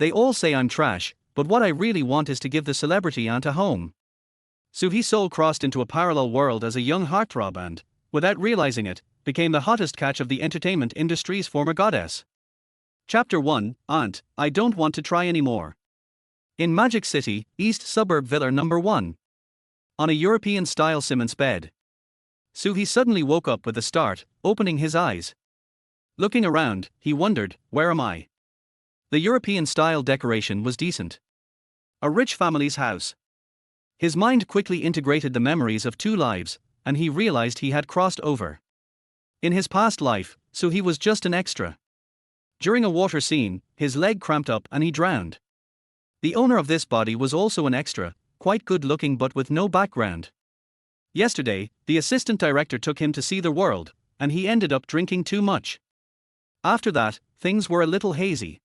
They all say I'm trash, but what I really want is to give the celebrity aunt a home. Soohee soul crossed into a parallel world as a young heartthrob and, without realizing it, became the hottest catch of the entertainment industry's former goddess. Chapter 1, Aunt, I Don't Want to Try Anymore. In Magic City, East Suburb Villa Number 1. On a European-style Simmons bed. Soohee suddenly woke up with a start, opening his eyes. Looking around, he wondered, where am I? The European-style decoration was decent. A rich family's house. His mind quickly integrated the memories of two lives, and he realized he had crossed over. In his past life, Soohee was just an extra. During a water scene, his leg cramped up and he drowned. The owner of this body was also an extra, quite good looking but with no background. Yesterday, the assistant director took him to see the world, and he ended up drinking too much. After that, things were a little hazy.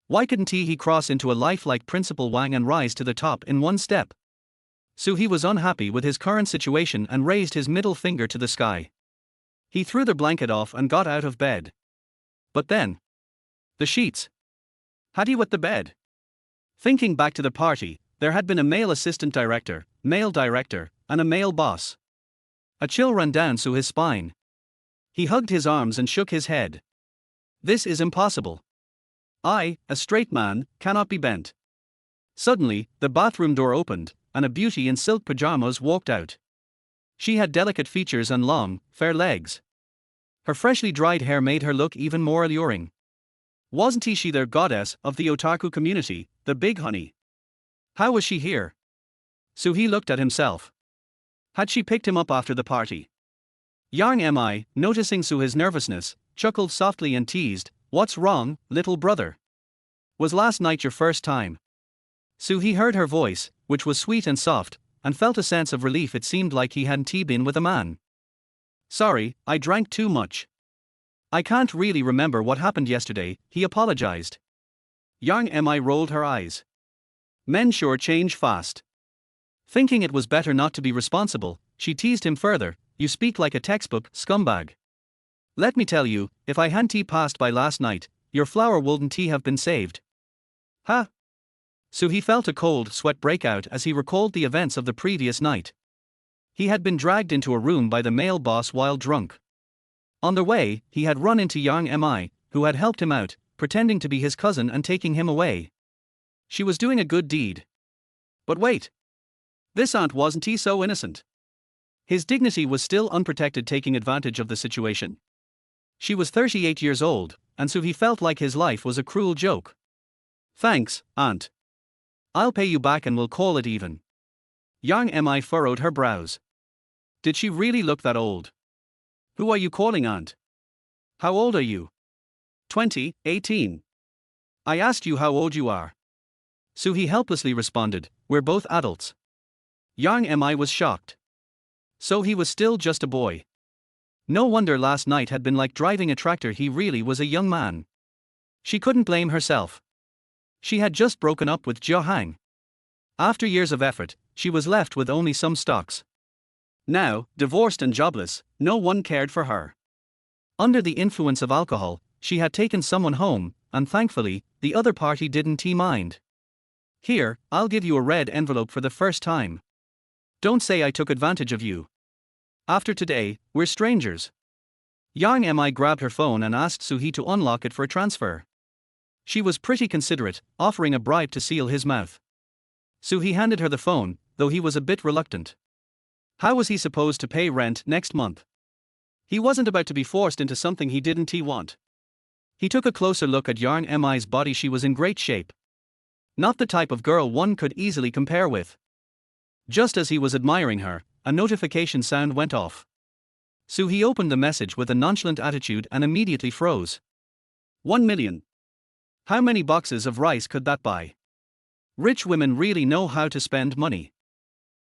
Why couldn't he cross into a life like Principal Wang and rise to the top in one step? Soohee was unhappy with his current situation and raised his middle finger to the sky. He threw the blanket off and got out of bed. But then, the sheets. Had he wet the bed? Thinking back to the party, there had been a male assistant director, male director, and a male boss. A chill ran down Soohee's spine. He hugged his arms and shook his head. This is impossible. I, a straight man, cannot be bent. Suddenly, the bathroom door opened, and a beauty in silk pajamas walked out. She had delicate features and long, fair legs. Her freshly dried hair made her look even more alluring. Wasn't she their goddess of the otaku community, the big honey? How was she here? Soohee looked at himself. Had she picked him up after the party? Yang Mi, noticing Soohee's nervousness, chuckled softly and teased, "What's wrong, little brother? Was last night your first time?" Soohee heard her voice, which was sweet and soft, and felt a sense of relief. It seemed like he hadn't been with a man. "Sorry, I drank too much. I can't really remember what happened yesterday," he apologized. Yang Mi rolled her eyes. Men sure change fast. Thinking it was better not to be responsible, she teased him further, "You speak like a textbook scumbag. Let me tell you, if I hadn't passed by last night, your flower wouldn't have been saved." Huh? Soohee felt a cold sweat break out as he recalled the events of the previous night. He had been dragged into a room by the male boss while drunk. On the way, he had run into Yang Mi, who had helped him out, pretending to be his cousin and taking him away. She was doing a good deed. But wait. This aunt wasn't so innocent. His dignity was still unprotected, taking advantage of the situation. She was 38 years old, and so he felt like his life was a cruel joke. "Thanks, aunt. I'll pay you back and we'll call it even." Yang Mi furrowed her brows. Did she really look that old? "Who are you calling aunt? How old are you?" 20, 18. "I asked you how old you are." Soohee helplessly responded, "We're both adults." Yang Mi was shocked. So he was still just a boy. No wonder last night had been like driving a tractor. He really was a young man. She couldn't blame herself. She had just broken up with Jia Hang. After years of effort, she was left with only some stocks. Now, divorced and jobless, no one cared for her. Under the influence of alcohol, she had taken someone home, and thankfully, the other party didn't mind. "Here, I'll give you a red envelope for the first time. Don't say I took advantage of you. After today, we're strangers." Yang Mi grabbed her phone and asked Soohee to unlock it for a transfer. She was pretty considerate, offering a bribe to seal his mouth. Soohee handed her the phone, though he was a bit reluctant. How was he supposed to pay rent next month? He wasn't about to be forced into something he didn't want. He took a closer look at Yang Mi's body. She was in great shape. Not the type of girl one could easily compare with. Just as he was admiring her, a notification sound went off. Soohee opened the message with a nonchalant attitude and immediately froze. 1 million. How many boxes of rice could that buy? Rich women really know how to spend money.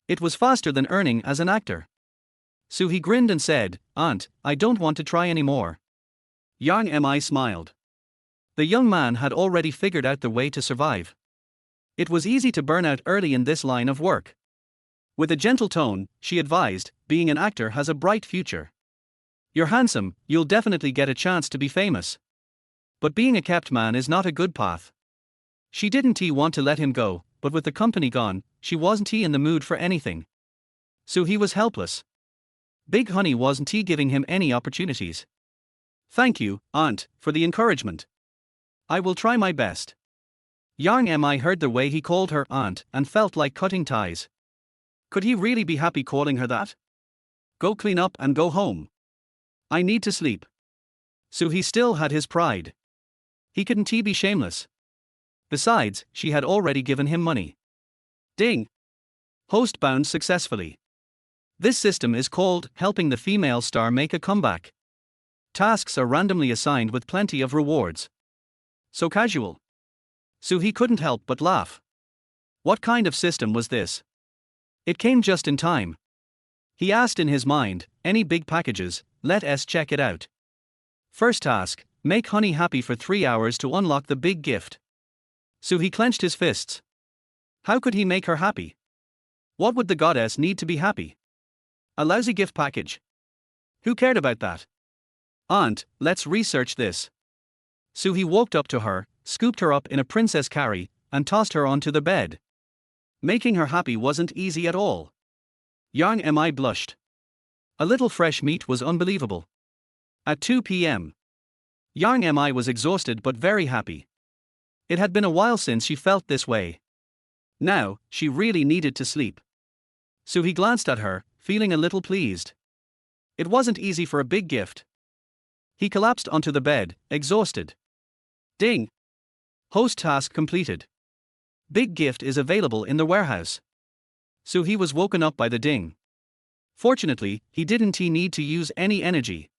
It was faster than earning as an actor. Soohee grinned and said, "Aunt, I don't want to try anymore." Yang Mi smiled. The young man had already figured out the way to survive. It was easy to burn out early in this line of work. With a gentle tone, she advised, "Being an actor has a bright future. You're handsome, you'll definitely get a chance to be famous. But being a kept man is not a good path." She didn't want to let him go, but with the company gone, she wasn't in the mood for anything. So he was helpless. Big Honey wasn't giving him any opportunities. Thank you, Aunt, for the encouragement. I will try my best. Yang Mi heard the way he called her aunt and felt like cutting ties. Could he really be happy calling her that? Go clean up and go home. I need to sleep. So he still had his pride. He couldn't be shameless. Besides, she had already given him money. Ding! Host bound successfully. This system is called helping the female star make a comeback. Tasks are randomly assigned with plenty of rewards. So casual. So he couldn't help but laugh. What kind of system was this? It came just in time. He asked in his mind, any big packages, let us check it out. First task, make Honey happy for 3 hours to unlock the big gift. So he clenched his fists. How could he make her happy? What would the goddess need to be happy? A lousy gift package. Who cared about that? Aunt, let's research this. So he walked up to her, scooped her up in a princess carry, and tossed her onto the bed. Making her happy wasn't easy at all. Yang Mi blushed. A little fresh meat was unbelievable. At 2 p.m. Yang Mi was exhausted but very happy. It had been a while since she felt this way. Now, she really needed to sleep. So he glanced at her, feeling a little pleased. It wasn't easy for a big gift. He collapsed onto the bed, exhausted. Ding! Host task completed. Big gift is available in the warehouse. So he was woken up by the ding. Fortunately, he didn't need to use any energy.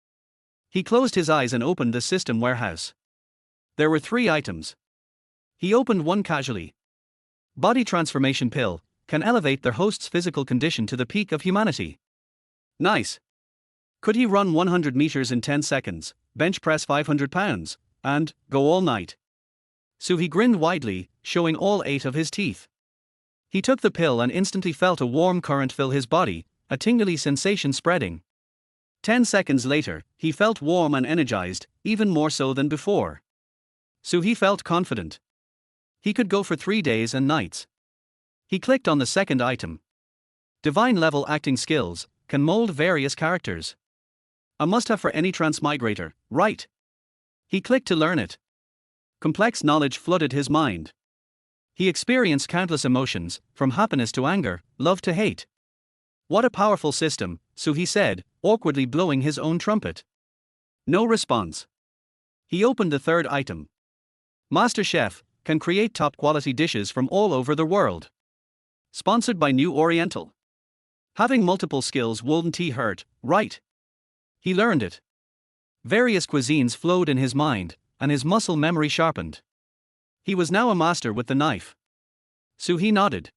He closed his eyes and opened the system warehouse. There were 3 items. He opened one casually. Body transformation pill can elevate their host's physical condition to the peak of humanity. Nice. Could he run 100 meters in 10 seconds, bench press 500 pounds, and go all night? So he grinned widely, showing all 8 of his teeth. He took the pill and instantly felt a warm current fill his body, a tingly sensation spreading. 10 seconds later, he felt warm and energized, even more so than before. So he felt confident. He could go for 3 days and nights. He clicked on the second item. Divine level acting skills can mold various characters. A must-have for any transmigrator, right? He clicked to learn it. Complex knowledge flooded his mind. He experienced countless emotions, from happiness to anger, love to hate. What a powerful system, so he said, awkwardly blowing his own trumpet. No response. He opened the third item. Master Chef can create top-quality dishes from all over the world. Sponsored by New Oriental. Having multiple skills wouldn't hurt, right? He learned it. Various cuisines flowed in his mind, and his muscle memory sharpened. He was now a master with the knife. So he nodded.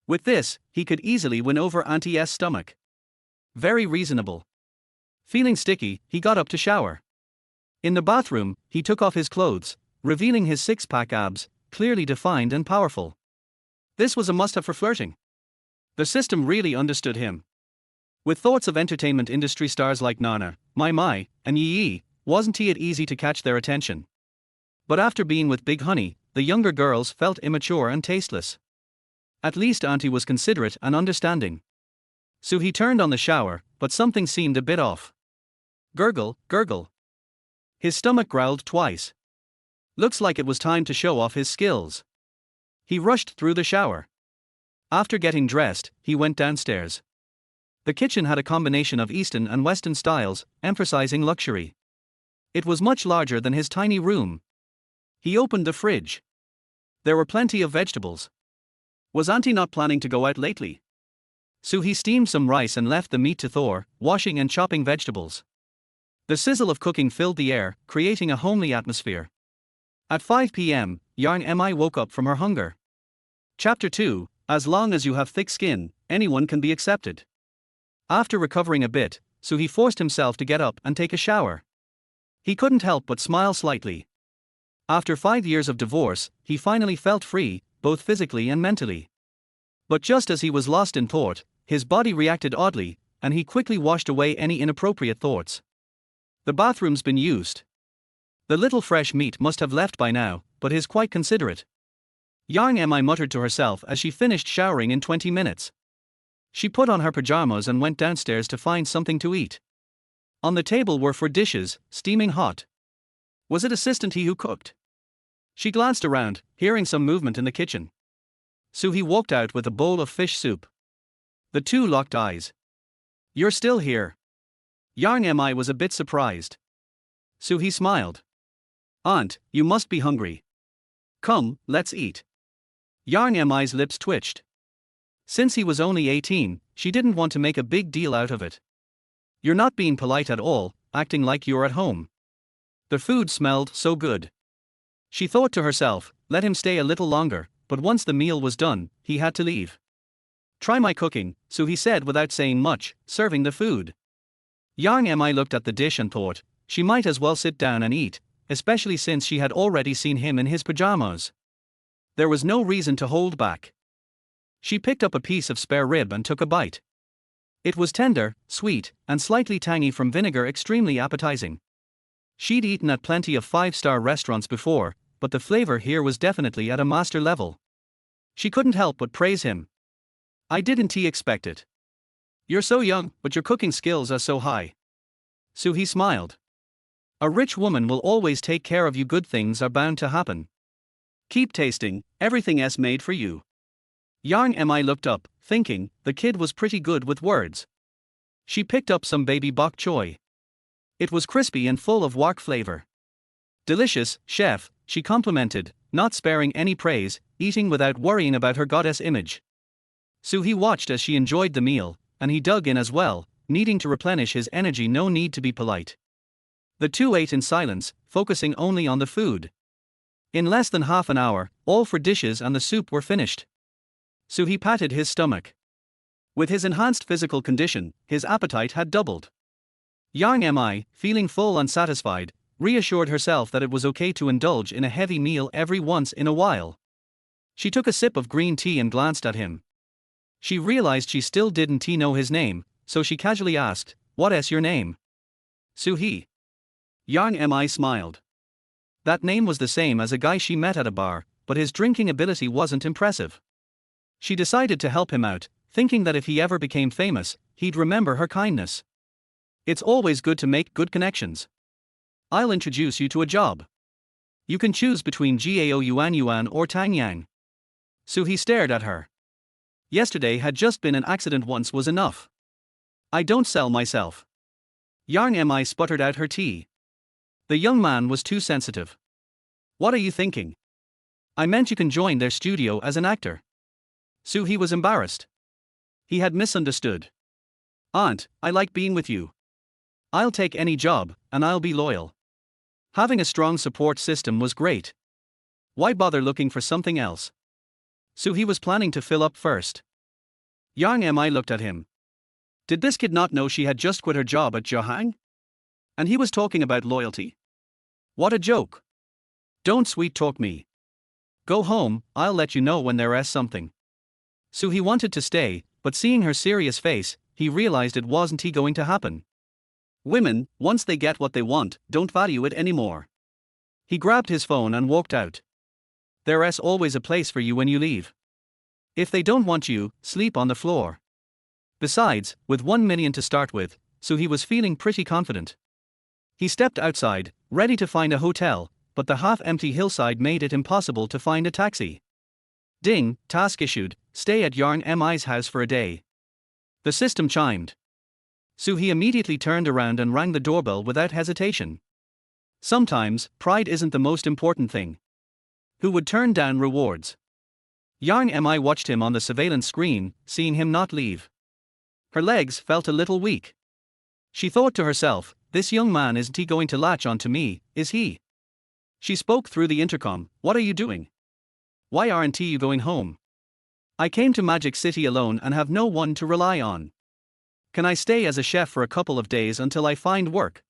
With this, he could easily win over Auntie's stomach. Very reasonable. Feeling sticky, he got up to shower. In the bathroom, he took off his clothes, revealing his 6-pack abs, clearly defined and powerful. This was a must-have for flirting. The system really understood him. With thoughts of entertainment industry stars like Nana, Mai, and Yi, wasn't it easy to catch their attention? But after being with Big Honey, the younger girls felt immature and tasteless. At least Auntie was considerate and understanding. So he turned on the shower, but something seemed a bit off. Gurgle, gurgle. His stomach growled twice. Looks like it was time to show off his skills. He rushed through the shower. After getting dressed, he went downstairs. The kitchen had a combination of Eastern and Western styles, emphasizing luxury. It was much larger than his tiny room. He opened the fridge. There were plenty of vegetables. Was Auntie not planning to go out lately? So he steamed some rice and left the meat to thaw, washing and chopping vegetables. The sizzle of cooking filled the air, creating a homely atmosphere. At 5 p.m., Yang Mi woke up from her hunger. Chapter 2, As long as you have thick skin, anyone can be accepted. After recovering a bit, so he forced himself to get up and take a shower. He couldn't help but smile slightly. After 5 years of divorce, he finally felt free, both physically and mentally. But just as he was lost in thought, his body reacted oddly, and he quickly washed away any inappropriate thoughts. The bathroom's been used. The little fresh meat must have left by now, but he's quite considerate. Yang Mi muttered to herself as she finished showering in 20 minutes. She put on her pajamas and went downstairs to find something to eat. On the table were 4 dishes, steaming hot. Was it Assistant He who cooked? She glanced around, hearing some movement in the kitchen. Suhi walked out with a bowl of fish soup. The two locked eyes. "You're still here." Yang Mi was a bit surprised. Suhi smiled. "Aunt, you must be hungry. Come, let's eat." Yang Mi's lips twitched. Since he was only 18, she didn't want to make a big deal out of it. "You're not being polite at all, acting like you're at home." The food smelled so good. She thought to herself, let him stay a little longer, but once the meal was done, he had to leave. "Try my cooking," so he said without saying much, serving the food. Yang Mi looked at the dish and thought, she might as well sit down and eat, especially since she had already seen him in his pajamas. There was no reason to hold back. She picked up a piece of spare rib and took a bite. It was tender, sweet, and slightly tangy from vinegar, extremely appetizing. She'd eaten at plenty of 5-star restaurants before, but the flavor here was definitely at a master level. She couldn't help but praise him. "I didn't expect it. You're so young, but your cooking skills are so high." Suhi smiled. "A rich woman will always take care of you. Good things are bound to happen. Keep tasting, everything is made for you." Yang Mi looked up, thinking, the kid was pretty good with words. She picked up some baby bok choy. It was crispy and full of wok flavor. "Delicious, chef," she complimented, not sparing any praise, eating without worrying about her goddess image. Suhi watched as she enjoyed the meal, and he dug in as well, needing to replenish his energy. No need to be polite. The two ate in silence, focusing only on the food. In less than half an hour, all 4 dishes and the soup were finished. Suhi patted his stomach. With his enhanced physical condition, his appetite had doubled. Yang Mi, feeling full and satisfied, reassured herself that it was okay to indulge in a heavy meal every once in a while. She took a sip of green tea and glanced at him. She realized she still didn't know his name, so she casually asked, "What is your name?" "Suhi." Yang Mi smiled. That name was the same as a guy she met at a bar, but his drinking ability wasn't impressive. She decided to help him out, thinking that if he ever became famous, he'd remember her kindness. "It's always good to make good connections. I'll introduce you to a job. You can choose between Gao Yuan or Tangyang." Suhi stared at her. Yesterday had just been an accident, once was enough. "I don't sell myself." Yang Mi sputtered out her tea. The young man was too sensitive. "What are you thinking? I meant you can join their studio as an actor." Suhi was embarrassed. He had misunderstood. "Aunt, I like being with you. I'll take any job, and I'll be loyal." Having a strong support system was great. Why bother looking for something else? Suhi was planning to fill up first. Yang Mi looked at him. Did this kid not know she had just quit her job at Johang? And he was talking about loyalty? What a joke. "Don't sweet talk me. Go home, I'll let you know when there is something." Suhi wanted to stay, but seeing her serious face, he realized it wasn't going to happen. Women, once they get what they want, don't value it anymore. He grabbed his phone and walked out. There is always a place for you when you leave. If they don't want you, sleep on the floor. Besides, with 1 million to start with, Suhi was feeling pretty confident. He stepped outside, ready to find a hotel, but the half-empty hillside made it impossible to find a taxi. Ding, task issued, stay at Yang Mi's house for a day. The system chimed. Suhi immediately turned around and rang the doorbell without hesitation. Sometimes, pride isn't the most important thing. Who would turn down rewards? Yang Mi watched him on the surveillance screen, seeing him not leave. Her legs felt a little weak. She thought to herself, this young man isn't going to latch on to me, is he? She spoke through the intercom, "What are you doing? Why aren't you going home? I came to Magic City alone and have no one to rely on. Can I stay as a chef for a couple of days until I find work?"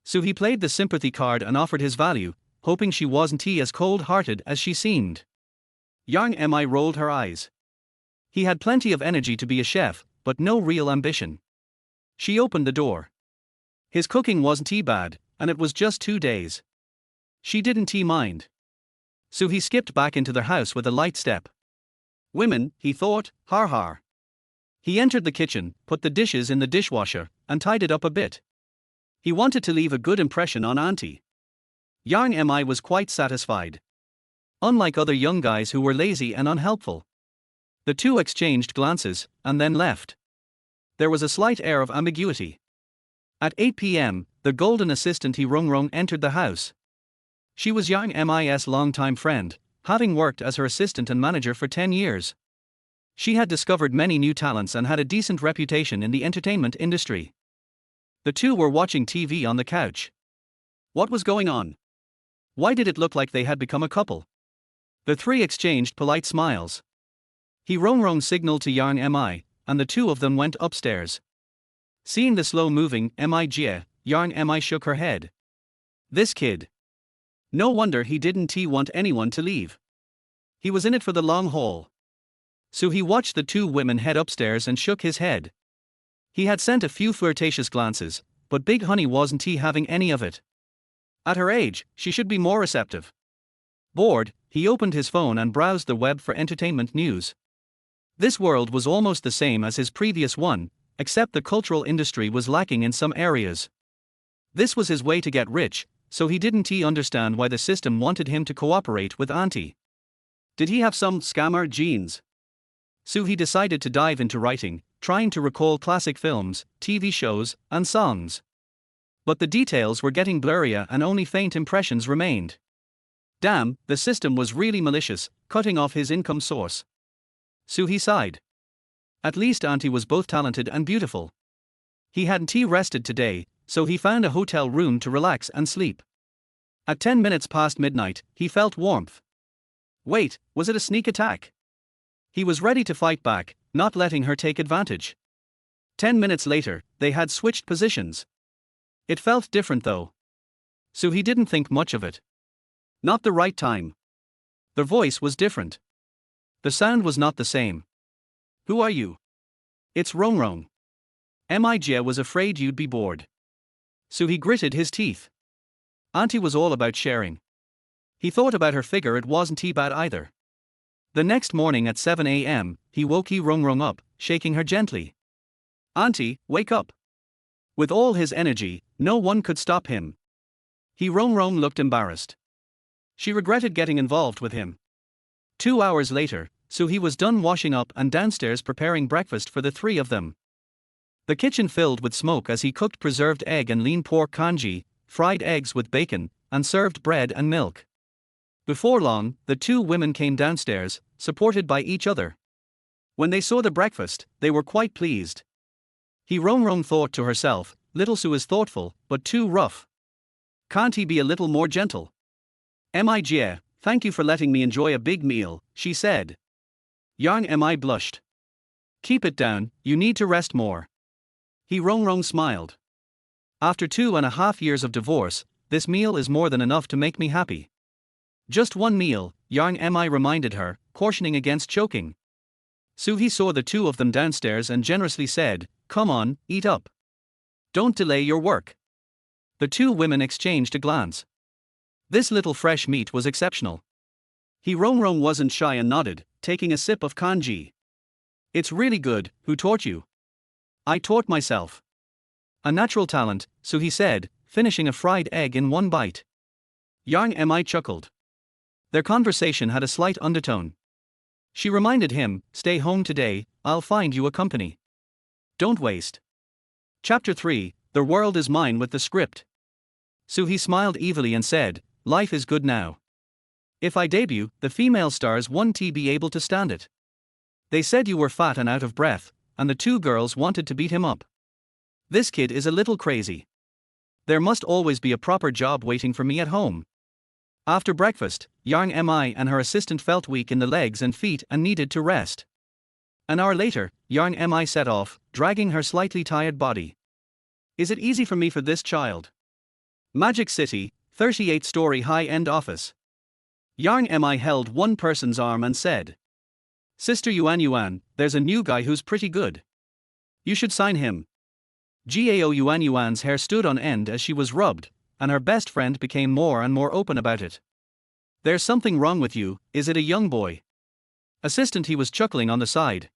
So he played the sympathy card and offered his value, hoping she wasn't as cold-hearted as she seemed. Yang Mi rolled her eyes. He had plenty of energy to be a chef, but no real ambition. She opened the door. His cooking wasn't bad, and it was just 2 days. She didn't mind. So he skipped back into their house with a light step. Women, he thought, har har. He entered the kitchen, put the dishes in the dishwasher, and tied it up a bit. He wanted to leave a good impression on Auntie. Yang Mi was quite satisfied. Unlike other young guys who were lazy and unhelpful. The two exchanged glances, and then left. There was a slight air of ambiguity. At 8 p.m., the golden assistant He Rong Rong entered the house. She was Yang Mi's longtime friend, having worked as her assistant and manager for 10 years. She had discovered many new talents and had a decent reputation in the entertainment industry. The two were watching TV on the couch. What was going on? Why did it look like they had become a couple? The three exchanged polite smiles. He Rong Rong signaled to Yang Mi, and the two of them went upstairs. Seeing the slow-moving Mi Jie, Yang Mi shook her head. This kid. No wonder he didn't want anyone to leave. He was in it for the long haul. So he watched the two women head upstairs and shook his head. He had sent a few flirtatious glances, but Big Honey wasn't having any of it. At her age, she should be more receptive. Bored, he opened his phone and browsed the web for entertainment news. This world was almost the same as his previous one, except the cultural industry was lacking in some areas. This was his way to get rich, so he didn't understand why the system wanted him to cooperate with Auntie. Did he have some scammer genes? So he decided to dive into writing, trying to recall classic films, TV shows, and songs. But the details were getting blurrier and only faint impressions remained. Damn, the system was really malicious, cutting off his income source. So he sighed. At least Auntie was both talented and beautiful. He hadn't rested today, so he found a hotel room to relax and sleep. At 10 minutes past midnight, he felt warmth. Wait, was it a sneak attack? He was ready to fight back, not letting her take advantage. 10 minutes later, they had switched positions. It felt different though. So he didn't think much of it. Not the right time. The voice was different. The sound was not the same. Who are you? It's Rong Rong. Mi Jie was afraid you'd be bored. So he gritted his teeth. Auntie was all about sharing. He thought about her figure, it wasn't bad either. The next morning at 7 a.m., he woke He Rong Rong up, shaking her gently. Auntie, wake up. With all his energy, no one could stop him. He Rong Rong looked embarrassed. She regretted getting involved with him. 2 hours later, so he was done washing up and downstairs preparing breakfast for the three of them. The kitchen filled with smoke as he cooked preserved egg and lean pork congee, fried eggs with bacon, and served bread and milk. Before long, the two women came downstairs, supported by each other. When they saw the breakfast, they were quite pleased. He Rong Rong thought to herself, little Sue is thoughtful, but too rough. Can't he be a little more gentle? Mi Jie, thank you for letting me enjoy a big meal, she said. Yang Mi blushed. Keep it down, you need to rest more. He Rong Rong smiled. After 2.5 years of divorce, this meal is more than enough to make me happy. Just one meal, Yang Mi reminded her, cautioning against choking. So he saw the two of them downstairs and generously said, come on, eat up. Don't delay your work. The two women exchanged a glance. This little fresh meat was exceptional. He Rong Rong wasn't shy and nodded, taking a sip of congee. It's really good, who taught you? I taught myself. A natural talent, so he said, finishing a fried egg in one bite. Yang Mi chuckled. Their conversation had a slight undertone. She reminded him, stay home today, I'll find you a company. Don't waste. Chapter 3, The World is Mine with the script. So he smiled evilly and said, life is good now. If I debut, the female stars won't be able to stand it. They said you were fat and out of breath, and the two girls wanted to beat him up. This kid is a little crazy. There must always be a proper job waiting for me at home. After breakfast, Yang Mi and her assistant felt weak in the legs and feet and needed to rest. An hour later, Yang Mi set off, dragging her slightly tired body. Is it easy for me for this child? Magic City, 38-story high-end office. Yang Mi held one person's arm and said, Sister Yuan, there's a new guy who's pretty good. You should sign him. Gao Yuan's hair stood on end as she was rubbed, and her best friend became more and more open about it. There's something wrong with you, is it a young boy? Assistant, he was chuckling on the side.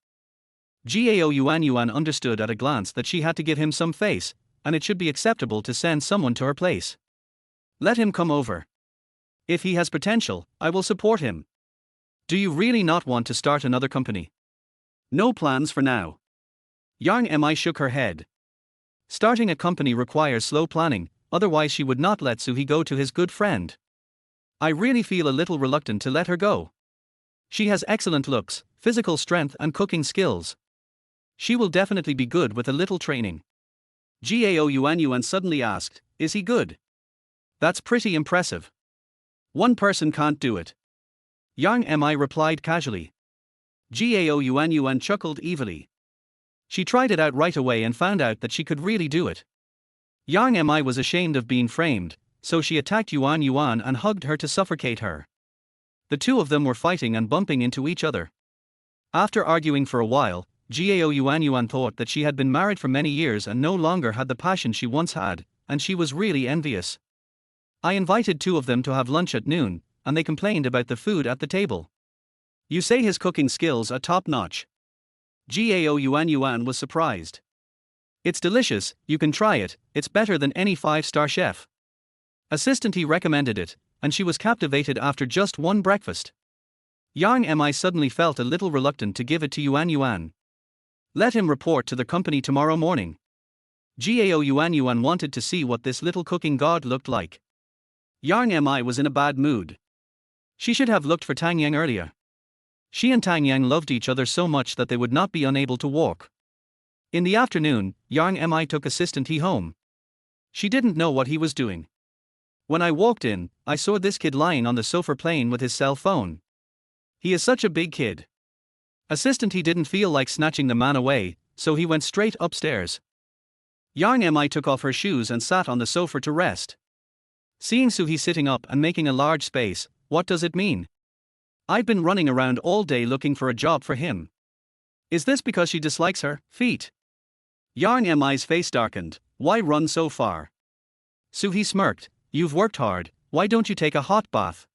Gao Yuan understood at a glance that she had to give him some face, and it should be acceptable to send someone to her place. Let him come over. If he has potential, I will support him. Do you really not want to start another company? No plans for now. Yang Mi shook her head. Starting a company requires slow planning, otherwise she would not let Suhi go to his good friend. I really feel a little reluctant to let her go. She has excellent looks, physical strength and cooking skills. She will definitely be good with a little training. Gao Yuan suddenly asked, is he good? That's pretty impressive. One person can't do it. Yang Mi replied casually. Gao Yuan chuckled evilly. She tried it out right away and found out that she could really do it. Yang Mi was ashamed of being framed, so she attacked Yuan and hugged her to suffocate her. The two of them were fighting and bumping into each other. After arguing for a while, Gao Yuan thought that she had been married for many years and no longer had the passion she once had, and she was really envious. I invited two of them to have lunch at noon, and they complained about the food at the table. You say his cooking skills are top-notch. Gao Yuan was surprised. It's delicious, you can try it, it's better than any 5-star chef. Assistant, he recommended it, and she was captivated after just one breakfast. Yang Mi suddenly felt a little reluctant to give it to Yuan. Let him report to the company tomorrow morning. Gao Yuan wanted to see what this little cooking god looked like. Yang Mi was in a bad mood. She should have looked for Tang Yang earlier. She and Tang Yang loved each other so much that they would not be unable to walk. In the afternoon, Yang Mi took Assistant He home. She didn't know what he was doing. When I walked in, I saw this kid lying on the sofa playing with his cell phone. He is such a big kid. Assistant He didn't feel like snatching the man away, so he went straight upstairs. Yang Mi took off her shoes and sat on the sofa to rest. Seeing Suhi sitting up and making a large space, what does it mean? I've been running around all day looking for a job for him. Is this because she dislikes her feet? Yang Mi's face darkened. Why run so far? Suhi smirked. You've worked hard, why don't you take a hot bath?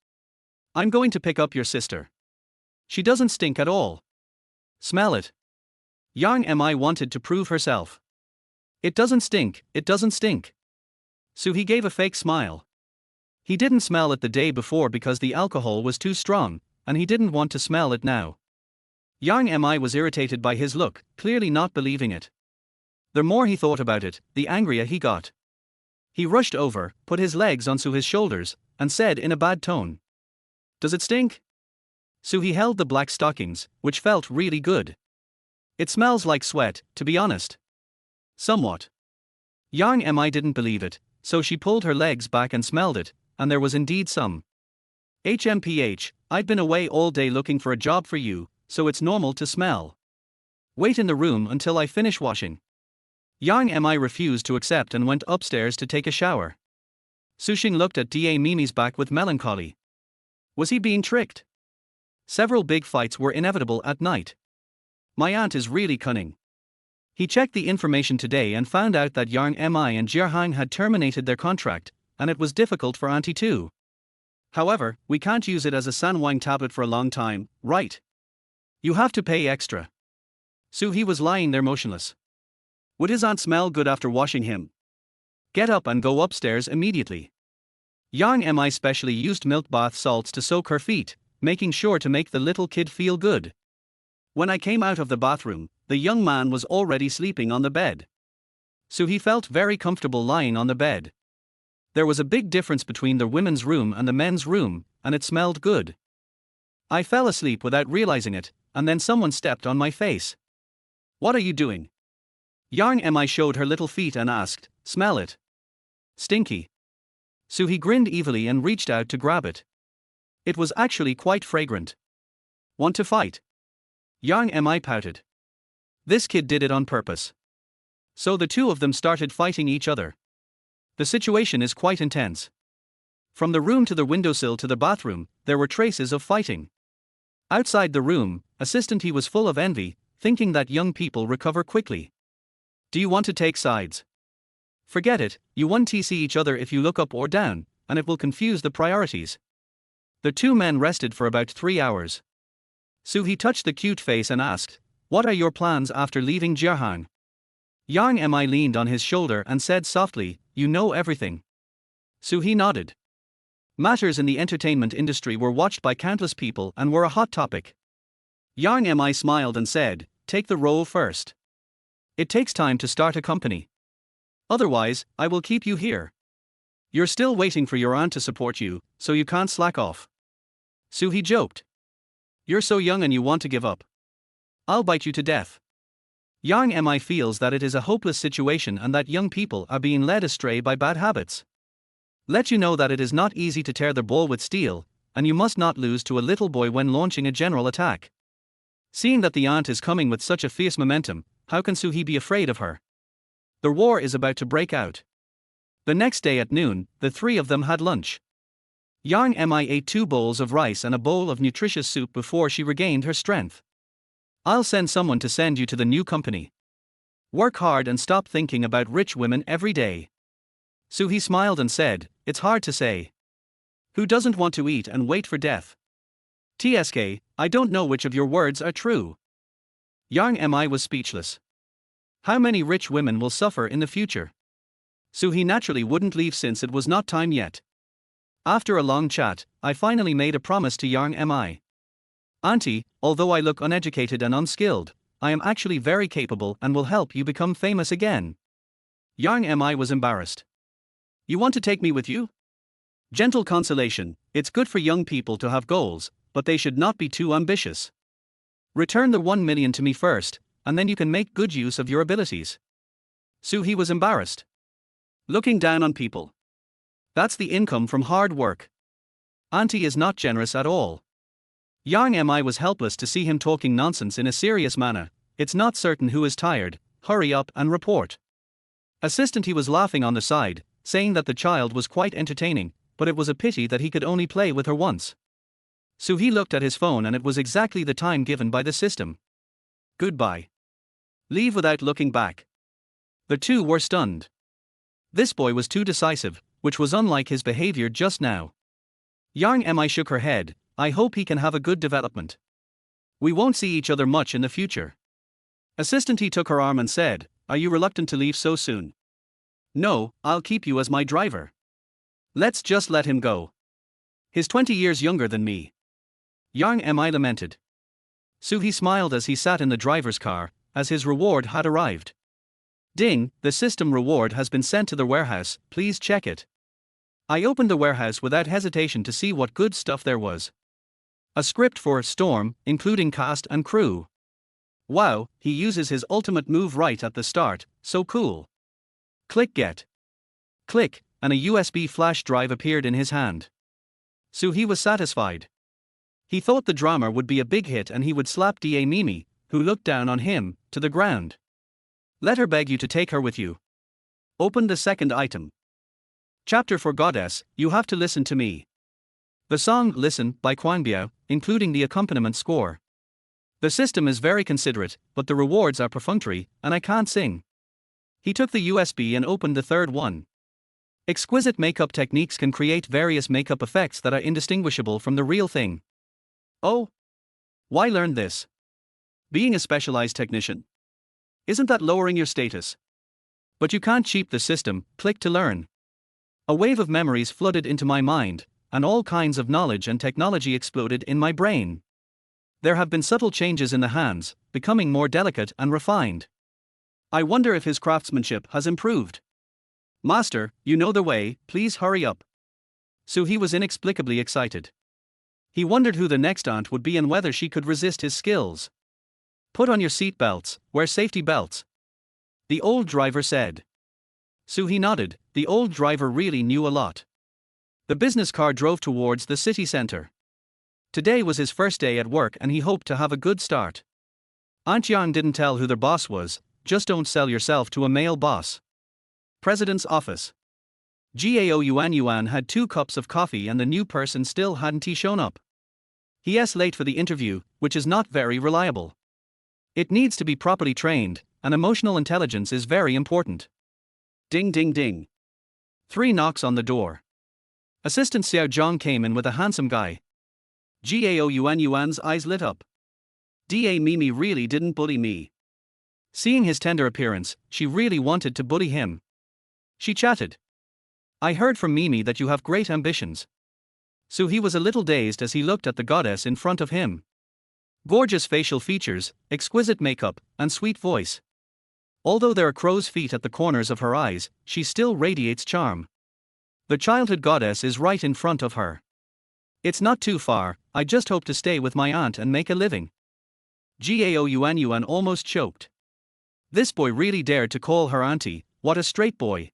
I'm going to pick up your sister. She doesn't stink at all. Smell it. Yang Mi wanted to prove herself. It doesn't stink, it doesn't stink. Suhi gave a fake smile. He didn't smell it the day before because the alcohol was too strong, and he didn't want to smell it now. Yang Mi was irritated by his look, clearly not believing it. The more he thought about it, the angrier he got. He rushed over, put his legs on Suhi's shoulders, and said in a bad tone. Does it stink? Suhi held the black stockings, which felt really good. It smells like sweat, to be honest. Somewhat. Yang Mi didn't believe it, so she pulled her legs back and smelled it, and there was indeed some. HMPH, I've been away all day looking for a job for you, so it's normal to smell. Wait in the room until I finish washing. Yang Mi refused to accept and went upstairs to take a shower. Sushing looked at Da Mimi's back with melancholy. Was he being tricked? Several big fights were inevitable at night. My aunt is really cunning. He checked the information today and found out that Yang Mi and Jiahang had terminated their contract, and it was difficult for Auntie too. However, we can't use it as a Sanwang tablet for a long time, right? You have to pay extra. Suhi was lying there motionless. Would his aunt smell good after washing him? Get up and go upstairs immediately. Yang Mi specially used milk bath salts to soak her feet, making sure to make the little kid feel good. When I came out of the bathroom, the young man was already sleeping on the bed. Suhi felt very comfortable lying on the bed. There was a big difference between the women's room and the men's room, and it smelled good. I fell asleep without realizing it, and then someone stepped on my face. What are you doing? Yang Mi showed her little feet and asked, smell it. Stinky. Suhi grinned evilly and reached out to grab it. It was actually quite fragrant. Want to fight? Yang Mi pouted. This kid did it on purpose. So the two of them started fighting each other. The situation is quite intense. From the room to the windowsill to the bathroom, there were traces of fighting. Outside the room, Assistant He was full of envy, thinking that young people recover quickly. Do you want to take sides? Forget it, you won't see each other if you look up or down, and it will confuse the priorities. The two men rested for about 3 hours. Soo-hee touched the cute face and asked, "What are your plans after leaving Jeohang?" Yang Mi leaned on his shoulder and said softly, "You know everything." Soo-hee nodded. Matters in the entertainment industry were watched by countless people and were a hot topic. Yang Mi smiled and said, "Take the role first. It takes time to start a company. Otherwise, I will keep you here. You're still waiting for your aunt to support you, so you can't slack off." Soo-hee joked. "You're so young and you want to give up. I'll bite you to death." Yang Mi feels that it is a hopeless situation and that young people are being led astray by bad habits. Let you know that it is not easy to tear the ball with steel, and you must not lose to a little boy when launching a general attack. Seeing that the aunt is coming with such a fierce momentum, how can Soo-hee be afraid of her? The war is about to break out. The next day at noon, the three of them had lunch. Yang Mi ate 2 bowls of rice and a bowl of nutritious soup before she regained her strength. "I'll send someone to send you to the new company. Work hard and stop thinking about rich women every day." Soo-hee smiled and said, "It's hard to say. Who doesn't want to eat and wait for death? TSK, I don't know which of your words are true." Yang Mi was speechless. How many rich women will suffer in the future? Soo-hee naturally wouldn't leave since it was not time yet. After a long chat, I finally made a promise to Yang Mi. "Auntie, although I look uneducated and unskilled, I am actually very capable and will help you become famous again." Yang Mi was embarrassed. "You want to take me with you?" Gentle consolation, it's good for young people to have goals, but they should not be too ambitious. Return the 1 million to me first, and then you can make good use of your abilities. Soo-hee was embarrassed. Looking down on people. That's the income from hard work. Auntie is not generous at all. Yang Mi was helpless to see him talking nonsense in a serious manner. "It's not certain who is tired, hurry up and report." Assistant, he was laughing on the side, saying that the child was quite entertaining, but it was a pity that he could only play with her once. Soo-hee looked at his phone and it was exactly the time given by the system. Goodbye. Leave without looking back. The two were stunned. This boy was too decisive, which was unlike his behavior just now. Yang Mi shook her head. "I hope he can have a good development. We won't see each other much in the future." Assistant, he took her arm and said, "Are you reluctant to leave so soon?" "No, I'll keep you as my driver. Let's just let him go. He's 20 years younger than me." Yang Mi lamented. Soo-hee smiled as he sat in the driver's car, as his reward had arrived. "Ding, the system reward has been sent to the warehouse, please check it." I opened the warehouse without hesitation to see what good stuff there was. A script for Storm, including cast and crew. Wow, he uses his ultimate move right at the start, so cool. Click get. Click, and a USB flash drive appeared in his hand. Soo-hee was satisfied. He thought the drama would be a big hit and he would slap Da Mimi, who looked down on him, to the ground. Let her beg you to take her with you. Open the second item. Chapter for Goddess, you have to listen to me. The song Listen by Kwangbyo, including the accompaniment score. The system is very considerate, but the rewards are perfunctory, and I can't sing. He took the USB and opened the third one. Exquisite makeup techniques can create various makeup effects that are indistinguishable from the real thing. Oh? Why learn this? Being a specialized technician. Isn't that lowering your status? But you can't cheat the system, click to learn. A wave of memories flooded into my mind, and all kinds of knowledge and technology exploded in my brain. There have been subtle changes in the hands, becoming more delicate and refined. I wonder if his craftsmanship has improved. Master, you know the way, please hurry up. Soo-hee was inexplicably excited. He wondered who the next aunt would be and whether she could resist his skills. Put on your seat belts, wear safety belts. The old driver said. Soo-hee nodded. The old driver really knew a lot. The business car drove towards the city center. Today was his first day at work and he hoped to have a good start. Aunt Yang didn't tell who their boss was, just don't sell yourself to a male boss. President's office. Gao Yuan had 2 cups of coffee and the new person still hadn't shown up. He's late for the interview, which is not very reliable. It needs to be properly trained, and emotional intelligence is very important. Ding ding ding. 3 knocks on the door. Assistant Xiao Zhang came in with a handsome guy, Gao Yuan's eyes lit up. Da Mimi really didn't bully me. Seeing his tender appearance, she really wanted to bully him. She chatted. I heard from Mimi that you have great ambitions. So he was a little dazed as he looked at the goddess in front of him. Gorgeous facial features, exquisite makeup, and sweet voice. Although there are crow's feet at the corners of her eyes, she still radiates charm. The childhood goddess is right in front of her. It's not too far, I just hope to stay with my aunt and make a living. Gao Yuan almost choked. This boy really dared to call her auntie. What a straight boy.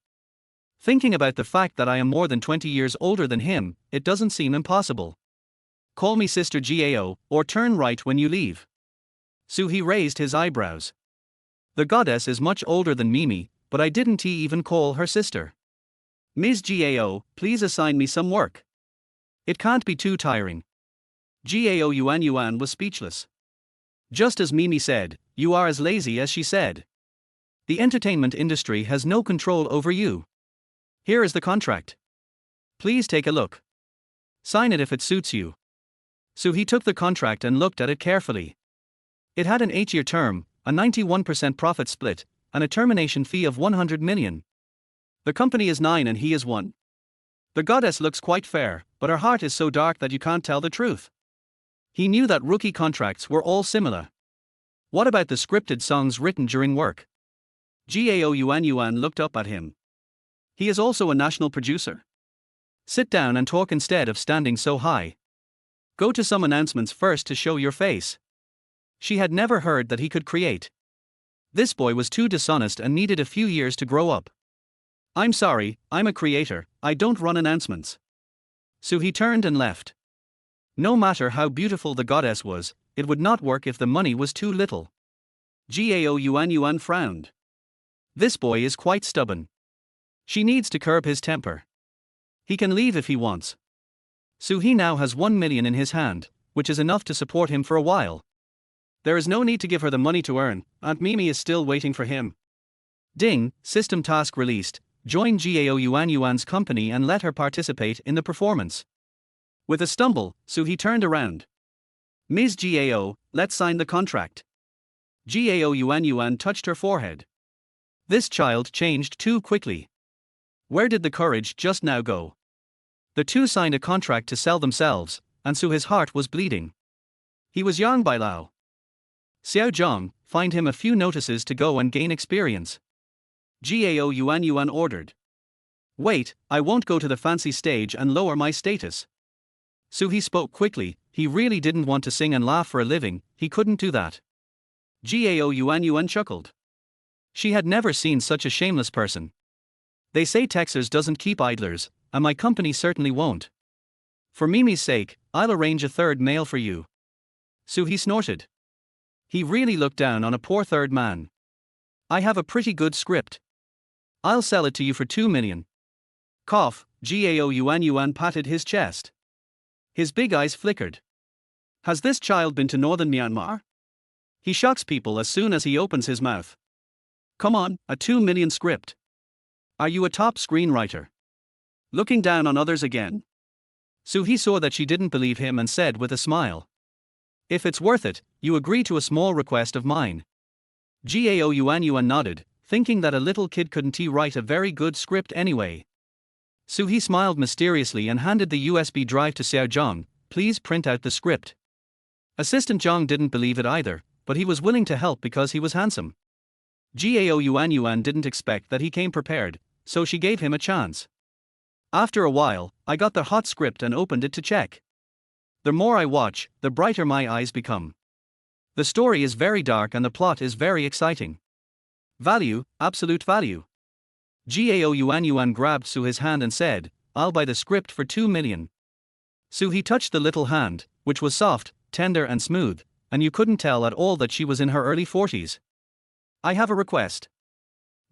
Thinking about the fact that I am more than 20 years older than him, it doesn't seem impossible. Call me Sister Gao, or turn right when you leave. Suhi raised his eyebrows. The goddess is much older than Mimi, but I didn't even call her sister. Ms. Gao, please assign me some work. It can't be too tiring. Gao Yuan was speechless. Just as Mimi said, you are as lazy as she said. The entertainment industry has no control over you. Here is the contract. Please take a look. Sign it if it suits you. So he took the contract and looked at it carefully. It had an 8-year term, a 91% profit split, and a termination fee of 100 million. The company is 9 and he is 1. The goddess looks quite fair, but her heart is so dark that you can't tell the truth. He knew that rookie contracts were all similar. What about the scripted songs written during work? Gao Yuan looked up at him. He is also a national producer. Sit down and talk instead of standing so high. Go to some announcements first to show your face. She had never heard that he could create. This boy was too dishonest and needed a few years to grow up. I'm sorry, I'm a creator, I don't run announcements. So he turned and left. No matter how beautiful the goddess was, it would not work if the money was too little. Gao Yuan frowned. This boy is quite stubborn. She needs to curb his temper. He can leave if he wants. So he now has 1 million in his hand, which is enough to support him for a while. There is no need to give her the money to earn, Aunt Mimi is still waiting for him. Ding, system task released, join Gao Yuan's company and let her participate in the performance. With a stumble, so he turned around. Ms. Gao, let's sign the contract. Gao Yuan touched her forehead. This child changed too quickly. Where did the courage just now go? The two signed a contract to sell themselves, and so his heart was bleeding. He was Yang Bailao. Xiao Zhang, find him a few notices to go and gain experience. Gao Yuan ordered. Wait, I won't go to the fancy stage and lower my status. So he spoke quickly, he really didn't want to sing and laugh for a living, he couldn't do that. Gao Yuan chuckled. She had never seen such a shameless person. They say Texas doesn't keep idlers, and my company certainly won't. For Mimi's sake, I'll arrange a third male for you. So he snorted. He really looked down on a poor third man. I have a pretty good script. I'll sell it to you for 2 million. Cough, Gao Yuan patted his chest. His big eyes flickered. Has this child been to northern Myanmar? He shocks people as soon as he opens his mouth. Come on, a 2 million script. Are you a top screenwriter? Looking down on others again. So he saw that she didn't believe him and said with a smile. If it's worth it, you agree to a small request of mine. Gao Yuan nodded, thinking that a little kid couldn't write a very good script anyway. So he smiled mysteriously and handed the USB drive to Xiao Zhang, please print out the script. Assistant Zhang didn't believe it either, but he was willing to help because he was handsome. Gao Yuan didn't expect that he came prepared, so she gave him a chance. After a while, I got the hot script and opened it to check. The more I watch, the brighter my eyes become. The story is very dark and the plot is very exciting. Value, absolute value. Gao Yuan grabbed Su's hand and said, I'll buy the script for 2 million. Su he touched the little hand, which was soft, tender and smooth, and you couldn't tell at all that she was in her early 40s. I have a request.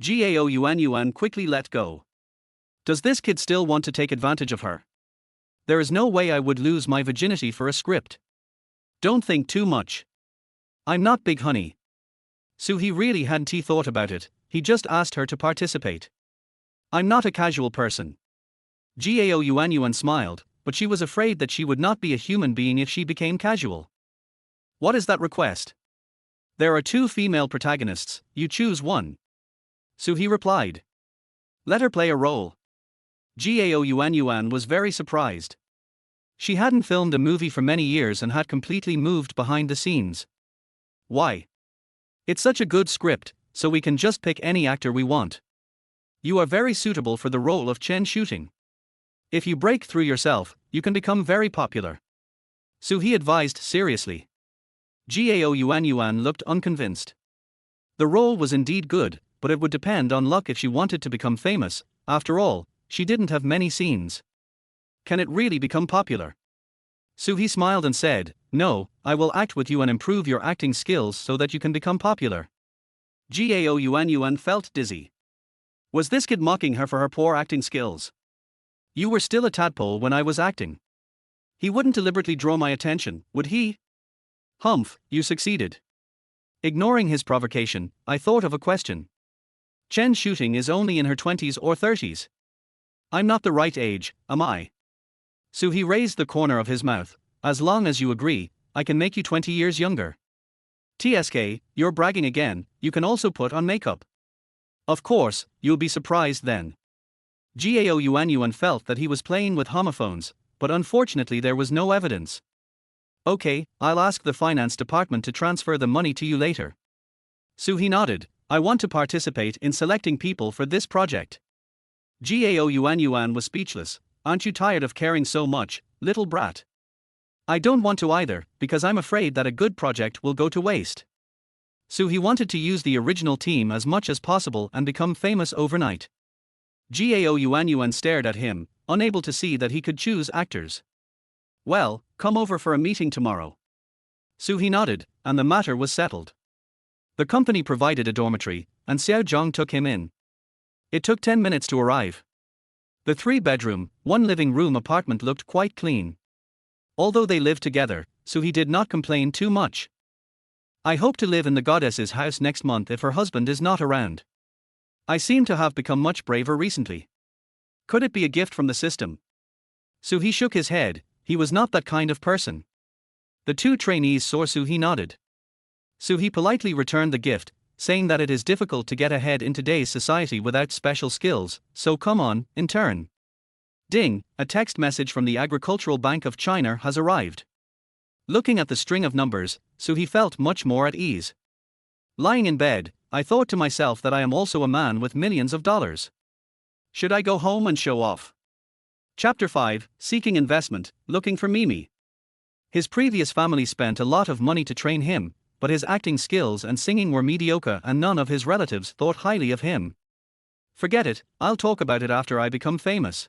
Gao Yuan quickly let go. Does this kid still want to take advantage of her? There is no way I would lose my virginity for a script. Don't think too much. I'm not Big Honey. So he really hadn't thought about it, he just asked her to participate. I'm not a casual person. Gao Yuan smiled, but she was afraid that she would not be a human being if she became casual. What is that request? There are two female protagonists, you choose one. Soo-hee replied. Let her play a role. Gao Yuan was very surprised. She hadn't filmed a movie for many years and had completely moved behind the scenes. Why? It's such a good script, so we can just pick any actor we want. You are very suitable for the role of Chen Shooting. If you break through yourself, you can become very popular. Soo-hee advised seriously. Gao Yuan looked unconvinced. The role was indeed good, but it would depend on luck if she wanted to become famous. After all, she didn't have many scenes. Can it really become popular? Soo-hee smiled and said, no, I will act with you and improve your acting skills so that you can become popular. Gao Yuan felt dizzy. Was this kid mocking her for her poor acting skills? You were still a tadpole when I was acting. He wouldn't deliberately draw my attention, would he? Humph, you succeeded. Ignoring his provocation, I thought of a question. Chen Shooting is only in her 20s or 30s. I'm not the right age, am I? Soo-hee raised the corner of his mouth. As long as you agree, I can make you 20 years younger. TSK, you're bragging again, you can also put on makeup. Of course, you'll be surprised then. Gao Yuan felt that he was playing with homophones, but unfortunately there was no evidence. Okay, I'll ask the finance department to transfer the money to you later. Soo-hee nodded. I want to participate in selecting people for this project. Gao Yuan was speechless. Aren't you tired of caring so much, little brat? I don't want to either, because I'm afraid that a good project will go to waste. Soo-hee wanted to use the original team as much as possible and become famous overnight. Gao Yuan stared at him, unable to see that he could choose actors. Well, come over for a meeting tomorrow. Soo-hee nodded, and the matter was settled. The company provided a dormitory, and Xiao Zhang took him in. It took 10 minutes to arrive. The 3-bedroom, 1-living-room apartment looked quite clean. Although they lived together, Soo-hee did not complain too much. I hope to live in the goddess's house next month if her husband is not around. I seem to have become much braver recently. Could it be a gift from the system? Soo-hee shook his head. He was not that kind of person. The two trainees saw Soo-hee nodded. Soo-hee politely returned the gift, saying that it is difficult to get ahead in today's society without special skills, so come on, intern. Ding, a text message from the Agricultural Bank of China has arrived. Looking at the string of numbers, Soo-hee felt much more at ease. Lying in bed, I thought to myself that I am also a man with millions of dollars. Should I go home and show off? Chapter 5, Seeking Investment, Looking for Mimi. His previous family spent a lot of money to train him, but his acting skills and singing were mediocre and none of his relatives thought highly of him. Forget it, I'll talk about it after I become famous.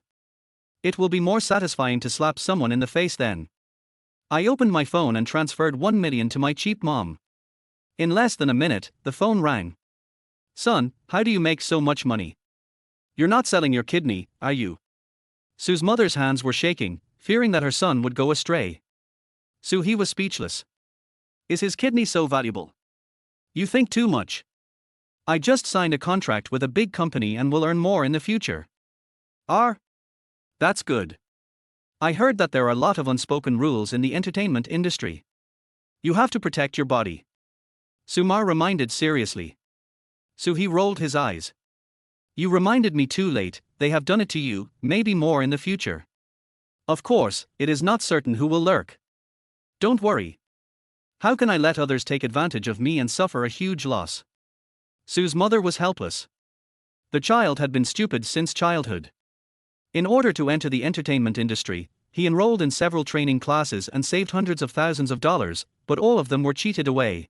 It will be more satisfying to slap someone in the face then. I opened my phone and transferred 1 million to my cheap mom. In less than a minute, the phone rang. Son, how do you make so much money? You're not selling your kidney, are you? Sue's mother's hands were shaking, fearing that her son would go astray. Soo-hee was speechless. Is his kidney so valuable? You think too much. I just signed a contract with a big company and will earn more in the future. That's good. I heard that there are a lot of unspoken rules in the entertainment industry. You have to protect your body. Sumar reminded seriously. Soo-hee rolled his eyes. You reminded me too late, they have done it to you, maybe more in the future. Of course, it is not certain who will lurk. Don't worry. How can I let others take advantage of me and suffer a huge loss? Sue's mother was helpless. The child had been stupid since childhood. In order to enter the entertainment industry, he enrolled in several training classes and saved hundreds of thousands of dollars, but all of them were cheated away.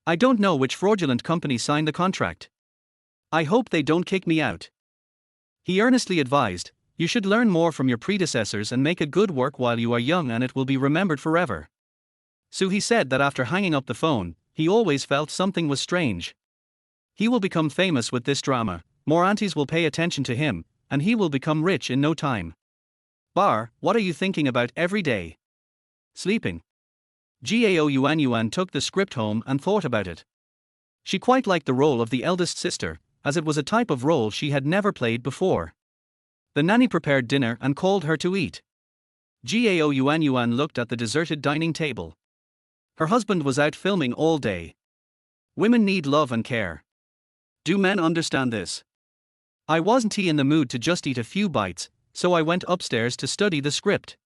I don't know which fraudulent company signed the contract. I hope they don't kick me out. He earnestly advised, you should learn more from your predecessors and make a good work while you are young and it will be remembered forever. Soo-hee said that after hanging up the phone, he always felt something was strange. He will become famous with this drama, more aunties will pay attention to him, and he will become rich in no time. Bar, what are you thinking about every day? Sleeping. Gao Yuan took the script home and thought about it. She quite liked the role of the eldest sister, as it was a type of role she had never played before. The nanny prepared dinner and called her to eat. Gao Yuan looked at the deserted dining table. Her husband was out filming all day. Women need love and care. Do men understand this? I wasn't in the mood to just eat a few bites, so I went upstairs to study the script.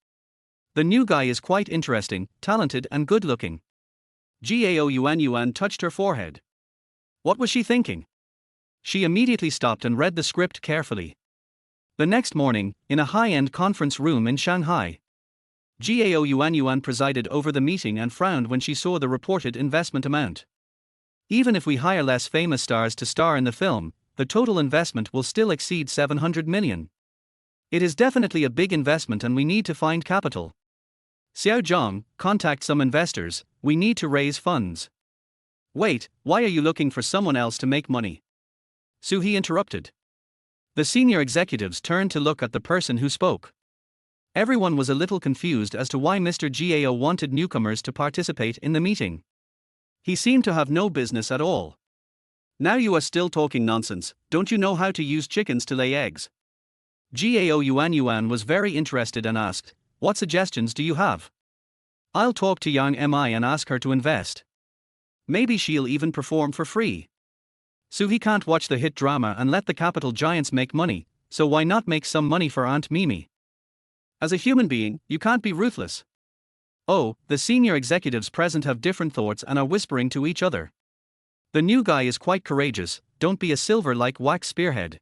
The new guy is quite interesting, talented and good-looking. Gao Yuan touched her forehead. What was she thinking? She immediately stopped and read the script carefully. The next morning, in a high-end conference room in Shanghai, Gao Yuan presided over the meeting and frowned when she saw the reported investment amount. Even if we hire less famous stars to star in the film, the total investment will still exceed 700 million. It is definitely a big investment and we need to find capital. Xiao Zhang, contact some investors, we need to raise funds. Wait, why are you looking for someone else to make money? Suhi interrupted. The senior executives turned to look at the person who spoke. Everyone was a little confused as to why Mr. Gao wanted newcomers to participate in the meeting. He seemed to have no business at all. Now you are still talking nonsense, don't you know how to use chickens to lay eggs? Gao Yuan was very interested and asked, what suggestions do you have? I'll talk to Yang Mi and ask her to invest. Maybe she'll even perform for free. Suhi can't watch the hit drama and let the capital giants make money, so why not make some money for Aunt Mimi? As a human being, you can't be ruthless. Oh, the senior executives present have different thoughts and are whispering to each other. The new guy is quite courageous, don't be a silver-like wax spearhead.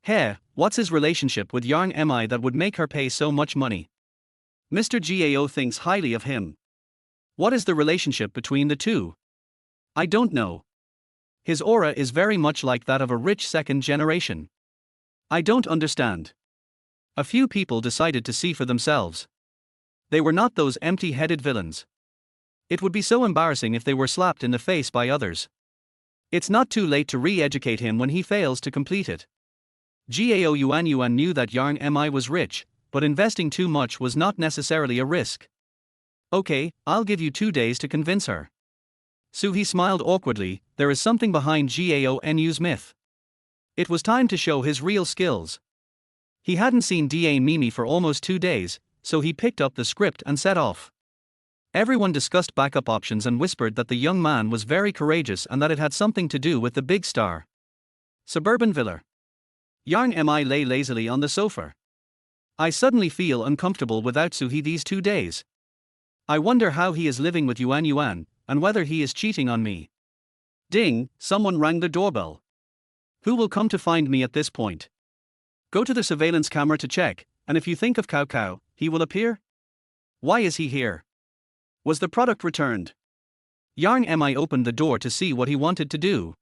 Hey, what's his relationship with Yang Mi that would make her pay so much money? Mr. Gao thinks highly of him. What is the relationship between the two? I don't know. His aura is very much like that of a rich second generation. I don't understand. A few people decided to see for themselves. They were not those empty-headed villains. It would be so embarrassing if they were slapped in the face by others. It's not too late to re-educate him when he fails to complete it. Gao Yuan knew that Yang Mi was rich, but investing too much was not necessarily a risk. Okay, I'll give you 2 days to convince her. Suhi smiled awkwardly, there is something behind Gao Nu's myth. It was time to show his real skills. He hadn't seen Da Mimi for almost 2 days, so he picked up the script and set off. Everyone discussed backup options and whispered that the young man was very courageous and that it had something to do with the big star. Suburban villa. Yang Mi lay lazily on the sofa. I suddenly feel uncomfortable without Suhi these 2 days. I wonder how he is living with Yuan, and whether he is cheating on me. Ding, someone rang the doorbell. Who will come to find me at this point? Go to the surveillance camera to check, and if you think of Cao, he will appear? Why is he here? Was the product returned? Yang Mi opened the door to see what he wanted to do.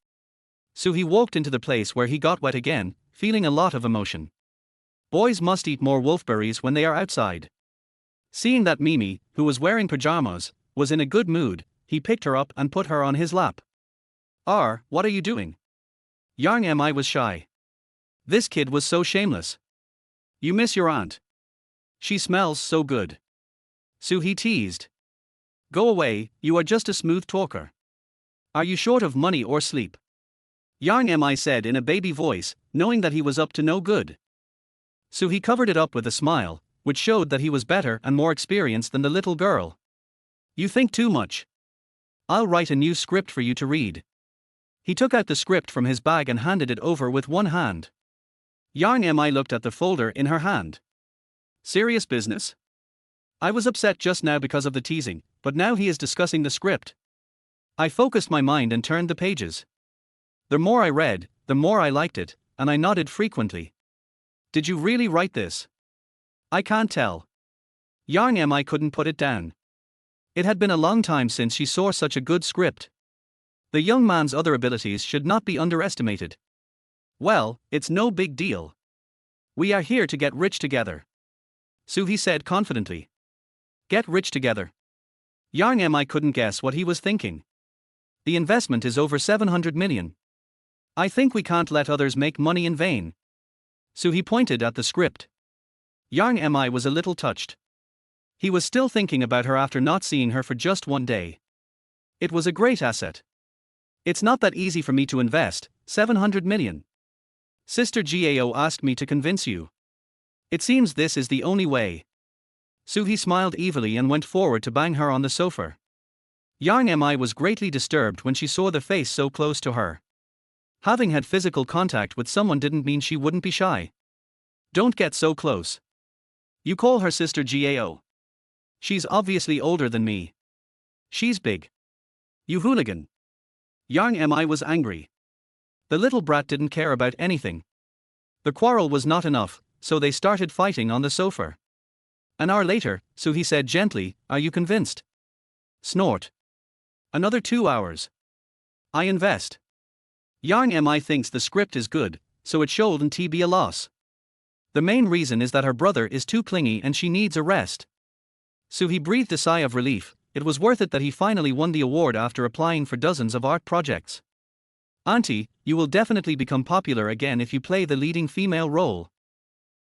So he walked into the place where he got wet again, feeling a lot of emotion. Boys must eat more wolfberries when they are outside. Seeing that Mimi, who was wearing pajamas, was in a good mood, he picked her up and put her on his lap. What are you doing? Yang Mi was shy. This kid was so shameless. You miss your aunt. She smells so good. So he teased. Go away, you are just a smooth talker. Are you short of money or sleep? Yang Mi said in a baby voice, knowing that he was up to no good. So he covered it up with a smile, which showed that he was better and more experienced than the little girl. You think too much. I'll write a new script for you to read. He took out the script from his bag and handed it over with one hand. Yang Mi looked at the folder in her hand. Serious business? I was upset just now because of the teasing, but now he is discussing the script. I focused my mind and turned the pages. The more I read, the more I liked it, and I nodded frequently. Did you really write this? I can't tell. Yang Mi couldn't put it down. It had been a long time since she saw such a good script. The young man's other abilities should not be underestimated. Well, it's no big deal. We are here to get rich together. Suhi said confidently. Get rich together. Yang Mi couldn't guess what he was thinking. The investment is over 700 million. I think we can't let others make money in vain. Suhi pointed at the script. Yang Mi was a little touched. He was still thinking about her after not seeing her for just 1 day. It was a great asset. It's not that easy for me to invest, 700 million. Sister Gao asked me to convince you. It seems this is the only way. Soo-hee smiled evilly and went forward to bang her on the sofa. Yang Mi was greatly disturbed when she saw the face so close to her. Having had physical contact with someone didn't mean she wouldn't be shy. Don't get so close. You call her sister Gao. She's obviously older than me. She's big. You hooligan. Yang Mi was angry. The little brat didn't care about anything. The quarrel was not enough, so they started fighting on the sofa. An hour later, Soo-hee said gently, "Are you convinced?" Snort. Another 2 hours. I invest. Yang Mi thinks the script is good, so it shouldn't be a loss. The main reason is that her brother is too clingy and she needs a rest. Soo-hee breathed a sigh of relief. It was worth it that he finally won the award after applying for dozens of art projects. Auntie, you will definitely become popular again if you play the leading female role.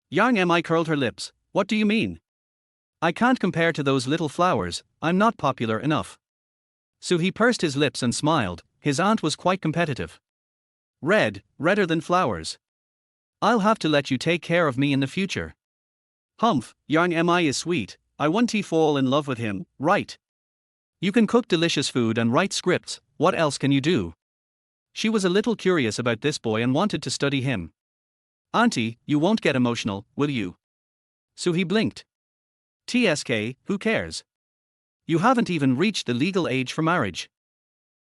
Yang Mi curled her lips. What do you mean? I can't compare to those little flowers, I'm not popular enough. Soo-hee pursed his lips and smiled. His aunt was quite competitive. Redder than flowers. I'll have to let you take care of me in the future. Humph, Yang Mi is sweet, I want to fall in love with him, right? You can cook delicious food and write scripts, what else can you do? She was a little curious about this boy and wanted to study him. Auntie, you won't get emotional, will you? Soo-hee blinked. TSK, who cares? You haven't even reached the legal age for marriage.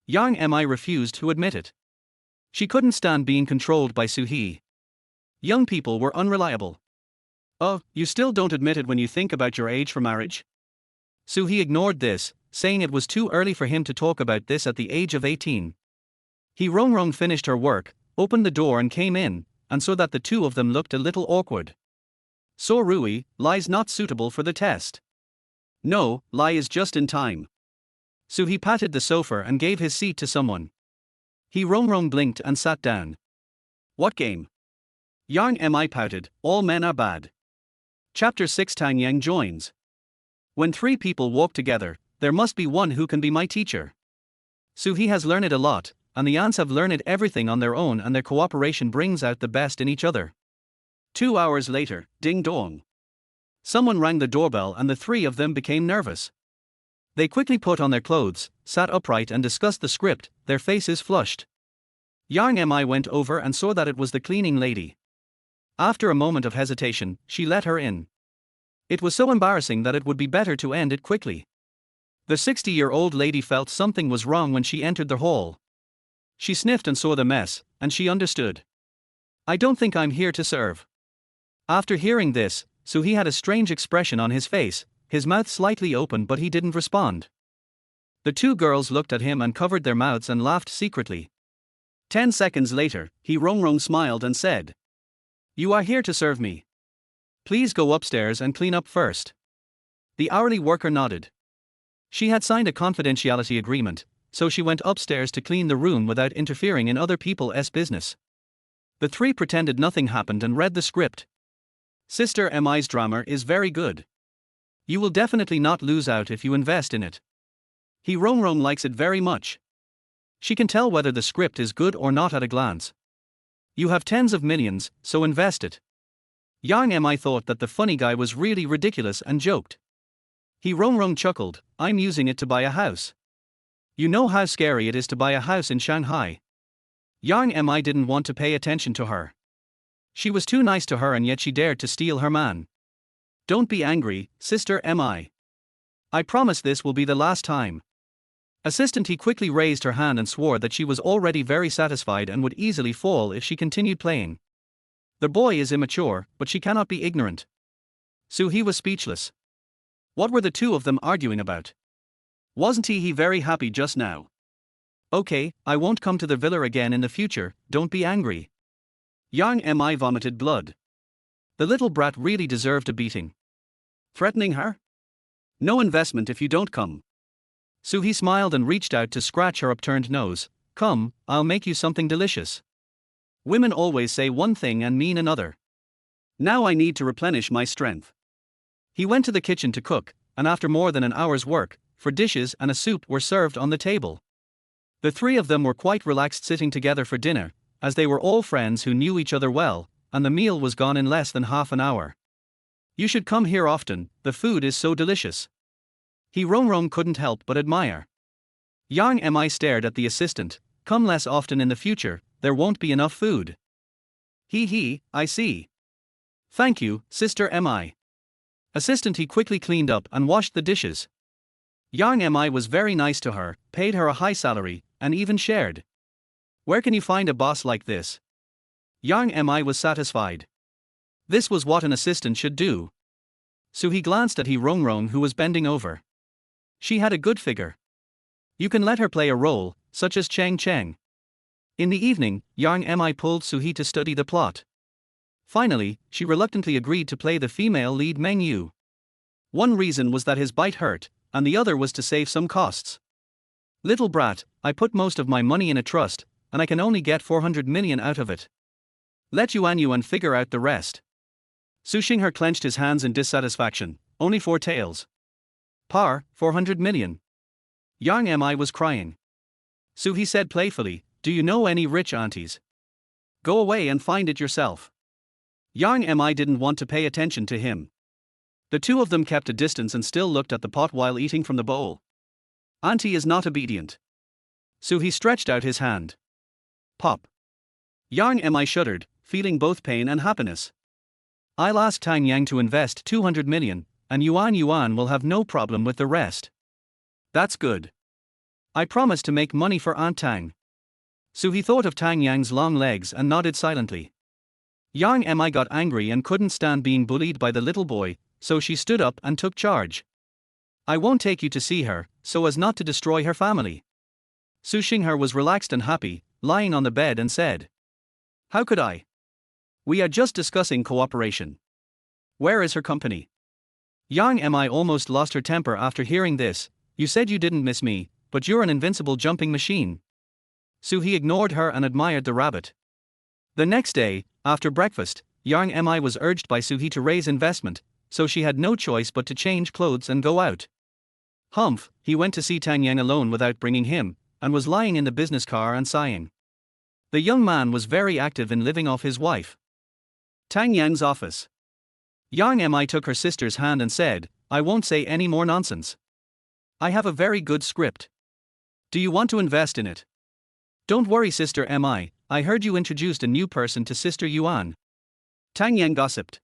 Yang Mi refused to admit it. She couldn't stand being controlled by Soo-hee. Young people were unreliable. Oh, you still don't admit it when you think about your age for marriage? Soo-hee ignored this, saying it was too early for him to talk about this at the age of 18. He Rong finished her work, opened the door and came in, and so that the two of them looked a little awkward. So Rui, Lai's not suitable for the test. No, Lai is just in time. Soo-hee patted the sofa and gave his seat to someone. He Rong blinked and sat down. What game? Yang Mi pouted, all men are bad. Chapter 6 Tang Yang joins. When three people walk together, there must be one who can be my teacher. Soo-hee has learned a lot, and the ants have learned everything on their own, and their cooperation brings out the best in each other. 2 hours later, ding dong. Someone rang the doorbell and the three of them became nervous. They quickly put on their clothes, sat upright and discussed the script, their faces flushed. Yang Mi went over and saw that it was the cleaning lady. After a moment of hesitation, she let her in. It was so embarrassing that it would be better to end it quickly. The 60-year-old lady felt something was wrong when she entered the hall. She sniffed and saw the mess, and she understood. I don't think I'm here to serve. After hearing this, Soo-hee had a strange expression on his face, his mouth slightly open, but he didn't respond. The two girls looked at him and covered their mouths and laughed secretly. 10 seconds later, he Rong smiled and said, "You are here to serve me. Please go upstairs and clean up first." The hourly worker nodded. She had signed a confidentiality agreement, so she went upstairs to clean the room without interfering in other people's business. The three pretended nothing happened and read the script. Sister Mi's drama is very good. You will definitely not lose out if you invest in it. He Rong likes it very much. She can tell whether the script is good or not at a glance. You have tens of millions, so invest it. Yang Mi thought that the funny guy was really ridiculous and joked. He Rong chuckled, I'm using it to buy a house. You know how scary it is to buy a house in Shanghai. Yang Mi didn't want to pay attention to her. She was too nice to her and yet she dared to steal her man. Don't be angry, Sister Mi. I promise this will be the last time. Assistant He quickly raised her hand and swore that she was already very satisfied and would easily fall if she continued playing. The boy is immature, but she cannot be ignorant. Soo-hee was speechless. What were the two of them arguing about? Wasn't he very happy just now? Okay, I won't come to the villa again in the future, don't be angry. Yang Mi vomited blood. The little brat really deserved a beating. Threatening her? No investment if you don't come. Soo-hee smiled and reached out to scratch her upturned nose. Come, I'll make you something delicious. Women always say one thing and mean another. Now I need to replenish my strength. He went to the kitchen to cook, and after more than an hour's work, for dishes and a soup were served on the table. The three of them were quite relaxed sitting together for dinner, as they were all friends who knew each other well, and the meal was gone in less than half an hour. You should come here often, the food is so delicious. He Rong couldn't help but admire. Yang Mi stared at the assistant. Come less often in the future, there won't be enough food. He, I see. Thank you, Sister Mi. Assistant he quickly cleaned up and washed the dishes. Yang Mi was very nice to her, paid her a high salary, and even shared. Where can you find a boss like this? Yang Mi was satisfied. This was what an assistant should do. So he glanced at He Rong who was bending over. She had a good figure. You can let her play a role, such as Cheng Cheng. In the evening, Yang Mi pulled Suhi to study the plot. Finally, she reluctantly agreed to play the female lead Meng Yu. One reason was that his bite hurt, and the other was to save some costs. Little brat, I put most of my money in a trust, and I can only get 400 million out of it. Let Yuan figure out the rest. Su Xinghe clenched his hands in dissatisfaction. Only 4 taels. Par, 400 million. Yang Mi was crying. So he said playfully, do you know any rich aunties? Go away and find it yourself. Yang Mi didn't want to pay attention to him. The two of them kept a distance and still looked at the pot while eating from the bowl. Auntie is not obedient. So he stretched out his hand. Pop. Yang Mi shuddered, feeling both pain and happiness. I'll ask Tang Yang to invest 200 million, and Yuan will have no problem with the rest. That's good. I promise to make money for Aunt Tang. So he thought of Tang Yang's long legs and nodded silently. Yang Mi got angry and couldn't stand being bullied by the little boy, so she stood up and took charge. I won't take you to see her, so as not to destroy her family. Su Xinghe was relaxed and happy, lying on the bed and said. How could I? We are just discussing cooperation. Where is her company? Yang Mi almost lost her temper after hearing this. You said you didn't miss me, but you're an invincible jumping machine. So he ignored her and admired the rabbit. The next day, after breakfast, Yang Mi was urged by Suhi to raise investment, so she had no choice but to change clothes and go out. Humph, he went to see Tang Yang alone without bringing him, and was lying in the business car and sighing. The young man was very active in living off his wife. Tang Yang's office. Yang Mi took her sister's hand and said, I won't say any more nonsense. I have a very good script. Do you want to invest in it? Don't worry, Sister Mi, I heard you introduced a new person to Sister Yuan. Tang Yang gossiped.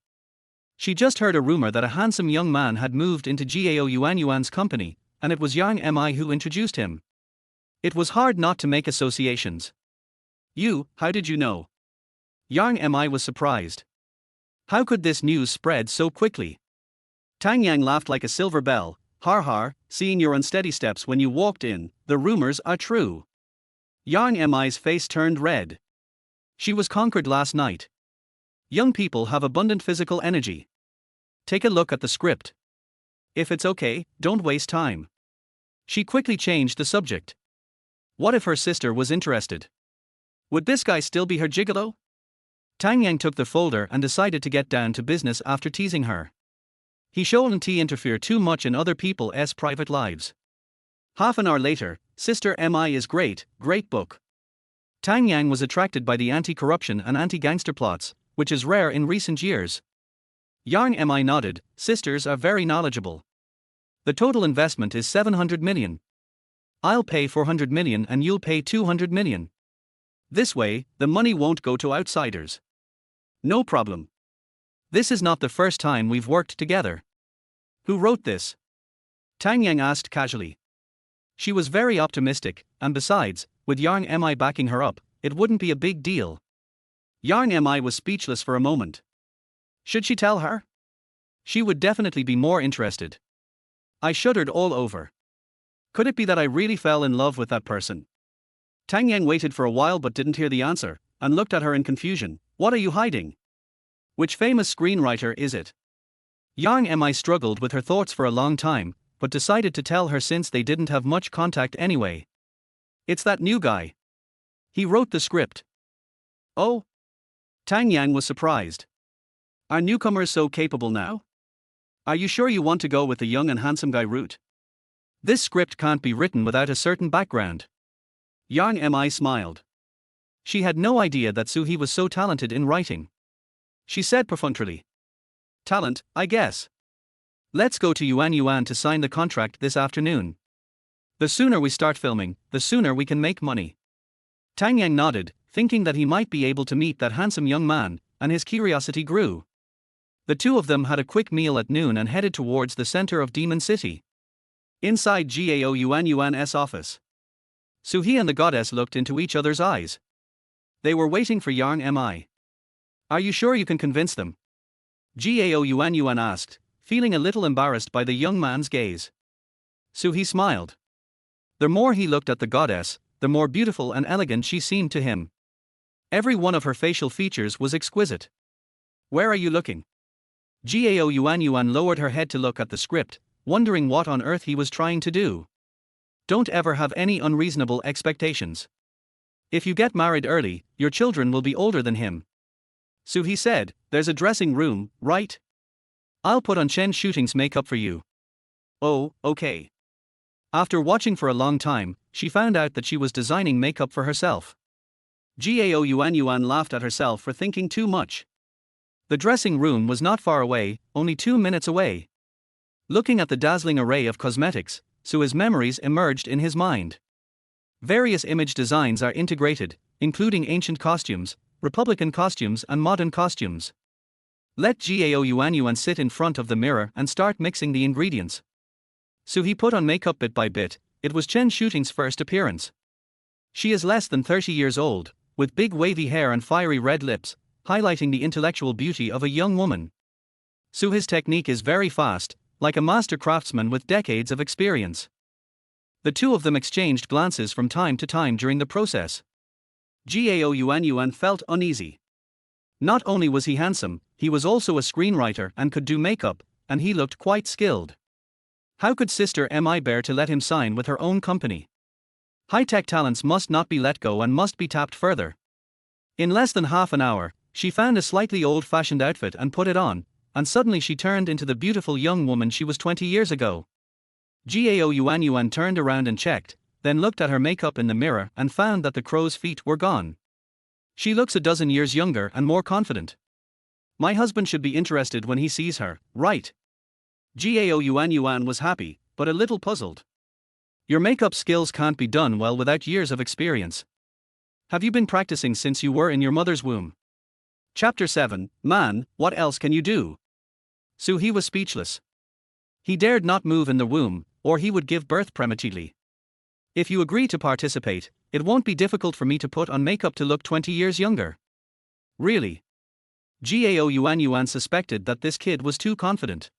She just heard a rumor that a handsome young man had moved into Gao Yuan's company, and it was Yang Mi who introduced him. It was hard not to make associations. How did you know? Yang Mi was surprised. How could this news spread so quickly? Tang Yang laughed like a silver bell. Har, seeing your unsteady steps when you walked in, the rumors are true. Yang Mi's face turned red. She was conquered last night. Young people have abundant physical energy. Take a look at the script. If it's okay, don't waste time. She quickly changed the subject. What if her sister was interested? Would this guy still be her gigolo? Tang Yang took the folder and decided to get down to business after teasing her. He shouldn't interfere too much in other people's private lives. Half an hour later, Sister Mi is great book. Tang Yang was attracted by the anti-corruption and anti-gangster plots, which is rare in recent years. Yang Mi nodded. Sisters are very knowledgeable. The total investment is 700 million. I'll pay 400 million and you'll pay 200 million. This way, the money won't go to outsiders. No problem. This is not the first time we've worked together. Who wrote this? Tang Yang asked casually. She was very optimistic, and besides, with Yang Mi backing her up, it wouldn't be a big deal. Yang Mi was speechless for a moment. Should she tell her? She would definitely be more interested. I shuddered all over. Could it be that I really fell in love with that person? Tang Yang waited for a while but didn't hear the answer, and looked at her in confusion. What are you hiding? Which famous screenwriter is it? Yang Mi struggled with her thoughts for a long time, but decided to tell her since they didn't have much contact anyway. It's that new guy. He wrote the script. Oh? Tang Yang was surprised. Are newcomers so capable now? Are you sure you want to go with the young and handsome guy route? This script can't be written without a certain background. Yang Mi smiled. She had no idea that Suhi was so talented in writing. She said perfunctorily. Talent, I guess. Let's go to Yuan Yuan to sign the contract this afternoon. The sooner we start filming, the sooner we can make money. Tang Yang nodded, thinking that he might be able to meet that handsome young man, and his curiosity grew. The two of them had a quick meal at noon and headed towards the center of Demon City. Inside Gao Yuan Yuan's office, Suhi and the goddess looked into each other's eyes. They were waiting for Yang Mi. Are you sure you can convince them? Gao Yuan Yuan asked, feeling a little embarrassed by the young man's gaze. Suhi smiled. The more he looked at the goddess, the more beautiful and elegant she seemed to him. Every one of her facial features was exquisite. Where are you looking? Gao Yuan Yuan lowered her head to look at the script, wondering what on earth he was trying to do. Don't ever have any unreasonable expectations. If you get married early, your children will be older than him. Suhi said, there's a dressing room, right? I'll put on Chen Shooting's makeup for you. Oh, okay. After watching for a long time, she found out that she was designing makeup for herself. Gao Yuan Yuan laughed at herself for thinking too much. The dressing room was not far away, only 2 minutes away. Looking at the dazzling array of cosmetics, Suhi's memories emerged in his mind. Various image designs are integrated, including ancient costumes, Republican costumes and modern costumes. Let Gao Yuan Yuan sit in front of the mirror and start mixing the ingredients. Suhi put on makeup bit by bit. It was Chen Shooting's first appearance. She is less than 30 years old, with big wavy hair and fiery red lips, highlighting the intellectual beauty of a young woman. Suhi's technique is very fast, like a master craftsman with decades of experience. The two of them exchanged glances from time to time during the process. Gao Yuan Yuan felt uneasy. Not only was he handsome, he was also a screenwriter and could do makeup, and he looked quite skilled. How could Sister Mi bear to let him sign with her own company? High-tech talents must not be let go and must be tapped further. In less than half an hour, she found a slightly old-fashioned outfit and put it on, and suddenly she turned into the beautiful young woman she was 20 years ago. Gao Yuan Yuan turned around and checked, then looked at her makeup in the mirror and found that the crow's feet were gone. She looks a dozen years younger and more confident. My husband should be interested when he sees her, right? Gao Yuan Yuan was happy, but a little puzzled. Your makeup skills can't be done well without years of experience. Have you been practicing since you were in your mother's womb? Chapter 7, Man, what else can you do? Suhi was speechless. He dared not move in the womb, or he would give birth prematurely. If you agree to participate, it won't be difficult for me to put on makeup to look 20 years younger. Really? Gao Yuan Yuan suspected that this kid was too confident.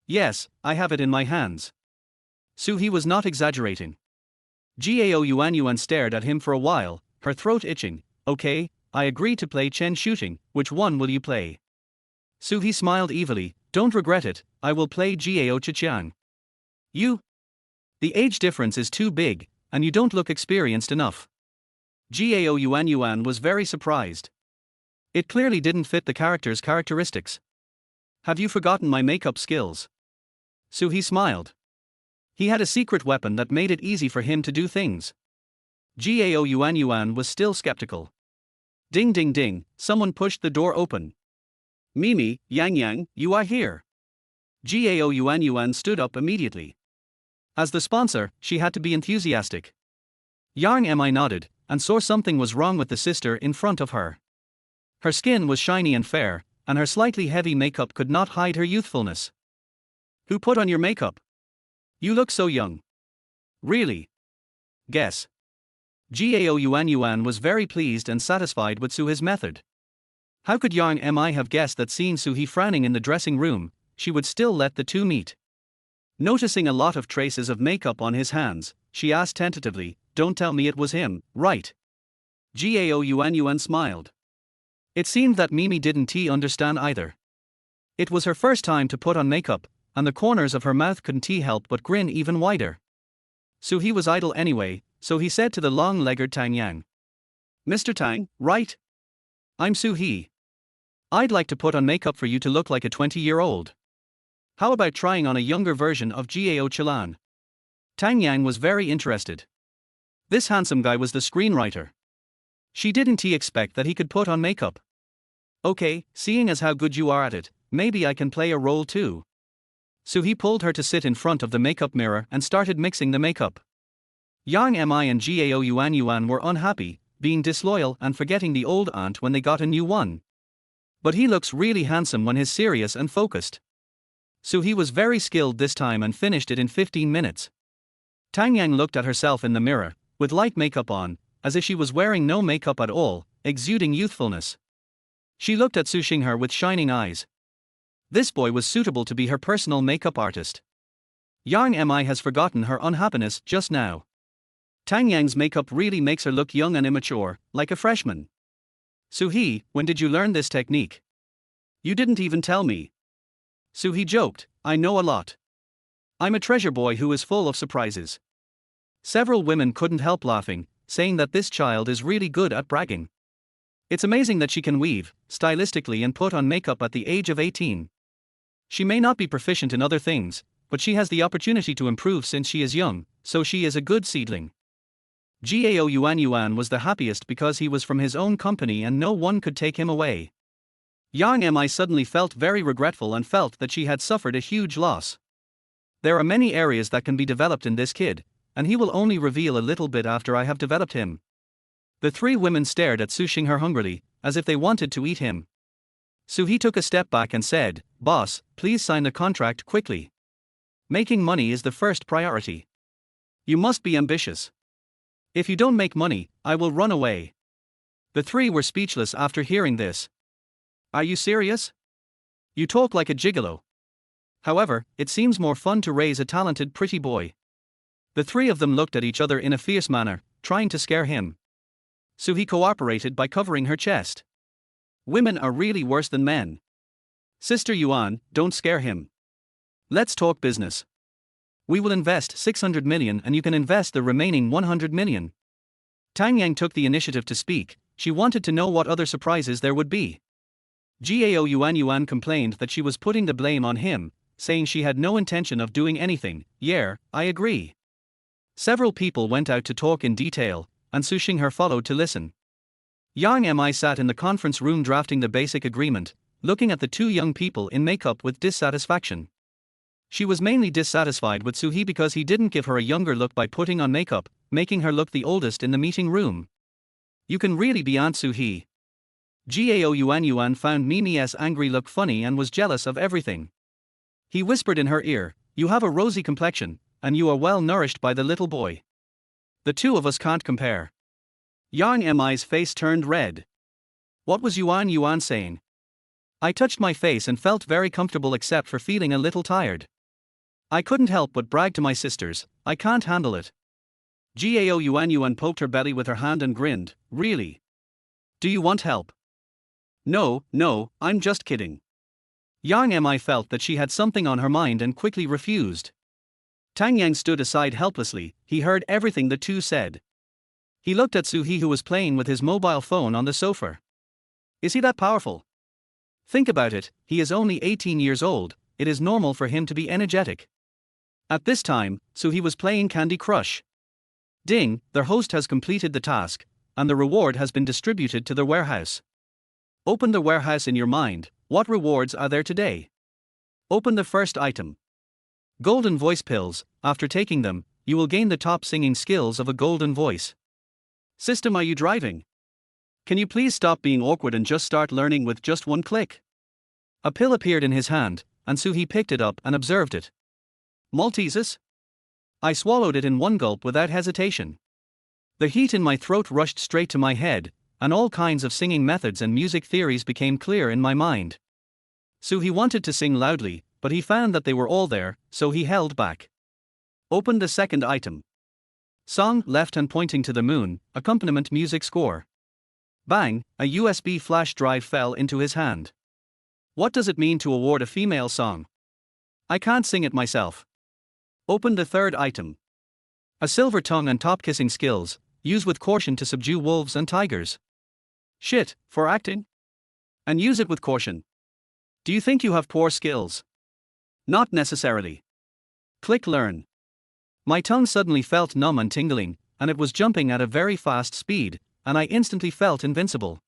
Yes, I have it in my hands. Suhi was not exaggerating. Gao Yuan Yuan stared at him for a while, her throat itching. Okay, I agree to play Chen Shooting. Which one will you play? Suhi smiled evilly. Don't regret it, I will play Gao Chichiang. You? The age difference is too big, and you don't look experienced enough. Gao Yuan Yuan was very surprised. It clearly didn't fit the character's characteristics. Have you forgotten my makeup skills? Suhi smiled. He had a secret weapon that made it easy for him to do things. Gao Yuan Yuan was still skeptical. Ding ding ding, someone pushed the door open. Mimi, Yang Yang, you are here. Gao Yuan Yuan stood up immediately. As the sponsor, she had to be enthusiastic. Yang Mi nodded, and saw something was wrong with the sister in front of her. Her skin was shiny and fair, and her slightly heavy makeup could not hide her youthfulness. Who put on your makeup? You look so young. Really? Guess. Gao Yuan Yuan was very pleased and satisfied with Suhi's method. How could Yang Mi have guessed that seeing Suhi frowning in the dressing room, she would still let the two meet? Noticing a lot of traces of makeup on his hands, she asked tentatively, don't tell me it was him, right? Gao Yuan Yuan smiled. It seemed that Mimi didn't understand either. It was her first time to put on makeup, and the corners of her mouth couldn't help but grin even wider. Suhi was idle anyway, so he said to the long-legged Tang Yang. Mr. Tang, right? I'm Suhi. I'd like to put on makeup for you to look like a 20-year-old. How about trying on a younger version of Gao Chilan? Tang Yang was very interested. This handsome guy was the screenwriter. She didn't expect that he could put on makeup. Okay, seeing as how good you are at it, maybe I can play a role too. Soo-hee pulled her to sit in front of the makeup mirror and started mixing the makeup. Yang Mi and Gao Yuan were unhappy, being disloyal and forgetting the old aunt when they got a new one. But he looks really handsome when he's serious and focused. Soo-hee was very skilled this time and finished it in 15 minutes. Tang Yang looked at herself in the mirror, with light makeup on, as if she was wearing no makeup at all, exuding youthfulness. She looked at Su Xinghe with shining eyes. This boy was suitable to be her personal makeup artist. Yang Mi has forgotten her unhappiness just now. Tang Yang's makeup really makes her look young and immature, like a freshman. Soo-hee, when did you learn this technique? You didn't even tell me. Soo-hee joked, I know a lot. I'm a treasure boy who is full of surprises. Several women couldn't help laughing, saying that this child is really good at bragging. It's amazing that she can weave, stylistically, and put on makeup at the age of 18. She may not be proficient in other things, but she has the opportunity to improve since she is young, so she is a good seedling. Gao Yuan was the happiest because he was from his own company and no one could take him away. Yang Mi suddenly felt very regretful and felt that she had suffered a huge loss. There are many areas that can be developed in this kid, and he will only reveal a little bit after I have developed him. The three women stared at Su Xinghe hungrily, as if they wanted to eat him. Soo-hee took a step back and said, Boss, please sign the contract quickly. Making money is the first priority. You must be ambitious. If you don't make money, I will run away. The three were speechless after hearing this. Are you serious? You talk like a gigolo. However, it seems more fun to raise a talented pretty boy. The three of them looked at each other in a fierce manner, trying to scare him. Soo-hee cooperated by covering her chest. Women are really worse than men. Sister Yuan, don't scare him. Let's talk business. We will invest 600 million and you can invest the remaining 100 million. Tang Yang took the initiative to speak. She wanted to know what other surprises there would be. Gao Yuan complained that she was putting the blame on him, saying she had no intention of doing anything. Yeah, I agree. Several people went out to talk in detail, and Su Xinghe followed to listen. Yang Mi sat in the conference room drafting the basic agreement, looking at the two young people in makeup with dissatisfaction. She was mainly dissatisfied with Soo-hee because he didn't give her a younger look by putting on makeup, making her look the oldest in the meeting room. You can really be Aunt Soo-hee. Gao Yuan found Mimi's angry look funny and was jealous of everything. He whispered in her ear, You have a rosy complexion, and you are well nourished by the little boy. The two of us can't compare. Yang Mi's face turned red. What was Yuan saying? I touched my face and felt very comfortable except for feeling a little tired. I couldn't help but brag to my sisters, I can't handle it. Gao Yuan poked her belly with her hand and grinned, Really? Do you want help? No, I'm just kidding. Yang Mi felt that she had something on her mind and quickly refused. Tang Yang stood aside helplessly, he heard everything the two said. He looked at Soo-hee who was playing with his mobile phone on the sofa. Is he that powerful? Think about it, he is only 18 years old, it is normal for him to be energetic. At this time, Soo-hee was playing Candy Crush. Ding, their host has completed the task, and the reward has been distributed to the warehouse. Open the warehouse in your mind, what rewards are there today? Open the first item. Golden voice pills, after taking them, you will gain the top singing skills of a golden voice. System, are you driving? Can you please stop being awkward and just start learning with just one click? A pill appeared in his hand, and Soo-hee picked it up and observed it. Maltesers? I swallowed it in one gulp without hesitation. The heat in my throat rushed straight to my head, and all kinds of singing methods and music theories became clear in my mind. Soo-hee wanted to sing loudly, but he found that they were all there, so he held back. Opened the second item. Song, left hand pointing to the moon, accompaniment music score. Bang, a USB flash drive fell into his hand. What does it mean to award a female song? I can't sing it myself. Open the third item. A silver tongue and top kissing skills, use with caution to subdue wolves and tigers. Shit, for acting? And use it with caution. Do you think you have poor skills? Not necessarily. Click learn. My tongue suddenly felt numb and tingling, and it was jumping at a very fast speed, and I instantly felt invincible.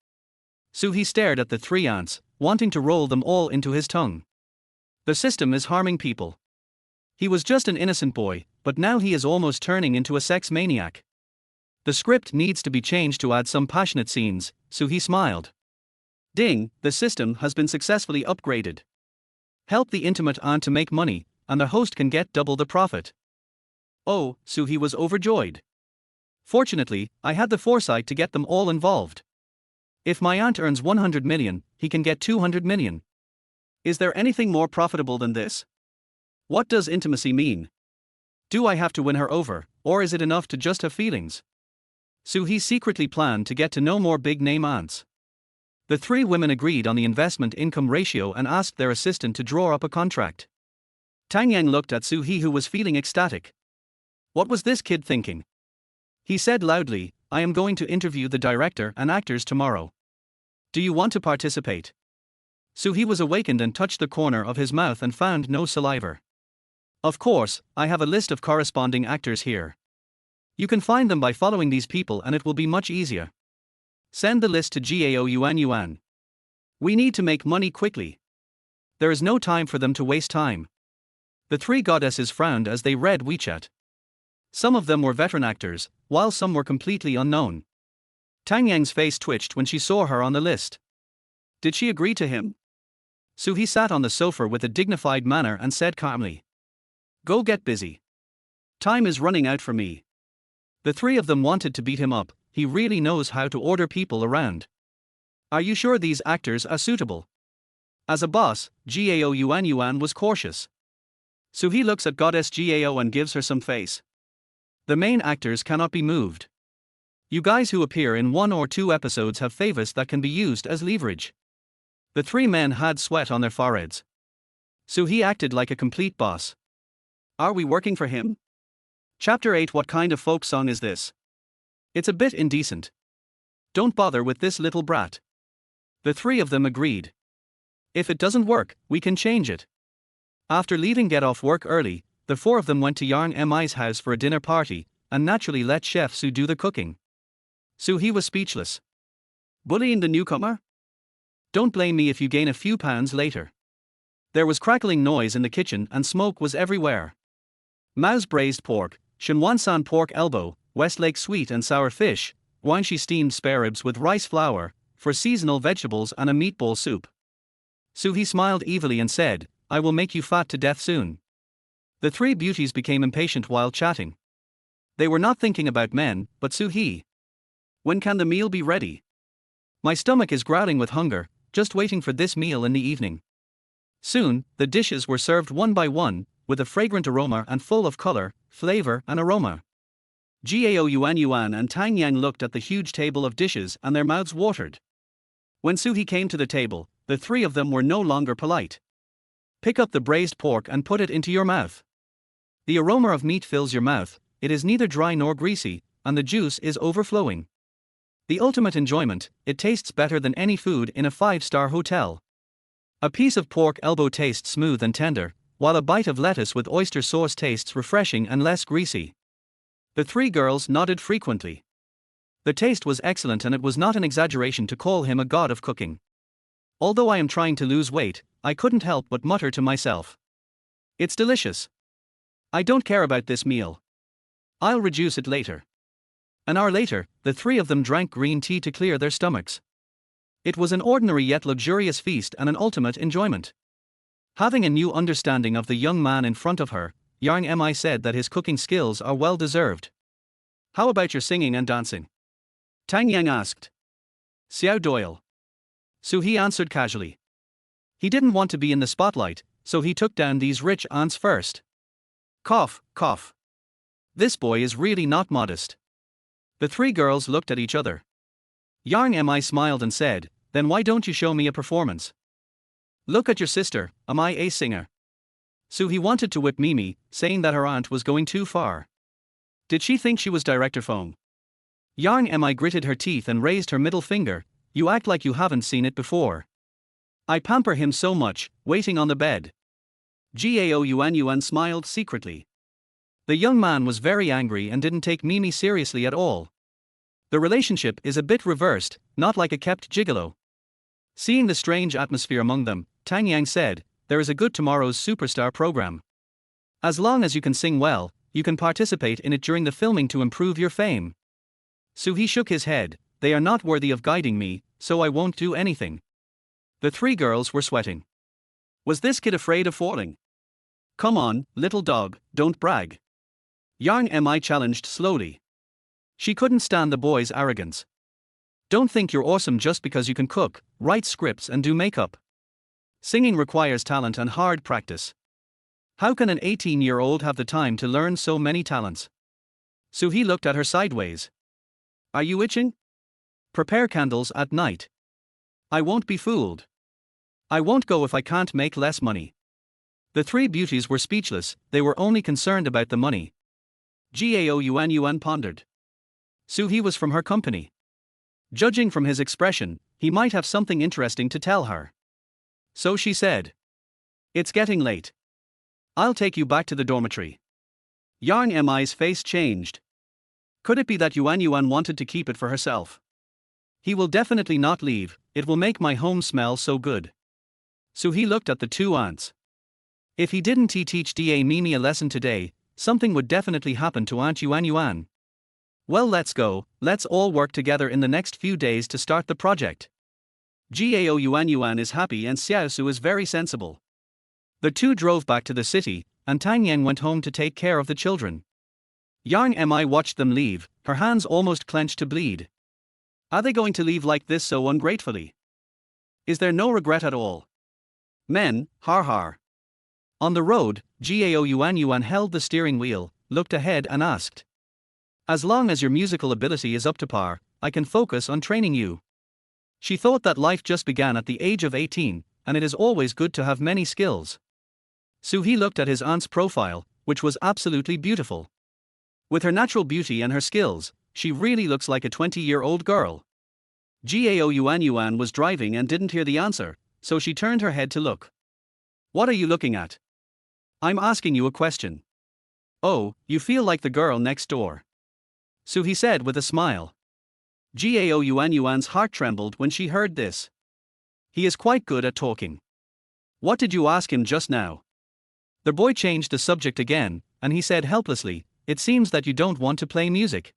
Soo-hee stared at the three ants, wanting to roll them all into his tongue. The system is harming people. He was just an innocent boy, but now he is almost turning into a sex maniac. The script needs to be changed to add some passionate scenes, so he smiled. Ding, the system has been successfully upgraded. Help the intimate aunt to make money, and the host can get double the profit. Oh, so he was overjoyed. Fortunately, I had the foresight to get them all involved. If my aunt earns 100 million, he can get 200 million. Is there anything more profitable than this? What does intimacy mean? Do I have to win her over, or is it enough to just have feelings? So he secretly planned to get to know more big-name aunts. The three women agreed on the investment-income ratio and asked their assistant to draw up a contract. Tang Yang looked at Su He, who was feeling ecstatic. What was this kid thinking? He said loudly, I am going to interview the director and actors tomorrow. Do you want to participate? Su He was awakened and touched the corner of his mouth and found no saliva. Of course, I have a list of corresponding actors here. You can find them by following these people and it will be much easier. Send the list to Gao Yuan Yuan. We need to make money quickly. There is no time for them to waste time. The three goddesses frowned as they read WeChat. Some of them were veteran actors, while some were completely unknown. Tang Yang's face twitched when she saw her on the list. Did she agree to him? Su He sat on the sofa with a dignified manner and said calmly. Go get busy. Time is running out for me. The three of them wanted to beat him up. He really knows how to order people around. Are you sure these actors are suitable? As a boss, Gao Yuan Yuan was cautious. Su He looks at Goddess Gao and gives her some face. The main actors cannot be moved. You guys who appear in 1 or 2 episodes have favors that can be used as leverage. The three men had sweat on their foreheads. Su He acted like a complete boss. Are we working for him? Chapter 8. What kind of folk song is this? It's a bit indecent. Don't bother with this little brat. The three of them agreed. If it doesn't work, we can change it. After leaving get off work early, the four of them went to Yang Mi's house for a dinner party, and naturally let Chef Su do the cooking. Su He was speechless. Bullying the newcomer? Don't blame me if you gain a few pounds later. There was crackling noise in the kitchen and smoke was everywhere. Mao's braised pork, Shenwansan pork elbow, Westlake sweet and sour fish, Guangxi steamed spare ribs with rice flour, for seasonal vegetables and a meatball soup. Su He smiled evilly and said, I will make you fat to death soon. The three beauties became impatient while chatting. They were not thinking about men, but Su He. When can the meal be ready? My stomach is growling with hunger, just waiting for this meal in the evening. Soon, the dishes were served one by one, with a fragrant aroma and full of color, flavor and aroma. Gao Yuan Yuan and Tang Yang looked at the huge table of dishes and their mouths watered. When Su He came to the table, the three of them were no longer polite. Pick up the braised pork and put it into your mouth. The aroma of meat fills your mouth, it is neither dry nor greasy, and the juice is overflowing. The ultimate enjoyment, it tastes better than any food in a 5-star hotel. A piece of pork elbow tastes smooth and tender, while a bite of lettuce with oyster sauce tastes refreshing and less greasy. The three girls nodded frequently. The taste was excellent and it was not an exaggeration to call him a god of cooking. Although I am trying to lose weight, I couldn't help but mutter to myself. It's delicious. I don't care about this meal. I'll reduce it later. An hour later, the three of them drank green tea to clear their stomachs. It was an ordinary yet luxurious feast and an ultimate enjoyment. Having a new understanding of the young man in front of her, Yang Mi said that his cooking skills are well deserved. How about your singing and dancing? Tang Yang asked. Xiao Doyle. Su He answered casually. He didn't want to be in the spotlight, so he took down these rich aunts first. Cough, cough. This boy is really not modest. The three girls looked at each other. Yang Mi smiled and said, then why don't you show me a performance? Look at your sister, am I a singer? Su He wanted to whip Mimi, saying that her aunt was going too far. Did she think she was director phone? Yang Mi gritted her teeth and raised her middle finger, you act like you haven't seen it before. I pamper him so much, waiting on the bed. Gao Yuan Yuan smiled secretly. The young man was very angry and didn't take Mimi seriously at all. The relationship is a bit reversed, not like a kept gigolo. Seeing the strange atmosphere among them, Tang Yang said, "There is a good tomorrow's superstar program. As long as you can sing well, you can participate in it during the filming to improve your fame." Suhi shook his head. "They are not worthy of guiding me, so I won't do anything." The three girls were sweating. Was this kid afraid of falling? "Come on, little dog, don't brag." Yang Mi challenged slowly. She couldn't stand the boy's arrogance. "Don't think you're awesome just because you can cook, write scripts and do makeup. Singing requires talent and hard practice. How can an 18-year-old have the time to learn so many talents?" Suhi looked at her sideways. "Are you itching? Prepare candles at night. I won't be fooled. I won't go if I can't make less money." The three beauties were speechless, they were only concerned about the money. Gao Yuan pondered. Suhi was from her company. Judging from his expression, he might have something interesting to tell her. So she said, "It's getting late. I'll take you back to the dormitory." Yang Mi's face changed. Could it be that Yuan wanted to keep it for herself? "He will definitely not leave, it will make my home smell so good." Suhi looked at the two aunts. If he didn't teach Mimi a lesson today, something would definitely happen to Aunt Yuan. "Well, let's go, let's all work together in the next few days to start the project." Gao Yuan is happy and Xiaosu is very sensible. The two drove back to the city, and Tang Yang went home to take care of the children. Yang Mi watched them leave, her hands almost clenched to bleed. Are they going to leave like this so ungratefully? Is there no regret at all? Men, har har. On the road, Gao Yuan held the steering wheel, looked ahead and asked, "As long as your musical ability is up to par, I can focus on training you." She thought that life just began at the age of 18, and it is always good to have many skills. Suhi looked at his aunt's profile, which was absolutely beautiful. With her natural beauty and her skills, she really looks like a 20-year-old girl. Gao Yuan was driving and didn't hear the answer, so she turned her head to look. "What are you looking at?" "I'm asking you a question." "Oh, you feel like the girl next door." Suhi said with a smile. Gao Yuan's heart trembled when she heard this. He is quite good at talking. "What did you ask him just now?" The boy changed the subject again, and he said helplessly, "It seems that you don't want to play music."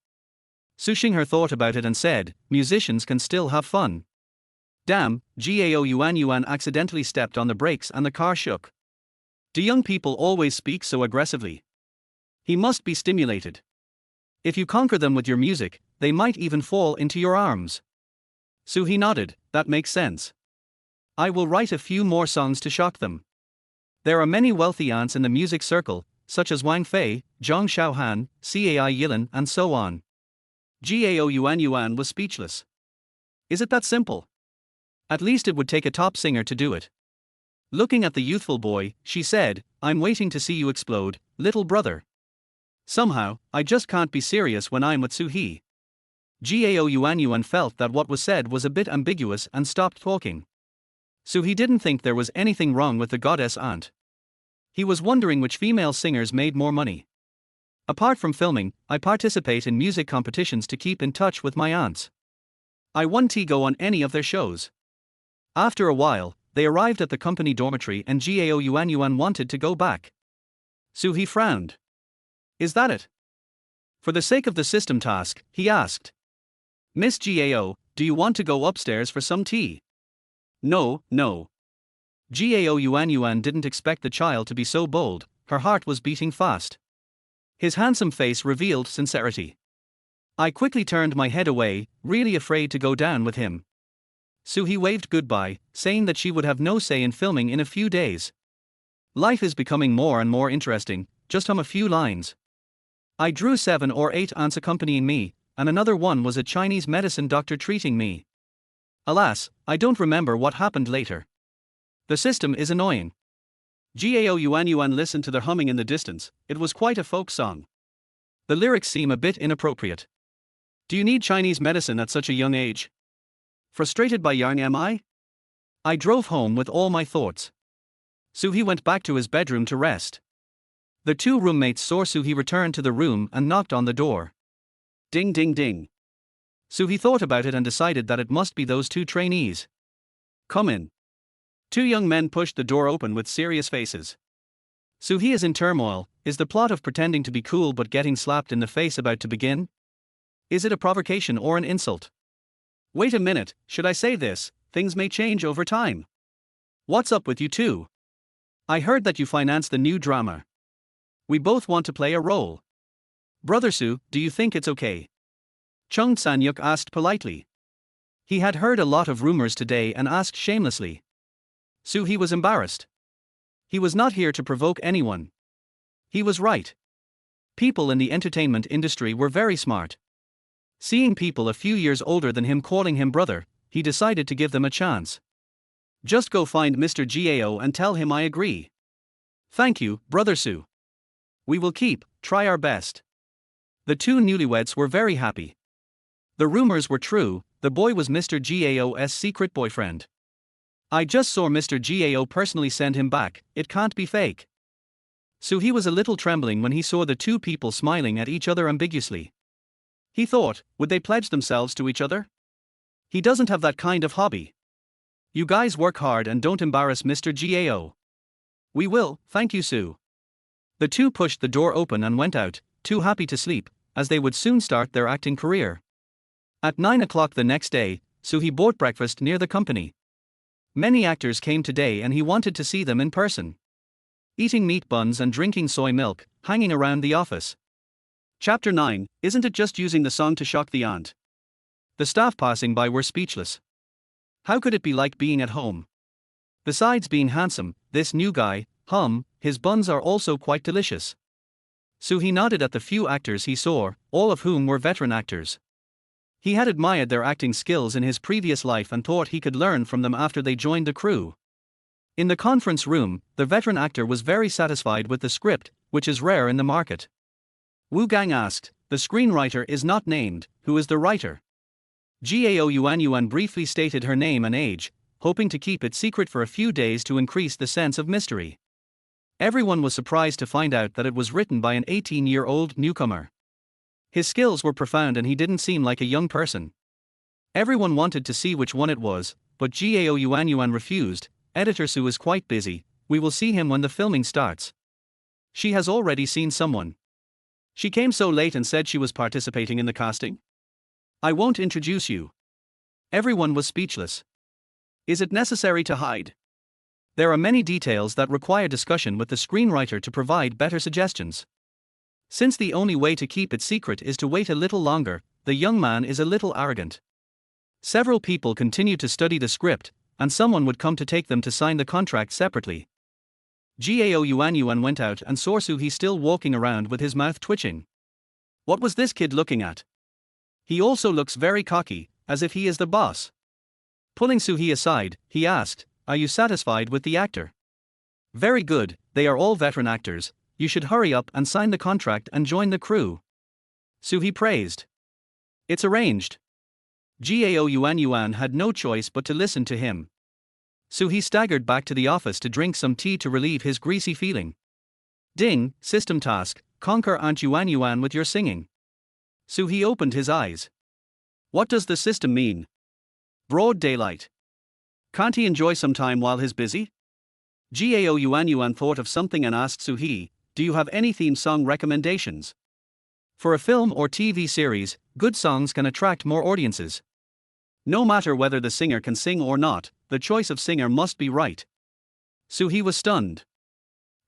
Su Xingher thought about it and said, "Musicians can still have fun." Damn, Gao Yuan accidentally stepped on the brakes and the car shook. Do young people always speak so aggressively? He must be stimulated. If you conquer them with your music, they might even fall into your arms. Suhi nodded, "That makes sense. I will write a few more songs to shock them." There are many wealthy aunts in the music circle, such as Wang Fei, Zhang Xiaohan, Cai Yilan and so on. Gao Yuan was speechless. Is it that simple? At least it would take a top singer to do it. Looking at the youthful boy, she said, "I'm waiting to see you explode, little brother." Somehow, I just can't be serious when I'm with Suhi. Gao Yuan felt that what was said was a bit ambiguous and stopped talking. Suhi didn't think there was anything wrong with the goddess aunt. He was wondering which female singers made more money. "Apart from filming, I participate in music competitions to keep in touch with my aunts. I won't go on any of their shows." After a while, they arrived at the company dormitory and Gao Yuan wanted to go back. Suhi frowned. "Is that it?" For the sake of the system task, he asked. "Miss Gao, do you want to go upstairs for some tea?" No. Gao Yuan didn't expect the child to be so bold, her heart was beating fast. His handsome face revealed sincerity. I quickly turned my head away, really afraid to go down with him. Suhi waved goodbye, saying that she would have no say in filming in a few days. Life is becoming more and more interesting, just hum a few lines. I drew 7 or 8 aunts accompanying me, and another one was a Chinese medicine doctor treating me. Alas, I don't remember what happened later. The system is annoying. Gao Yuan listened to the humming in the distance, it was quite a folk song. The lyrics seem a bit inappropriate. Do you need Chinese medicine at such a young age? Frustrated by Yang Mi? I drove home with all my thoughts. Suhi went back to his bedroom to rest. The two roommates saw Suhi return to the room and knocked on the door. Ding ding ding. Suhi thought about it and decided that it must be those two trainees. Come in. Two young men pushed the door open with serious faces. Soo-hee is in turmoil. Is the plot of pretending to be cool but getting slapped in the face about to begin? Is it a provocation or an insult? Wait a minute, should I say this? Things may change over time. What's up with you two? I heard that you financed the new drama. We both want to play a role. Brother Soo, do you think it's okay? Chung San-yuk asked politely. He had heard a lot of rumors today and asked shamelessly. Soo-hee was embarrassed. He was not here to provoke anyone. He was right. People in the entertainment industry were very smart. Seeing people a few years older than him calling him brother, he decided to give them a chance. Just go find Mr. Gao and tell him I agree. Thank you, Brother Soo. We will try our best. The two newlyweds were very happy. The rumors were true, the boy was Mr. Gao's secret boyfriend. I just saw Mr. Gao personally send him back, it can't be fake. Soo-hee was a little trembling when he saw the two people smiling at each other ambiguously. He thought, would they pledge themselves to each other? He doesn't have that kind of hobby. You guys work hard and don't embarrass Mr. Gao. We will, thank you Soo. The two pushed the door open and went out, too happy to sleep, as they would soon start their acting career. At 9 o'clock the next day, Soo-hee bought breakfast near the company. Many actors came today and he wanted to see them in person. Eating meat buns and drinking soy milk, hanging around the office. Chapter 9, isn't it just using the song to shock the aunt? The staff passing by were speechless. How could it be like being at home? Besides being handsome, this new guy, his buns are also quite delicious. Soo-hee nodded at the few actors he saw, all of whom were veteran actors. He had admired their acting skills in his previous life and thought he could learn from them after they joined the crew. In the conference room, the veteran actor was very satisfied with the script, which is rare in the market. Wu Gang asked, the screenwriter is not named, who is the writer? Gao Yuan briefly stated her name and age, hoping to keep it secret for a few days to increase the sense of mystery. Everyone was surprised to find out that it was written by an 18-year-old newcomer. His skills were profound and he didn't seem like a young person. Everyone wanted to see which one it was, but Gao Yuan refused. Editor Soo is quite busy, we will see him when the filming starts. She has already seen someone. She came so late and said she was participating in the casting. I won't introduce you. Everyone was speechless. Is it necessary to hide? There are many details that require discussion with the screenwriter to provide better suggestions. Since the only way to keep it secret is to wait a little longer, the young man is a little arrogant. Several people continued to study the script, and someone would come to take them to sign the contract separately. Gao Yuan went out and saw Soo-hee still walking around with his mouth twitching. What was this kid looking at? He also looks very cocky, as if he is the boss. Pulling Soo-hee aside, he asked, are you satisfied with the actor? Very good, they are all veteran actors, you should hurry up and sign the contract and join the crew. Soo-hee praised. It's arranged. Gao Yuan had no choice but to listen to him. Soo-hee staggered back to the office to drink some tea to relieve his greasy feeling. Ding, system task, conquer Aunt Yuan with your singing. Soo-hee opened his eyes. What does the system mean? Broad daylight. Can't he enjoy some time while he's busy? Gao Yuan thought of something and asked Soo-hee, do you have any theme song recommendations? For a film or TV series, good songs can attract more audiences. No matter whether the singer can sing or not, the choice of singer must be right. Soo-hee was stunned.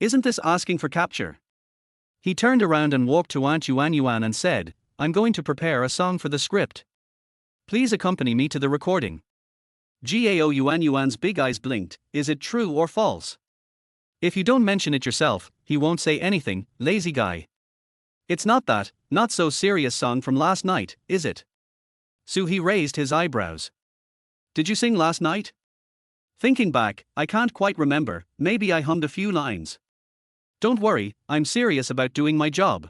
Isn't this asking for capture? He turned around and walked to Aunt Yuan and said, I'm going to prepare a song for the script. Please accompany me to the recording. Gao Yuan's big eyes blinked, is it true or false? If you don't mention it yourself, he won't say anything, lazy guy. It's not that, not so serious song from last night, is it? Soo-hee raised his eyebrows. Did you sing last night? Thinking back, I can't quite remember, maybe I hummed a few lines. Don't worry, I'm serious about doing my job.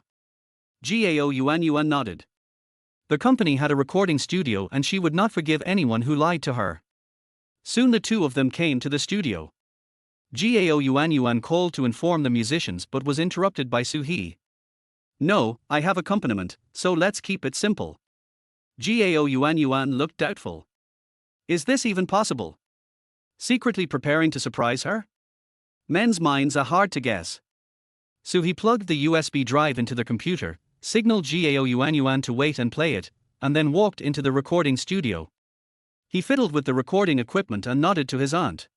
Gao Yuan nodded. The company had a recording studio and she would not forgive anyone who lied to her. Soon the two of them came to the studio. Gao Yuan called to inform the musicians but was interrupted by Soo-hee. No, I have accompaniment, so let's keep it simple. Gao Yuan looked doubtful. Is this even possible? Secretly preparing to surprise her? Men's minds are hard to guess. So he plugged the USB drive into the computer, signaled Gao Yuan to wait and play it, and then walked into the recording studio. He fiddled with the recording equipment and nodded to his aunt.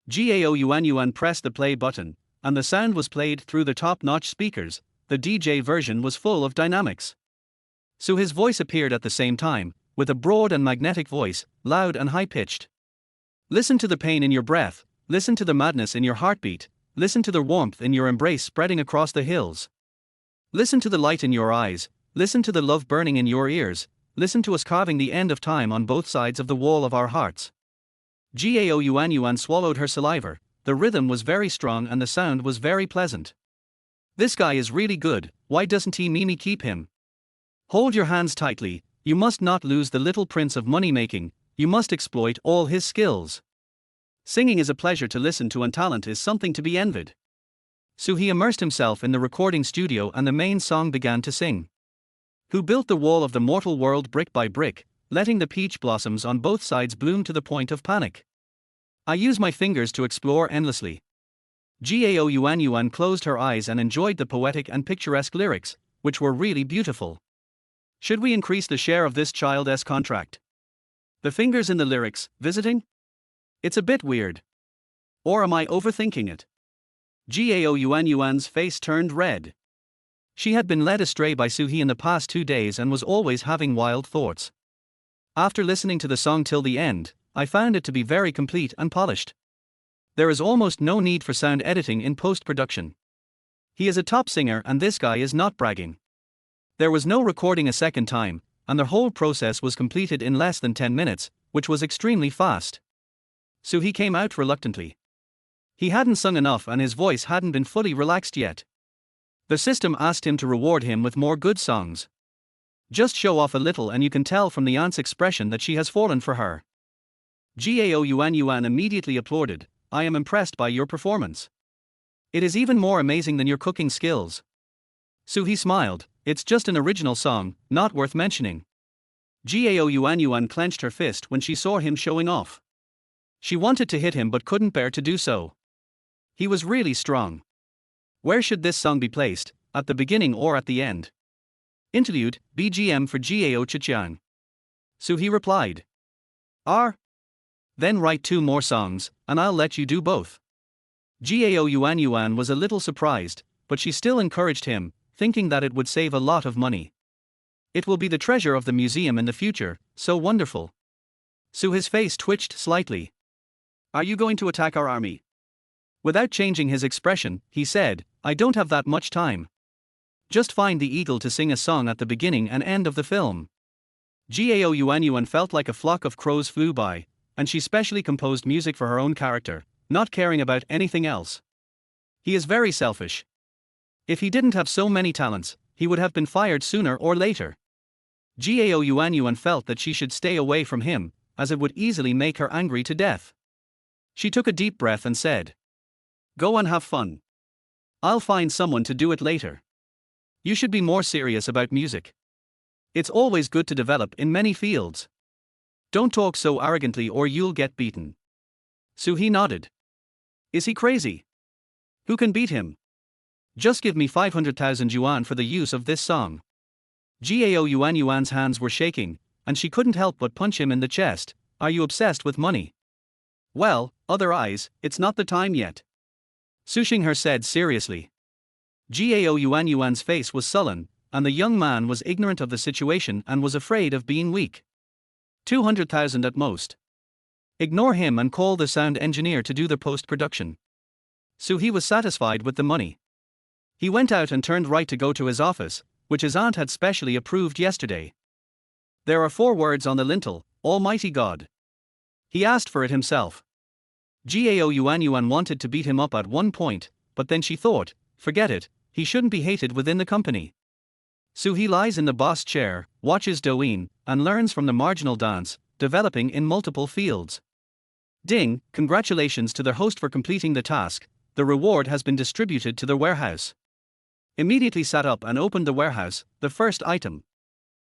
Gao Yuan pressed the play button, and the sound was played through the top-notch speakers. The DJ version was full of dynamics. So his voice appeared at the same time, with a broad and magnetic voice, loud and high-pitched. Listen to the pain in your breath, listen to the madness in your heartbeat, listen to the warmth in your embrace spreading across the hills. Listen to the light in your eyes, listen to the love burning in your ears, listen to us carving the end of time on both sides of the wall of our hearts. Gao Yuan swallowed her saliva. The rhythm was very strong and the sound was very pleasant. This guy is really good, why doesn't he Mimi keep him? Hold your hands tightly, you must not lose the little prince of money-making, you must exploit all his skills. Singing is a pleasure to listen to and talent is something to be envied. So he immersed himself in the recording studio and the main song began to sing. Who built the wall of the mortal world brick by brick, letting the peach blossoms on both sides bloom to the point of panic. I use my fingers to explore endlessly. Gao Yuan closed her eyes and enjoyed the poetic and picturesque lyrics, which were really beautiful. Should we increase the share of this child's contract? The fingers in the lyrics, visiting? It's a bit weird. Or am I overthinking it? Gao Yuan's face turned red. She had been led astray by Suhi in the past 2 days and was always having wild thoughts. After listening to the song till the end, I found it to be very complete and polished. There is almost no need for sound editing in post-production. He is a top singer and this guy is not bragging. There was no recording a second time, and the whole process was completed in less than 10 minutes, which was extremely fast. So he came out reluctantly. He hadn't sung enough and his voice hadn't been fully relaxed yet. The system asked him to reward him with more good songs. Just show off a little and you can tell from the aunt's expression that she has fallen for her. Gao Yuan immediately applauded, I am impressed by your performance. It is even more amazing than your cooking skills. So he smiled, it's just an original song, not worth mentioning. Gao Yuan clenched her fist when she saw him showing off. She wanted to hit him but couldn't bear to do so. He was really strong. Where should this song be placed, at the beginning or at the end? Interlude, BGM for Gao Chichiang. So he replied. Then write 2 more songs, and I'll let you do both. Gao Yuan was a little surprised, but she still encouraged him, thinking that it would save a lot of money. It will be the treasure of the museum in the future, so wonderful. So his face twitched slightly. Are you going to attack our army? Without changing his expression, he said, I don't have that much time. Just find the eagle to sing a song at the beginning and end of the film. Gao Yuan felt like a flock of crows flew by, and she specially composed music for her own character, not caring about anything else. He is very selfish. If he didn't have so many talents, he would have been fired sooner or later. Gao Yuan felt that she should stay away from him, as it would easily make her angry to death. She took a deep breath and said, Go and have fun. I'll find someone to do it later. You should be more serious about music. It's always good to develop in many fields. Don't talk so arrogantly or you'll get beaten. So he nodded. Is he crazy? Who can beat him? Just give me 500,000 yuan for the use of this song. Gao Yuan's hands were shaking, and she couldn't help but punch him in the chest. Are you obsessed with money? Well, other eyes, it's not the time yet. Su Xinghe said seriously. Gao Yuan's face was sullen, and the young man was ignorant of the situation and was afraid of being weak. 200,000 at most. Ignore him and call the sound engineer to do the post-production. So he was satisfied with the money. He went out and turned right to go to his office, which his aunt had specially approved yesterday. There are 4 words on the lintel, Almighty God. He asked for it himself. Gao Yuan wanted to beat him up at one point, but then she thought, forget it, he shouldn't be hated within the company. So he lies in the boss chair, watches Douyin, and learns from the marginal dance, developing in multiple fields. Ding, congratulations to the host for completing the task, the reward has been distributed to the warehouse. Immediately sat up and opened the warehouse, the first item.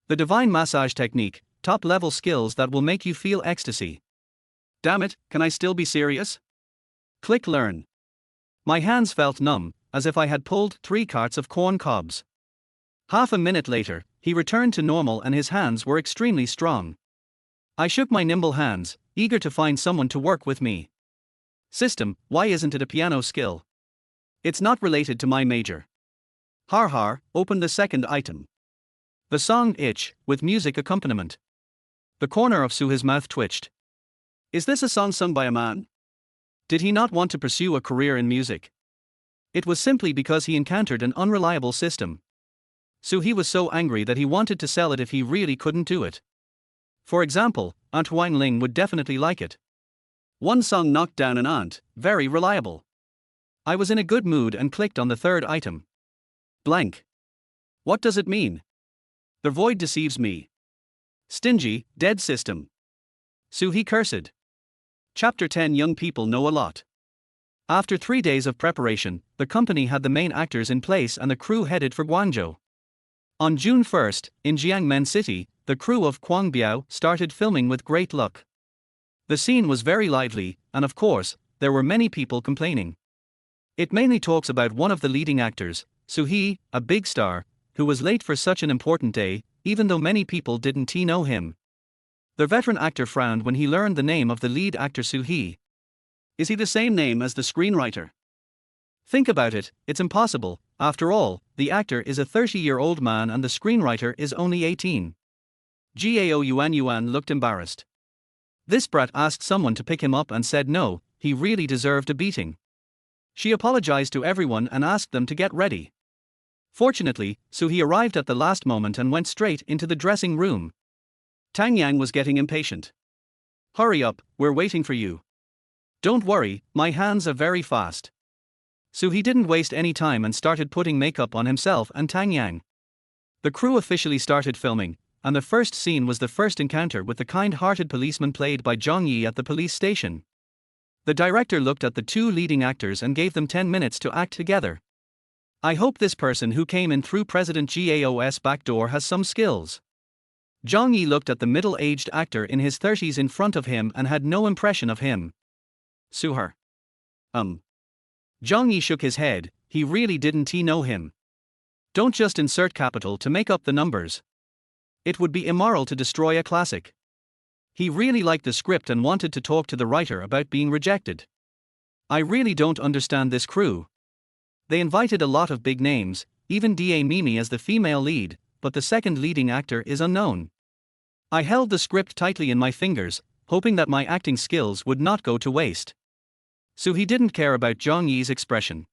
The divine massage technique, top-level skills that will make you feel ecstasy. Damn it, can I still be serious? Click learn. My hands felt numb, as if I had pulled 3 carts of corn cobs. Half a minute later, he returned to normal and his hands were extremely strong. I shook my nimble hands, eager to find someone to work with me. System, why isn't it a piano skill? It's not related to my major. Har har, open the second item. The song Itch, with music accompaniment. The corner of Suha's mouth twitched. Is this a song sung by a man? Did he not want to pursue a career in music? It was simply because he encountered an unreliable system. Suhi was so angry that he wanted to sell it if he really couldn't do it. For example, Aunt Huang Ling would definitely like it. One song knocked down an aunt, very reliable. I was in a good mood and clicked on the third item. Blank. What does it mean? The void deceives me. Stingy, dead system. Suhi cursed. Chapter 10. Young people know a lot. After 3 days of preparation, the company had the main actors in place and the crew headed for Guangzhou. On June 1st, in Jiangmen City, the crew of Kwangbiao started filming with great luck. The scene was very lively, and of course, there were many people complaining. It mainly talks about one of the leading actors, Suhi, a big star, who was late for such an important day, even though many people didn't know him. The veteran actor frowned when he learned the name of the lead actor Suhi. Is he the same name as the screenwriter? Think about it, it's impossible. After all, the actor is a 30-year-old man and the screenwriter is only 18. Gao Yuan looked embarrassed. This brat asked someone to pick him up and said no, he really deserved a beating. She apologized to everyone and asked them to get ready. Fortunately, Suhi arrived at the last moment and went straight into the dressing room. Tang Yang was getting impatient. Hurry up, we're waiting for you. Don't worry, my hands are very fast. Suhi didn't waste any time and started putting makeup on himself and Tang Yang. The crew officially started filming, and the first scene was the first encounter with the kind-hearted policeman played by Zhang Yi at the police station. The director looked at the 2 leading actors and gave them 10 minutes to act together. I hope this person who came in through President Gao's back door has some skills. Zhang Yi looked at the middle-aged actor in his 30s in front of him and had no impression of him. Suher. Zhang Yi shook his head, he really didn't know him. Don't just insert capital to make up the numbers. It would be immoral to destroy a classic. He really liked the script and wanted to talk to the writer about being rejected. I really don't understand this crew. They invited a lot of big names, even Da Mimi as the female lead, but the second leading actor is unknown. I held the script tightly in my fingers, hoping that my acting skills would not go to waste. Suhi didn't care about Zhang Yi's expression.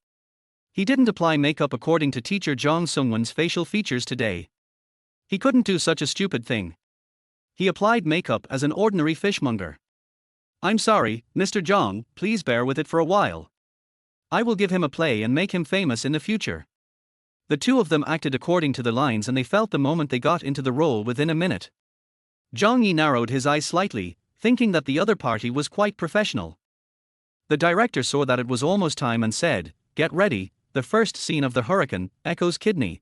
He didn't apply makeup according to teacher Zhang Sungwen's facial features today. He couldn't do such a stupid thing. He applied makeup as an ordinary fishmonger. I'm sorry, Mr. Zhang, please bear with it for a while. I will give him a play and make him famous in the future. The 2 of them acted according to the lines and they felt the moment they got into the role within a minute. Zhang Yi narrowed his eyes slightly, thinking that the other party was quite professional. The director saw that it was almost time and said, "Get ready, the first scene of the Hurricane, Echo's Kidney."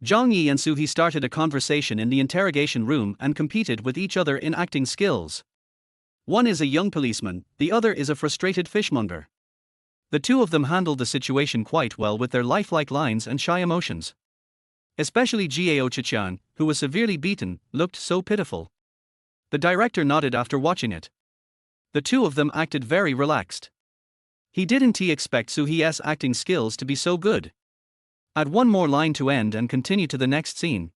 Zhang Yi and Suhi started a conversation in the interrogation room and competed with each other in acting skills. One is a young policeman, the other is a frustrated fishmonger. The 2 of them handled the situation quite well with their lifelike lines and shy emotions. Especially Gao Chichen, who was severely beaten, looked so pitiful. The director nodded after watching it. The 2 of them acted very relaxed. He didn't expect Suhi's acting skills to be so good. Add one more line to end and continue to the next scene.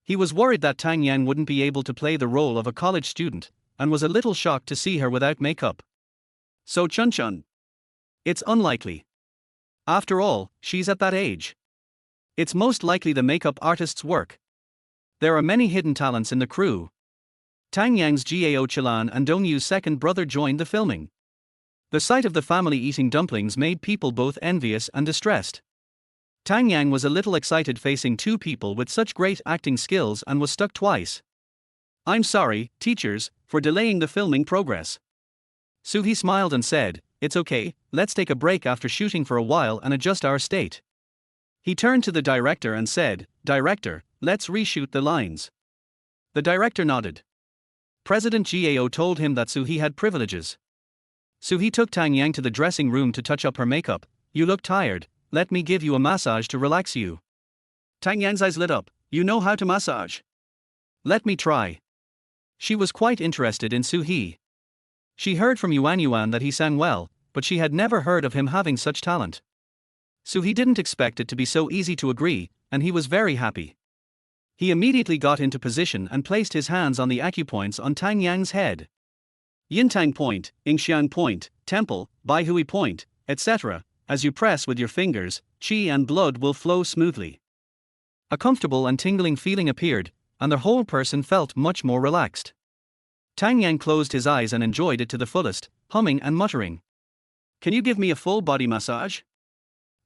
He was worried that Tang Yang wouldn't be able to play the role of a college student, and was a little shocked to see her without makeup. So Chun Chun. It's unlikely. After all, she's at that age. It's most likely the makeup artist's work. There are many hidden talents in the crew. Tang Yang's Gao Chilan and Dong Yu's second brother joined the filming. The sight of the family eating dumplings made people both envious and distressed. Tang Yang was a little excited facing 2 people with such great acting skills and was stuck twice. I'm sorry, teachers, for delaying the filming progress. Suhi smiled and said, "It's okay, let's take a break after shooting for a while and adjust our state." He turned to the director and said, "Director, let's reshoot the lines." The director nodded. President Gao told him that Suhee had privileges. Suhee took Tang Yang to the dressing room to touch up her makeup. You look tired, let me give you a massage to relax you. Tang Yang's eyes lit up. You know how to massage? Let me try. She was quite interested in Suhee. She heard from Yuan that he sang well, but she had never heard of him having such talent. Suhee didn't expect it to be so easy to agree, and he was very happy. He immediately got into position and placed his hands on the acupoints on Tang Yang's head. Yintang point, Yingxiang point, temple, Baihui point, etc. As you press with your fingers, qi and blood will flow smoothly. A comfortable and tingling feeling appeared, and the whole person felt much more relaxed. Tang Yang closed his eyes and enjoyed it to the fullest, humming and muttering. Can you give me a full body massage?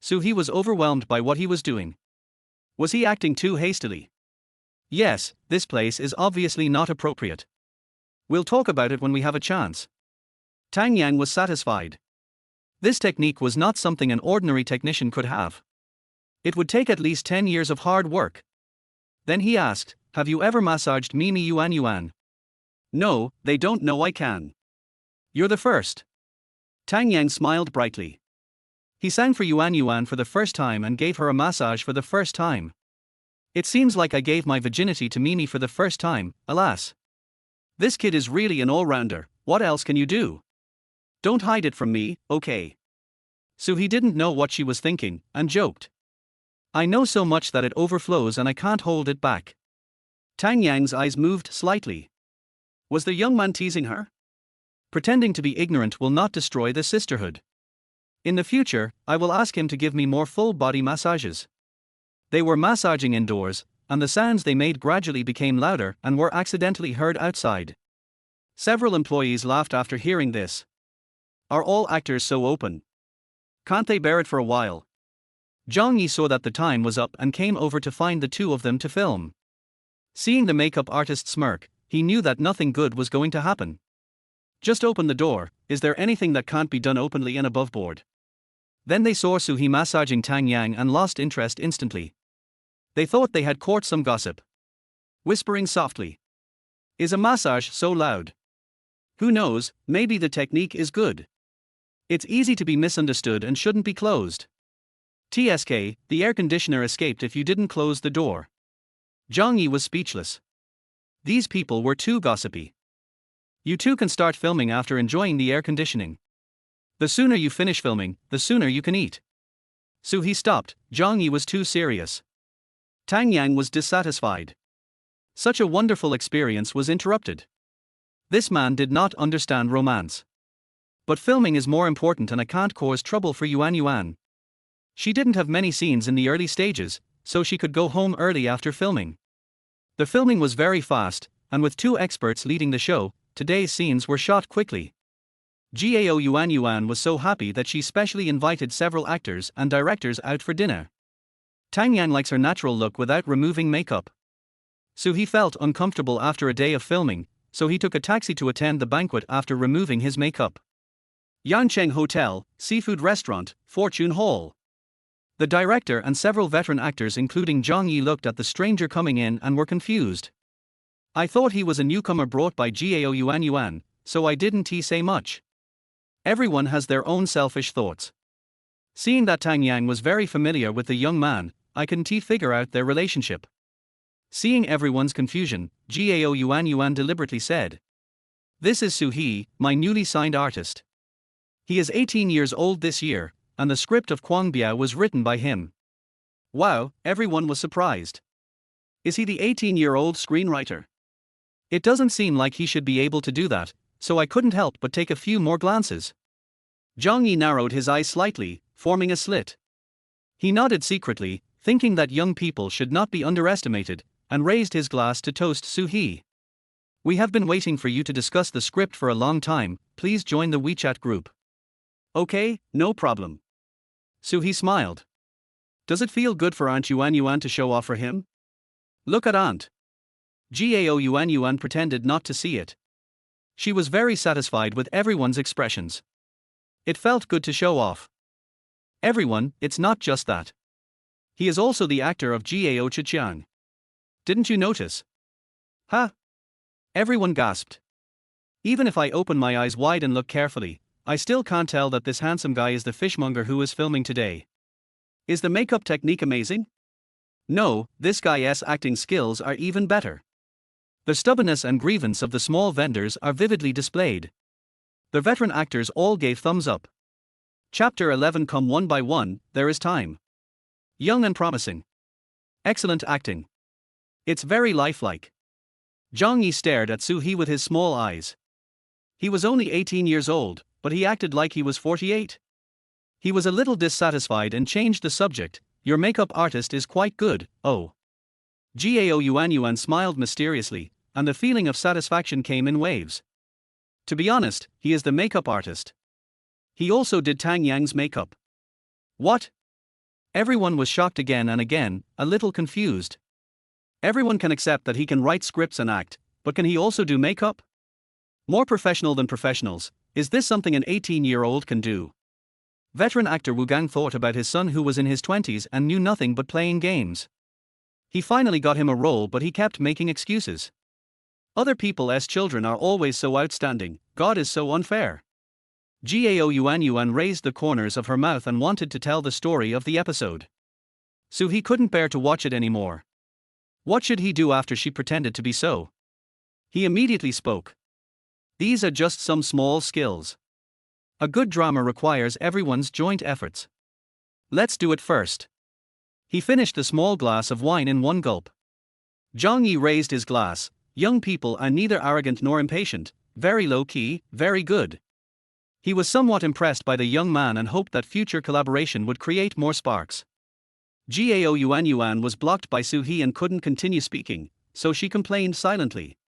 Suhee was overwhelmed by what he was doing. Was he acting too hastily? Yes, this place is obviously not appropriate. We'll talk about it when we have a chance. Tang Yang was satisfied. This technique was not something an ordinary technician could have. It would take at least 10 years of hard work. Then he asked, have you ever massaged Mimi Yuan? No, they don't know I can. You're the first. Tang Yang smiled brightly. He sang for Yuan for the first time and gave her a massage for the first time. It seems like I gave my virginity to Mimi for the first time, alas. This kid is really an all-rounder, what else can you do? Don't hide it from me, okay? Suhee didn't know what she was thinking, and joked. I know so much that it overflows and I can't hold it back. Tang Yang's eyes moved slightly. Was the young man teasing her? Pretending to be ignorant will not destroy the sisterhood. In the future, I will ask him to give me more full-body massages. They were massaging indoors, and the sounds they made gradually became louder and were accidentally heard outside. Several employees laughed after hearing this. Are all actors so open? Can't they bear it for a while? Zhang Yi saw that the time was up and came over to find the two of them to film. Seeing the makeup artist smirk, he knew that nothing good was going to happen. Just open the door, is there anything that can't be done openly and above board? Then they saw Suhee massaging Tang Yang and lost interest instantly. They thought they had caught some gossip. Whispering softly. Is a massage so loud? Who knows, maybe the technique is good. It's easy to be misunderstood and shouldn't be closed. TSK, the air conditioner escaped if you didn't close the door. Zhang Yi was speechless. These people were too gossipy. You two can start filming after enjoying the air conditioning. The sooner you finish filming, the sooner you can eat. Suhee stopped. Zhang Yi was too serious. Tang Yang was dissatisfied. Such a wonderful experience was interrupted. This man did not understand romance. But filming is more important and I can't cause trouble for Yuan. She didn't have many scenes in the early stages, so she could go home early after filming. The filming was very fast, and with two experts leading the show, today's scenes were shot quickly. Gao Yuan was so happy that she specially invited several actors and directors out for dinner. Tang Yang likes her natural look without removing makeup. Suhee felt uncomfortable after a day of filming, so he took a taxi to attend the banquet after removing his makeup. Yancheng Hotel, Seafood Restaurant, Fortune Hall. The director and several veteran actors including Zhang Yi looked at the stranger coming in and were confused. I thought he was a newcomer brought by Gao Yuan, so I didn't say much. Everyone has their own selfish thoughts. Seeing that Tang Yang was very familiar with the young man, I couldn't figure out their relationship. Seeing everyone's confusion, Gao Yuan deliberately said. This is Suhee, my newly signed artist. He is 18 years old this year, and the script of Biao was written by him. Wow, everyone was surprised. Is he the 18-year-old screenwriter? It doesn't seem like he should be able to do that, so I couldn't help but take a few more glances. Zhang Yi narrowed his eyes slightly, forming a slit. He nodded secretly, thinking that young people should not be underestimated, and raised his glass to toast Suhee. We have been waiting for you to discuss the script for a long time, please join the WeChat group. Okay, no problem. Suhee smiled. Does it feel good for Aunt Yuan to show off for him? Look at Aunt. Gao Yuan pretended not to see it. She was very satisfied with everyone's expressions. It felt good to show off. Everyone, it's not just that. He is also the actor of Gao Chichiang. Didn't you notice? Huh? Everyone gasped. Even if I open my eyes wide and look carefully, I still can't tell that this handsome guy is the fishmonger who is filming today. Is the makeup technique amazing? No, this guy's acting skills are even better. The stubbornness and grievance of the small vendors are vividly displayed. The veteran actors all gave thumbs up. Chapter 11. Come one by one, there is time. Young and promising. Excellent acting. It's very lifelike. Jong Yi stared at Soo-hee with his small eyes. He was only 18 years old, but he acted like he was 48. He was a little dissatisfied and changed the subject. Your makeup artist is quite good, oh. Gao Yuan smiled mysteriously, and the feeling of satisfaction came in waves. To be honest, he is the makeup artist. He also did Tang Yang's makeup. What? Everyone was shocked again and again, a little confused. Everyone can accept that he can write scripts and act, but can he also do makeup? More professional than professionals, is this something an 18-year-old can do? Veteran actor Wu Gang thought about his son who was in his 20s and knew nothing but playing games. He finally got him a role, but he kept making excuses. Other people's children are always so outstanding, God is so unfair. Gao Yuan raised the corners of her mouth and wanted to tell the story of the episode. Soo-hee couldn't bear to watch it anymore. What should he do after she pretended to be so? He immediately spoke. These are just some small skills. A good drama requires everyone's joint efforts. Let's do it first. He finished the small glass of wine in one gulp. Zhang Yi raised his glass. Young people are neither arrogant nor impatient, very low-key, very good. He was somewhat impressed by the young man and hoped that future collaboration would create more sparks. Gao Yuan was blocked by Soo-hee and couldn't continue speaking, so she complained silently.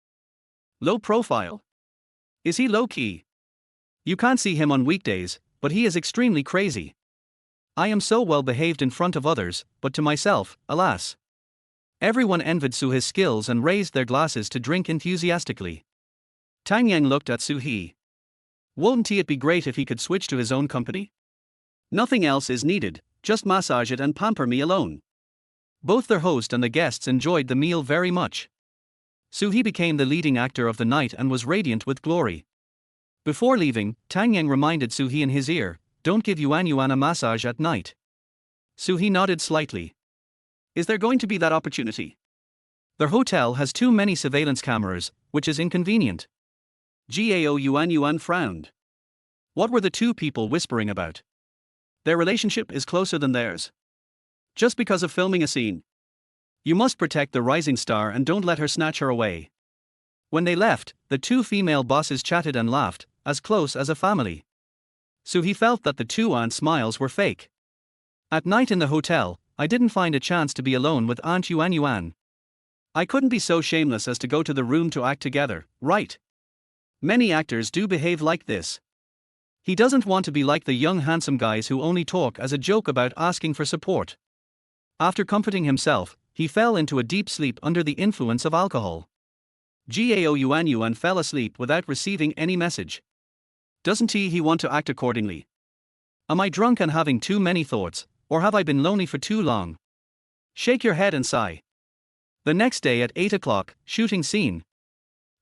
Low profile? Is he low-key? You can't see him on weekdays, but he is extremely crazy. I am so well behaved in front of others, but to myself, alas. Everyone envied Soo-hee's skills and raised their glasses to drink enthusiastically. Tang Yang looked at Soo-hee. Wouldn't it be great if he could switch to his own company? Nothing else is needed, just massage it and pamper me alone. Both their host and the guests enjoyed the meal very much. Soo-hee became the leading actor of the night and was radiant with glory. Before leaving, Tang Yang reminded Soo-hee in his ear, don't give Yuan a massage at night. Soo-hee nodded slightly. Is there going to be that opportunity? Their hotel has too many surveillance cameras, which is inconvenient. Gao Yuan frowned. What were the two people whispering about? Their relationship is closer than theirs. Just because of filming a scene. You must protect the rising star and don't let her snatch her away. When they left, the two female bosses chatted and laughed, as close as a family. Soo-hee felt that the two aunt smiles were fake. At night in the hotel, I didn't find a chance to be alone with Aunt Yuan. I couldn't be so shameless as to go to the room to act together, right? Many actors do behave like this. He doesn't want to be like the young handsome guys who only talk as a joke about asking for support. After comforting himself, he fell into a deep sleep under the influence of alcohol. Gao Yuan fell asleep without receiving any message. Doesn't he want to act accordingly? Am I drunk and having too many thoughts, or have I been lonely for too long? Shake your head and sigh. The next day at 8 o'clock, shooting scene.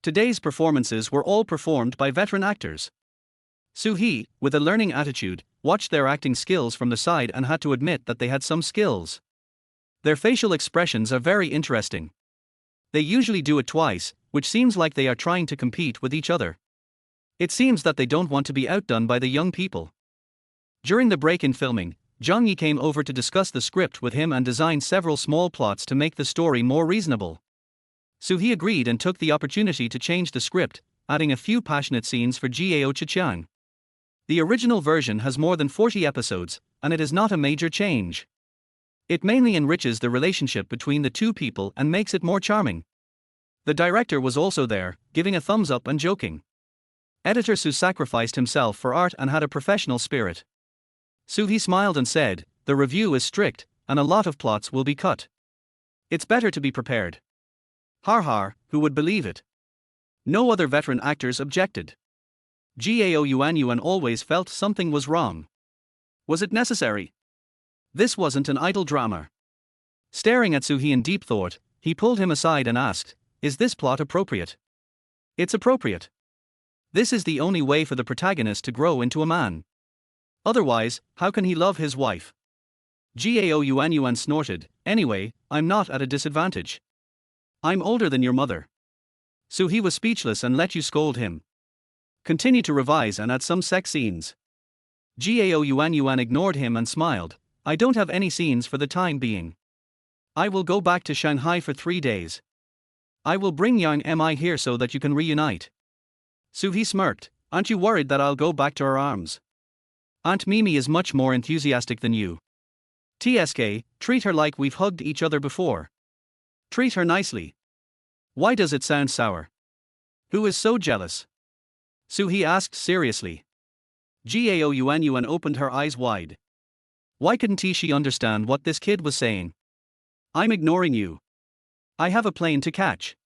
Today's performances were all performed by veteran actors. Soo-hee, with a learning attitude, watched their acting skills from the side and had to admit that they had some skills. Their facial expressions are very interesting. They usually do it twice, which seems like they are trying to compete with each other. It seems that they don't want to be outdone by the young people. During the break in filming, Zhang Yi came over to discuss the script with him and designed several small plots to make the story more reasonable. Soo-hee agreed and took the opportunity to change the script, adding a few passionate scenes for Gao Chichiang. The original version has more than 40 episodes, and it is not a major change. It mainly enriches the relationship between the two people and makes it more charming. The director was also there, giving a thumbs up and joking. Editor Su sacrificed himself for art and had a professional spirit. Soo-hee smiled and said, the review is strict, and a lot of plots will be cut. It's better to be prepared. Har har, who would believe it? No other veteran actors objected. Gao Yuan always felt something was wrong. Was it necessary? This wasn't an idle drama. Staring at Soo-hee in deep thought, he pulled him aside and asked, is this plot appropriate? It's appropriate. This is the only way for the protagonist to grow into a man. Otherwise, how can he love his wife? Gao Yuan snorted, anyway, I'm not at a disadvantage. I'm older than your mother. So he was speechless and let you scold him. Continue to revise and add some sex scenes. Gao Yuan ignored him and smiled, I don't have any scenes for the time being. I will go back to Shanghai for 3 days. I will bring Yang Mi here so that you can reunite. Suhi smirked, aren't you worried that I'll go back to her arms? Aunt Mimi is much more enthusiastic than you. TSK, treat her like we've hugged each other before. Treat her nicely. Why does it sound sour? Who is so jealous? Suhi asked seriously. Gao Yuan opened her eyes wide. Why couldn't she understand what this kid was saying? I'm ignoring you. I have a plane to catch.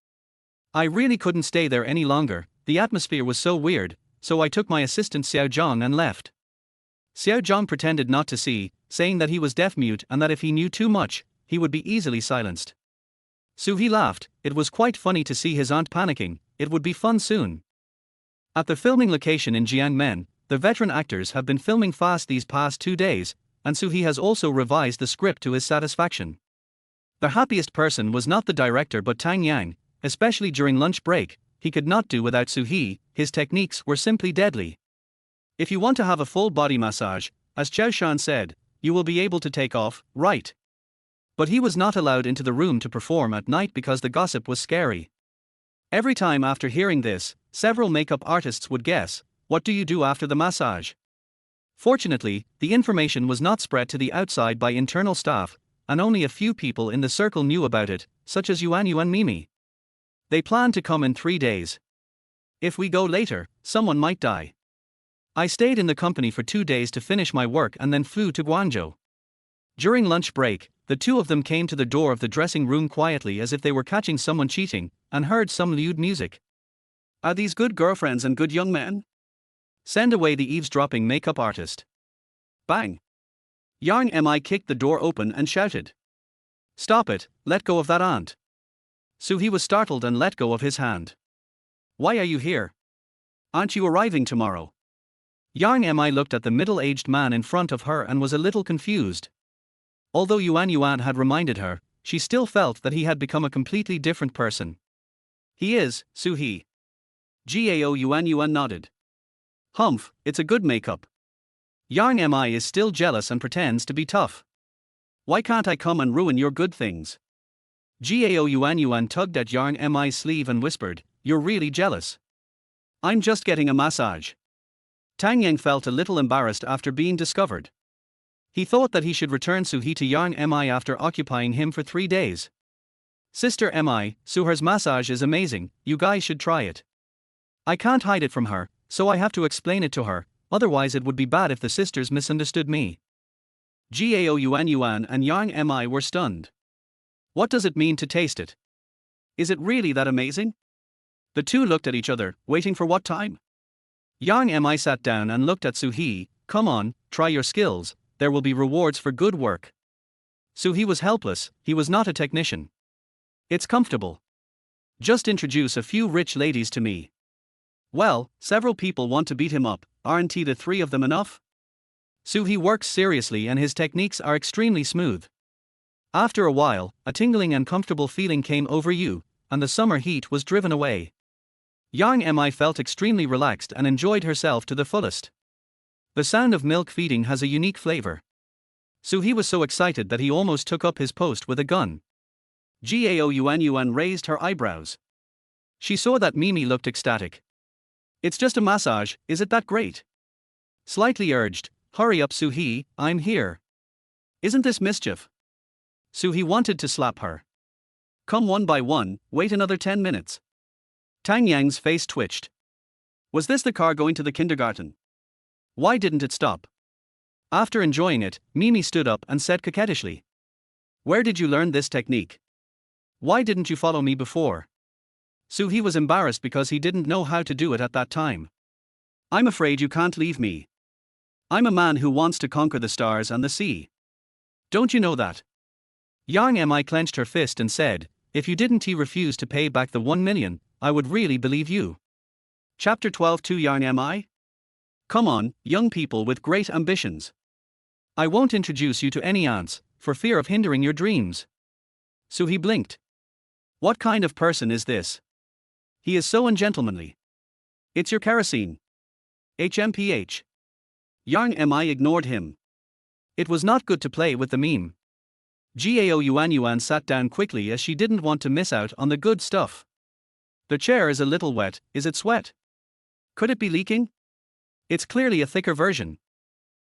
I really couldn't stay there any longer, the atmosphere was so weird, so I took my assistant Xiao Zhang and left. Xiao Zhang pretended not to see, saying that he was deaf-mute and that if he knew too much, he would be easily silenced. Suhi laughed, it was quite funny to see his aunt panicking, it would be fun soon. At the filming location in Jiangmen, the veteran actors have been filming fast these past 2 days, and Suhi has also revised the script to his satisfaction. The happiest person was not the director but Tang Yang, especially during lunch break, he could not do without Suhi, his techniques were simply deadly. If you want to have a full body massage, as Chao Shan said, you will be able to take off, right? But he was not allowed into the room to perform at night because the gossip was scary. Every time after hearing this, several makeup artists would guess, what do you do after the massage? Fortunately, the information was not spread to the outside by internal staff, and only a few people in the circle knew about it, such as Yuan Mimi. They planned to come in 3 days. If we go later, someone might die. I stayed in the company for 2 days to finish my work and then flew to Guangzhou. During lunch break, the two of them came to the door of the dressing room quietly as if they were catching someone cheating, and heard some lewd music. Are these good girlfriends and good young men? Send away the eavesdropping makeup artist. Bang! Yang Mi kicked the door open and shouted. Stop it, let go of that aunt. Suhi was startled and let go of his hand. Why are you here? Aren't you arriving tomorrow? Yang Mi looked at the middle-aged man in front of her and was a little confused. Although Yuan had reminded her, she still felt that he had become a completely different person. He is, Suhi. Gao Yuan nodded. Humph, it's a good makeup. Yang Mi is still jealous and pretends to be tough. Why can't I come and ruin your good things? Gao Yuan tugged at Yang Mi's sleeve and whispered, you're really jealous. I'm just getting a massage. Tang Yang felt a little embarrassed after being discovered. He thought that he should return Suhi to Yang Mi after occupying him for 3 days. Sister Mi, Suher's massage is amazing, you guys should try it. I can't hide it from her, so I have to explain it to her, otherwise it would be bad if the sisters misunderstood me. Gao Yuan and Yang Mi were stunned. What does it mean to taste it? Is it really that amazing? The two looked at each other, waiting for what time? Yang Mi sat down and looked at Suhi, come on, try your skills, there will be rewards for good work. Suhi was helpless, he was not a technician. It's comfortable. Just introduce a few rich ladies to me. Well, several people want to beat him up, aren't the 3 of them enough? Suhi works seriously and his techniques are extremely smooth. After a while, a tingling and comfortable feeling came over you, and the summer heat was driven away. Yang Mi felt extremely relaxed and enjoyed herself to the fullest. The sound of milk feeding has a unique flavor. Suhi was so excited that he almost took up his post with a gun. Gao Yuan raised her eyebrows. She saw that Mimi looked ecstatic. It's just a massage, is it that great? Slightly urged, hurry up Suhi, I'm here. Isn't this mischief? Suhi wanted to slap her. Come one by one, wait another 10 minutes. Tang Yang's face twitched. Was this the car going to the kindergarten? Why didn't it stop? After enjoying it, Mimi stood up and said coquettishly. Where did you learn this technique? Why didn't you follow me before? Suhi was embarrassed because he didn't know how to do it at that time. I'm afraid you can't leave me. I'm a man who wants to conquer the stars and the sea. Don't you know that? Yang Mi clenched her fist and said, if you didn't refuse to pay back the 1 million, I would really believe you. Chapter 12. Too young am I? Come on, young people with great ambitions. I won't introduce you to any aunts, for fear of hindering your dreams. Suhi blinked. What kind of person is this? He is so ungentlemanly. It's your kerosene. HMPH. Yang Mi ignored him. It was not good to play with the meme. Gao Yuan sat down quickly as she didn't want to miss out on the good stuff. The chair is a little wet. Is it sweat? Could it be leaking? It's clearly a thicker version.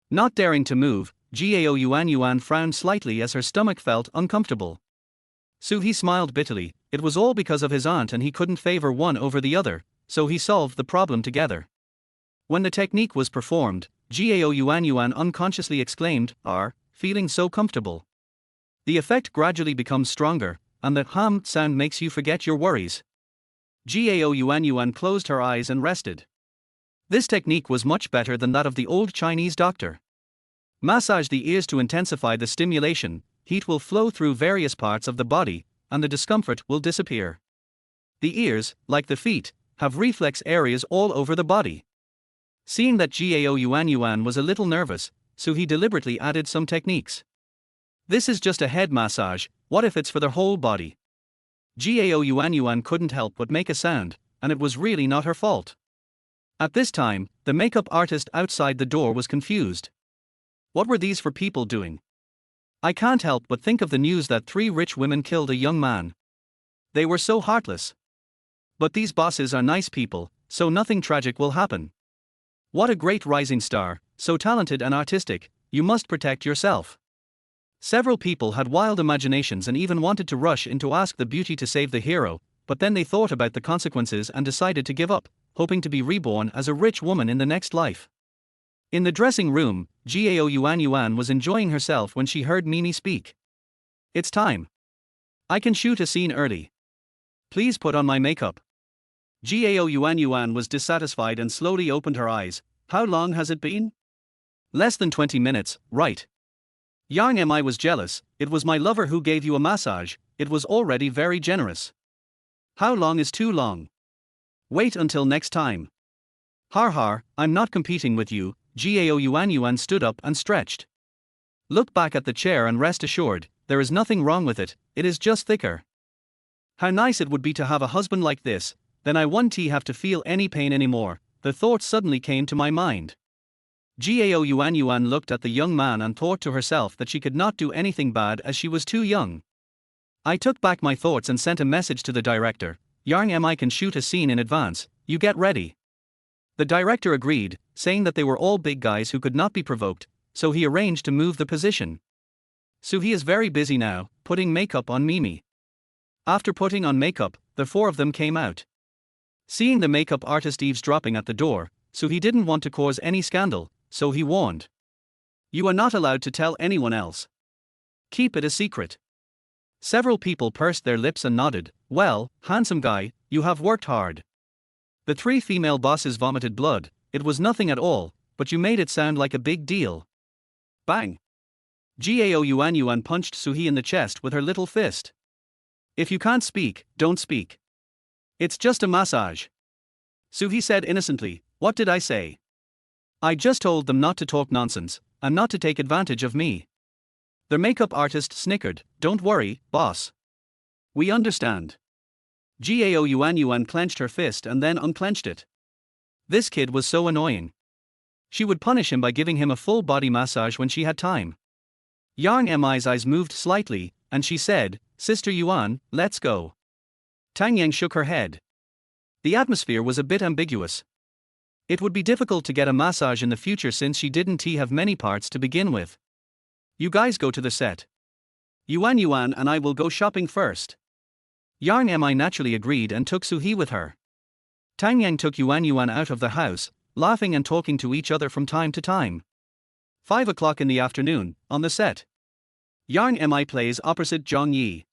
Not daring to move, Gao Yuan frowned slightly as her stomach felt uncomfortable. Suhi smiled bitterly. It was all because of his aunt and he couldn't favor one over the other, so he solved the problem together. When the technique was performed, Gao Yuan unconsciously exclaimed, feeling so comfortable. The effect gradually becomes stronger, and the hum sound makes you forget your worries. Gao Yuan closed her eyes and rested. This technique was much better than that of the old Chinese doctor. Massage the ears to intensify the stimulation, heat will flow through various parts of the body, and the discomfort will disappear. The ears, like the feet, have reflex areas all over the body. Seeing that Gao Yuan was a little nervous, Suhi deliberately added some techniques. This is just a head massage, what if it's for the whole body? Gao Yuan couldn't help but make a sound, and it was really not her fault. At this time, the makeup artist outside the door was confused. What were these for people doing? I can't help but think of the news that 3 rich women killed a young man. They were so heartless. But these bosses are nice people, so nothing tragic will happen. What a great rising star, so talented and artistic, you must protect yourself. Several people had wild imaginations and even wanted to rush in to ask the beauty to save the hero, but then they thought about the consequences and decided to give up, hoping to be reborn as a rich woman in the next life. In the dressing room, Gao Yuan was enjoying herself when she heard Mimi speak. It's time. I can shoot a scene early. Please put on my makeup. Gao Yuan was dissatisfied and slowly opened her eyes. How long has it been? Less than 20 minutes, right? Yang Mi was jealous. It was my lover who gave you a massage, it was already very generous. How long is too long? Wait until next time. Har, I'm not competing with you. Gao Yuan stood up and stretched. Look back at the chair and rest assured, there is nothing wrong with it, it is just thicker. How nice it would be to have a husband like this, then I won't have to feel any pain anymore, the thought suddenly came to my mind. Gao Yuan looked at the young man and thought to herself that she could not do anything bad as she was too young. I took back my thoughts and sent a message to the director. Yang Mi can shoot a scene in advance, you get ready. The director agreed, saying that they were all big guys who could not be provoked, so he arranged to move the position. Suhi is very busy now, putting makeup on Mimi. After putting on makeup, the 4 of them came out. Seeing the makeup artist eavesdropping at the door, Suhi didn't want to cause any scandal, so he warned. You are not allowed to tell anyone else. Keep it a secret. Several people pursed their lips and nodded. Well, handsome guy, you have worked hard. The 3 female bosses vomited blood. It was nothing at all, but you made it sound like a big deal. Bang! Gao Yuan punched Suhi in the chest with her little fist. If you can't speak, don't speak. It's just a massage. Suhi said innocently, what did I say? I just told them not to talk nonsense, and not to take advantage of me. The makeup artist snickered, don't worry, boss. We understand. Gao Yuan clenched her fist and then unclenched it. This kid was so annoying. She would punish him by giving him a full body massage when she had time. Yang Mi's eyes moved slightly, and she said, Sister Yuan, let's go. Tang Yang shook her head. The atmosphere was a bit ambiguous. It would be difficult to get a massage in the future since she didn't have many parts to begin with. You guys go to the set. Yuan and I will go shopping first. Yang Mi naturally agreed and took Suhi with her. Tang Yang took Yuan out of the house, laughing and talking to each other from time to time. 5 o'clock in the afternoon, on the set. Yang Mi plays opposite Zhang Yi.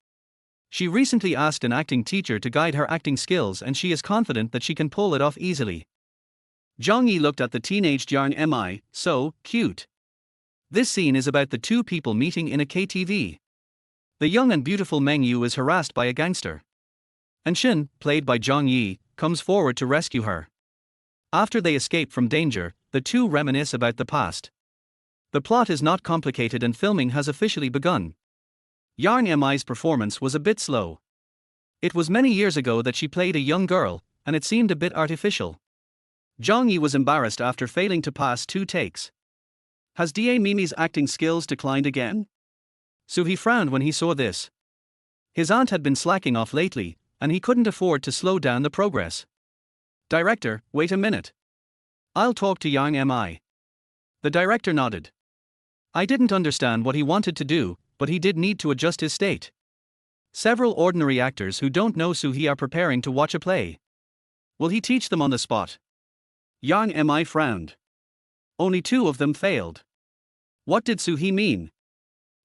She recently asked an acting teacher to guide her acting skills and she is confident that she can pull it off easily. Zhang Yi looked at the teenaged Yang Mi, so cute. This scene is about the 2 people meeting in a KTV. The young and beautiful Meng Yu is harassed by a gangster. And Shin, played by Zhang Yi, comes forward to rescue her. After they escape from danger, the two reminisce about the past. The plot is not complicated and filming has officially begun. Yang Mi's performance was a bit slow. It was many years ago that she played a young girl, and it seemed a bit artificial. Zhang Yi was embarrassed after failing to pass 2 takes. Has Da Mimi's acting skills declined again? Suhi frowned when he saw this. His aunt had been slacking off lately, and he couldn't afford to slow down the progress. Director, wait a minute. I'll talk to Yang Mi. The director nodded. I didn't understand what he wanted to do, but he did need to adjust his state. Several ordinary actors who don't know Suhi are preparing to watch a play. Will he teach them on the spot? Yang Mi frowned. Only 2 of them failed. What did Suhi mean?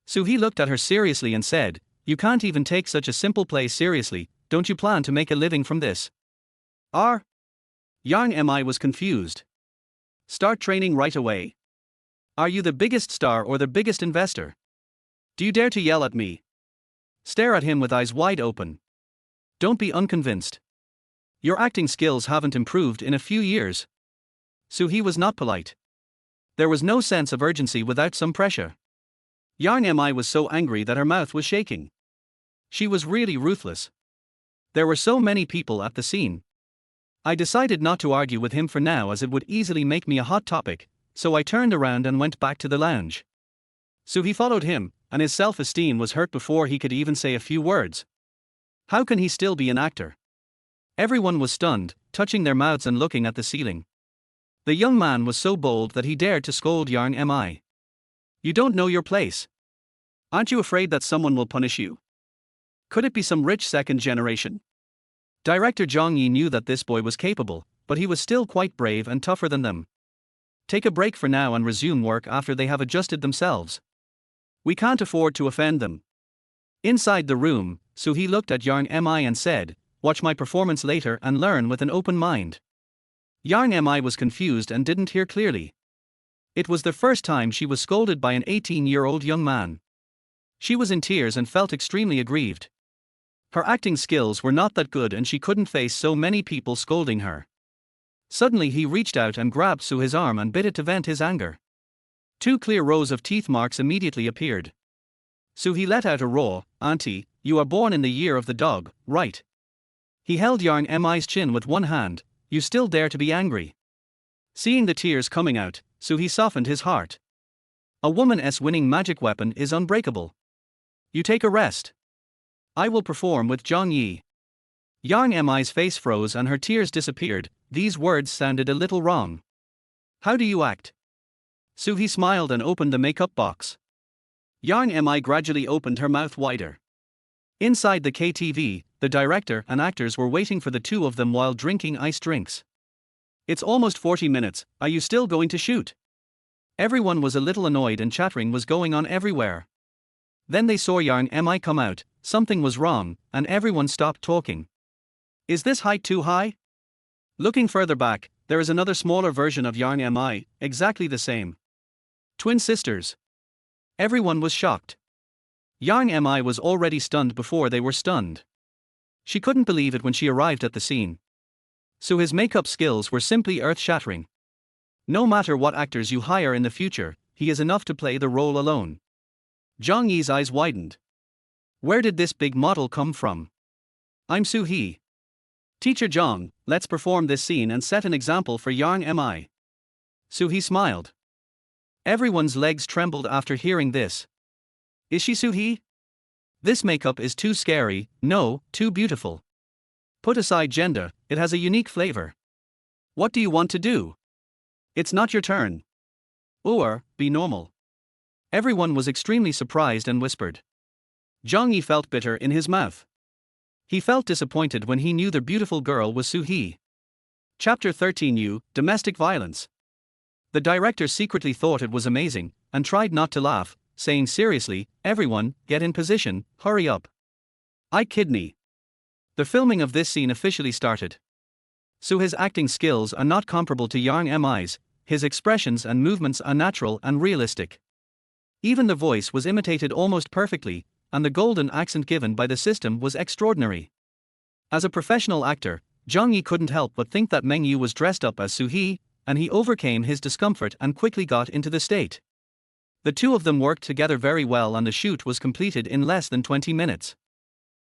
Suhi looked at her seriously and said, "You can't even take such a simple play seriously, don't you plan to make a living from this?" Yang Mi was confused. Start training right away. Are you the biggest star or the biggest investor? Do you dare to yell at me? Stare at him with eyes wide open. Don't be unconvinced. Your acting skills haven't improved in a few years. Suhi was not polite. There was no sense of urgency without some pressure. Yang Mi was so angry that her mouth was shaking. She was really ruthless. There were so many people at the scene. I decided not to argue with him for now as it would easily make me a hot topic, so I turned around and went back to the lounge. Suhi followed him, and his self-esteem was hurt before he could even say a few words. How can he still be an actor? Everyone was stunned, touching their mouths and looking at the ceiling. The young man was so bold that he dared to scold Yang Mi. You don't know your place. Aren't you afraid that someone will punish you? Could it be some rich second generation? Director Zhang Yi knew that this boy was capable, but he was still quite brave and tougher than them. Take a break for now and resume work after they have adjusted themselves. We can't afford to offend them. Inside the room, Suhi looked at Yang Mi and said, "Watch my performance later and learn with an open mind." Yang Mi was confused and didn't hear clearly. It was the first time she was scolded by an 18-year-old young man. She was in tears and felt extremely aggrieved. Her acting skills were not that good and she couldn't face so many people scolding her. Suddenly he reached out and grabbed Suhi's arm and bit it to vent his anger. 2 clear rows of teeth marks immediately appeared. Suhi let out a roar, "Auntie, you are born in the year of the dog, right?" He held Yang Mi's chin with one hand. "You still dare to be angry?" Seeing the tears coming out, Suhi softened his heart. A woman's winning magic weapon is unbreakable. You take a rest. I will perform with Zhang Yi. Yang Mi's face froze and her tears disappeared. These words sounded a little wrong. How do you act? Suhi smiled and opened the makeup box. Yang Mi gradually opened her mouth wider. Inside the KTV, the director and actors were waiting for the 2 of them while drinking iced drinks. It's almost 40 minutes, are you still going to shoot? Everyone was a little annoyed and chattering was going on everywhere. Then they saw Yang Mi come out, something was wrong, and everyone stopped talking. Is this height too high? Looking further back, there is another smaller version of Yang Mi, exactly the same. Twin sisters. Everyone was shocked. Yang Mi was already stunned before they were stunned. She couldn't believe it when she arrived at the scene. So his makeup skills were simply earth-shattering. No matter what actors you hire in the future, he is enough to play the role alone. Zhang Yi's eyes widened. Where did this big model come from? I'm Suhi. Teacher Zhang, let's perform this scene and set an example for Yang Mi. Suhi smiled. Everyone's legs trembled after hearing this. Is she Suhi? This makeup is too scary, no, too beautiful. Put aside gender, it has a unique flavor. What do you want to do? It's not your turn. Or, be normal. Everyone was extremely surprised and whispered. Zhang Yi felt bitter in his mouth. He felt disappointed when he knew the beautiful girl was Suhi. Chapter 13 Domestic Violence. The director secretly thought it was amazing, and tried not to laugh, saying seriously, everyone, get in position, hurry up. I kidney. The filming of this scene officially started. Suhi's acting skills are not comparable to Yang Mi's, his expressions and movements are natural and realistic. Even the voice was imitated almost perfectly, and the golden accent given by the system was extraordinary. As a professional actor, Jong-yi couldn't help but think that Meng-yu was dressed up as Soo-hee, and he overcame his discomfort and quickly got into the state. The two of them worked together very well and the shoot was completed in less than 20 minutes.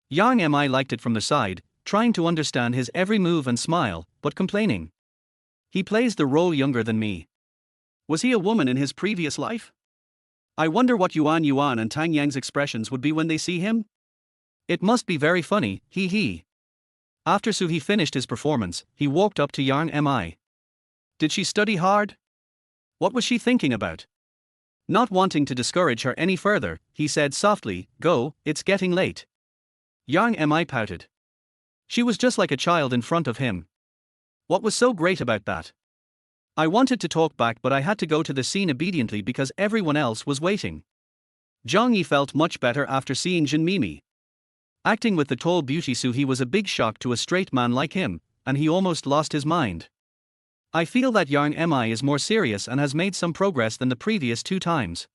Yang Mi liked it from the side, trying to understand his every move and smile, but complaining. He plays the role younger than me. Was he a woman in his previous life? I wonder what Yuan and Tang Yang's expressions would be when they see him? It must be very funny, hee hee. After Soo-hee finished his performance, he walked up to Yang Mi. Did she study hard? What was she thinking about? Not wanting to discourage her any further, he said softly, "Go, it's getting late." Yang Mi pouted. She was just like a child in front of him. What was so great about that? I wanted to talk back but I had to go to the scene obediently because everyone else was waiting. Jong-yi felt much better after seeing Jin Mimi. Acting with the tall beauty Soo-hee was a big shock to a straight man like him, and he almost lost his mind. I feel that Yang Mi is more serious and has made some progress than the previous 2 times.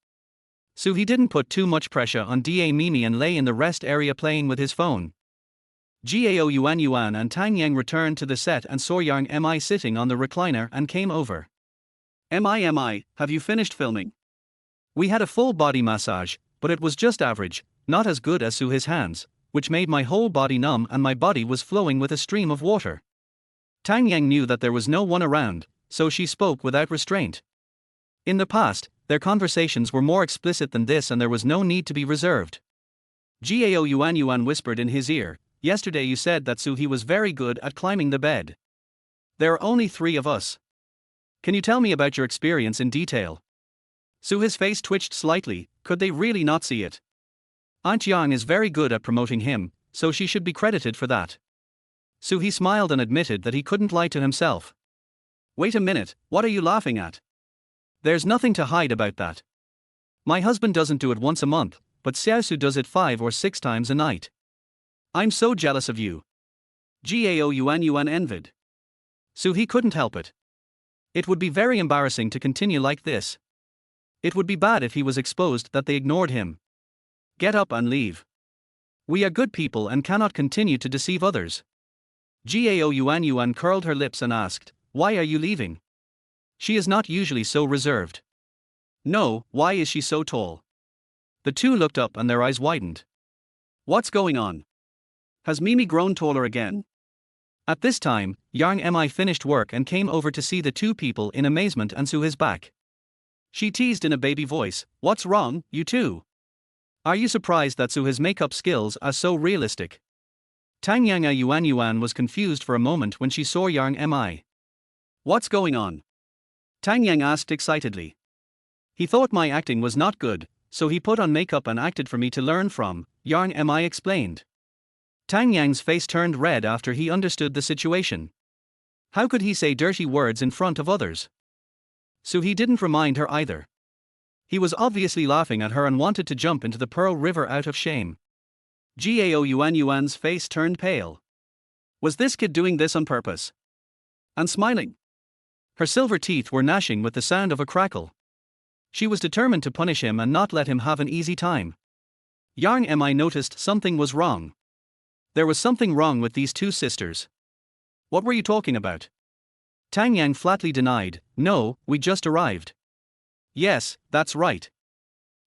Soo-hee didn't put too much pressure on Da Mimi and lay in the rest area playing with his phone. Gao Yuan and Tang Yang returned to the set and saw Yang Mi sitting on the recliner and came over. Mi, have you finished filming? We had a full body massage, but it was just average, not as good as Soo-hee's hands, which made my whole body numb and my body was flowing with a stream of water. Tang Yang knew that there was no one around, so she spoke without restraint. In the past, their conversations were more explicit than this and there was no need to be reserved. Gao Yuan whispered in his ear, "Yesterday you said that Soo-hee was very good at climbing the bed. There are only 3 of us. Can you tell me about your experience in detail?" Soo-hee's face twitched slightly. Could they really not see it? Aunt Yang is very good at promoting him, so she should be credited for that. Soo-hee smiled and admitted that he couldn't lie to himself. Wait a minute, what are you laughing at? There's nothing to hide about that. My husband doesn't do it once a month, but Xiaosu does it 5 or 6 times a night. I'm so jealous of you. Gao Yuan envied. Soo-hee couldn't help it. It would be very embarrassing to continue like this. It would be bad if he was exposed that they ignored him. Get up and leave. We are good people and cannot continue to deceive others. Gao Yuan curled her lips and asked, "Why are you leaving?" She is not usually so reserved. No, why is she so tall? The two looked up and their eyes widened. What's going on? Has Mimi grown taller again? At this time, Yang Mi finished work and came over to see the two people in amazement and Soo-hee's back. She teased in a baby voice, "What's wrong, you two? Are you surprised that Soo-hee's makeup skills are so realistic?" Tang Yang Yuan was confused for a moment when she saw Yang Mi. What's going on? Tang Yang asked excitedly. He thought my acting was not good, so he put on makeup and acted for me to learn from, Yang Mi explained. Tang Yang's face turned red after he understood the situation. How could he say dirty words in front of others? Soo-hee didn't remind her either. He was obviously laughing at her and wanted to jump into the Pearl River out of shame. Gao Yuan's face turned pale. Was this kid doing this on purpose? And smiling. Her silver teeth were gnashing with the sound of a crackle. She was determined to punish him and not let him have an easy time. Yang Mi noticed something was wrong. There was something wrong with these two sisters. What were you talking about? Tang Yang flatly denied, "No, we just arrived." Yes, that's right.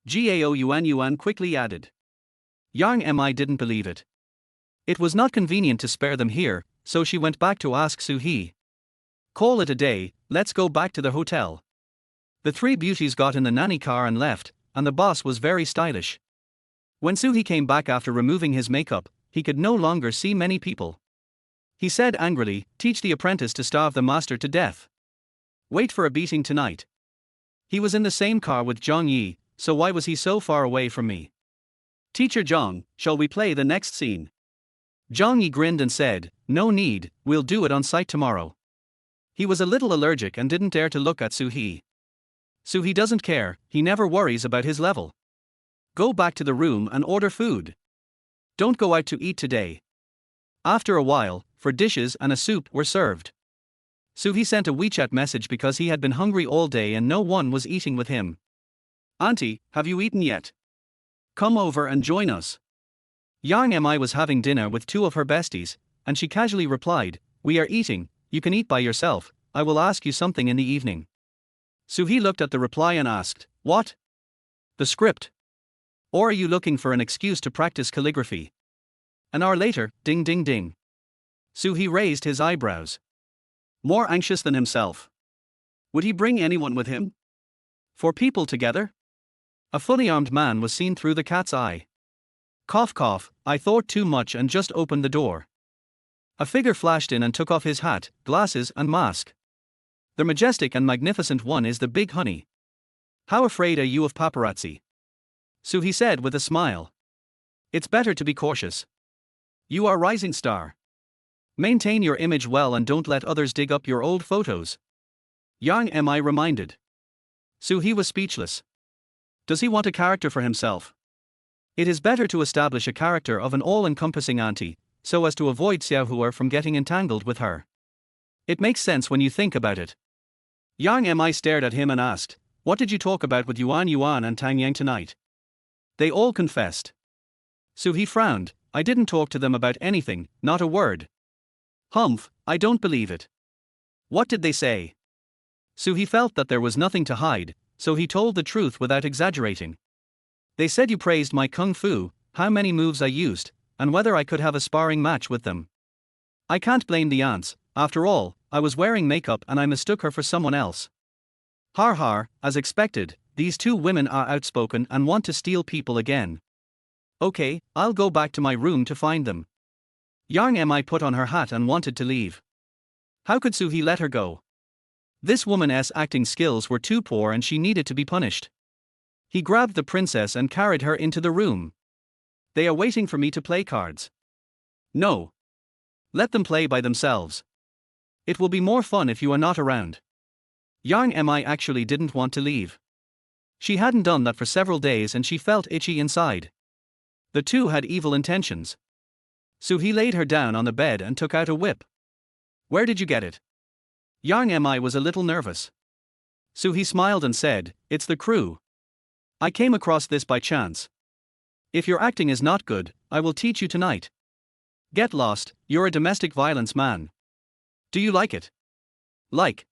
Gao Yuan quickly added. Yang Mi didn't believe it. It was not convenient to spare them here, so she went back to ask Soo-hee. Call it a day, let's go back to the hotel. The three beauties got in the nanny car and left, and the boss was very stylish. When Soo-hee came back after removing his makeup, he could no longer see many people. He said angrily, "Teach the apprentice to starve the master to death. Wait for a beating tonight." He was in the same car with Zhang Yi, so why was he so far away from me? "Teacher Zhang, shall we play the next scene?" Zhang Yi grinned and said, "No need, we'll do it on site tomorrow." He was a little allergic and didn't dare to look at Soo-hee. Soo-hee doesn't care, he never worries about his level. Go back to the room and order food. Don't go out to eat today. After a while, dishes and a soup were served. Soo-hee sent a WeChat message because he had been hungry all day and no one was eating with him. "Auntie, have you eaten yet? Come over and join us." Yang Mi was having dinner with two of her besties, and she casually replied, We are eating, you can eat by yourself, I will ask you something in the evening. Soo-hee looked at the reply and asked, what? The script? Or are you looking for an excuse to practice calligraphy? An hour later, ding ding ding. Soo-hee raised his eyebrows. More anxious than himself. Would he bring anyone with him? 4 people together? A fully armed man was seen through the cat's eye. Cough cough, I thought too much and just opened the door. A figure flashed in and took off his hat, glasses and mask. The majestic and magnificent one is the big honey. How afraid are you of paparazzi? Soo-hee said with a smile. It's better to be cautious. You are rising star. Maintain your image well and don't let others dig up your old photos. Yang Mi reminded. Soo-hee was speechless. Does he want a character for himself? It is better to establish a character of an all-encompassing auntie, so as to avoid Xiaohua from getting entangled with her. It makes sense when you think about it. Yang Mi stared at him and asked, what did you talk about with Yuan Yuan and Tang Yang tonight? They all confessed. Soo-hee frowned. I didn't talk to them about anything, not a word. Humph, I don't believe it. What did they say? Soo-hee felt that there was nothing to hide, so he told the truth without exaggerating. They said you praised my kung fu, how many moves I used, and whether I could have a sparring match with them. I can't blame the aunts, after all, I was wearing makeup and I mistook her for someone else. Har har, as expected, these 2 women are outspoken and want to steal people again. Okay, I'll go back to my room to find them. Yang Mi put on her hat and wanted to leave. How could Soo-hee let her go? This woman's acting skills were too poor and she needed to be punished. He grabbed the princess and carried her into the room. They are waiting for me to play cards. No. Let them play by themselves. It will be more fun if you are not around. Yang Mi actually didn't want to leave. She hadn't done that for several days and she felt itchy inside. The 2 had evil intentions. Soo-hee laid her down on the bed and took out a whip. Where did you get it? Yang Mi was a little nervous. Soo-hee smiled and said, it's the crew. I came across this by chance. If your acting is not good, I will teach you tonight. Get lost, you're a domestic violence man. Do you like it? Like.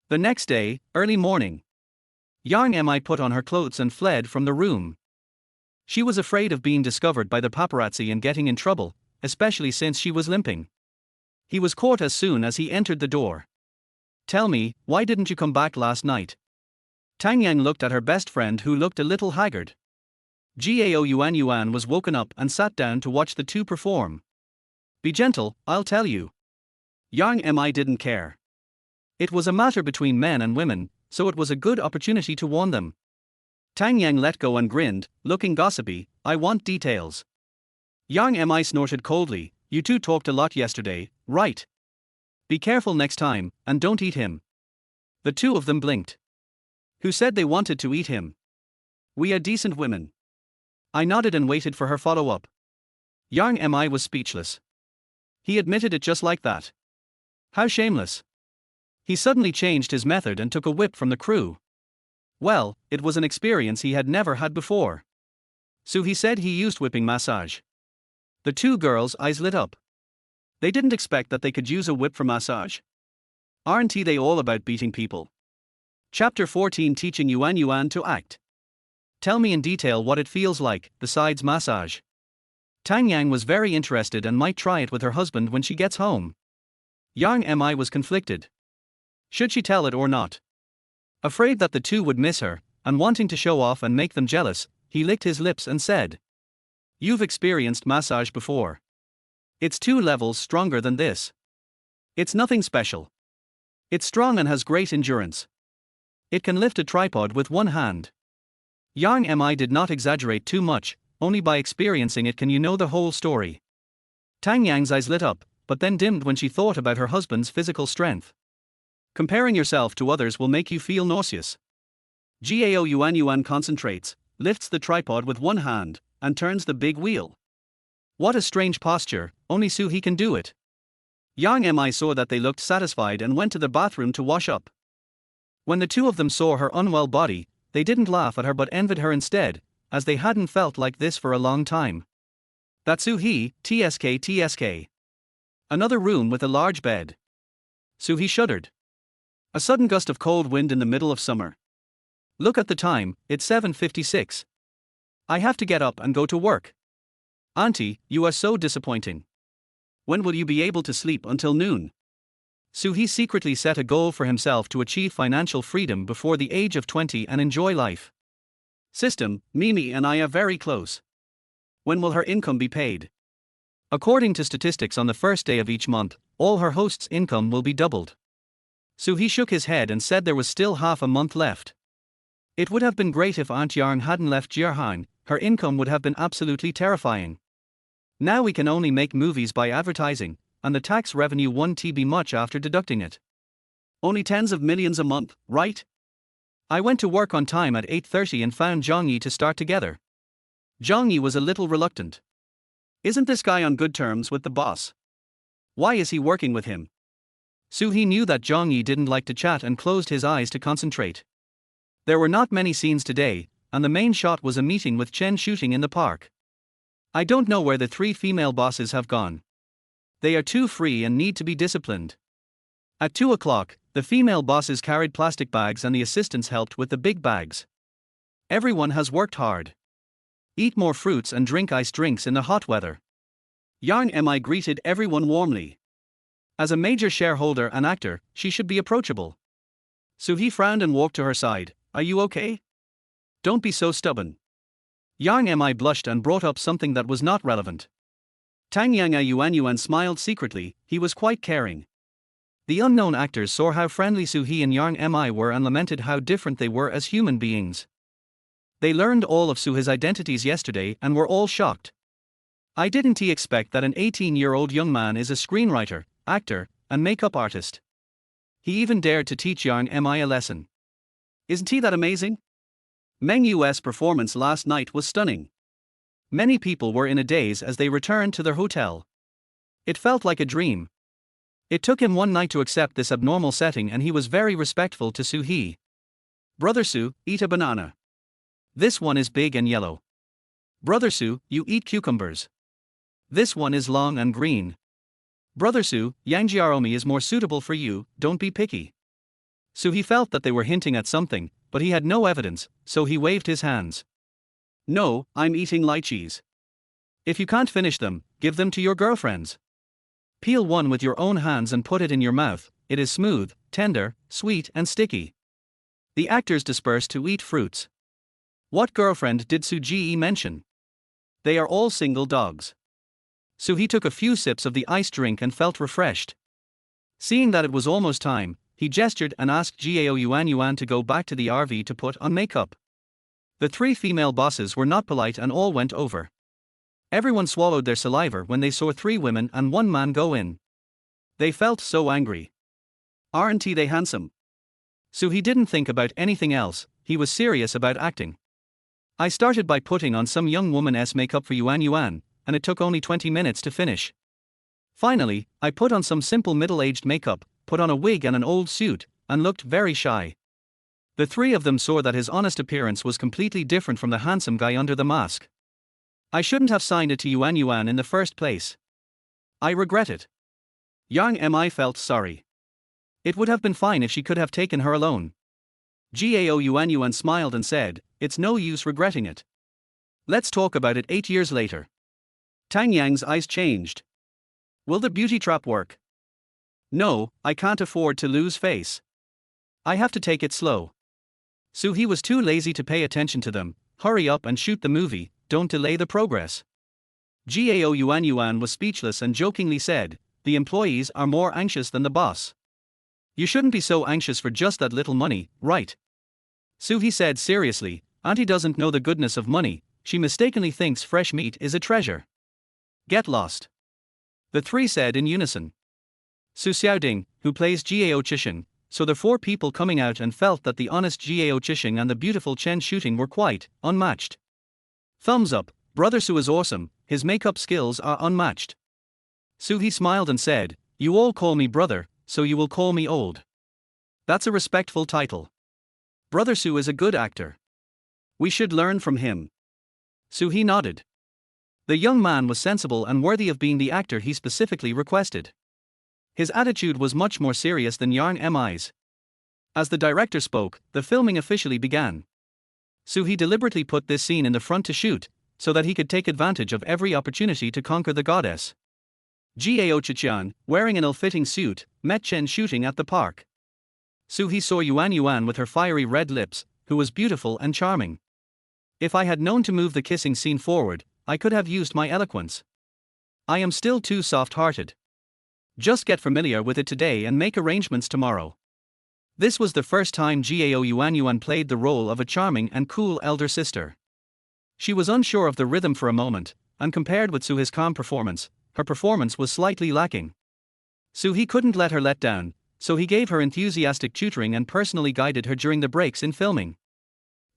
The next day, early morning. Yang Mi put on her clothes and fled from the room. She was afraid of being discovered by the paparazzi and getting in trouble, especially since she was limping. He was caught as soon as he entered the door. Tell me, why didn't you come back last night? Tang Yang looked at her best friend who looked a little haggard. Gao Yuan Yuan was woken up and sat down to watch the 2 perform. Be gentle, I'll tell you. Yang Mi didn't care. It was a matter between men and women, so it was a good opportunity to warn them. Tang Yang let go and grinned, looking gossipy, I want details. Yang Mi snorted coldly, you 2 talked a lot yesterday, right? Be careful next time, and don't eat him. The 2 of them blinked. Who said they wanted to eat him? We are decent women. I nodded and waited for her follow-up. Yang Mi was speechless. He admitted it just like that. How shameless. He suddenly changed his method and took a whip from the crew. Well, it was an experience he had never had before. Soo-hee said he used whipping massage. The 2 girls' eyes lit up. They didn't expect that they could use a whip for massage. Aren't they all about beating people? Chapter 14 Teaching Yuan Yuan to Act. Tell me in detail what it feels like, besides massage. Tang Yang was very interested and might try it with her husband when she gets home. Yang Mi was conflicted. Should she tell it or not? Afraid that the 2 would miss her, and wanting to show off and make them jealous, he licked his lips and said, You've experienced massage before. It's 2 levels stronger than this. It's nothing special. It's strong and has great endurance. It can lift a tripod with 1 hand. Yang Mi did not exaggerate too much, only by experiencing it can you know the whole story. Tang Yang's eyes lit up, but then dimmed when she thought about her husband's physical strength. Comparing yourself to others will make you feel nauseous. Gao Yuan Yuan concentrates, lifts the tripod with 1 hand, and turns the big wheel. What a strange posture, only Soo-hee can do it. Yang Mi saw that they looked satisfied and went to the bathroom to wash up. When the 2 of them saw her unwell body, they didn't laugh at her but envied her instead, as they hadn't felt like this for a long time. That Soo-hee, TSK. Another room with a large bed. Soo-hee shuddered. A sudden gust of cold wind in the middle of summer. Look at the time, it's 7:56. I have to get up and go to work. Auntie, you are so disappointing. When will you be able to sleep until noon? Soo-hee secretly set a goal for himself to achieve financial freedom before the age of 20 and enjoy life. System, Mimi and I are very close. When will her income be paid? According to statistics, on the first day of each month, all her hosts' income will be doubled. Soo-hee shook his head and said there was still half a month left. It would have been great if Aunt Yarn hadn't left Jeorhan. Her income would have been absolutely terrifying. Now we can only make movies by advertising, and the tax revenue won't be much after deducting it. Only tens of millions a month, right? I went to work on time at 8:30 and found Jong-yi to start together. Jong-yi was a little reluctant. Isn't this guy on good terms with the boss? Why is he working with him? Soo-hee knew that Jong-yi didn't like to chat and closed his eyes to concentrate. There were not many scenes today, and the main shot was a meeting with Chen shooting in the park. I don't know where the three female bosses have gone. They are too free and need to be disciplined. At 2 o'clock, the female bosses carried plastic bags and the assistants helped with the big bags. Everyone has worked hard. Eat more fruits and drink iced drinks in the hot weather. Yarn Mi greeted everyone warmly. As a major shareholder and actor, she should be approachable. Soo-hee frowned and walked to her side. Are you okay? Don't be so stubborn. Yarn Mi blushed and brought up something that was not relevant. Tang Yang Yuan smiled secretly, he was quite caring. The unknown actors saw how friendly Soo-hee and Yarn Mi were and lamented how different they were as human beings. They learned all of Soo-hee's identities yesterday and were all shocked. I didn't expect that an 18-year-old young man is a screenwriter, actor, and makeup artist. He even dared to teach Yarn Mi a lesson. Isn't he that amazing? Meng Yu's performance last night was stunning. Many people were in a daze as they returned to their hotel. It felt like a dream. It took him one night to accept this abnormal setting, and he was very respectful to Soo-hee. Brother Soo, eat a banana. This one is big and yellow. Brother Soo, you eat cucumbers. This one is long and green. Brother Soo, Yangjiaromi is more suitable for you, don't be picky. Soo-hee felt that they were hinting at something, but he had no evidence, so he waved his hands. No, I'm eating lychees. If you can't finish them, give them to your girlfriends. Peel one with your own hands and put it in your mouth. It is smooth, tender, sweet and sticky. The actors dispersed to eat fruits. What girlfriend did Soo-ji mention? They are all single dogs. Soo-hee took a few sips of the iced drink and felt refreshed. Seeing that it was almost time, he gestured and asked Gao Yuan to go back to the RV to put on makeup. The three female bosses were not polite and all went over. Everyone swallowed their saliva when they saw three women and one man go in. They felt so angry. Aren't they handsome? Soo-hee didn't think about anything else, he was serious about acting. I started by putting on some young woman's makeup for Yuan, and it took only 20 minutes to finish. Finally, I put on some simple middle-aged makeup, put on a wig and an old suit, and looked very shy. The three of them saw that his honest appearance was completely different from the handsome guy under the mask. I shouldn't have signed it to Yuan in the first place. I regret it. Yang Mi felt sorry. It would have been fine if she could have taken her alone. Gao Yuan smiled and said, it's no use regretting it. Let's talk about it 8 years later. Tang Yang's eyes changed. Will the beauty trap work? No, I can't afford to lose face. I have to take it slow. Soo-hee was too lazy to pay attention to them. Hurry up and shoot the movie, don't delay the progress. Gao Yuan was speechless and jokingly said, the employees are more anxious than the boss. You shouldn't be so anxious for just that little money, right? Soo-hee said seriously, Auntie doesn't know the goodness of money, she mistakenly thinks fresh meat is a treasure. Get lost. The three said in unison. Su Xiaoding, who plays Gao Chisheng, so the four people coming out and felt that the honest Gao Chisheng and the beautiful Chen shooting were quite unmatched. Thumbs up, Brother Su is awesome, his makeup skills are unmatched. Soo-hee smiled and said, you all call me brother, so you will call me old. That's a respectful title. Brother Su is a good actor. We should learn from him. Soo-hee nodded. The young man was sensible and worthy of being the actor he specifically requested. His attitude was much more serious than Yang Mi's. As the director spoke, the filming officially began. Soo-hee deliberately put this scene in the front to shoot, so that he could take advantage of every opportunity to conquer the goddess. Gao Chichian, wearing an ill-fitting suit, met Chen shooting at the park. Soo-hee saw Yuan Yuan with her fiery red lips, who was beautiful and charming. If I had known to move the kissing scene forward, I could have used my eloquence. I am still too soft-hearted. Just get familiar with it today and make arrangements tomorrow. This was the first time Gao Yuan played the role of a charming and cool elder sister. She was unsure of the rhythm for a moment, and compared with Soo-hee's calm performance, her performance was slightly lacking. Soo-hee couldn't let her let down, so he gave her enthusiastic tutoring and personally guided her during the breaks in filming.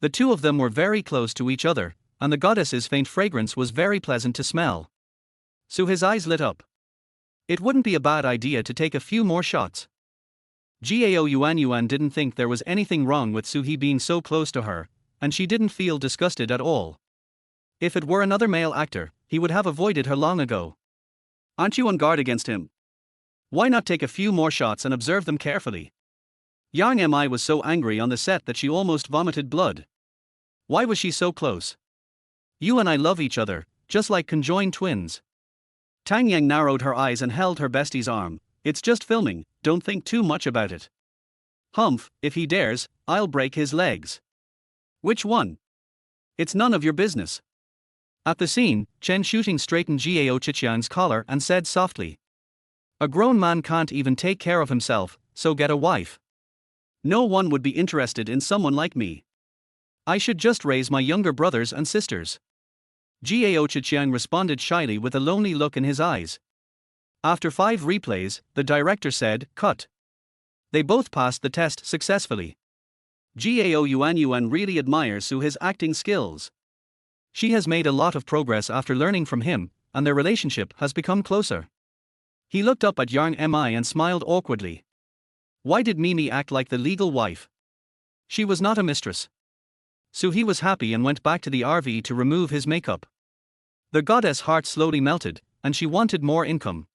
The two of them were very close to each other, and the goddess's faint fragrance was very pleasant to smell. Soo-hee's eyes lit up. It wouldn't be a bad idea to take a few more shots. Gao Yuan didn't think there was anything wrong with Soo-hee being so close to her, and she didn't feel disgusted at all. If it were another male actor, he would have avoided her long ago. Aren't you on guard against him? Why not take a few more shots and observe them carefully? Yang Mi was so angry on the set that she almost vomited blood. Why was she so close? You and I love each other, just like conjoined twins. Tang Yang narrowed her eyes and held her bestie's arm. It's just filming, don't think too much about it. Humph, if he dares, I'll break his legs. Which one? It's none of your business. At the scene, Chen shooting straightened Gao Chichian's collar and said softly. A grown man can't even take care of himself, so get a wife. No one would be interested in someone like me. I should just raise my younger brothers and sisters. Gao Chichian responded shyly with a lonely look in his eyes. After 5 replays, the director said, cut. They both passed the test successfully. Gao Yuan really admires Soo-hee's acting skills. She has made a lot of progress after learning from him, and their relationship has become closer. He looked up at Yang Mi and smiled awkwardly. Why did Mimi act like the legal wife? She was not a mistress. Soo-hee was happy and went back to the RV to remove his makeup. The goddess' heart slowly melted, and she wanted more income.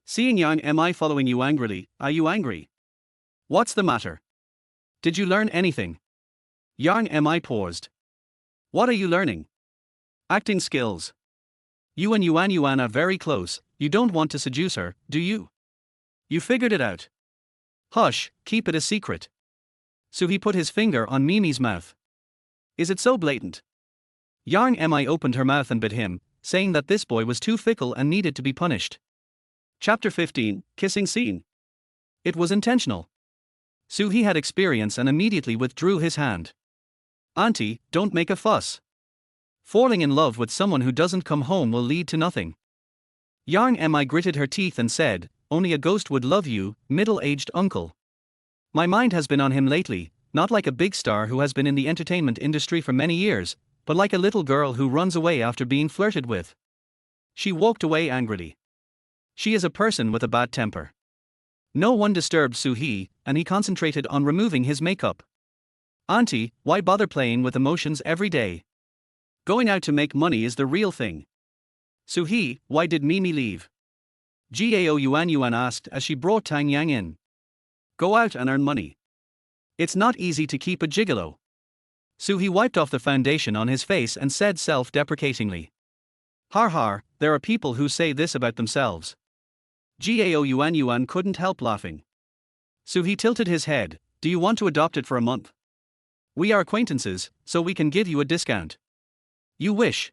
Seeing Yang Mi following you angrily, are you angry? What's the matter? Did you learn anything? Yang Mi paused. What are you learning? Acting skills. You and Yuan are very close, you don't want to seduce her, do you? You figured it out. Hush, keep it a secret. Soo-hee put his finger on Mimi's mouth. Is it so blatant? Yang Mi opened her mouth and bit him, saying that this boy was too fickle and needed to be punished. Chapter 15, Kissing Scene. It was intentional. Soo-hee had experience and immediately withdrew his hand. Auntie, don't make a fuss. Falling in love with someone who doesn't come home will lead to nothing. Yang Mi gritted her teeth and said, only a ghost would love you, middle-aged uncle. My mind has been on him lately, not like a big star who has been in the entertainment industry for many years, but like a little girl who runs away after being flirted with. She walked away angrily. She is a person with a bad temper. No one disturbed Soo-hee, and he concentrated on removing his makeup. Auntie, why bother playing with emotions every day? Going out to make money is the real thing. Soo-hee, why did Mimi leave? Gao Yuan asked as she brought Tang Yang in. Go out and earn money. It's not easy to keep a gigolo. Soo-hee wiped off the foundation on his face and said self-deprecatingly. Har har, there are people who say this about themselves. Gao Yuan couldn't help laughing. Soo-hee tilted his head. Do you want to adopt it for a month? We are acquaintances, so we can give you a discount. You wish.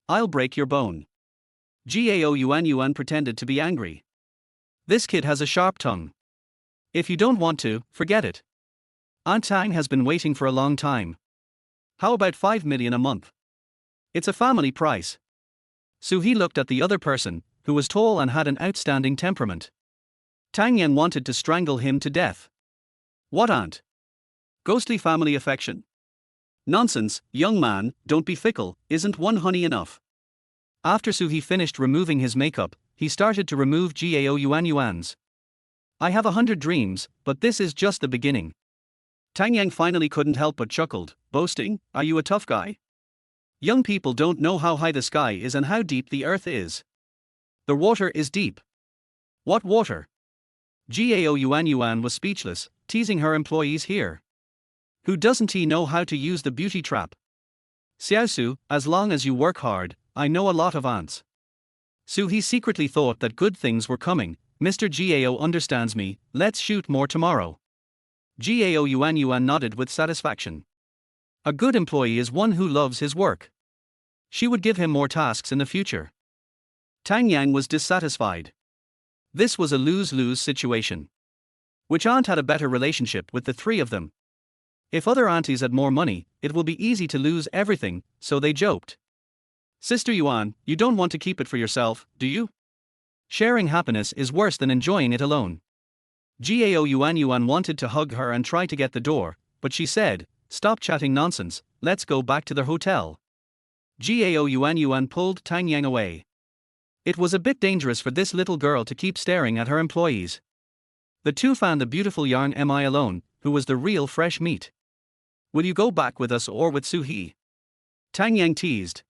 I'll break your bone. Gao Yuan pretended to be angry. This kid has a sharp tongue. If you don't want to, forget it. Aunt Tang has been waiting for a long time. How about 5 million a month? It's a family price. Soo-hee looked at the other person, who was tall and had an outstanding temperament. Tang Yang wanted to strangle him to death. What aunt? Ghostly family affection. Nonsense, young man, don't be fickle, isn't one honey enough? After Soo-hee finished removing his makeup, he started to remove Gao Yuan's. I have 100 dreams, but this is just the beginning. Tang Yang finally couldn't help but chuckled, boasting, are you a tough guy? Young people don't know how high the sky is and how deep the earth is. The water is deep. What water? Gao Yuan was speechless, teasing her employees here. Who doesn't he know how to use the beauty trap? Xiaosu, as long as you work hard, I know a lot of ants. He secretly thought that good things were coming. Mr. Gao understands me, let's shoot more tomorrow. Gao Yuan nodded with satisfaction. A good employee is one who loves his work. She would give him more tasks in the future. Tang Yang was dissatisfied. This was a lose-lose situation. Which aunt had a better relationship with the three of them? If other aunties had more money, it will be easy to lose everything, so they joked. Sister Yuan, you don't want to keep it for yourself, do you? Sharing happiness is worse than enjoying it alone. Gao Yuan wanted to hug her and try to get the door, but she said, stop chatting nonsense, let's go back to the hotel. Gao Yuan pulled Tang Yang away. It was a bit dangerous for this little girl to keep staring at her employees. The two found the beautiful Yang Mi alone, who was the real fresh meat. Will you go back with us or with Suhi? Tang Yang teased.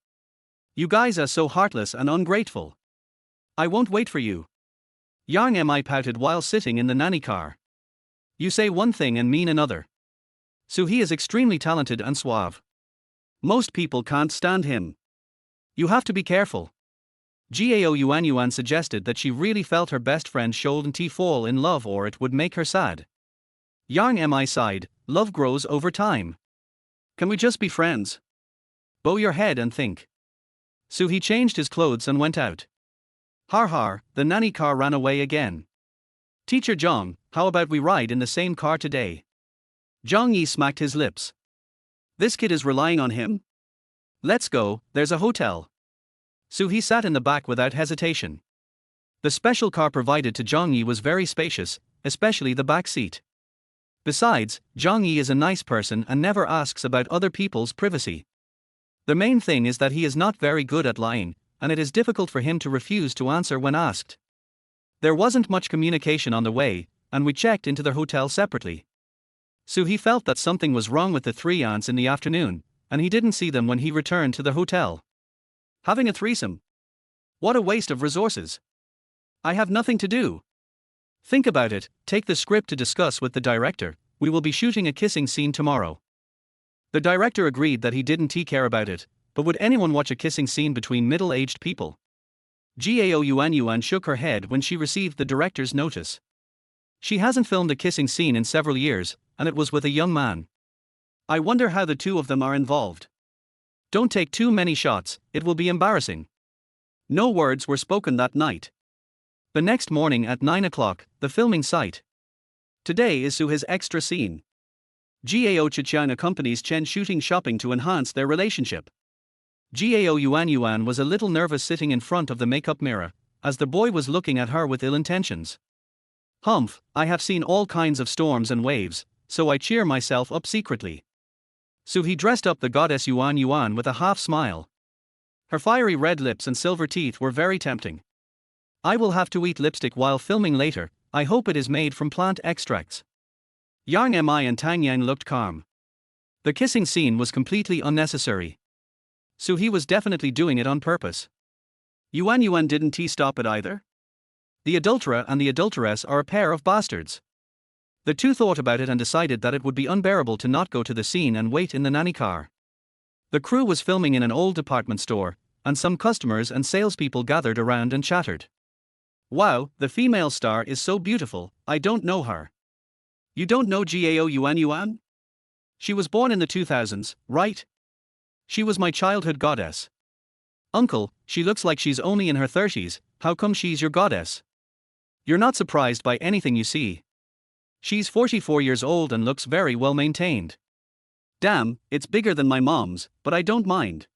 You guys are so heartless and ungrateful. I won't wait for you. Yang Mi pouted while sitting in the nanny car. You say one thing and mean another. Suhi is extremely talented and suave. Most people can't stand him. You have to be careful. Gao Yuan suggested that she really felt her best friend shouldn't fall in love or it would make her sad. Yang Mi sighed, love grows over time. Can we just be friends? Bow your head and think. He changed his clothes and went out. Har, the nanny car ran away again. Teacher Zhang, how about we ride in the same car today? Zhang Yi smacked his lips. This kid is relying on him? Let's go, there's a hotel. He sat in the back without hesitation. The special car provided to Zhang Yi was very spacious, especially the back seat. Besides, Zhang Yi is a nice person and never asks about other people's privacy. The main thing is that he is not very good at lying, and it is difficult for him to refuse to answer when asked. There wasn't much communication on the way, and we checked into the hotel separately. He felt that something was wrong with the three aunts in the afternoon, and he didn't see them when he returned to the hotel. Having a threesome? What a waste of resources. I have nothing to do. Think about it, take the script to discuss with the director, we will be shooting a kissing scene tomorrow. The director agreed that he didn't care about it, but would anyone watch a kissing scene between middle-aged people? Gao Yuan shook her head when she received the director's notice. She hasn't filmed a kissing scene in several years, and it was with a young man. I wonder how the two of them are involved. Don't take too many shots, it will be embarrassing. No words were spoken that night. The next morning at 9 o'clock, the filming site. Today is Suhi's extra scene. Gao Chiqian accompanies Chen shooting shopping to enhance their relationship. Gao Yuan was a little nervous sitting in front of the makeup mirror, as the boy was looking at her with ill intentions. Humph, I have seen all kinds of storms and waves, so I cheer myself up secretly. He dressed up the goddess Yuan with a half smile. Her fiery red lips and silver teeth were very tempting. I will have to eat lipstick while filming later, I hope it is made from plant extracts. Yang Mi and Tang Yang looked calm. The kissing scene was completely unnecessary. He was definitely doing it on purpose. Yuan didn't stop it either? The adulterer and the adulteress are a pair of bastards. The two thought about it and decided that it would be unbearable to not go to the scene and wait in the nanny car. The crew was filming in an old department store, and some customers and salespeople gathered around and chattered. Wow, the female star is so beautiful, I don't know her. You don't know Gao Yuan? She was born in the 2000s, right? She was my childhood goddess. Uncle, she looks like she's only in her 30s, how come she's your goddess? You're not surprised by anything you see. She's 44 years old and looks very well maintained. Damn, it's bigger than my mom's, but I don't mind.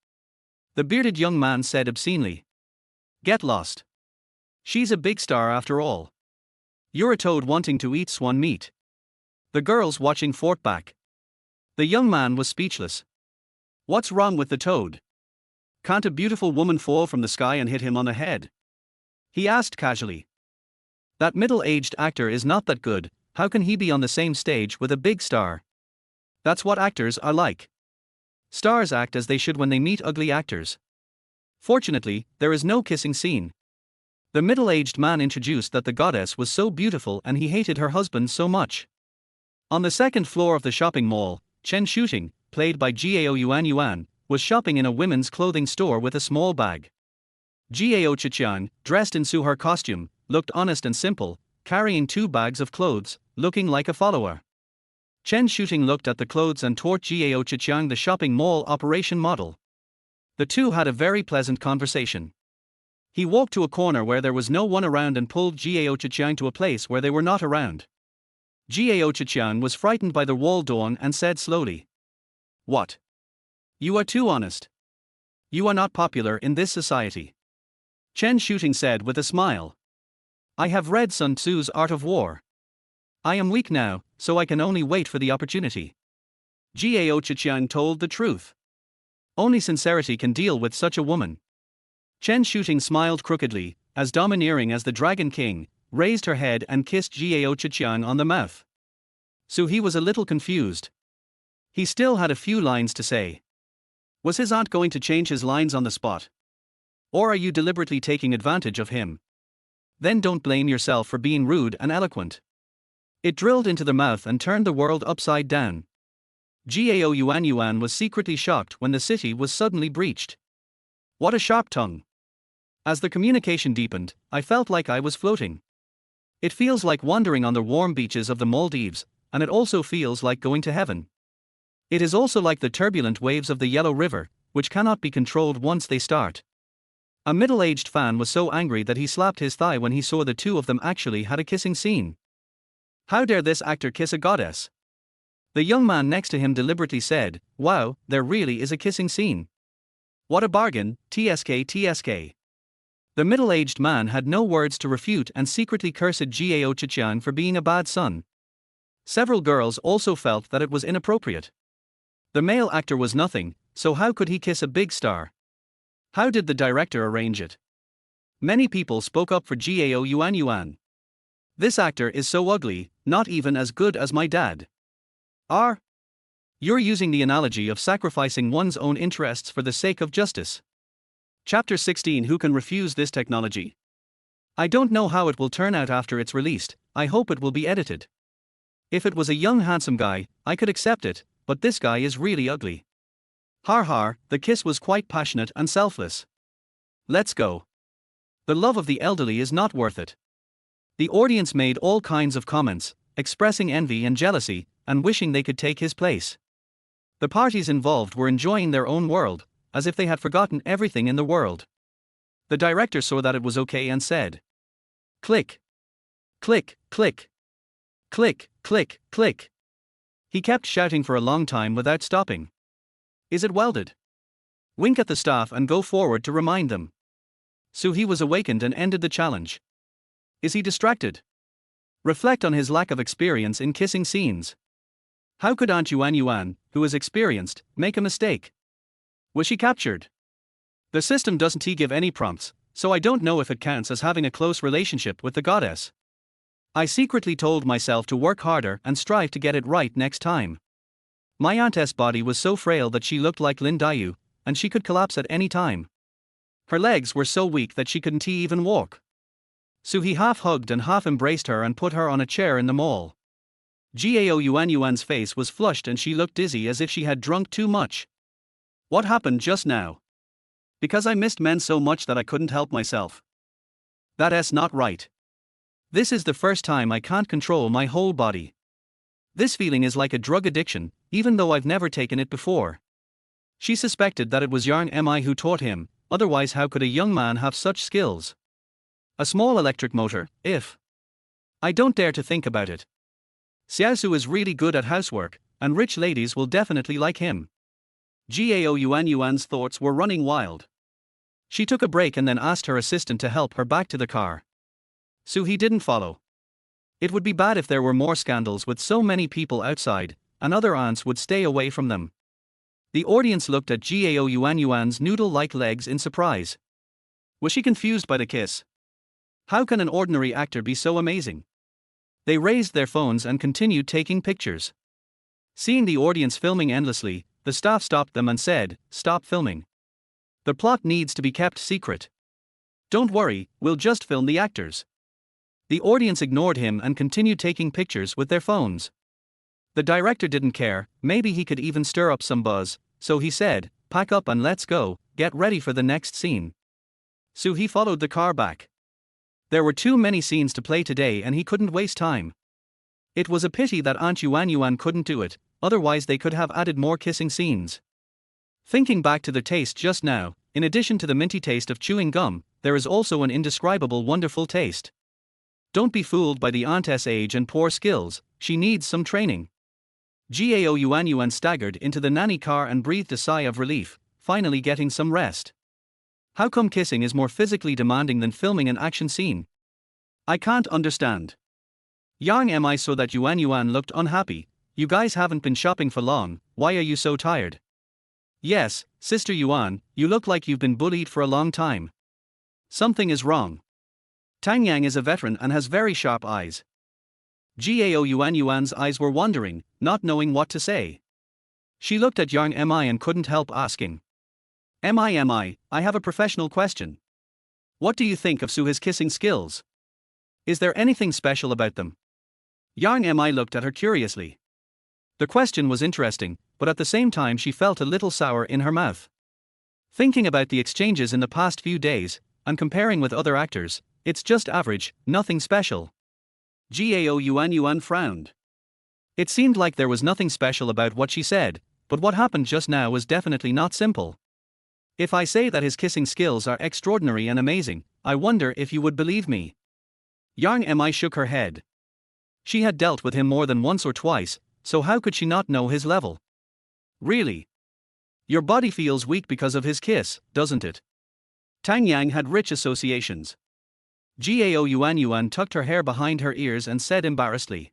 The bearded young man said obscenely. Get lost. She's a big star after all. You're a toad wanting to eat swan meat. The girls watching fought back. The young man was speechless. What's wrong with the toad? Can't a beautiful woman fall from the sky and hit him on the head? He asked casually. That middle-aged actor is not that good, how can he be on the same stage with a big star? That's what actors are like. Stars act as they should when they meet ugly actors. Fortunately, there is no kissing scene. The middle-aged man introduced that the goddess was so beautiful and he hated her husband so much. On the second floor of the shopping mall, Chen Shuting, played by Gao Yuan, was shopping in a women's clothing store with a small bag. Gao Chichiang, dressed in Suher costume, looked honest and simple, carrying 2 bags of clothes, looking like a follower. Chen Shuting looked at the clothes and taught Gao Chichiang the shopping mall operation model. The two had a very pleasant conversation. He walked to a corner where there was no one around and pulled Gao Chichiang to a place where they were not around. Gao Chichiang was frightened by the wall dawn and said slowly, "What? You are too honest. You are not popular in this society." Chen Shuting said with a smile, "I have read Sun Tzu's Art of War. I am weak now, so I can only wait for the opportunity." Gao Chichiang told the truth. Only sincerity can deal with such a woman. Chen Shuting smiled crookedly, as domineering as the Dragon King, raised her head and kissed Gao Chichiang on the mouth. So he was a little confused. He still had a few lines to say. Was his aunt going to change his lines on the spot? Or are you deliberately taking advantage of him? Then don't blame yourself for being rude and eloquent. It drilled into the mouth and turned the world upside down. Gao Yuan was secretly shocked when the city was suddenly breached. What a sharp tongue. As the communication deepened, I felt like I was floating. It feels like wandering on the warm beaches of the Maldives, and it also feels like going to heaven. It is also like the turbulent waves of the Yellow River, which cannot be controlled once they start. A middle-aged fan was so angry that he slapped his thigh when he saw the two of them actually had a kissing scene. How dare this actor kiss a goddess? The young man next to him deliberately said, "Wow, there really is a kissing scene. What a bargain, TSK. The middle-aged man had no words to refute and secretly cursed Gao Chichiang for being a bad son. Several girls also felt that it was inappropriate. The male actor was nothing, so how could he kiss a big star? How did the director arrange it? Many people spoke up for Gao Yuan. This actor is so ugly, not even as good as my dad. You're using the analogy of sacrificing one's own interests for the sake of justice. Chapter 16. Who can refuse this technology? I don't know how it will turn out after it's released. I hope it will be edited. If it was a young handsome guy, I could accept it, but this guy is really ugly. Har, the kiss was quite passionate and selfless. Let's go. The love of the elderly is not worth it. The audience made all kinds of comments, expressing envy and jealousy, and wishing they could take his place. The parties involved were enjoying their own world, as if they had forgotten everything in the world. The director saw that it was okay and said, "Click. Click, click. Click, click, click." He kept shouting for a long time without stopping. Is it welded? Wink at the staff and go forward to remind them. So he was awakened and ended the challenge. Is he distracted? Reflect on his lack of experience in kissing scenes. How could Aunt Yuan, who is experienced, make a mistake? Was she captured? The system doesn't give any prompts, so I don't know if it counts as having a close relationship with the goddess. I secretly told myself to work harder and strive to get it right next time. My aunt's body was so frail that she looked like Lin Dayu, and she could collapse at any time. Her legs were so weak that she couldn't even walk. So he half hugged and half embraced her and put her on a chair in the mall. Gao Yuan's face was flushed and she looked dizzy as if she had drunk too much. What happened just now? Because I missed men so much that I couldn't help myself. That's not right. This is the first time I can't control my whole body. This feeling is like a drug addiction, even though I've never taken it before. She suspected that it was Yarn Mi who taught him, otherwise how could a young man have such skills? A small electric motor, if. I don't dare to think about it. Xiaosu is really good at housework, and rich ladies will definitely like him. Gao Yuan's thoughts were running wild. She took a break and then asked her assistant to help her back to the car. So he didn't follow. It would be bad if there were more scandals with so many people outside, and other aunts would stay away from them. The audience looked at Gao Yuan's noodle-like legs in surprise. Was she confused by the kiss? How can an ordinary actor be so amazing? They raised their phones and continued taking pictures. Seeing the audience filming endlessly, the staff stopped them and said, "Stop filming. The plot needs to be kept secret. Don't worry, we'll just film the actors." The audience ignored him and continued taking pictures with their phones. The director didn't care, maybe he could even stir up some buzz, so he said, "Pack up and let's go, get ready for the next scene." Soo-hee followed the car back. There were too many scenes to play today and he couldn't waste time. It was a pity that Aunt Yuan couldn't do it, otherwise they could have added more kissing scenes. Thinking back to the taste just now, in addition to the minty taste of chewing gum, there is also an indescribable wonderful taste. Don't be fooled by the aunt's age and poor skills, she needs some training. Gao Yuan staggered into the nanny car and breathed a sigh of relief, finally getting some rest. How come kissing is more physically demanding than filming an action scene? I can't understand. Yang mi saw that Yuan looked unhappy. "You guys haven't been shopping for long, why are you so tired?" "Yes, Sister Yuan, you look like you've been bullied for a long time. Something is wrong." Tang Yang is a veteran and has very sharp eyes. Gao Yuan's eyes were wandering, not knowing what to say. She looked at Yang mi and couldn't help asking. Mi, I have a professional question. What do you think of Suhe's kissing skills? Is there anything special about them? Yang mi looked at her curiously. The question was interesting, but at the same time she felt a little sour in her mouth. Thinking about the exchanges in the past few days, and comparing with other actors, it's just average, nothing special. Gao Yuan frowned. It seemed like there was nothing special about what she said, but what happened just now was definitely not simple. If I say that his kissing skills are extraordinary and amazing, I wonder if you would believe me. Yang mi shook her head. She had dealt with him more than once or twice, so how could she not know his level? Really? Your body feels weak because of his kiss, doesn't it? Tang Yang had rich associations. Gao Yuan tucked her hair behind her ears and said embarrassedly.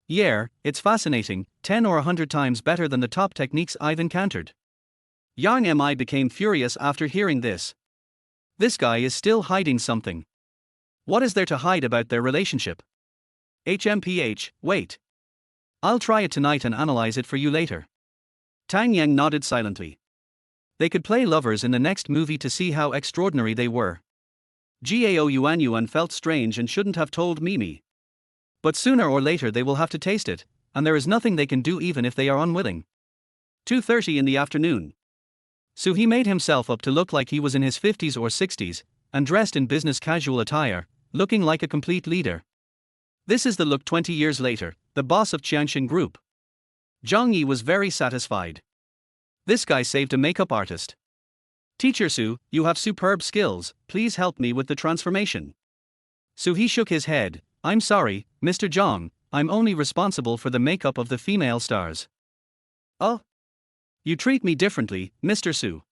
Yeah, it's fascinating, 10 or 100 times better than the top techniques I've encountered. Yang mi became furious after hearing this. This guy is still hiding something. What is there to hide about their relationship? HMPH, wait. I'll try it tonight and analyze it for you later. Tang Yang nodded silently. They could play lovers in the next movie to see how extraordinary they were. Gao Yuan felt strange and shouldn't have told Mimi. But sooner or later they will have to taste it, and there is nothing they can do even if they are unwilling. 2:30 in the afternoon. Soo-hee made himself up to look like he was in his 50s or 60s, and dressed in business casual attire, looking like a complete leader. This is the look 20 years later, the boss of Qianxin Group. Zhang Yi was very satisfied. This guy saved a makeup artist. Teacher Su, you have superb skills, please help me with the transformation. Soo-hee shook his head. I'm sorry, Mr. Zhang, I'm only responsible for the makeup of the female stars. Oh? You treat me differently, Mr. Su.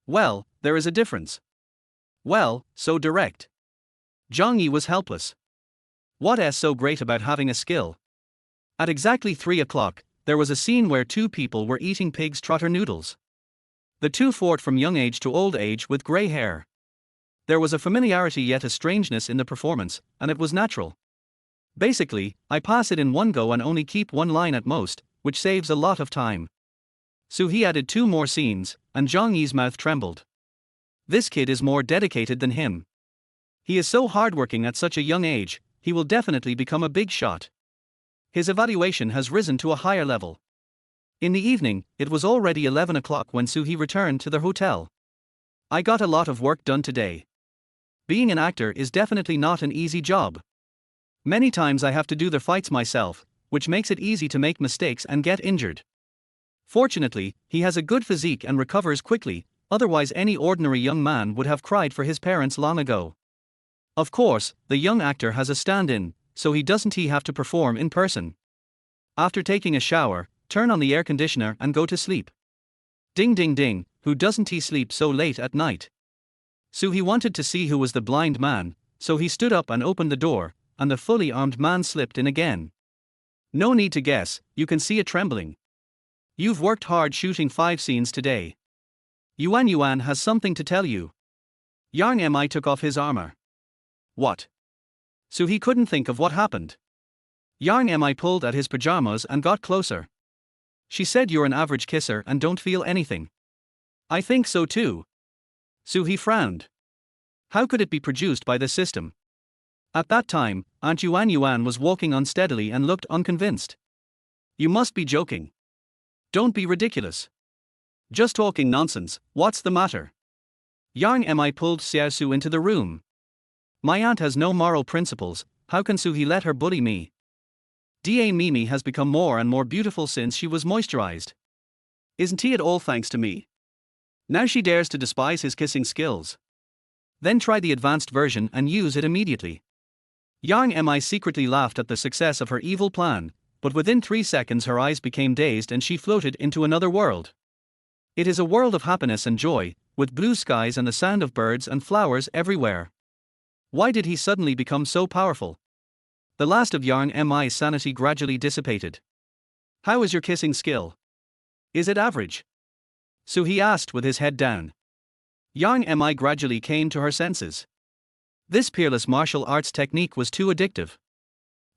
Well, there is a difference. Well, so direct. Zhang Yi was helpless. What's so great about having a skill? At exactly 3 o'clock, there was a scene where two people were eating pig's trotter noodles. The two fought from young age to old age with grey hair. There was a familiarity yet a strangeness in the performance, and it was natural. Basically, I pass it in one go and only keep one line at most, which saves a lot of time. Soo-hee added 2 more scenes, and Zhang Yi's mouth trembled. This kid is more dedicated than him. He is so hardworking at such a young age, he will definitely become a big shot. His evaluation has risen to a higher level. In the evening, it was already 11 o'clock when Soo-hee returned to the hotel. I got a lot of work done today. Being an actor is definitely not an easy job. Many times I have to do the fights myself, which makes it easy to make mistakes and get injured. Fortunately, he has a good physique and recovers quickly, otherwise any ordinary young man would have cried for his parents long ago. Of course, the young actor has a stand-in, so he doesn't have to perform in person. After taking a shower, turn on the air conditioner and go to sleep. Ding ding ding, who doesn't sleep so late at night? Soo-hee wanted to see who was the blind man, so he stood up and opened the door, and the fully armed man slipped in again. No need to guess, you can see it trembling. You've worked hard shooting 5 scenes today. Yuan has something to tell you. Yang mi took off his armor. What? Soo-hee couldn't think of what happened. Yang mi pulled at his pajamas and got closer. She said you're an average kisser and don't feel anything. I think so too. Soo-hee frowned. How could it be produced by the system? At that time, Aunt Yuan Yuan was walking unsteadily and looked unconvinced. You must be joking. Don't be ridiculous. Just talking nonsense, what's the matter? Yang Mi pulled Xiao Su into the room. My aunt has no moral principles, how can Soo-hee let her bully me? Da Mimi has become more and more beautiful since she was moisturized. Isn't he at all thanks to me? Now she dares to despise his kissing skills. Then try the advanced version and use it immediately. Yang Mi secretly laughed at the success of her evil plan, but within 3 seconds her eyes became dazed and she floated into another world. It is a world of happiness and joy, with blue skies and the sound of birds and flowers everywhere. Why did he suddenly become so powerful? The last of Yang Mi's sanity gradually dissipated. How is your kissing skill? Is it average? Soo-hee asked with his head down. Yang Mi gradually came to her senses. This peerless martial arts technique was too addictive.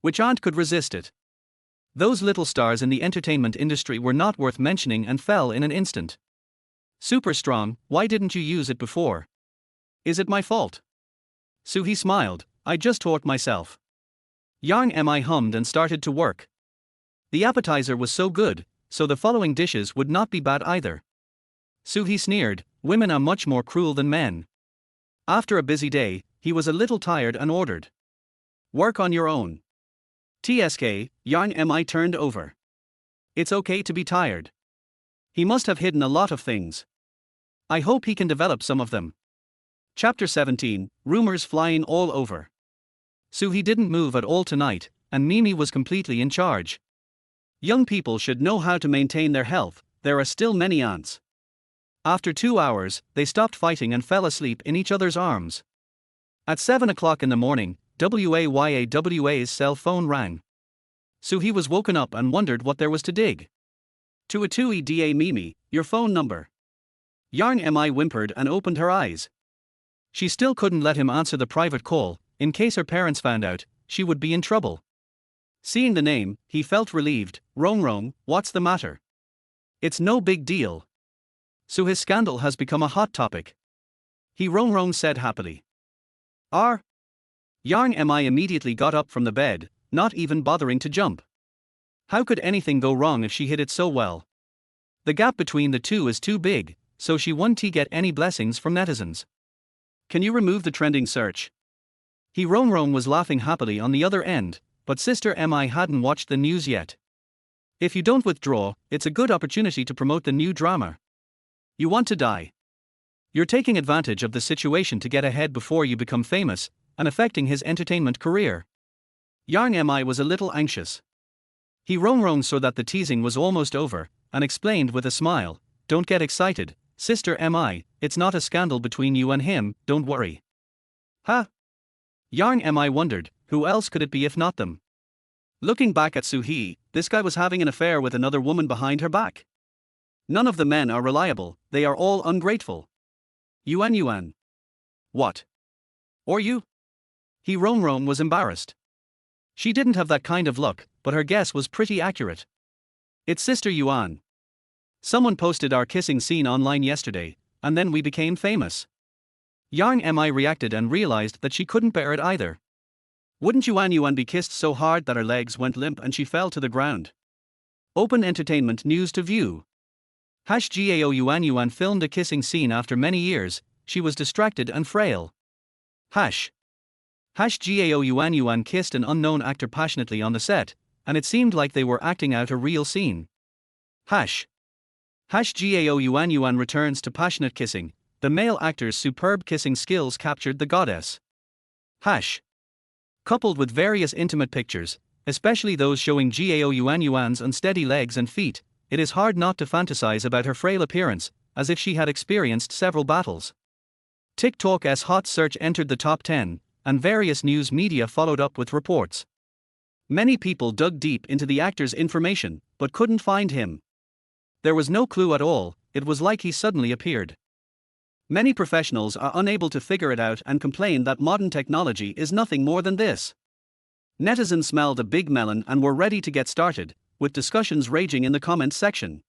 Which aunt could resist it? Those little stars in the entertainment industry were not worth mentioning and fell in an instant. Super strong, why didn't you use it before? Is it my fault? Soo-hee smiled, I just taught myself. Yang Mi hummed and started to work. The appetizer was so good, so the following dishes would not be bad either. Soo-hee sneered, women are much more cruel than men. After a busy day, he was a little tired and ordered. Work on your own. TSK, Yang Mi turned over. It's okay to be tired. He must have hidden a lot of things. I hope he can develop some of them. Chapter 17, Rumors Flying All Over. Soo-hee didn't move at all tonight, and Mimi was completely in charge. Young people should know how to maintain their health, there are still many aunts. After 2 hours, they stopped fighting and fell asleep in each other's arms. At 7 o'clock in the morning, WAYAWA's cell phone rang. Soo-hee was woken up and wondered what there was to dig. To a 2EDA Mimi, your phone number. Yang Mi whimpered and opened her eyes. She still couldn't let him answer the private call, in case her parents found out, she would be in trouble. Seeing the name, he felt relieved. Rong, what's the matter? It's no big deal. So his scandal has become a hot topic. He Rong said happily. Yang Mi immediately got up from the bed, not even bothering to jump. How could anything go wrong if she hid it so well? The gap between the two is too big, so she won't get any blessings from netizens. Can you remove the trending search? He Rong was laughing happily on the other end, but Sister Mi hadn't watched the news yet. If you don't withdraw, it's a good opportunity to promote the new drama. You want to die. You're taking advantage of the situation to get ahead before you become famous, and affecting his entertainment career. Yang Mi was a little anxious. He Rong saw that the teasing was almost over, and explained with a smile, don't get excited, Sister Mi, it's not a scandal between you and him, don't worry. Huh? Yang Mi wondered, who else could it be if not them? Looking back at Soo-hee, this guy was having an affair with another woman behind her back. None of the men are reliable, they are all ungrateful. Yuan. What? Or you? He Rong was embarrassed. She didn't have that kind of luck, but her guess was pretty accurate. It's Sister Yuan. Someone posted our kissing scene online yesterday, and then we became famous. Yang Mi reacted and realized that she couldn't bear it either. Wouldn't Yuan be kissed so hard that her legs went limp and she fell to the ground? Open entertainment news to view. #GAO Yuan filmed a kissing scene after many years, she was distracted and frail. #GAO Yuan kissed an unknown actor passionately on the set, and it seemed like they were acting out a real scene. #GAO Yuan returns to passionate kissing, the male actor's superb kissing skills captured the goddess. Coupled with various intimate pictures, especially those showing GAO Yuan's unsteady legs and feet, it is hard not to fantasize about her frail appearance, as if she had experienced several battles. TikTok's hot search entered the top 10, and various news media followed up with reports. Many people dug deep into the actor's information, but couldn't find him. There was no clue at all, it was like he suddenly appeared. Many professionals are unable to figure it out and complain that modern technology is nothing more than this. Netizens smelled a big melon and were ready to get started, with discussions raging in the comments section.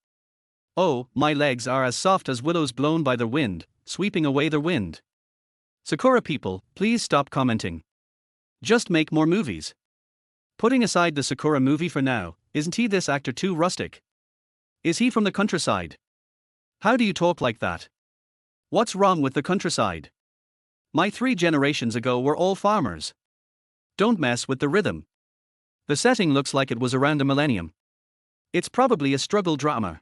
Oh, my legs are as soft as willows blown by the wind, sweeping away the wind. Sakura people, please stop commenting. Just make more movies. Putting aside the Sakura movie for now, isn't he this actor too rustic? Is he from the countryside? How do you talk like that? What's wrong with the countryside? My 3 generations ago were all farmers. Don't mess with the rhythm. The setting looks like it was around a millennium. It's probably a struggle drama.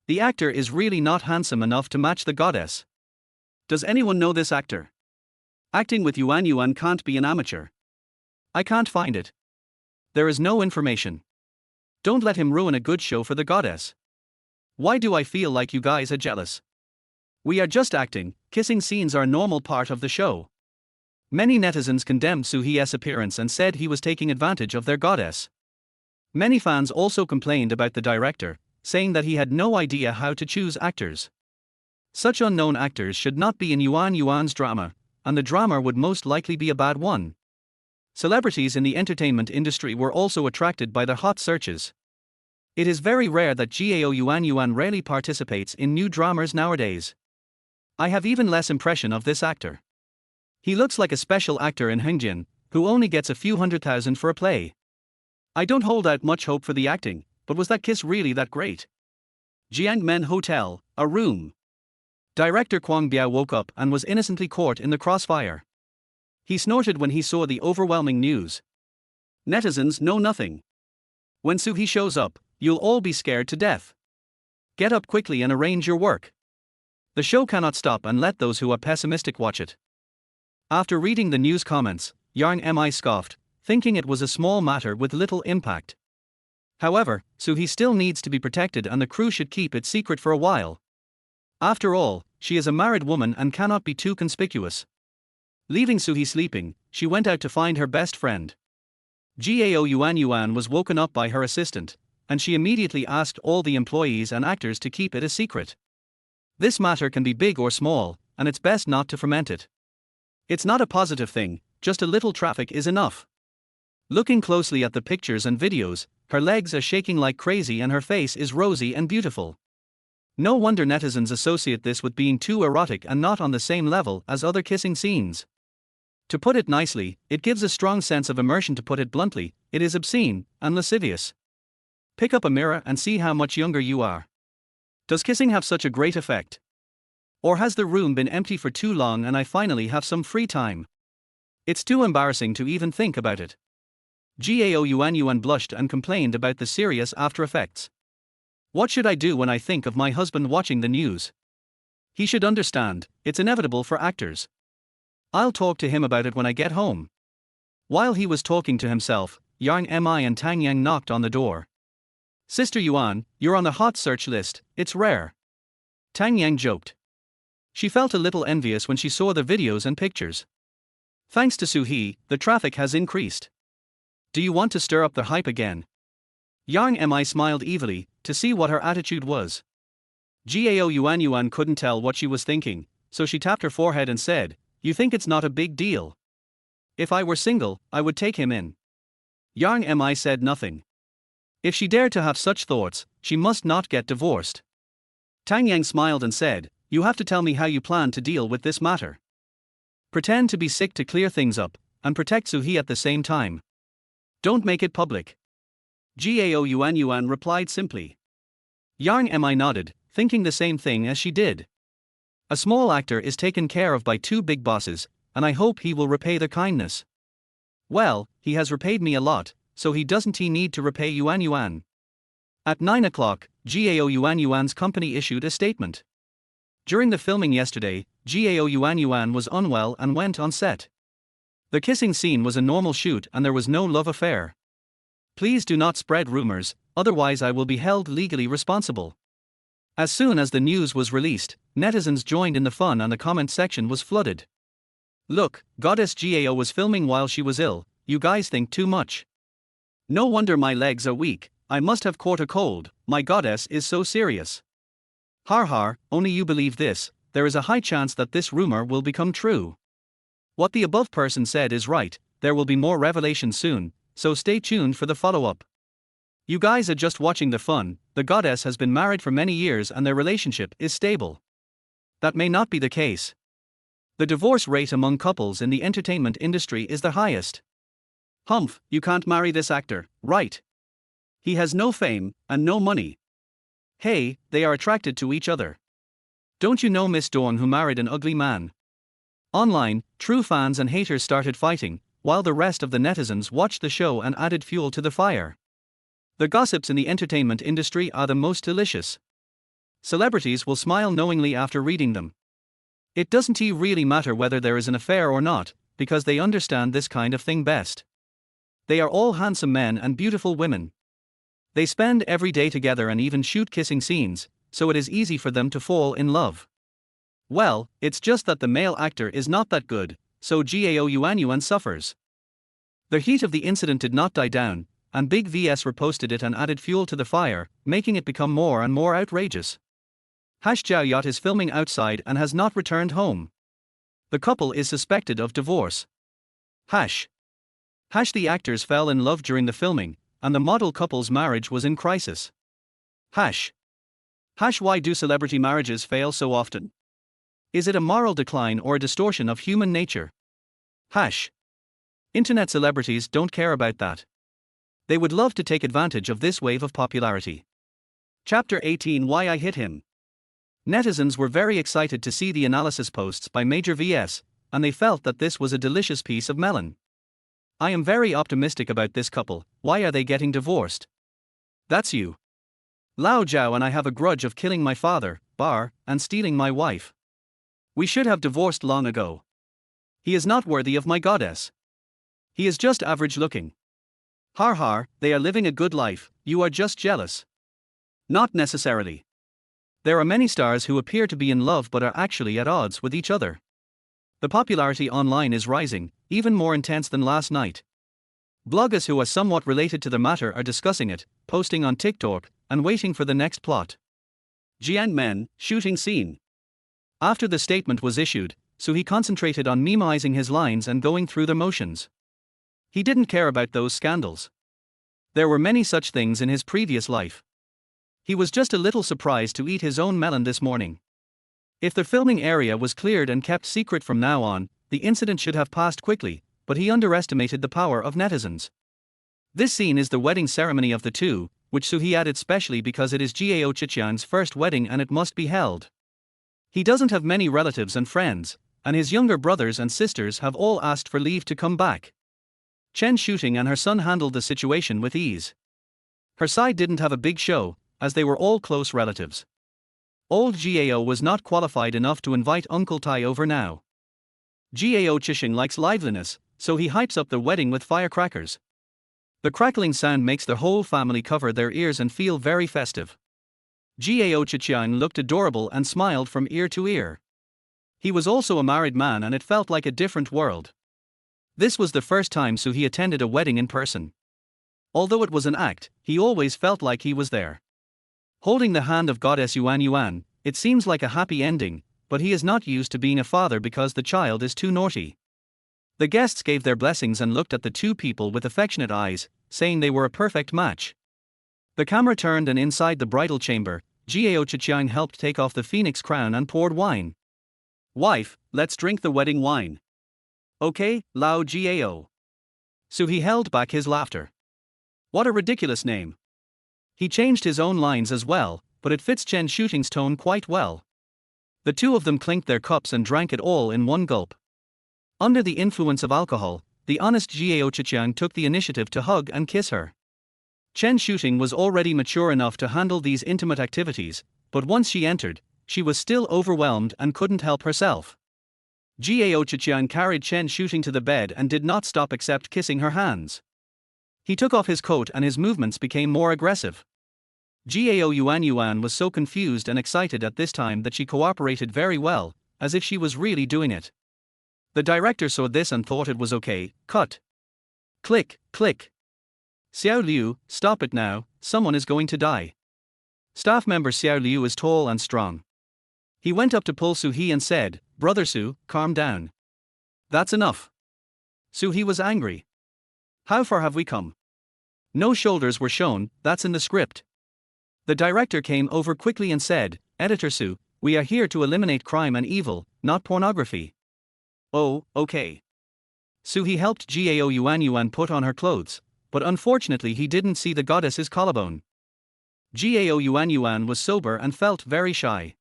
The actor is really not handsome enough to match the goddess. Does anyone know this actor? Acting with Yuan Yuan can't be an amateur. I can't find it. There is no information. Don't let him ruin a good show for the goddess. Why do I feel like you guys are jealous? We are just acting, kissing scenes are a normal part of the show. Many netizens condemned Soo-hye's appearance and said he was taking advantage of their goddess. Many fans also complained about the director, saying that he had no idea how to choose actors. Such unknown actors should not be in Yuan Yuan's drama, and the drama would most likely be a bad one. Celebrities in the entertainment industry were also attracted by the hot searches. It is very rare that Gao Yuan Yuan rarely participates in new dramas nowadays. I have even less impression of this actor. He looks like a special actor in Hengjin, who only gets a few 100,000 for a play. I don't hold out much hope for the acting, but was that kiss really that great? Jiangmen Hotel, a room. Director Kwang Biao woke up and was innocently caught in the crossfire. He snorted when he saw the overwhelming news. Netizens know nothing. When Soo-hye shows up, you'll all be scared to death. Get up quickly and arrange your work. The show cannot stop and let those who are pessimistic watch it. After reading the news comments, Yang Mi scoffed, thinking it was a small matter with little impact. However, Soo-hye still needs to be protected and the crew should keep it secret for a while. After all, she is a married woman and cannot be too conspicuous. Leaving Soo-hye sleeping, she went out to find her best friend. Gao Yuan Yuan was woken up by her assistant, and she immediately asked all the employees and actors to keep it a secret. This matter can be big or small, and it's best not to ferment it. It's not a positive thing, just a little traffic is enough. Looking closely at the pictures and videos, her legs are shaking like crazy and her face is rosy and beautiful. No wonder netizens associate this with being too erotic and not on the same level as other kissing scenes. To put it nicely, it gives a strong sense of immersion. To put it bluntly, it is obscene and lascivious. Pick up a mirror and see how much younger you are. Does kissing have such a great effect? Or has the room been empty for too long and I finally have some free time? It's too embarrassing to even think about it. Gao Yuan Yuan blushed and complained about the serious after effects. What should I do when I think of my husband watching the news? He should understand, it's inevitable for actors. I'll talk to him about it when I get home. While he was talking to himself, Yang Mi and Tang Yang knocked on the door. Sister Yuan, you're on the hot search list, it's rare. Tang Yang joked. She felt a little envious when she saw the videos and pictures. Thanks to Soo-hye, the traffic has increased. Do you want to stir up the hype again? Yang Mi smiled evilly, to see what her attitude was. Gao Yuan Yuan couldn't tell what she was thinking, so she tapped her forehead and said, You think it's not a big deal? If I were single, I would take him in. Yang Mi said nothing. If she dared to have such thoughts, she must not get divorced. Tang Yang smiled and said, You have to tell me how you plan to deal with this matter. Pretend to be sick to clear things up, and protect Soo-hye at the same time. Don't make it public. Gao Yuan Yuan replied simply. Yang Mi nodded, thinking the same thing as she did. A small actor is taken care of by 2 big bosses, and I hope he will repay their kindness. Well, he has repaid me a lot, so he doesn't need to repay Yuan Yuan. At 9 o'clock, Gao Yuan Yuan's company issued a statement. During the filming yesterday, Gao Yuan Yuan was unwell and went on set. The kissing scene was a normal shoot and there was no love affair. Please do not spread rumors, otherwise I will be held legally responsible. As soon as the news was released, netizens joined in the fun and the comment section was flooded. Look, Goddess Gao was filming while she was ill, you guys think too much. No wonder my legs are weak, I must have caught a cold, my goddess is so serious. Har har, only you believe this, there is a high chance that this rumor will become true. What the above person said is right, there will be more revelations soon, so stay tuned for the follow-up. You guys are just watching the fun. The goddess has been married for many years and their relationship is stable. That may not be the case. The divorce rate among couples in the entertainment industry is the highest. Humph, you can't marry this actor, right? He has no fame and no money. Hey, they are attracted to each other. Don't you know Miss Dawn who married an ugly man? Online, true fans and haters started fighting, while the rest of the netizens watched the show and added fuel to the fire. The gossips in the entertainment industry are the most delicious. Celebrities will smile knowingly after reading them. It doesn't really matter whether there is an affair or not, because they understand this kind of thing best. They are all handsome men and beautiful women. They spend every day together and even shoot kissing scenes, so it is easy for them to fall in love. Well, it's just that the male actor is not that good, so Gao Yuanyuan suffers. The heat of the incident did not die down, and Big VS reposted it and added fuel to the fire, making it become more and more outrageous. Jiao Yacht is filming outside and has not returned home. The couple is suspected of divorce. The actors fell in love during the filming, and the model couple's marriage was in crisis. Why do celebrity marriages fail so often? Is it a moral decline or a distortion of human nature? Internet celebrities don't care about that. They would love to take advantage of this wave of popularity. Chapter 18: Why I Hit Him. Netizens were very excited to see the analysis posts by Major VS, and they felt that this was a delicious piece of melon. I am very optimistic about this couple. Why are they getting divorced? That's you. Lao Zhao and I have a grudge of killing my father, and stealing my wife. We should have divorced long ago. He is not worthy of my goddess. He is just average looking. They are living a good life, you are just jealous. Not necessarily. There are many stars who appear to be in love but are actually at odds with each other. The popularity online is rising, even more intense than last night. Bloggers who are somewhat related to the matter are discussing it, posting on TikTok, and waiting for the next plot. Jiang Men, shooting scene. After the statement was issued, he concentrated on memeizing his lines and going through the motions. He didn't care about those scandals. There were many such things in his previous life. He was just a little surprised to eat his own melon this morning. If the filming area was cleared and kept secret from now on, the incident should have passed quickly, but he underestimated the power of netizens. This scene is the wedding ceremony of the two, which he added specially because it is Gao Chiqiang's first wedding and it must be held. He doesn't have many relatives and friends, and his younger brothers and sisters have all asked for leave to come back. Chen Shooting and her son handled the situation with ease. Her side didn't have a big show, as they were all close relatives. Old Gao was not qualified enough to invite Uncle Tai over now. Gao Chishing likes liveliness, so he hypes up the wedding with firecrackers. The crackling sound makes the whole family cover their ears and feel very festive. Gao Chiqiang looked adorable and smiled from ear to ear. He was also a married man and it felt like a different world. This was the first time he attended a wedding in person. Although it was an act, he always felt like he was there. Holding the hand of Goddess Yuan, it seems like a happy ending, but he is not used to being a father because the child is too naughty. The guests gave their blessings and looked at the two people with affectionate eyes, saying they were a perfect match. The camera turned and inside the bridal chamber, Gao Chiqiang helped take off the phoenix crown and poured wine. Wife, let's drink the wedding wine. Okay, Lao Gao. He held back his laughter. What a ridiculous name. He changed his own lines as well, but it fits Chen Shooting's tone quite well. The two of them clinked their cups and drank it all in one gulp. Under the influence of alcohol, the honest Gao Chiqiang took the initiative to hug and kiss her. Chen Shooting was already mature enough to handle these intimate activities, but once she entered, she was still overwhelmed and couldn't help herself. Gao Chiqiang carried Chen Shooting to the bed and did not stop except kissing her hands. He took off his coat and his movements became more aggressive. Gao Yuan was so confused and excited at this time that she cooperated very well, as if she was really doing it. The director saw this and thought it was okay. Cut. Click, click. Xiao Liu, stop it now, someone is going to die. Staff member Xiao Liu is tall and strong. He went up to pull Suhee and said, "Brother Su, calm down. That's enough." Suhee was angry. How far have we come? No shoulders were shown, that's in the script. The director came over quickly and said, Editor Su, we are here to eliminate crime and evil, not pornography. Oh, okay. Suhi helped Gao Yuan put on her clothes, but unfortunately he didn't see the goddess's collarbone. Gao Yuan was sober and felt very shy.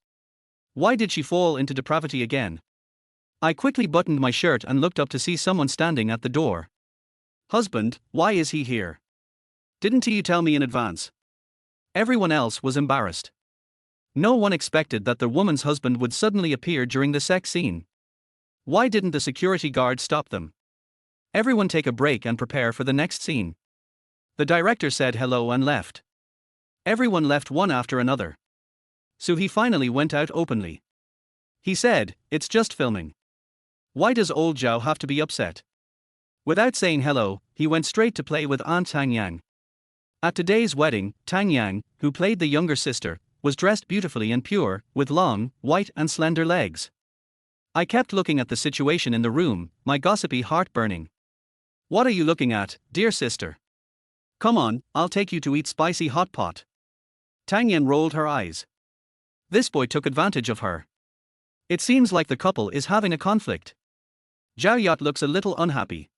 Why did she fall into depravity again? I quickly buttoned my shirt and looked up to see someone standing at the door. Husband, why is he here? Didn't you tell me in advance? Everyone else was embarrassed. No one expected that the woman's husband would suddenly appear during the sex scene. Why didn't the security guard stop them? Everyone take a break and prepare for the next scene. The director said hello and left. Everyone left one after another. So he finally went out openly. He said, it's just filming. Why does old Zhao have to be upset? Without saying hello, he went straight to play with Aunt Tang Yang. At today's wedding, Tang Yang, who played the younger sister, was dressed beautifully and pure, with long, white and slender legs. I kept looking at the situation in the room, my gossipy heart burning. What are you looking at, dear sister? Come on, I'll take you to eat spicy hot pot. Tang Yang rolled her eyes. This boy took advantage of her. It seems like the couple is having a conflict. Zhao Yat looks a little unhappy.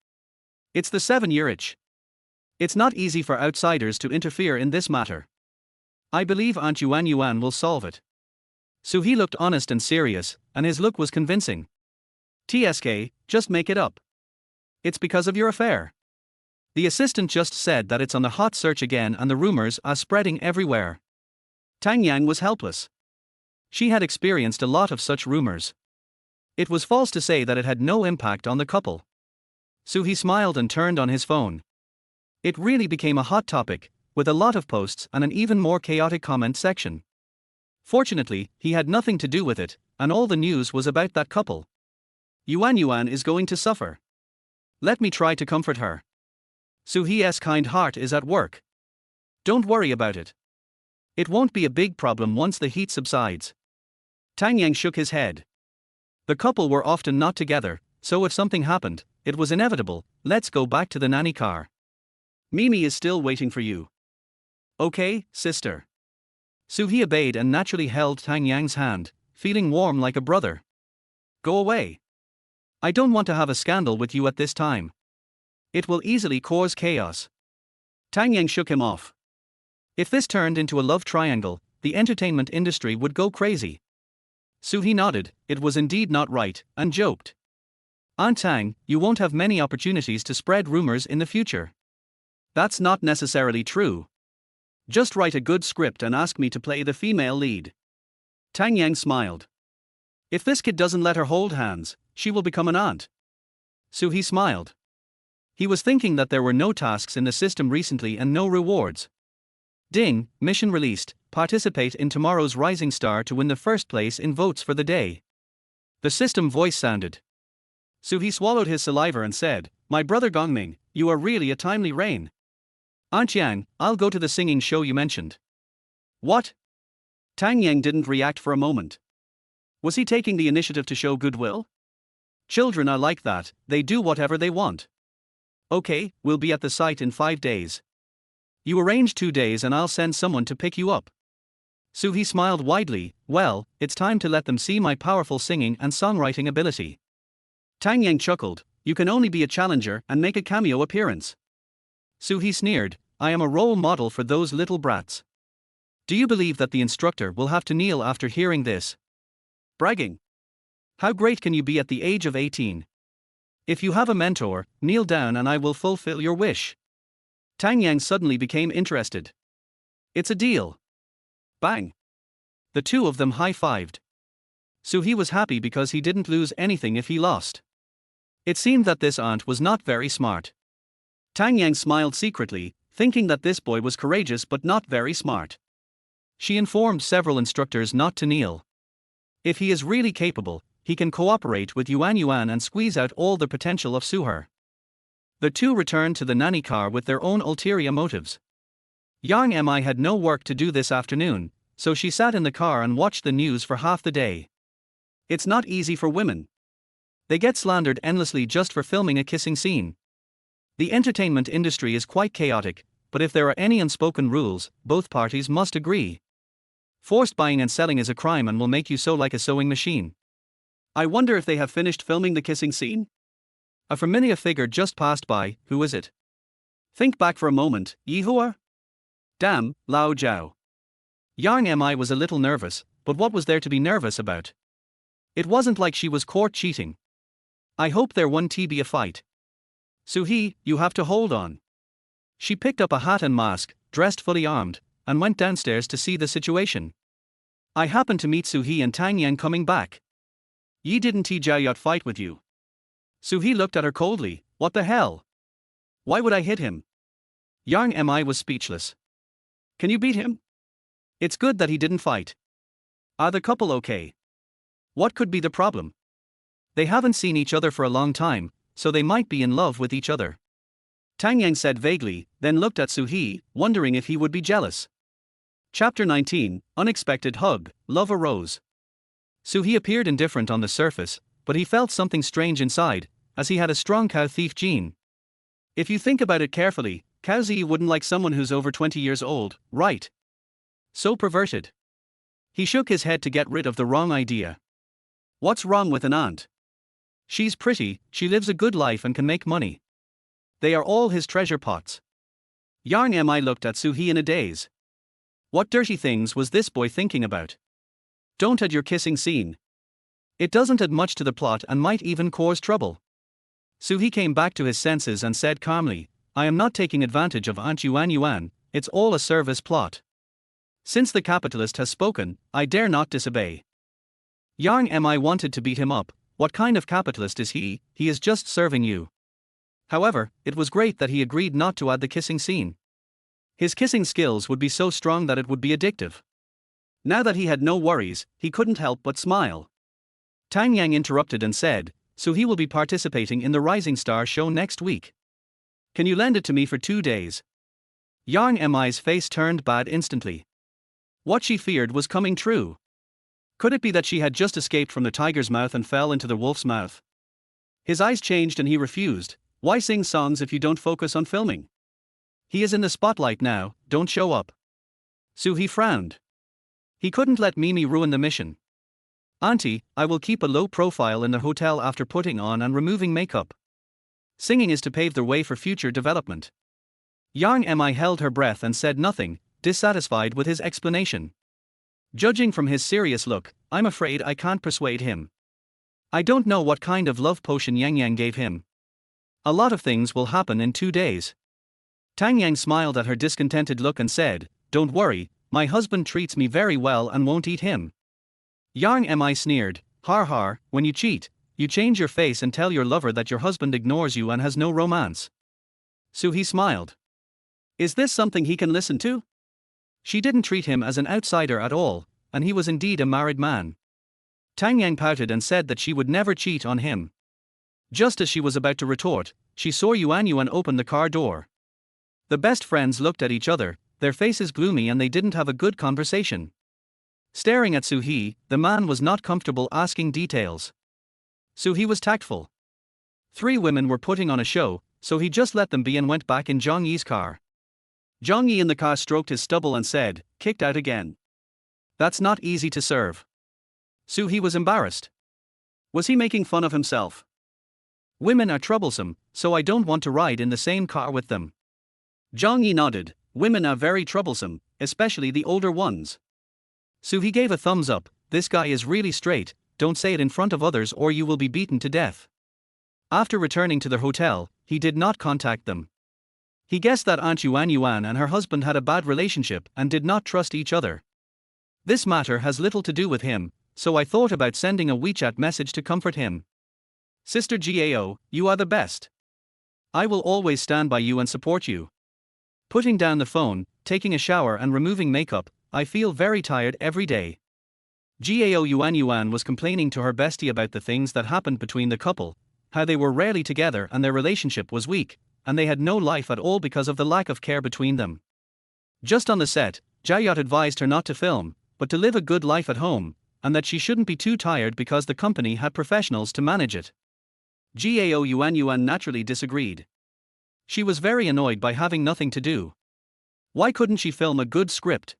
It's the 7-year itch. It's not easy for outsiders to interfere in this matter. I believe Aunt Yuan will solve it. So he looked honest and serious, and his look was convincing. TSK, just make it up. It's because of your affair. The assistant just said that it's on the hot search again and the rumors are spreading everywhere. Tang Yang was helpless. She had experienced a lot of such rumors. It was false to say that it had no impact on the couple. So he smiled and turned on his phone. It really became a hot topic, with a lot of posts and an even more chaotic comment section. Fortunately, he had nothing to do with it, and all the news was about that couple. Yuan is going to suffer. Let me try to comfort her. Suhi's kind heart is at work. Don't worry about it. It won't be a big problem once the heat subsides. Tang Yang shook his head. The couple were often not together, so if something happened, it was inevitable. Let's go back to the nanny car. Mimi is still waiting for you. Okay, sister. Suhi obeyed and naturally held Tang Yang's hand, feeling warm like a brother. Go away. I don't want to have a scandal with you at this time. It will easily cause chaos. Tang Yang shook him off. If this turned into a love triangle, the entertainment industry would go crazy. Suhi nodded, it was indeed not right, and joked. Aunt Tang, you won't have many opportunities to spread rumors in the future. That's not necessarily true. Just write a good script and ask me to play the female lead. Tang Yang smiled. If this kid doesn't let her hold hands, she will become an aunt. Suhi smiled. He was thinking that there were no tasks in the system recently and no rewards. Ding, mission released, participate in tomorrow's Rising Star to win the first place in votes for the day. The system voice sounded. Suhi swallowed his saliva and said, My brother Gongming, you are really a timely rain. Aunt Yang, I'll go to the singing show you mentioned. What? Tang Yang didn't react for a moment. Was he taking the initiative to show goodwill? Children are like that, they do whatever they want. Okay, we'll be at the site in 5 days. You arrange 2 days and I'll send someone to pick you up. Suhi smiled widely, well, it's time to let them see my powerful singing and songwriting ability. Tang Yang chuckled, you can only be a challenger and make a cameo appearance. Suhi sneered, I am a role model for those little brats. Do you believe that the instructor will have to kneel after hearing this? Bragging. How great can you be at the age of 18? If you have a mentor, kneel down and I will fulfill your wish. Tang Yang suddenly became interested. It's a deal. Bang. The two of them high-fived. Suhi was happy because he didn't lose anything if he lost. It seemed that this aunt was not very smart. Tang Yang smiled secretly, thinking that this boy was courageous but not very smart. She informed several instructors not to kneel. If he is really capable, he can cooperate with Yuan and squeeze out all the potential of Suher. The two returned to the nanny car with their own ulterior motives. Yang Mi had no work to do this afternoon, so she sat in the car and watched the news for half the day. It's not easy for women. They get slandered endlessly just for filming a kissing scene. The entertainment industry is quite chaotic, but if there are any unspoken rules, both parties must agree. Forced buying and selling is a crime and will make you sew like a sewing machine. I wonder if they have finished filming the kissing scene? A familiar figure just passed by. Who is it? Think back for a moment. Yihua? Damn, Lao Jiao. Yang Mi was a little nervous, but what was there to be nervous about? It wasn't like she was caught cheating. I hope there won't be a fight. Suhee, you have to hold on. She picked up a hat and mask, dressed fully armed, and went downstairs to see the situation. I happened to meet Suhee and Tang Yang coming back. Yi didn't Jiayot fight with you? Suhee looked at her coldly. What the hell? Why would I hit him? Yang Mi was speechless. Can you beat him? It's good that he didn't fight. Are the couple okay? What could be the problem? They haven't seen each other for a long time, so they might be in love with each other. Tang Yang said vaguely, then looked at Suhee, wondering if he would be jealous. Chapter 19, Unexpected Hug. Love arose. Suhee appeared indifferent on the surface, but he felt something strange inside, as he had a strong cow thief gene. If you think about it carefully, Cao Zi wouldn't like someone who's over 20 years old, right? So perverted. He shook his head to get rid of the wrong idea. What's wrong with an aunt? She's pretty, she lives a good life and can make money. They are all his treasure pots. Yang Mi looked at Suhee in a daze. What dirty things was this boy thinking about? Don't add your kissing scene. It doesn't add much to the plot and might even cause trouble. Suhee came back to his senses and said calmly, I am not taking advantage of Aunt Yuan, it's all a service plot. Since the capitalist has spoken, I dare not disobey. Yang Mi wanted to beat him up. What kind of capitalist is he? He is just serving you. However, it was great that he agreed not to add the kissing scene. His kissing skills would be so strong that it would be addictive. Now that he had no worries, he couldn't help but smile. Tang Yang interrupted and said, so he will be participating in the Rising Star show next week. Can you lend it to me for 2 days? Yang Mi's face turned bad instantly. What she feared was coming true. Could it be that she had just escaped from the tiger's mouth and fell into the wolf's mouth? His eyes changed and he refused. Why sing songs if you don't focus on filming? He is in the spotlight now, don't show up. Suhee frowned. He couldn't let Mimi ruin the mission. Auntie, I will keep a low profile in the hotel after putting on and removing makeup. Singing is to pave the way for future development. Yang Mi held her breath and said nothing, dissatisfied with his explanation. Judging from his serious look, I'm afraid I can't persuade him. I don't know what kind of love potion Yang Yang gave him. A lot of things will happen in 2 days. Tang Yang smiled at her discontented look and said, don't worry, my husband treats me very well and won't eat him. Yang Mi sneered, har har, when you cheat, you change your face and tell your lover that your husband ignores you and has no romance. Suhee smiled. Is this something he can listen to? She didn't treat him as an outsider at all, and he was indeed a married man. Tang Yang pouted and said that she would never cheat on him. Just as she was about to retort, she saw Yuan open the car door. The best friends looked at each other, their faces gloomy and they didn't have a good conversation. Staring at Suhee, the man was not comfortable asking details. Suhee was tactful. 3 women were putting on a show, so he just let them be and went back in Zhang Yi's car. Zhang Yi in the car stroked his stubble and said, kicked out again. That's not easy to serve. Suhee was embarrassed. Was he making fun of himself? Women are troublesome, so I don't want to ride in the same car with them. Zhang Yi nodded. Women are very troublesome, especially the older ones. Suhee gave a thumbs up. This guy is really straight, don't say it in front of others or you will be beaten to death. After returning to their hotel, he did not contact them. He guessed that Aunt Yuan and her husband had a bad relationship and did not trust each other. This matter has little to do with him, so I thought about sending a WeChat message to comfort him. Sister Gao, you are the best. I will always stand by you and support you. Putting down the phone, taking a shower and removing makeup, I feel very tired every day. Gao Yuan was complaining to her bestie about the things that happened between the couple, how they were rarely together and their relationship was weak, and they had no life at all because of the lack of care between them. Just on the set, Jiayot advised her not to film, but to live a good life at home, and that she shouldn't be too tired because the company had professionals to manage it. Gao Yuan naturally disagreed. She was very annoyed by having nothing to do. Why couldn't she film a good script?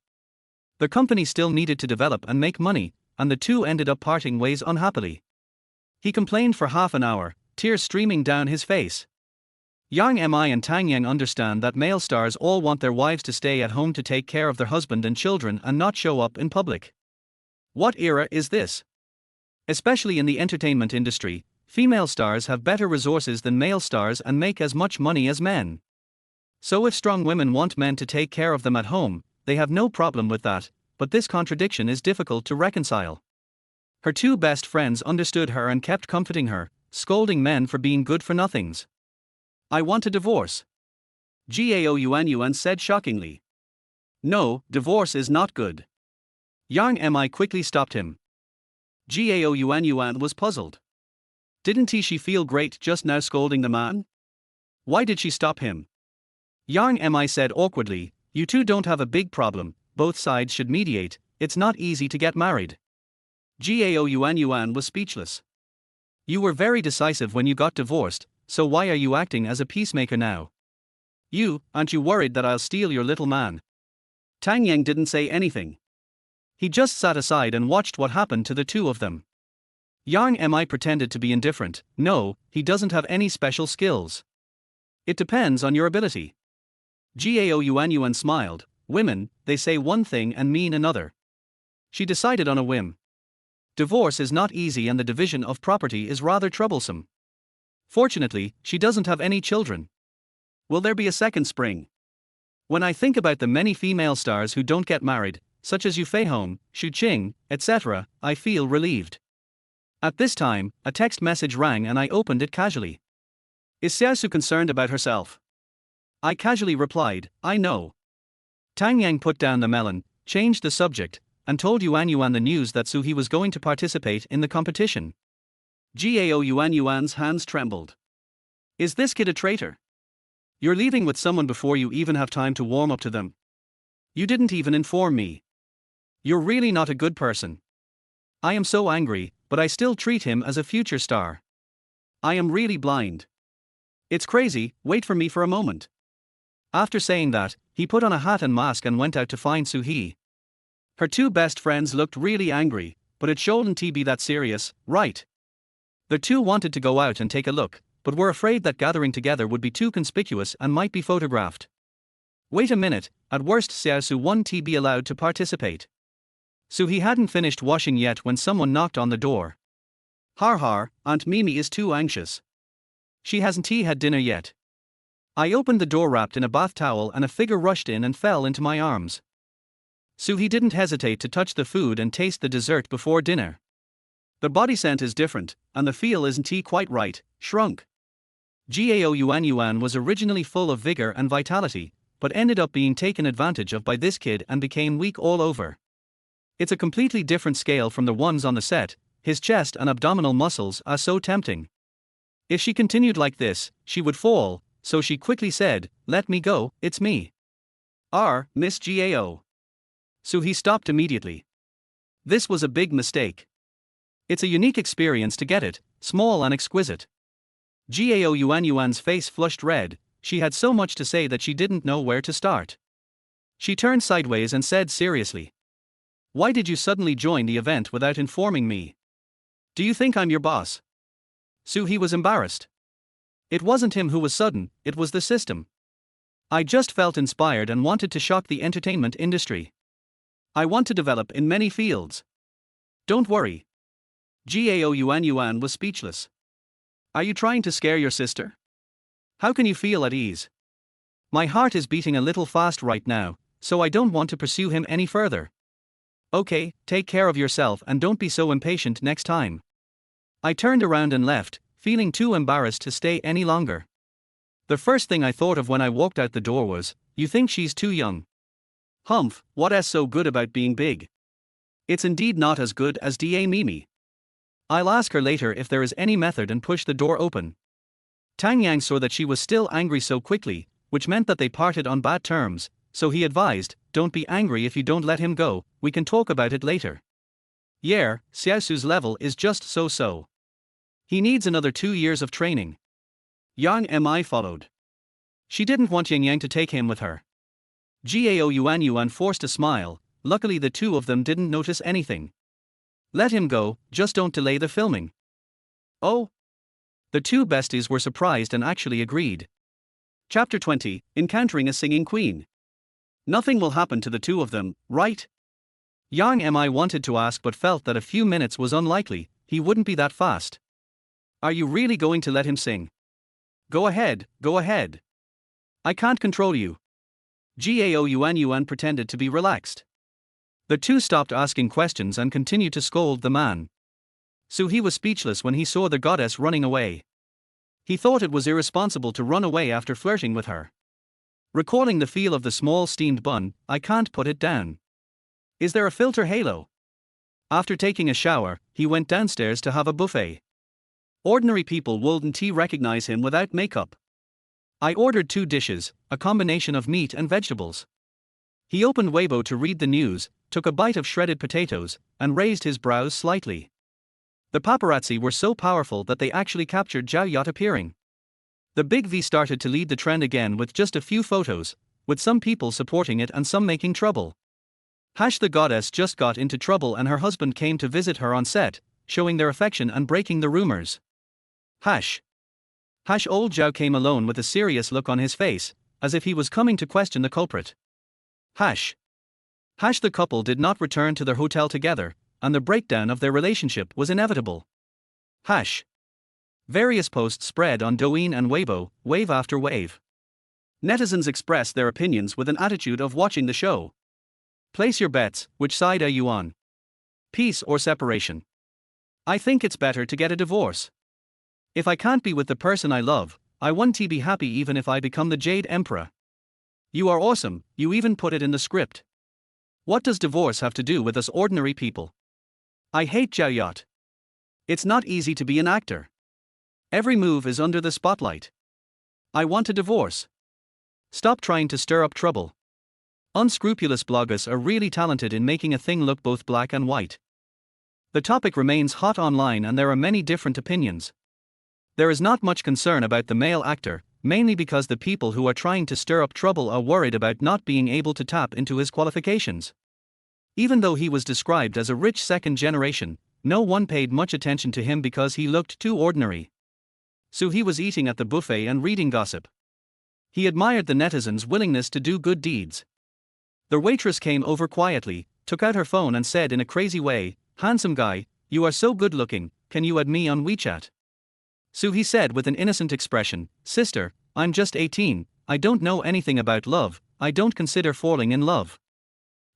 The company still needed to develop and make money, and the two ended up parting ways unhappily. He complained for half an hour, tears streaming down his face. Yang Mi and Tang Yang understand that male stars all want their wives to stay at home to take care of their husband and children and not show up in public. What era is this? Especially in the entertainment industry, female stars have better resources than male stars and make as much money as men. So if strong women want men to take care of them at home, they have no problem with that, but this contradiction is difficult to reconcile. Her two best friends understood her and kept comforting her, scolding men for being good-for-nothings. I want a divorce. Gao Yuan said shockingly. No, divorce is not good. Yang Mi quickly stopped him. Gao Yuan was puzzled. Didn't she feel great just now scolding the man? Why did she stop him? Yang Mi said awkwardly, you two don't have a big problem, both sides should mediate, it's not easy to get married. Gao Yuan was speechless. You were very decisive when you got divorced, so why are you acting as a peacemaker now? Aren't you worried that I'll steal your little man? Tang Yang didn't say anything. He just sat aside and watched what happened to the two of them. Yang Mi pretended to be indifferent. No, he doesn't have any special skills. It depends on your ability. Gao Yuan smiled. Women, they say one thing and mean another. She decided on a whim. Divorce is not easy and the division of property is rather troublesome. Fortunately, she doesn't have any children. Will there be a second spring? When I think about the many female stars who don't get married, such as Yu Feihong, Xu Qing, etc., I feel relieved. At this time, a text message rang and I opened it casually. Is Xiaosu concerned about herself? I casually replied, I know. Tang Yang put down the melon, changed the subject, and told Yuan the news that Su He was going to participate in the competition. Gao Yuan's hands trembled. Is this kid a traitor? You're leaving with someone before you even have time to warm up to them. You didn't even inform me. You're really not a good person. I am so angry, but I still treat him as a future star. I am really blind. It's crazy, wait for me for a moment. After saying that, he put on a hat and mask and went out to find Su He. Her two best friends looked really angry, but it shouldn't be that serious, right? The two wanted to go out and take a look, but were afraid that gathering together would be too conspicuous and might be photographed. Wait a minute, at worst Xiaosu won't be allowed to participate. Su He hadn't finished washing yet when someone knocked on the door. Har, Aunt Mimi is too anxious. She hasn't had dinner yet. I opened the door wrapped in a bath towel and a figure rushed in and fell into my arms. Su He didn't hesitate to touch the food and taste the dessert before dinner. The body scent is different, and the feel isn't quite right, shrunk. Gao Yuan was originally full of vigor and vitality, but ended up being taken advantage of by this kid and became weak all over. It's a completely different scale from the ones on the set, his chest and abdominal muscles are so tempting. If she continued like this, she would fall, so she quickly said, let me go, it's me. Miss Gao. So he stopped immediately. This was a big mistake. It's a unique experience to get it, small and exquisite. Gao Yuan's face flushed red, she had so much to say that she didn't know where to start. She turned sideways and said seriously. Why did you suddenly join the event without informing me? Do you think I'm your boss? Su He was embarrassed. It wasn't him who was sudden, it was the system. I just felt inspired and wanted to shock the entertainment industry. I want to develop in many fields. Don't worry. Gao Yuan was speechless. Are you trying to scare your sister? How can you feel at ease? My heart is beating a little fast right now, so I don't want to pursue him any further. Okay, take care of yourself and don't be so impatient next time. I turned around and left, feeling too embarrassed to stay any longer. The first thing I thought of when I walked out the door was, you think she's too young. Humph, what's so good about being big? It's indeed not as good as Da Mimi. I'll ask her later if there is any method and push the door open. Tang Yang saw that she was still angry so quickly, which meant that they parted on bad terms, so he advised, don't be angry if you don't let him go, we can talk about it later. Yeah, Xiaosu's level is just so-so. He needs another 2 years of training. Yang Mi followed. She didn't want Yang to take him with her. Gao Yuan forced a smile. Luckily the two of them didn't notice anything. Let him go, just don't delay the filming. Oh? The two besties were surprised and actually agreed. Chapter 20, Encountering a Singing Queen. Nothing will happen to the two of them, right? Yang Mi wanted to ask but felt that a few minutes was unlikely. He wouldn't be that fast. Are you really going to let him sing? Go ahead, go ahead. I can't control you. Gao Yuan pretended to be relaxed. The two stopped asking questions and continued to scold the man. He was speechless when he saw the goddess running away. He thought it was irresponsible to run away after flirting with her. Recalling the feel of the small steamed bun, I can't put it down. Is there a filter halo? After taking a shower, he went downstairs to have a buffet. Ordinary people wouldn't recognize him without makeup. I ordered 2 dishes, a combination of meat and vegetables. He opened Weibo to read the news, took a bite of shredded potatoes, and raised his brows slightly. The paparazzi were so powerful that they actually captured Zhao Yat appearing. The big V started to lead the trend again with just a few photos, with some people supporting it and some making trouble. The goddess just got into trouble and her husband came to visit her on set, showing their affection and breaking the rumors. Old Zhao came alone with a serious look on his face, as if he was coming to question the culprit. The couple did not return to their hotel together, and the breakdown of their relationship was inevitable. Various posts spread on Douyin and Weibo, wave after wave. Netizens expressed their opinions with an attitude of watching the show. Place your bets, which side are you on? Peace or separation? I think it's better to get a divorce. If I can't be with the person I love, I want to be happy even if I become the Jade Emperor. You are awesome, you even put it in the script. What does divorce have to do with us ordinary people? I hate Zhao Yat. It's not easy to be an actor. Every move is under the spotlight. I want a divorce. Stop trying to stir up trouble. Unscrupulous bloggers are really talented in making a thing look both black and white. The topic remains hot online and there are many different opinions. There is not much concern about the male actor, mainly because the people who are trying to stir up trouble are worried about not being able to tap into his qualifications. Even though he was described as a rich second generation, no one paid much attention to him because he looked too ordinary. He was eating at the buffet and reading gossip. He admired the netizens' willingness to do good deeds. The waitress came over quietly, took out her phone and said in a crazy way, "Handsome guy, you are so good looking, can you add me on WeChat?" He said with an innocent expression, "Sister, I'm just 18, I don't know anything about love, I don't consider falling in love."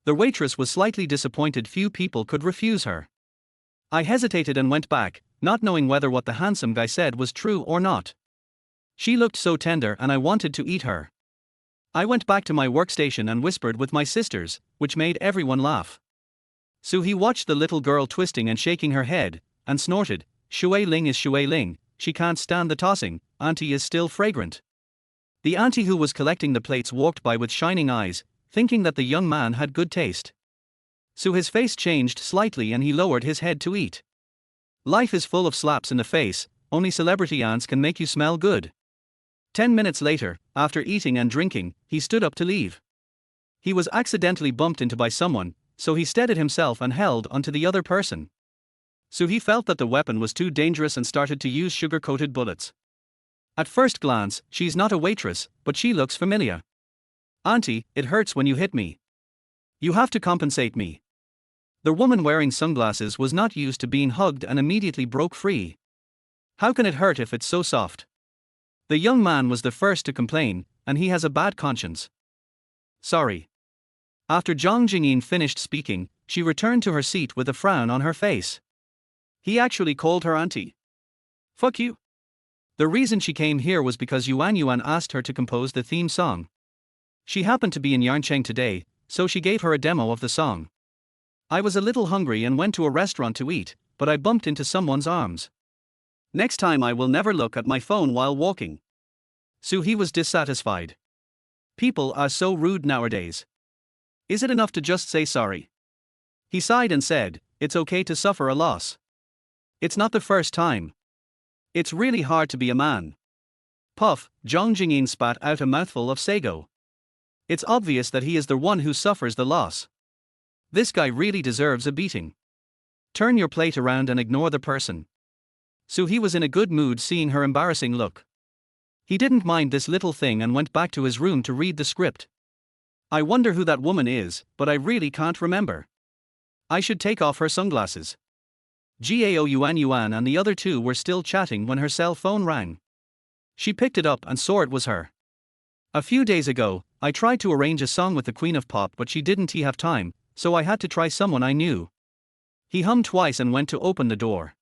The waitress was slightly disappointed few people could refuse her. I hesitated and went back, not knowing whether what the handsome guy said was true or not. She looked so tender and I wanted to eat her. I went back to my workstation and whispered with my sisters, which made everyone laugh. He watched the little girl twisting and shaking her head, and snorted, "Shui Ling is Shui Ling. She can't stand the tossing, auntie is still fragrant." The auntie who was collecting the plates walked by with shining eyes, thinking that the young man had good taste. His face changed slightly and he lowered his head to eat. Life is full of slaps in the face, only celebrity aunts can make you smell good. 10 minutes later, after eating and drinking, he stood up to leave. He was accidentally bumped into by someone, so he steadied himself and held onto the other person. He felt that the weapon was too dangerous and started to use sugar-coated bullets. At first glance, she's not a waitress, but she looks familiar. "Auntie, it hurts when you hit me. You have to compensate me." The woman wearing sunglasses was not used to being hugged and immediately broke free. "How can it hurt if it's so soft?" The young man was the first to complain, and he has a bad conscience. "Sorry." After Zhang Jingyin finished speaking, she returned to her seat with a frown on her face. He actually called her auntie. Fuck you. The reason she came here was because Yuan asked her to compose the theme song. She happened to be in Yancheng today, so she gave her a demo of the song. I was a little hungry and went to a restaurant to eat, but I bumped into someone's arms. Next time I will never look at my phone while walking. He was dissatisfied. People are so rude nowadays. Is it enough to just say sorry? He sighed and said, "It's okay to suffer a loss. It's not the first time. It's really hard to be a man." Puff, Zhang Jingyin spat out a mouthful of sago. It's obvious that he is the one who suffers the loss. This guy really deserves a beating. Turn your plate around and ignore the person. Soo-hee was in a good mood seeing her embarrassing look. He didn't mind this little thing and went back to his room to read the script. I wonder who that woman is, but I really can't remember. I should take off her sunglasses. Gao Yuan and the other two were still chatting when her cell phone rang. She picked it up and saw it was her. A few days ago, I tried to arrange a song with the Queen of Pop, but she didn't have time, so I had to try someone I knew. He hummed twice and went to open the door.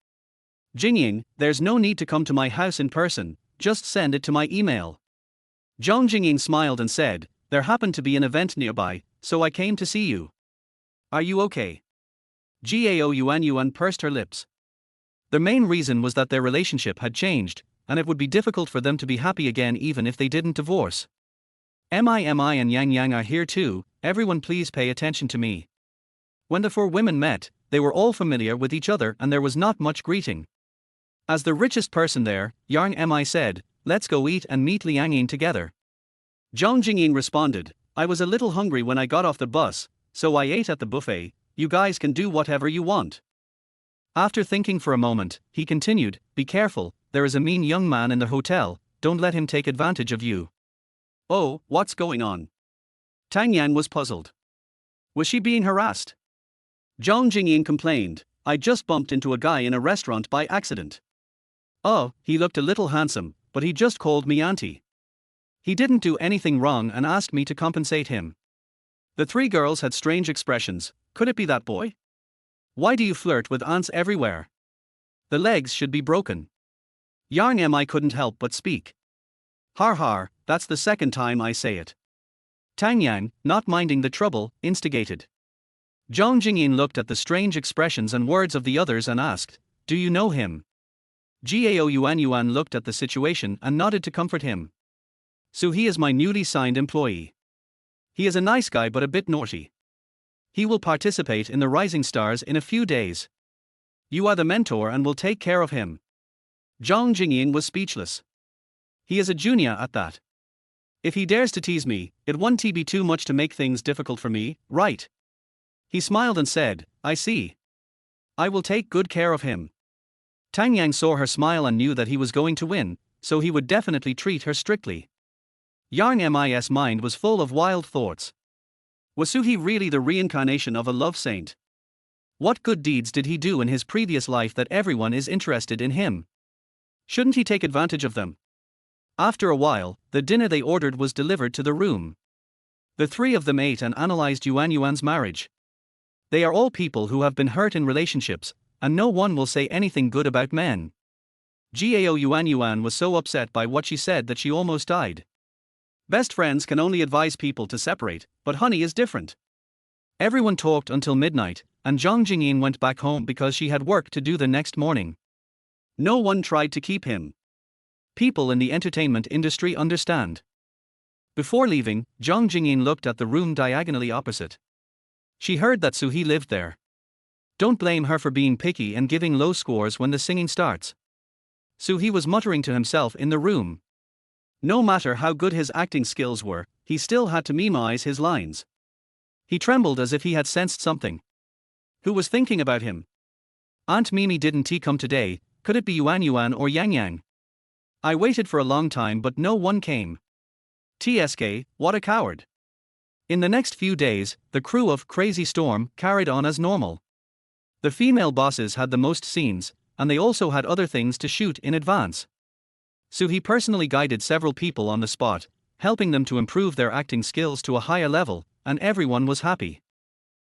Jingying, there's no need to come to my house in person, just send it to my email. Zhang Jingying smiled and said, there happened to be an event nearby, so I came to see you. Are you okay? Gao Yuan pursed her lips. The main reason was that their relationship had changed, and it would be difficult for them to be happy again even if they didn't divorce. Mi and Yang are here too, everyone please pay attention to me. When the four women met, they were all familiar with each other and there was not much greeting. As the richest person there, Yang Mi said, let's go eat and meet Liang together. Zhang Jingying responded, I was a little hungry when I got off the bus, so I ate at the buffet. You guys can do whatever you want. After thinking for a moment, he continued, be careful, there is a mean young man in the hotel, don't let him take advantage of you. Oh, what's going on? Tang Yan was puzzled. Was she being harassed? Zhang Jingying complained, I just bumped into a guy in a restaurant by accident. Oh, he looked a little handsome, but he just called me auntie. He didn't do anything wrong and asked me to compensate him. The three girls had strange expressions. Could it be that boy? Why do you flirt with aunts everywhere? The legs should be broken. Yang Mi couldn't help but speak. Har har, that's the second time I say it. Tang Yang, not minding the trouble, instigated. Zhang Jingying looked at the strange expressions and words of the others and asked, do you know him? Gao Yuan looked at the situation and nodded to comfort him. So he is my newly signed employee. He is a nice guy but a bit naughty. He will participate in the Rising Stars in a few days. You are the mentor and will take care of him. Zhang Jingying was speechless. He is a junior at that. If he dares to tease me, it won't be too much to make things difficult for me, right? He smiled and said, I see. I will take good care of him. Tang Yang saw her smile and knew that he was going to win, so he would definitely treat her strictly. Yang Mi's mind was full of wild thoughts. Was Soo-hee really the reincarnation of a love saint? What good deeds did he do in his previous life that everyone is interested in him? Shouldn't he take advantage of them? After a while, the dinner they ordered was delivered to the room. The three of them ate and analyzed Yuan's marriage. They are all people who have been hurt in relationships, and no one will say anything good about men. Gao Yuan was so upset by what she said that she almost died. Best friends can only advise people to separate, but honey is different. Everyone talked until midnight, and Zhang Jingying went back home because she had work to do the next morning. No one tried to keep him. People in the entertainment industry understand. Before leaving, Zhang Jingying looked at the room diagonally opposite. She heard that Soo-hee lived there. Don't blame her for being picky and giving low scores when the singing starts. Soo-hee was muttering to himself in the room. No matter how good his acting skills were, he still had to memorize his lines. He trembled as if he had sensed something. Who was thinking about him? Aunt Mimi didn't come today, could it be Yuan or Yang? I waited for a long time but no one came. TSK, what a coward. In the next few days, the crew of Crazy Storm carried on as normal. The female bosses had the most scenes, and they also had other things to shoot in advance. Soo-hee personally guided several people on the spot, helping them to improve their acting skills to a higher level, and everyone was happy.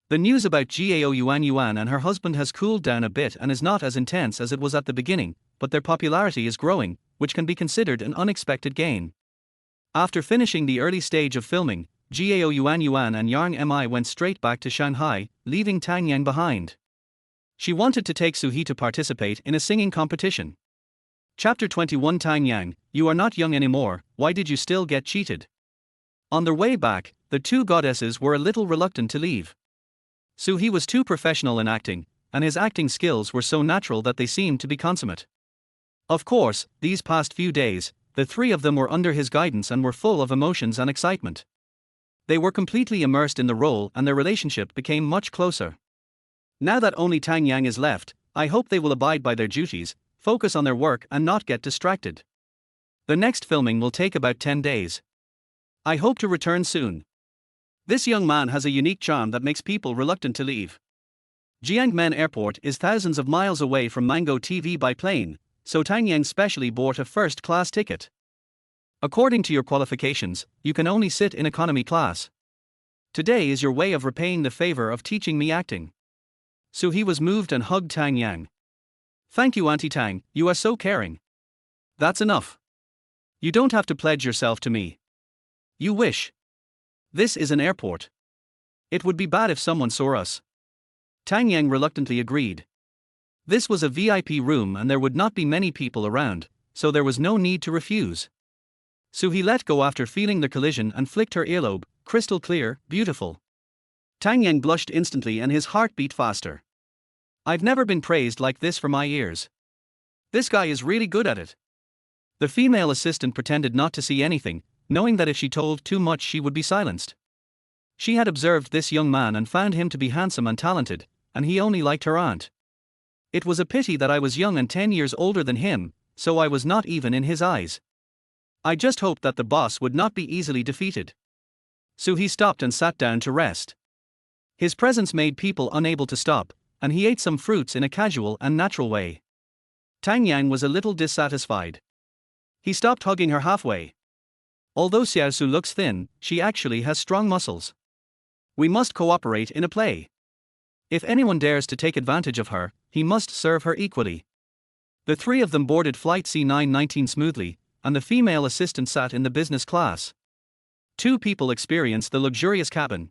The news about Gao Yuan and her husband has cooled down a bit and is not as intense as it was at the beginning, but their popularity is growing, which can be considered an unexpected gain. After finishing the early stage of filming, Gao Yuan and Yang Mi went straight back to Shanghai, leaving Tang Yang behind. She wanted to take Soo-hee to participate in a singing competition. Chapter 21 Tang Yang, you are not young anymore, why did you still get cheated? On their way back, the two goddesses were a little reluctant to leave. Soo-hee was too professional in acting, and his acting skills were so natural that they seemed to be consummate. Of course, these past few days, the three of them were under his guidance and were full of emotions and excitement. They were completely immersed in the role and their relationship became much closer. Now that only Tang Yang is left, I hope they will abide by their duties, focus on their work and not get distracted. The next filming will take about 10 days. I hope to return soon. This young man has a unique charm that makes people reluctant to leave. Jiangmen Airport is thousands of miles away from Mango TV by plane, so Tang Yang specially bought a first-class ticket. According to your qualifications, you can only sit in economy class. Today is your way of repaying the favor of teaching me acting. So he was moved and hugged Tang Yang. Thank you, Auntie Tang, you are so caring. That's enough. You don't have to pledge yourself to me. You wish. This is an airport. It would be bad if someone saw us. Tang Yang reluctantly agreed. This was a VIP room and there would not be many people around, so there was no need to refuse. So he let go after feeling the collision and flicked her earlobe, crystal clear, beautiful. Tang Yang blushed instantly and his heart beat faster. I've never been praised like this for my ears. This guy is really good at it. The female assistant pretended not to see anything, knowing that if she told too much she would be silenced. She had observed this young man and found him to be handsome and talented, and he only liked her aunt. It was a pity that I was young and 10 years older than him, so I was not even in his eyes. I just hoped that the boss would not be easily defeated. So he stopped and sat down to rest. His presence made people unable to stop, and he ate some fruits in a casual and natural way. Tang Yang was a little dissatisfied. He stopped hugging her halfway. Although Xiaosu looks thin, she actually has strong muscles. We must cooperate in a play. If anyone dares to take advantage of her, he must serve her equally. The three of them boarded flight C919 smoothly, and the female assistant sat in the business class. 2 people experienced the luxurious cabin.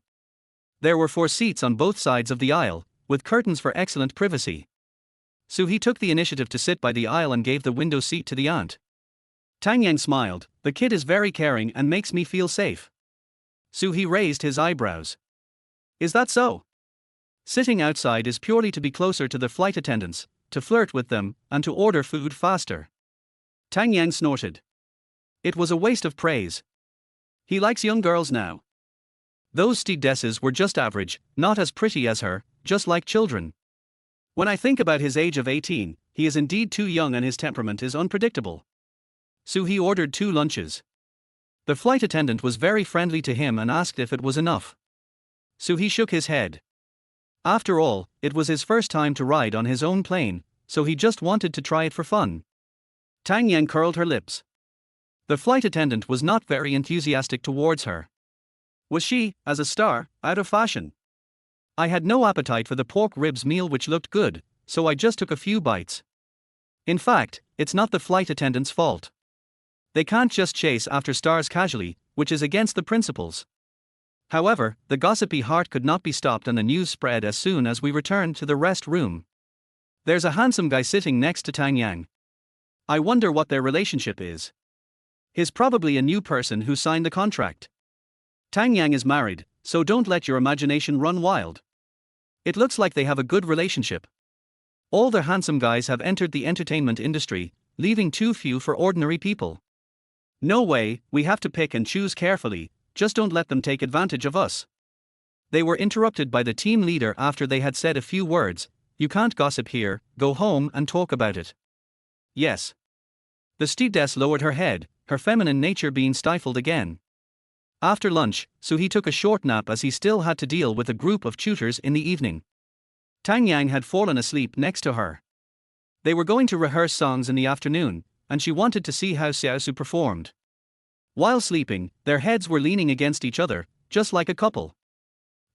There were 4 seats on both sides of the aisle, with curtains for excellent privacy. So he took the initiative to sit by the aisle and gave the window seat to the aunt. Tang Yang smiled, the kid is very caring and makes me feel safe. So he raised his eyebrows. Is that so? Sitting outside is purely to be closer to the flight attendants, to flirt with them, and to order food faster. Tang Yang snorted. It was a waste of praise. He likes young girls now. Those stewardesses were just average, not as pretty as her, just like children. When I think about his age of 18, he is indeed too young and his temperament is unpredictable. So he ordered 2 lunches. The flight attendant was very friendly to him and asked if it was enough. So he shook his head. After all, it was his first time to ride on his own plane, so he just wanted to try it for fun. Tang Yang curled her lips. The flight attendant was not very enthusiastic towards her. Was she, as a star, out of fashion? I had no appetite for the pork ribs meal which looked good, so I just took a few bites. In fact, it's not the flight attendant's fault. They can't just chase after stars casually, which is against the principles. However, the gossipy heart could not be stopped and the news spread as soon as we returned to the rest room. There's a handsome guy sitting next to Tang Yang. I wonder what their relationship is. He's probably a new person who signed the contract. Tang Yang is married, so don't let your imagination run wild. It looks like they have a good relationship. All the handsome guys have entered the entertainment industry, leaving too few for ordinary people. No way, we have to pick and choose carefully, just don't let them take advantage of us. They were interrupted by the team leader after they had said a few words. You can't gossip here, go home and talk about it. Yes. The stewardess lowered her head, her feminine nature being stifled again. After lunch, so he took a short nap as he still had to deal with a group of tutors in the evening. Tang Yang had fallen asleep next to her. They were going to rehearse songs in the afternoon, and she wanted to see how Xiaosu performed. While sleeping, their heads were leaning against each other, just like a couple.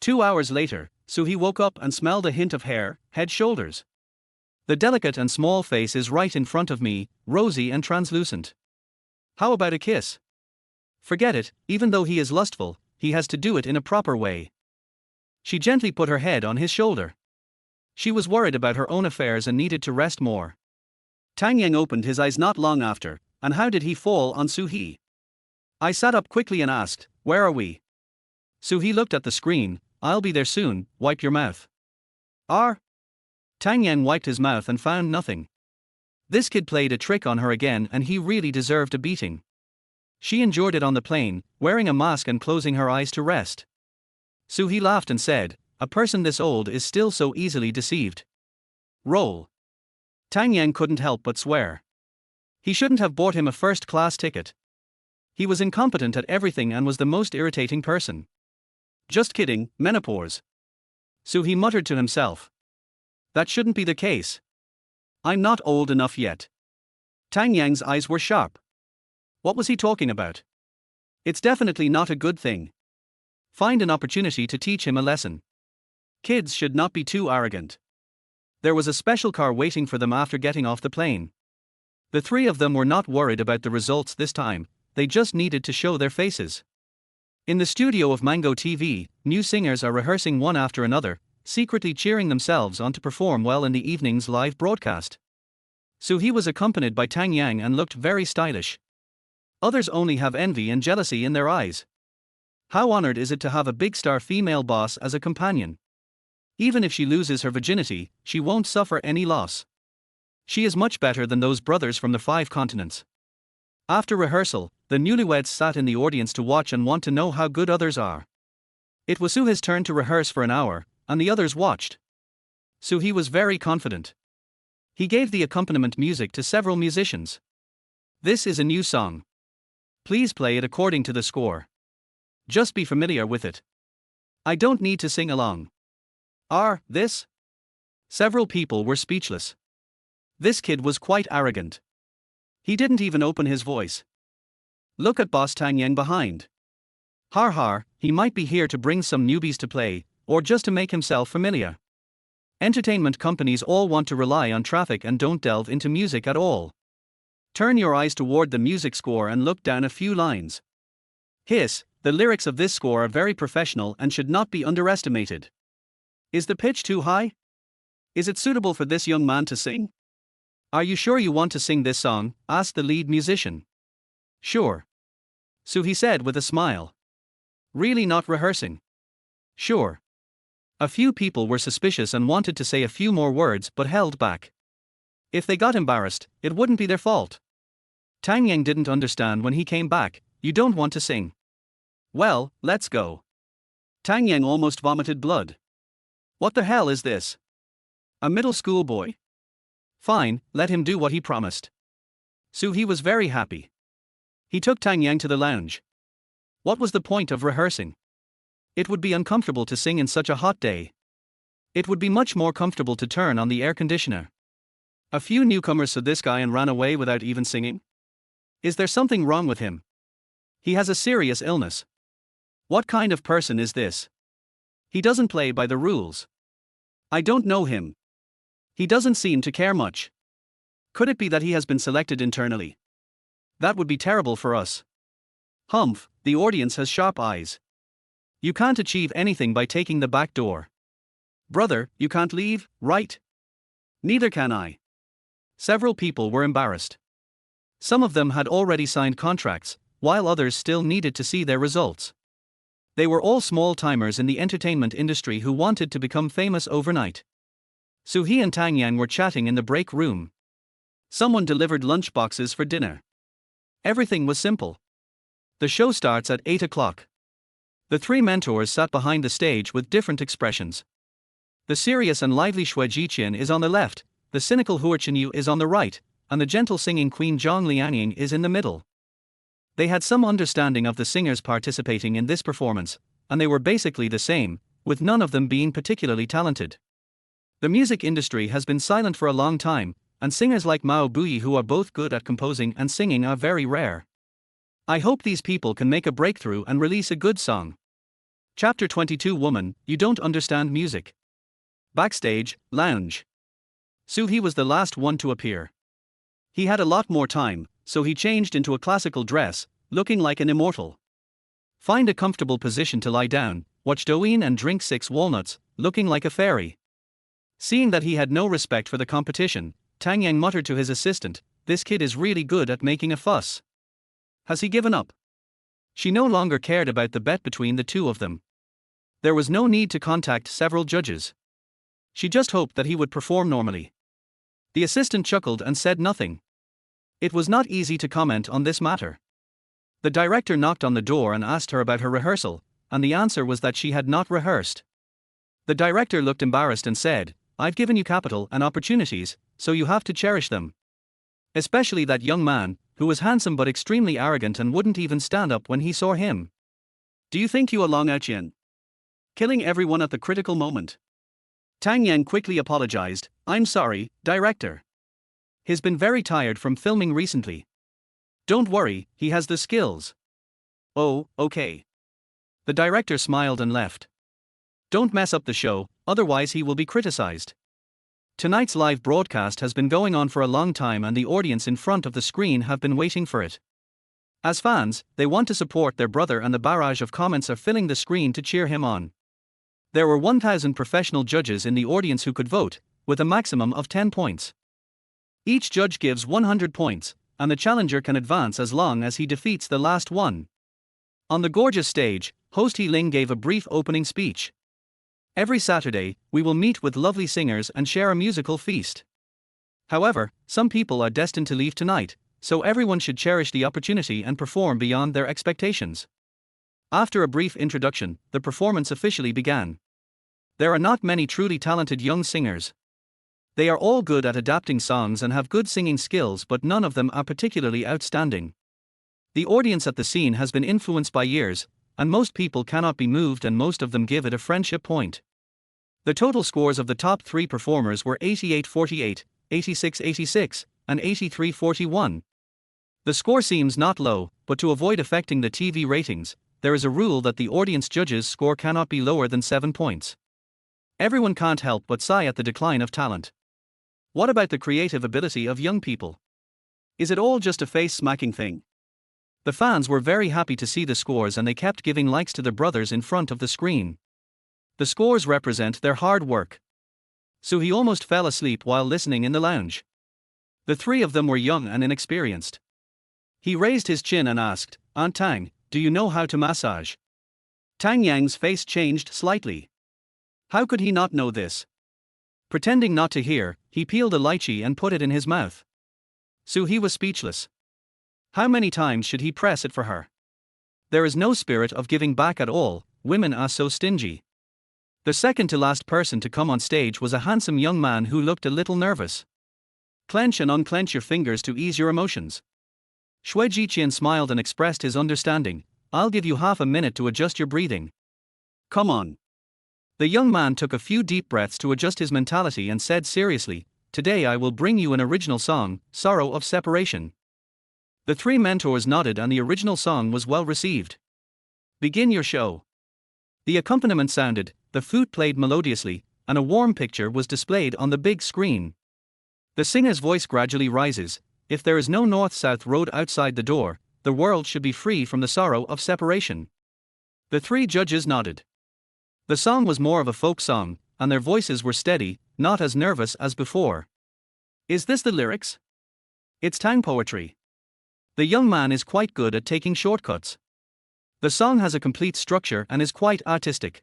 2 hours later, so he woke up and smelled a hint of hair, head, shoulders. The delicate and small face is right in front of me, rosy and translucent. How about a kiss? Forget it, even though he is lustful, he has to do it in a proper way. She gently put her head on his shoulder. She was worried about her own affairs and needed to rest more. Tang Yang opened his eyes not long after, and how did he fall on Suhee? I sat up quickly and asked, where are we? Suhee looked at the screen, I'll be there soon, wipe your mouth. Tang Yang wiped his mouth and found nothing. This kid played a trick on her again and he really deserved a beating. She endured it on the plane, wearing a mask and closing her eyes to rest. Soo-hee laughed and said, "A person this old is still so easily deceived." Roll. Tang Yang couldn't help but swear. He shouldn't have bought him a first-class ticket. He was incompetent at everything and was the most irritating person. Just kidding, menopause. Soo-hee muttered to himself. That shouldn't be the case. I'm not old enough yet. Tang Yang's eyes were sharp. What was he talking about? It's definitely not a good thing. Find an opportunity to teach him a lesson. Kids should not be too arrogant. There was a special car waiting for them after getting off the plane. The three of them were not worried about the results this time, they just needed to show their faces. In the studio of Mango TV, new singers are rehearsing one after another, secretly cheering themselves on to perform well in the evening's live broadcast. Soo-hee was accompanied by Tang Yang and looked very stylish. Others only have envy and jealousy in their eyes. How honored is it to have a big star female boss as a companion? Even if she loses her virginity, she won't suffer any loss. She is much better than those brothers from the 5 continents. After rehearsal, the newlyweds sat in the audience to watch and want to know how good others are. It was Soo-hee's turn to rehearse for an hour, and the others watched. Soo-hee was very confident. He gave the accompaniment music to several musicians. This is a new song. Please play it according to the score. Just be familiar with it. I don't need to sing along. This? Several people were speechless. This kid was quite arrogant. He didn't even open his voice. Look at Boss Tang Yang behind. Har, he might be here to bring some newbies to play, or just to make himself familiar. Entertainment companies all want to rely on traffic and don't delve into music at all. Turn your eyes toward the music score and look down a few lines. Hiss, the lyrics of this score are very professional and should not be underestimated. Is the pitch too high? Is it suitable for this young man to sing? Are you sure you want to sing this song? Asked the lead musician. Sure. Soo-hee said with a smile. Really not rehearsing? Sure. A few people were suspicious and wanted to say a few more words but held back. If they got embarrassed, it wouldn't be their fault. Tang Yang didn't understand when he came back. You don't want to sing? Well, let's go. Tang Yang almost vomited blood. What the hell is this? A middle school boy? Fine, let him do what he promised. Soo-hee was very happy. He took Tang Yang to the lounge. What was the point of rehearsing? It would be uncomfortable to sing in such a hot day. It would be much more comfortable to turn on the air conditioner. A few newcomers saw this guy and ran away without even singing. Is there something wrong with him? He has a serious illness. What kind of person is this? He doesn't play by the rules. I don't know him. He doesn't seem to care much. Could it be that he has been selected internally? That would be terrible for us. Humph, the audience has sharp eyes. You can't achieve anything by taking the back door. Brother, you can't leave, right? Neither can I. Several people were embarrassed. Some of them had already signed contracts, while others still needed to see their results. They were all small-timers in the entertainment industry who wanted to become famous overnight. Soo-hee and Tang Yang were chatting in the break room. Someone delivered lunch boxes for dinner. Everything was simple. The show starts at 8 o'clock. The 3 mentors sat behind the stage with different expressions. The serious and lively Xue Jiqian is on the left, the cynical Hua Chenyu is on the right, and the gentle singing Queen Zhang Lianying is in the middle. They had some understanding of the singers participating in this performance, and they were basically the same, with none of them being particularly talented. The music industry has been silent for a long time, and singers like Mao Buyi who are both good at composing and singing are very rare. I hope these people can make a breakthrough and release a good song. Chapter 22 Woman, you don't understand music. Backstage, lounge. Soo-hee was the last one to appear. He had a lot more time, so he changed into a classical dress, looking like an immortal. Find a comfortable position to lie down, watch Douyin and drink 6 walnuts, looking like a fairy. Seeing that he had no respect for the competition, Tang Yang muttered to his assistant, "This kid is really good at making a fuss. Has he given up?" She no longer cared about the bet between the two of them. There was no need to contact several judges. She just hoped that he would perform normally. The assistant chuckled and said nothing. It was not easy to comment on this matter. The director knocked on the door and asked her about her rehearsal, and the answer was that she had not rehearsed. The director looked embarrassed and said, "I've given you capital and opportunities, so you have to cherish them." Especially that young man, who was handsome but extremely arrogant and wouldn't even stand up when he saw him. "Do you think you are long out Yin? Killing everyone at the critical moment." Tang Yang quickly apologized, "I'm sorry, director. He's been very tired from filming recently." "Don't worry, he has the skills." "Oh, okay." The director smiled and left. "Don't mess up the show, otherwise he will be criticized." Tonight's live broadcast has been going on for a long time and the audience in front of the screen have been waiting for it. As fans, they want to support their brother and the barrage of comments are filling the screen to cheer him on. There were 1,000 professional judges in the audience who could vote, with a maximum of 10 points. Each judge gives 100 points, and the challenger can advance as long as he defeats the last one. On the gorgeous stage, host He Ling gave a brief opening speech. "Every Saturday, we will meet with lovely singers and share a musical feast. However, some people are destined to leave tonight, so everyone should cherish the opportunity and perform beyond their expectations." After a brief introduction, the performance officially began. There are not many truly talented young singers. They are all good at adapting songs and have good singing skills, but none of them are particularly outstanding. The audience at the scene has been influenced by years, and most people cannot be moved and most of them give it a friendship point. The total scores of the top 3 performers were 88-48, 86-86, and 83-41. The score seems not low, but to avoid affecting the TV ratings, there is a rule that the audience judges' score cannot be lower than 7 points. Everyone can't help but sigh at the decline of talent. What about the creative ability of young people? Is it all just a face-smacking thing? The fans were very happy to see the scores and they kept giving likes to their brothers in front of the screen. The scores represent their hard work. So he almost fell asleep while listening in the lounge. The 3 of them were young and inexperienced. He raised his chin and asked, "Aunt Tang, do you know how to massage?" Tang Yang's face changed slightly. How could he not know this? Pretending not to hear, he peeled a lychee and put it in his mouth. So he was speechless. How many times should he press it for her? There is no spirit of giving back at all, women are so stingy. The second to last person to come on stage was a handsome young man who looked a little nervous. "Clench and unclench your fingers to ease your emotions." Shui Jiqian smiled and expressed his understanding. "I'll give you half a minute to adjust your breathing. Come on." The young man took a few deep breaths to adjust his mentality and said seriously, "Today I will bring you an original song, Sorrow of Separation." The 3 mentors nodded and the original song was well received. "Begin your show." The accompaniment sounded, the flute played melodiously, and a warm picture was displayed on the big screen. The singer's voice gradually rises. "If there is no north-south road outside the door, the world should be free from the sorrow of separation." The 3 judges nodded. The song was more of a folk song, and their voices were steady, not as nervous as before. Is this the lyrics? It's Tang poetry. The young man is quite good at taking shortcuts. The song has a complete structure and is quite artistic.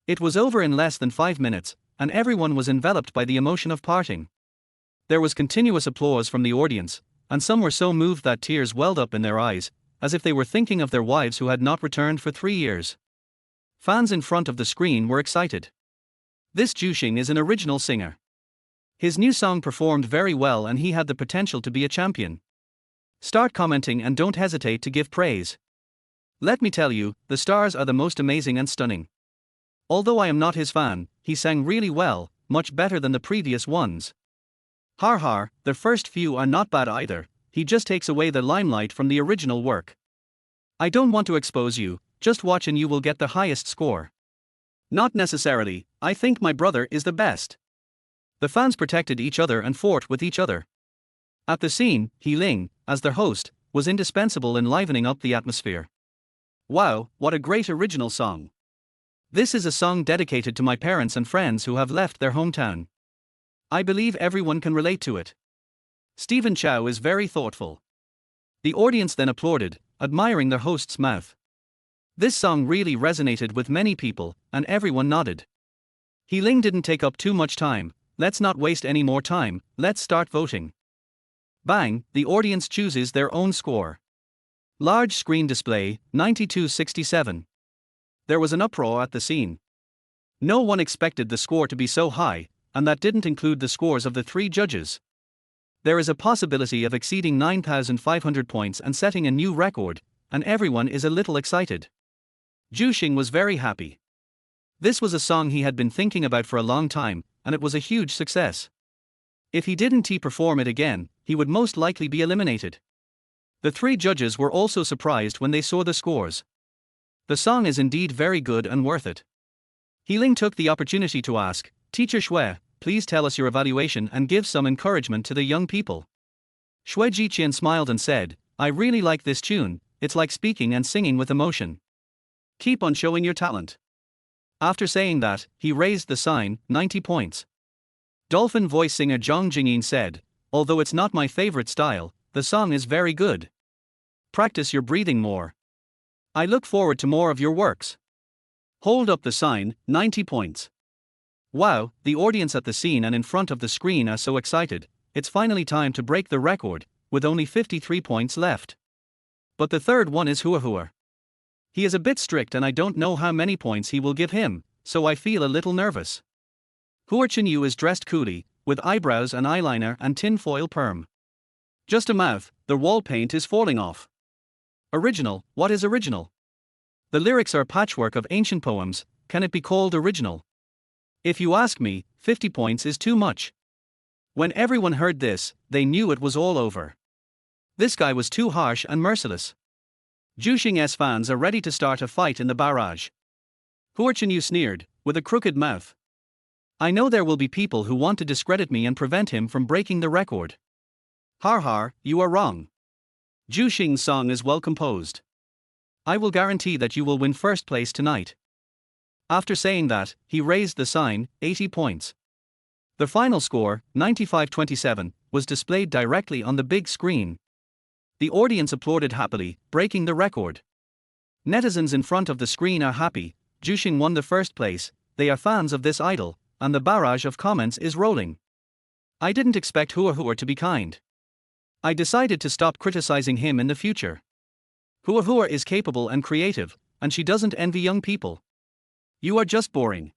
It was over in less than 5 minutes, and everyone was enveloped by the emotion of parting. There was continuous applause from the audience, and some were so moved that tears welled up in their eyes, as if they were thinking of their wives who had not returned for 3 years. Fans in front of the screen were excited. This Juxing is an original singer. His new song performed very well and he had the potential to be a champion. Start commenting and don't hesitate to give praise. Let me tell you, the stars are the most amazing and stunning. Although I am not his fan, he sang really well, much better than the previous ones. Har har, the first few are not bad either, he just takes away the limelight from the original work. I don't want to expose you, just watch and you will get the highest score. Not necessarily, I think my brother is the best. The fans protected each other and fought with each other. At the scene, He Ling, as their host, was indispensable in livening up the atmosphere. Wow, what a great original song. This is a song dedicated to my parents and friends who have left their hometown. I believe everyone can relate to it. Stephen Chow is very thoughtful. The audience then applauded, admiring their host's mouth. This song really resonated with many people, and everyone nodded. He Ling didn't take up too much time. Let's not waste any more time, let's start voting. Bang, the audience chooses their own score. Large screen display, 9267. There was an uproar at the scene. No one expected the score to be so high, and that didn't include the scores of the three judges. There is a possibility of exceeding 9,500 points and setting a new record, and everyone is a little excited. Juxing was very happy. This was a song he had been thinking about for a long time, and it was a huge success. If he didn't perform it again, he would most likely be eliminated. The three judges were also surprised when they saw the scores. The song is indeed very good and worth it. Healing took the opportunity to ask, "Teacher Shui, please tell us your evaluation and give some encouragement to the young people." Shui Jiqian smiled and said, "I really like this tune, it's like speaking and singing with emotion. Keep on showing your talent." After saying that, he raised the sign, 90 points. Dolphin voice singer Zhang Jingyin said, "Although it's not my favorite style, the song is very good. Practice your breathing more. I look forward to more of your works." Hold up the sign, 90 points. Wow, the audience at the scene and in front of the screen are so excited, it's finally time to break the record, with only 53 points left. But the third one is Hua Hua. He is a bit strict and I don't know how many points he will give him, so I feel a little nervous. Hua Chenyu is dressed coolly, with eyebrows and eyeliner and tinfoil perm. Just a mouth, the wall paint is falling off. Original, what is original? The lyrics are a patchwork of ancient poems, can it be called original? If you ask me, 50 points is too much. When everyone heard this, they knew it was all over. This guy was too harsh and merciless. Juxing's fans are ready to start a fight in the barrage. Hua Chenyu sneered, with a crooked mouth. I know there will be people who want to discredit me and prevent him from breaking the record. Har har, you are wrong. Juxing's song is well composed. I will guarantee that you will win first place tonight. After saying that, he raised the sign, 80 points. The final score, 95-27, was displayed directly on the big screen. The audience applauded happily, breaking the record. Netizens in front of the screen are happy, Juxing won the first place, they are fans of this idol, and the barrage of comments is rolling. I didn't expect Hua Hua to be kind. I decided to stop criticizing him in the future. Hua Hua is capable and creative, and she doesn't envy young people. You are just boring.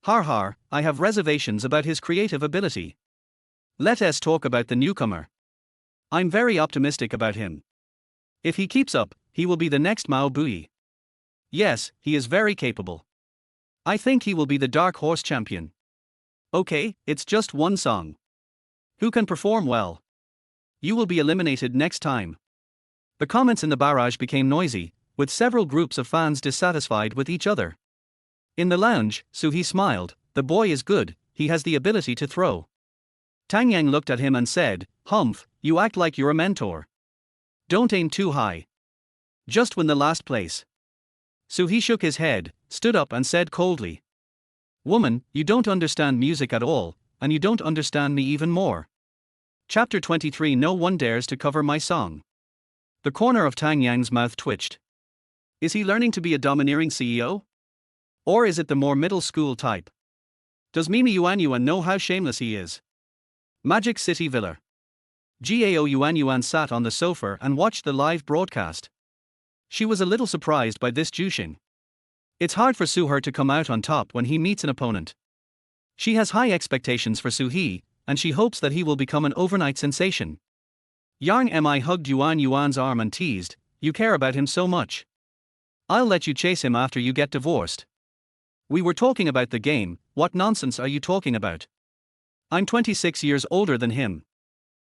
Har har, I have reservations about his creative ability. Let us talk about the newcomer. I'm very optimistic about him. If he keeps up, he will be the next Mao Bui. Yes, he is very capable. I think he will be the dark horse champion. Okay, it's just one song. Who can perform well? You will be eliminated next time. The comments in the barrage became noisy, with several groups of fans dissatisfied with each other. In the lounge, Suhi smiled, the boy is good, he has the ability to throw. Tang Yang looked at him and said, Humph, you act like you're a mentor. Don't aim too high. Just win the last place. Suhi shook his head, stood up and said coldly, Woman, you don't understand music at all, and you don't understand me even more. Chapter 23 No one dares to cover my song. The corner of Tang Yang's mouth twitched. Is he learning to be a domineering CEO? Or is it the more middle school type? Does Mimi Yuanyuan know how shameless he is? Magic City Villa. Gao Yuanyuan sat on the sofa and watched the live broadcast. She was a little surprised by this Juxing. It's hard for Suher to come out on top when he meets an opponent. She has high expectations for Suhi, and she hopes that he will become an overnight sensation. Yang Mi hugged Yuan Yuan's arm and teased, You care about him so much. I'll let you chase him after you get divorced. We were talking about the game, what nonsense are you talking about? I'm 26 years older than him.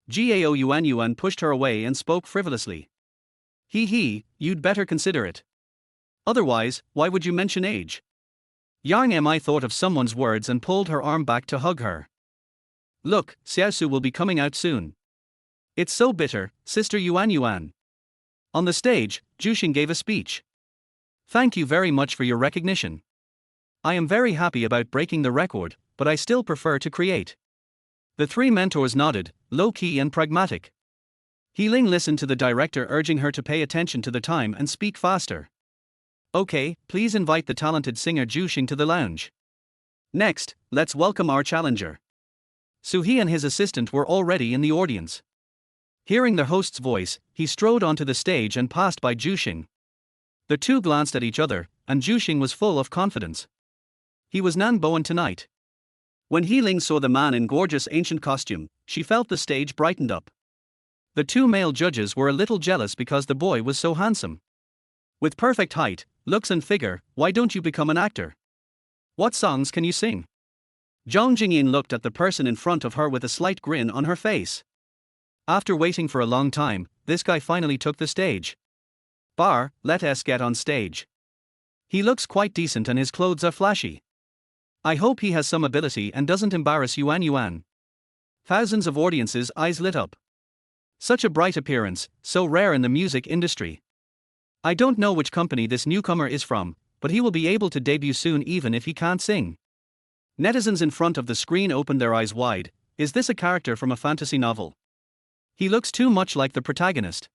Gao Yuanyuan pushed her away and spoke frivolously. You'd better consider it. Otherwise, why would you mention age? Yang Mi thought of someone's words and pulled her arm back to hug her. Look, Xiaosu will be coming out soon. It's so bitter, Sister Yuanyuan. On the stage, Juxing gave a speech. Thank you very much for your recognition. I am very happy about breaking the record, but I still prefer to create. The three mentors nodded, low-key and pragmatic. Healing listened to the director urging her to pay attention to the time and speak faster. Okay, please invite the talented singer Juxing to the lounge. Next, let's welcome our challenger. Suhi and his assistant were already in the audience. Hearing the host's voice, he strode onto the stage and passed by Juxing. The two glanced at each other, and Juxing was full of confidence. He was Nan Bowen tonight. When Healing saw the man in gorgeous ancient costume, she felt the stage brightened up. The two male judges were a little jealous because the boy was so handsome. With perfect height, looks and figure, why don't you become an actor? What songs can you sing? Zhang Jingyin looked at the person in front of her with a slight grin on her face. After waiting for a long time, this guy finally took the stage. Bar, let us get on stage. He looks quite decent and his clothes are flashy. I hope he has some ability and doesn't embarrass Yuan Yuan. Thousands of audiences' eyes lit up. Such a bright appearance, so rare in the music industry. I don't know which company this newcomer is from, but he will be able to debut soon even if he can't sing. Netizens in front of the screen opened their eyes wide. Is this a character from a fantasy novel? He looks too much like the protagonist.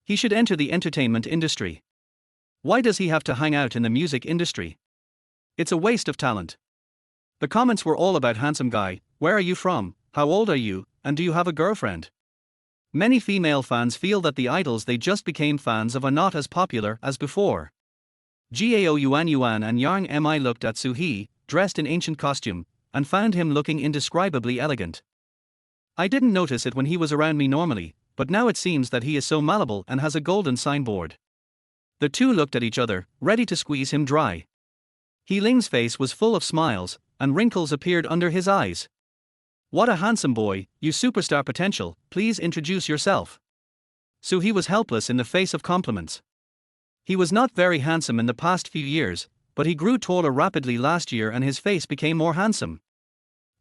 He should enter the entertainment industry. Why does he have to hang out in the music industry? It's a waste of talent. The comments were all about handsome guy, where are you from, how old are you, and do you have a girlfriend? Many female fans feel that the idols they just became fans of are not as popular as before. Gao Yuan Yuan and Yang Mi looked at Suhee, dressed in ancient costume, and found him looking indescribably elegant. I didn't notice it when he was around me normally, but now it seems that he is so malleable and has a golden signboard. The two looked at each other, ready to squeeze him dry. Healing's face was full of smiles, and wrinkles appeared under his eyes. What a handsome boy, you superstar potential, please introduce yourself. Suhee was helpless in the face of compliments. He was not very handsome in the past few years, but he grew taller rapidly last year and his face became more handsome.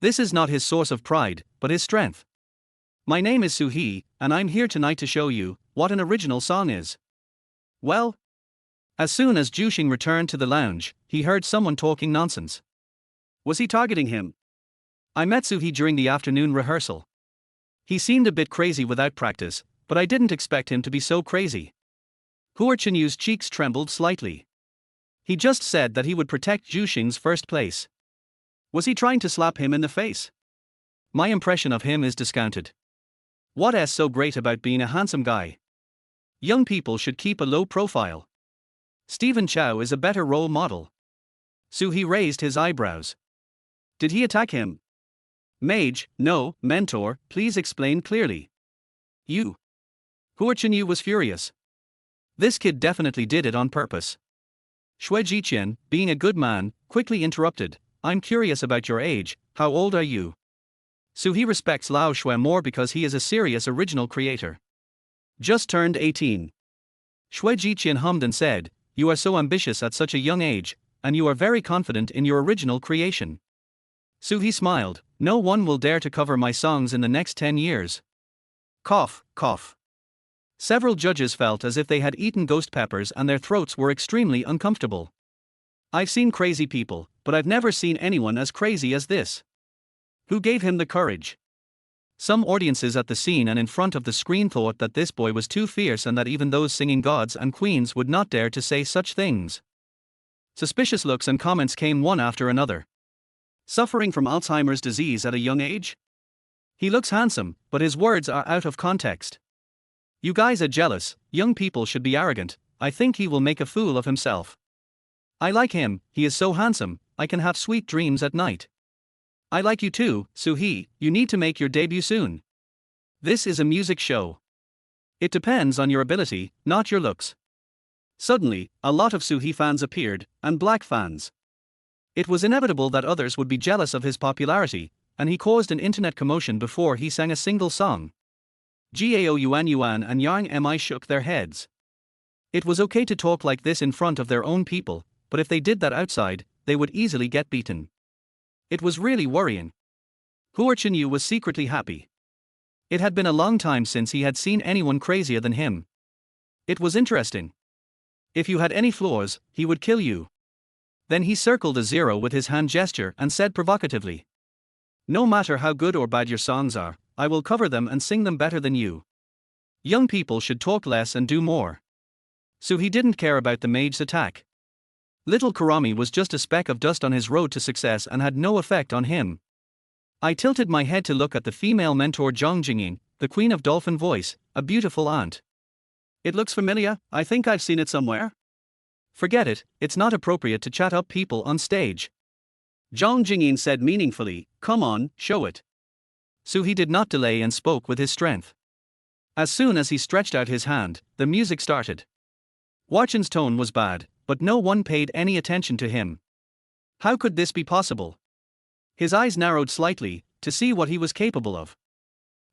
This is not his source of pride, but his strength. My name is Suhee, and I'm here tonight to show you what an original song is. Well? As soon as Juxing returned to the lounge, he heard someone talking nonsense. Was he targeting him? I met Suhee during the afternoon rehearsal. He seemed a bit crazy without practice, but I didn't expect him to be so crazy. Hua Chenyu's cheeks trembled slightly. He just said that he would protect Juxing's first place. Was he trying to slap him in the face? My impression of him is discounted. What's so great about being a handsome guy? Young people should keep a low profile. Stephen Chow is a better role model. Suhee raised his eyebrows. Did he attack him? Mage, no, mentor, please explain clearly. You. Hua Chenyu was furious. This kid definitely did it on purpose. Xue Jiqian, being a good man, quickly interrupted. I'm curious about your age, how old are you? Suhee respects Lao Xue more because he is a serious original creator. Just turned 18. Xue Jiqian hummed and said, you are so ambitious at such a young age, and you are very confident in your original creation. Suhee smiled, no one will dare to cover my songs in the next 10 years. Cough, cough. Several judges felt as if they had eaten ghost peppers and their throats were extremely uncomfortable. I've seen crazy people, but I've never seen anyone as crazy as this. Who gave him the courage? Some audiences at the scene and in front of the screen thought that this boy was too fierce and that even those singing gods and queens would not dare to say such things. Suspicious looks and comments came one after another. Suffering from Alzheimer's disease at a young age? He looks handsome, but his words are out of context. You guys are jealous, young people should be arrogant, I think he will make a fool of himself. I like him, he is so handsome, I can have sweet dreams at night. I like you too, Suhee, you need to make your debut soon. This is a music show. It depends on your ability, not your looks. Suddenly, a lot of Suhee fans appeared, and black fans. It was inevitable that others would be jealous of his popularity, and he caused an internet commotion before he sang a single song. Gao Yuan Yuan and Yang Mi shook their heads. It was okay to talk like this in front of their own people, but if they did that outside, they would easily get beaten. It was really worrying. Hua Chenyu was secretly happy. It had been a long time since he had seen anyone crazier than him. It was interesting. If you had any flaws, he would kill you. Then he circled a zero with his hand gesture and said provocatively. No matter how good or bad your songs are, I will cover them and sing them better than you. Young people should talk less and do more. Suhee didn't care about the mage's attack. Little Kurami was just a speck of dust on his road to success and had no effect on him. I tilted my head to look at the female mentor Zhang Jingyin, the queen of dolphin voice, a beautiful aunt. It looks familiar, I think I've seen it somewhere. Forget it, it's not appropriate to chat up people on stage. Zhang Jingyin said meaningfully, come on, show it. He did not delay and spoke with his strength. As soon as he stretched out his hand, the music started. Warchan's tone was bad, but no one paid any attention to him. How could this be possible? His eyes narrowed slightly, to see what he was capable of.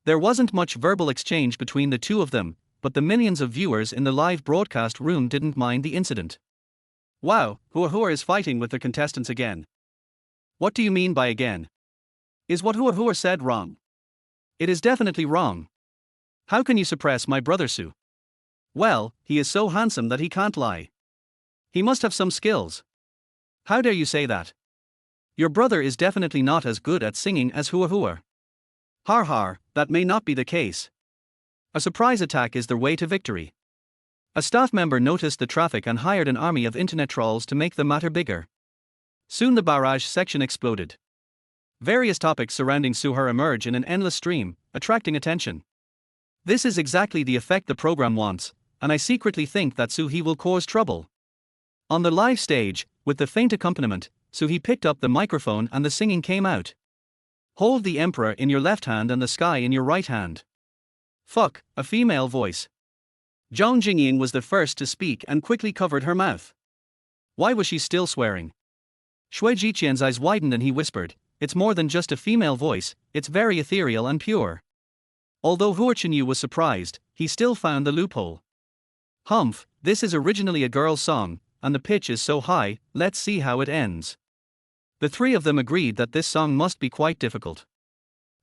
There wasn't much verbal exchange between the two of them, but the millions of viewers in the live broadcast room didn't mind the incident. Wow, Hua is fighting with the contestants again. What do you mean by again? Is what Hua said wrong? It is definitely wrong. How can you suppress my brother Su? Well, he is so handsome that he can't lie. He must have some skills. How dare you say that? Your brother is definitely not as good at singing as Hua. Har, that may not be the case. A surprise attack is the way to victory. A staff member noticed the traffic and hired an army of internet trolls to make the matter bigger. Soon the barrage section exploded. Various topics surrounding Suher emerge in an endless stream, attracting attention. This is exactly the effect the program wants, and I secretly think that Suhi will cause trouble. On the live stage, with the faint accompaniment, Suhi picked up the microphone and the singing came out. Hold the emperor in your left hand and the sky in your right hand. Fuck, a female voice. Zhang Jingyin was the first to speak and quickly covered her mouth. Why was she still swearing? Shui Jiqian's eyes widened and he whispered, it's more than just a female voice, it's very ethereal and pure. Although Hua Chenyu was surprised, he still found the loophole. Humph, this is originally a girl's song, and the pitch is so high, let's see how it ends. The three of them agreed that this song must be quite difficult.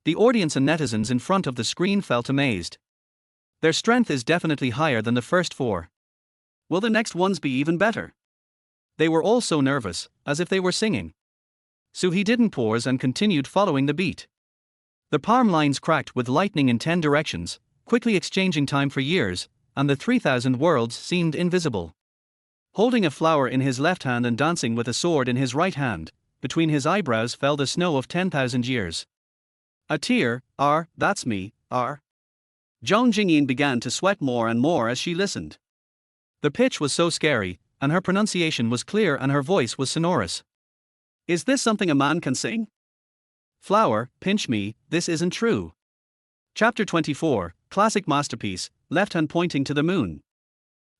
The audience and netizens in front of the screen felt amazed. Their strength is definitely higher than the first four. Will the next ones be even better? They were all so nervous, as if they were singing. He didn't pause and continued following the beat. The palm lines cracked with lightning in 10 directions, quickly exchanging time for years, and the 3,000 worlds seemed invisible. Holding a flower in his left hand and dancing with a sword in his right hand, between his eyebrows fell the snow of 10,000 years. A tear, that's me, Zhang Jingyin began to sweat more and more as she listened. The pitch was so scary, and her pronunciation was clear and her voice was sonorous. Is this something a man can sing? Flower, pinch me, this isn't true. Chapter 24, Classic Masterpiece, Left Hand Pointing to the Moon.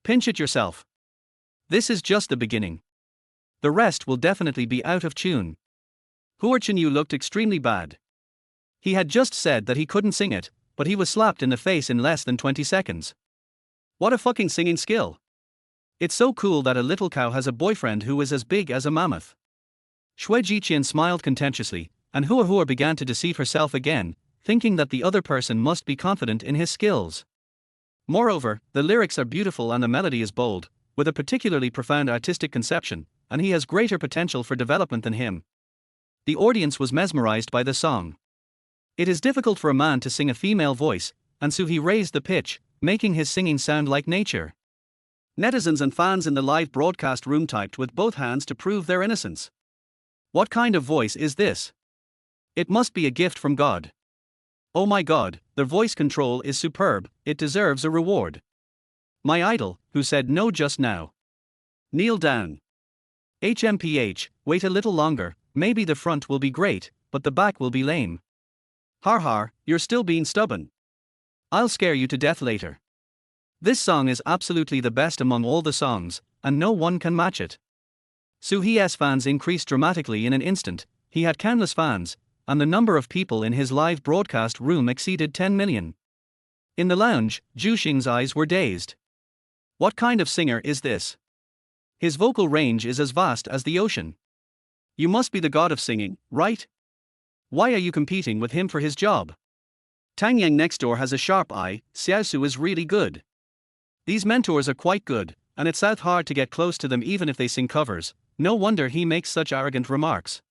Pinch it yourself. This is just the beginning. The rest will definitely be out of tune. Hua Chenyu looked extremely bad. He had just said that he couldn't sing it, but he was slapped in the face in less than 20 seconds. What a fucking singing skill. It's so cool that a little cow has a boyfriend who is as big as a mammoth. Shui Jiqian smiled contemptuously, and Hua began to deceive herself again, thinking that the other person must be confident in his skills. Moreover, the lyrics are beautiful and the melody is bold, with a particularly profound artistic conception, and he has greater potential for development than him. The audience was mesmerized by the song. It is difficult for a man to sing a female voice, and so he raised the pitch, making his singing sound like nature. Netizens and fans in the live broadcast room typed with both hands to prove their innocence. What kind of voice is this? It must be a gift from God. Oh my God, the voice control is superb, it deserves a reward. My idol, who said no just now. Kneel down. HMPH, wait a little longer, maybe the front will be great, but the back will be lame. Har, you're still being stubborn. I'll scare you to death later. This song is absolutely the best among all the songs, and no one can match it. Suhi's fans increased dramatically in an instant, he had countless fans, and the number of people in his live broadcast room exceeded 10 million. In the lounge, Zhu Xing's eyes were dazed. What kind of singer is this? His vocal range is as vast as the ocean. You must be the god of singing, right? Why are you competing with him for his job? Tang Yang next door has a sharp eye, Xiaosu is really good. These mentors are quite good, and it's out hard to get close to them even if they sing covers, no wonder he makes such arrogant remarks.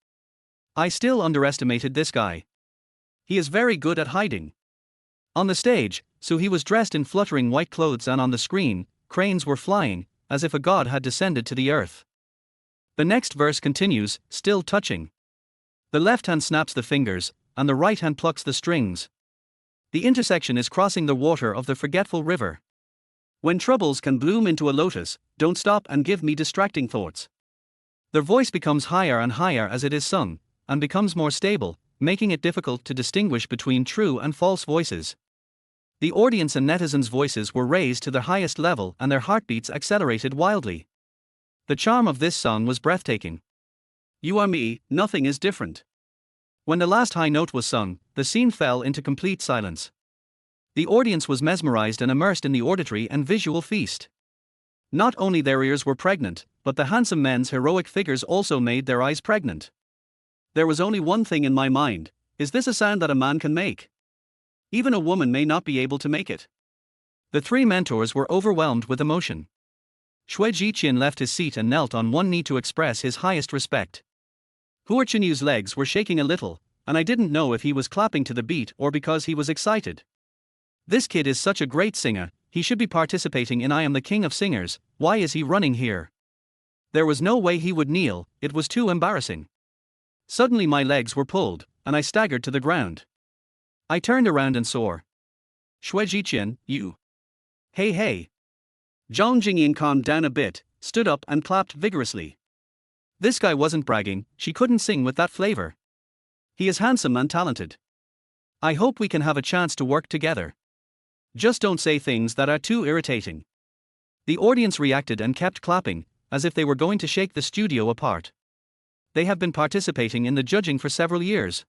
I still underestimated this guy. He is very good at hiding. On the stage, he was dressed in fluttering white clothes and on the screen, cranes were flying, as if a god had descended to the earth. The next verse continues, still touching. The left hand snaps the fingers, and the right hand plucks the strings. The intersection is crossing the water of the forgetful river. When troubles can bloom into a lotus, don't stop and give me distracting thoughts. Their voice becomes higher and higher as it is sung, and becomes more stable, making it difficult to distinguish between true and false voices. The audience and netizens' voices were raised to their highest level and their heartbeats accelerated wildly. The charm of this song was breathtaking. You are me, nothing is different. When the last high note was sung, the scene fell into complete silence. The audience was mesmerized and immersed in the auditory and visual feast. Not only their ears were pregnant, but the handsome men's heroic figures also made their eyes pregnant. There was only one thing in my mind: is this a sound that a man can make? Even a woman may not be able to make it. The three mentors were overwhelmed with emotion. Xue Jiqian left his seat and knelt on one knee to express his highest respect. Hua Chenyu's legs were shaking a little, and I didn't know if he was clapping to the beat or because he was excited. This kid is such a great singer, he should be participating in I Am the King of Singers, why is he running here? There was no way he would kneel, it was too embarrassing. Suddenly my legs were pulled, and I staggered to the ground. I turned around and saw Xue Jiqian, you. Hey hey. Zhang Jingyin calmed down a bit, stood up and clapped vigorously. This guy wasn't bragging, she couldn't sing with that flavor. He is handsome and talented. I hope we can have a chance to work together. Just don't say things that are too irritating. The audience reacted and kept clapping, as if they were going to shake the studio apart. They have been participating in the judging for several years.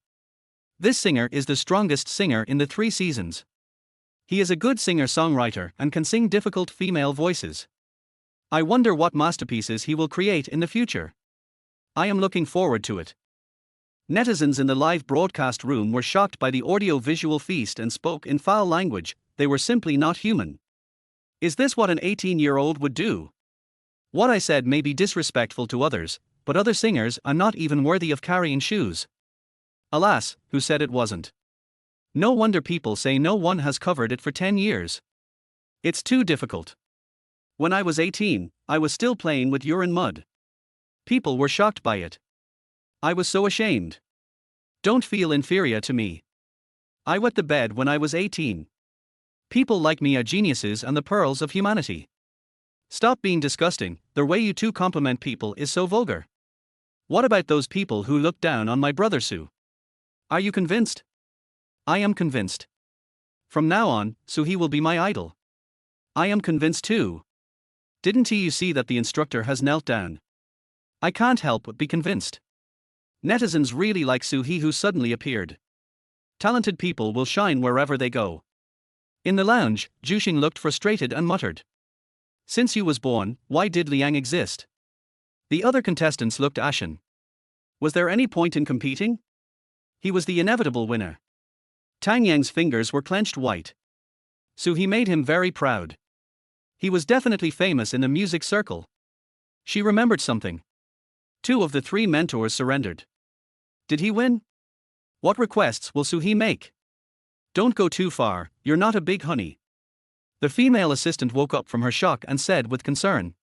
This singer is the strongest singer in the 3 seasons. He is a good singer-songwriter and can sing difficult female voices. I wonder what masterpieces he will create in the future. I am looking forward to it. Netizens in the live broadcast room were shocked by the audio-visual feast and spoke in foul language. They were simply not human. Is this what an 18-year-old would do? What I said may be disrespectful to others, but other singers are not even worthy of carrying shoes. Alas, who said it wasn't? No wonder people say no one has covered it for 10 years. It's too difficult. When I was 18, I was still playing with urine mud. People were shocked by it. I was so ashamed. Don't feel inferior to me. I wet the bed when I was 18. People like me are geniuses and the pearls of humanity. Stop being disgusting, the way you two compliment people is so vulgar. What about those people who look down on my brother Su? Are you convinced? I am convinced. From now on, Su he will be my idol. I am convinced too. Didn't you see that the instructor has knelt down? I can't help but be convinced. Netizens really like Su he who suddenly appeared. Talented people will shine wherever they go. In the lounge, Juxing looked frustrated and muttered. Since you was born, why did Liang exist? The other contestants looked ashen. Was there any point in competing? He was the inevitable winner. Tang Yang's fingers were clenched white. Su he made him very proud. He was definitely famous in the music circle. She remembered something. 2 of the 3 mentors surrendered. Did he win? What requests will Su he make? Don't go too far, you're not a big honey. The female assistant woke up from her shock and said with concern.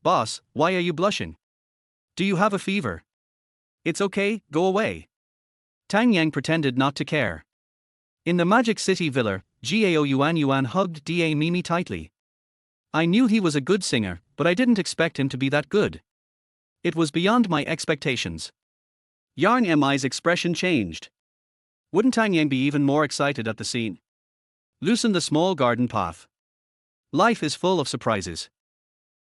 Boss, why are you blushing? Do you have a fever? It's okay, go away. Tang Yang pretended not to care. In the Magic City Villa, Gao Yuan hugged Da Mimi tightly. I knew he was a good singer, but I didn't expect him to be that good. It was beyond my expectations. Yang Mi's expression changed. Wouldn't Tang Yang be even more excited at the scene? Loosen the small garden path. Life is full of surprises.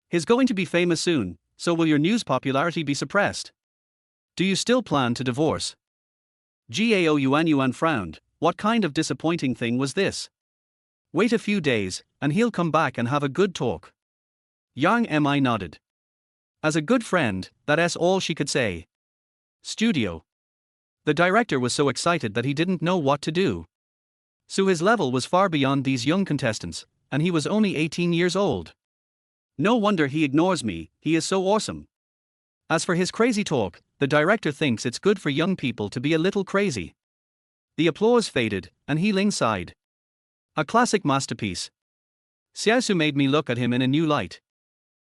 He's going to be famous soon, so will your news popularity be suppressed? Do you still plan to divorce? Gao Yuan frowned. What kind of disappointing thing was this? Wait a few days, and he'll come back and have a good talk. Yang Mi nodded. As a good friend, that's all she could say. Studio. The director was so excited that he didn't know what to do. So his level was far beyond these young contestants, and he was only 18 years old. No wonder he ignores me, he is so awesome. As for his crazy talk, the director thinks it's good for young people to be a little crazy. The applause faded, and He Ling sighed. A classic masterpiece. Xiaosu made me look at him in a new light.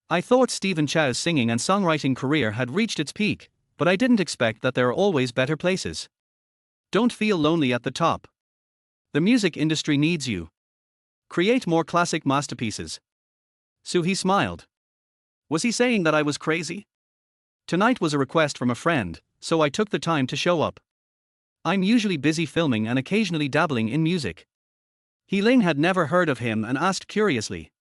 I thought Stephen Chow's singing and songwriting career had reached its peak, but I didn't expect that there are always better places. Don't feel lonely at the top. The music industry needs you. Create more classic masterpieces. Soo-hee smiled. Was he saying that I was crazy? Tonight was a request from a friend, so I took the time to show up. I'm usually busy filming and occasionally dabbling in music. Hee-ling had never heard of him and asked curiously.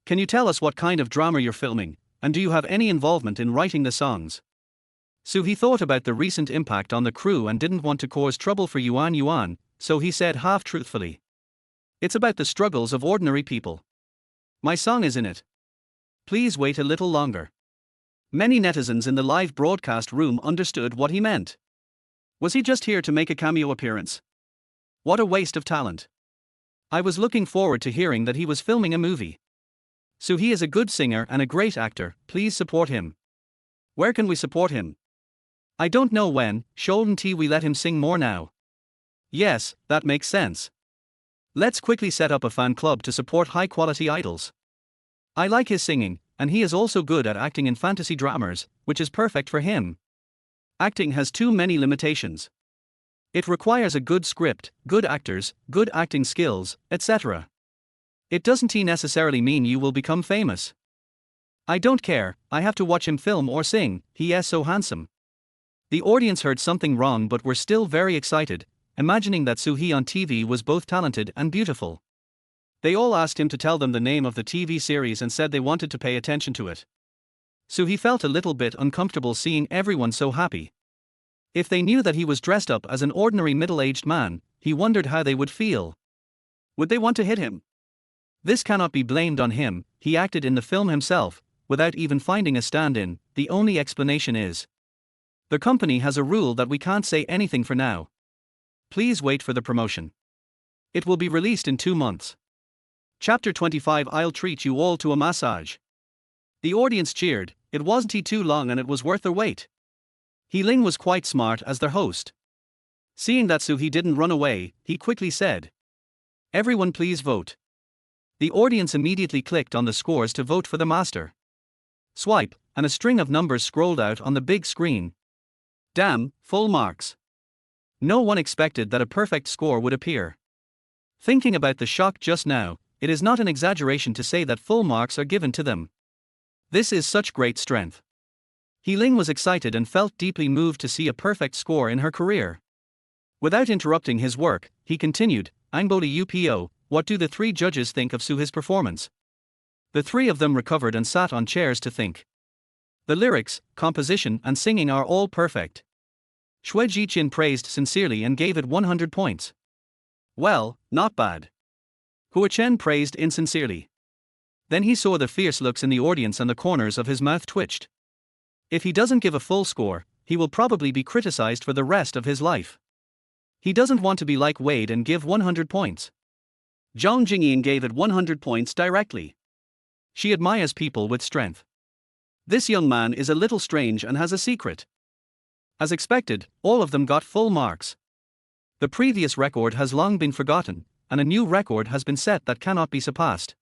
Can you tell us what kind of drama you're filming, and do you have any involvement in writing the songs? Soo-hee thought about the recent impact on the crew and didn't want to cause trouble for Yuan Yuan, so he said half-truthfully. It's about the struggles of ordinary people. My song is in it. Please wait a little longer. Many netizens in the live broadcast room understood what he meant. Was he just here to make a cameo appearance? What a waste of talent. I was looking forward to hearing that he was filming a movie. Soo-hee is a good singer and a great actor, please support him. Where can we support him? I don't know when, shouldn't we let him sing more now? Yes, that makes sense. Let's quickly set up a fan club to support high-quality idols. I like his singing, and he is also good at acting in fantasy dramas, which is perfect for him. Acting has too many limitations. It requires a good script, good actors, good acting skills, etc. It doesn't necessarily mean you will become famous. I don't care, I have to watch him film or sing, he is so handsome. The audience heard something wrong but were still very excited, imagining that Soo-hee on TV was both talented and beautiful. They all asked him to tell them the name of the TV series and said they wanted to pay attention to it. Soo-hee felt a little bit uncomfortable seeing everyone so happy. If they knew that he was dressed up as an ordinary middle-aged man, he wondered how they would feel. Would they want to hit him? This cannot be blamed on him, he acted in the film himself, without even finding a stand-in. The only explanation is, the company has a rule that we can't say anything for now. Please wait for the promotion. It will be released in 2 months. Chapter 25. I'll treat you all to a massage. The audience cheered. It wasn't too long and it was worth the wait. Hee-ling was quite smart as their host. Seeing that Soo-hee didn't run away, he quickly said, everyone please vote. The audience immediately clicked on the scores to vote for the master. Swipe, and a string of numbers scrolled out on the big screen. Damn, full marks. No one expected that a perfect score would appear. Thinking about the shock just now, it is not an exaggeration to say that full marks are given to them. This is such great strength. Hee-ling was excited and felt deeply moved to see a perfect score in her career. Without interrupting his work, he continued, Angboli Upo, what do the 3 judges think of Soo-hee's performance? The 3 of them recovered and sat on chairs to think. The lyrics, composition and singing are all perfect. Xue Jichin praised sincerely and gave it 100 points. Well, not bad. Hua Chen praised insincerely. Then he saw the fierce looks in the audience and the corners of his mouth twitched. If he doesn't give a full score, he will probably be criticized for the rest of his life. He doesn't want to be like Wade and give 100 points. Zhang Jingyin gave it 100 points directly. She admires people with strength. This young man is a little strange and has a secret. As expected, all of them got full marks. The previous record has long been forgotten, and a new record has been set that cannot be surpassed.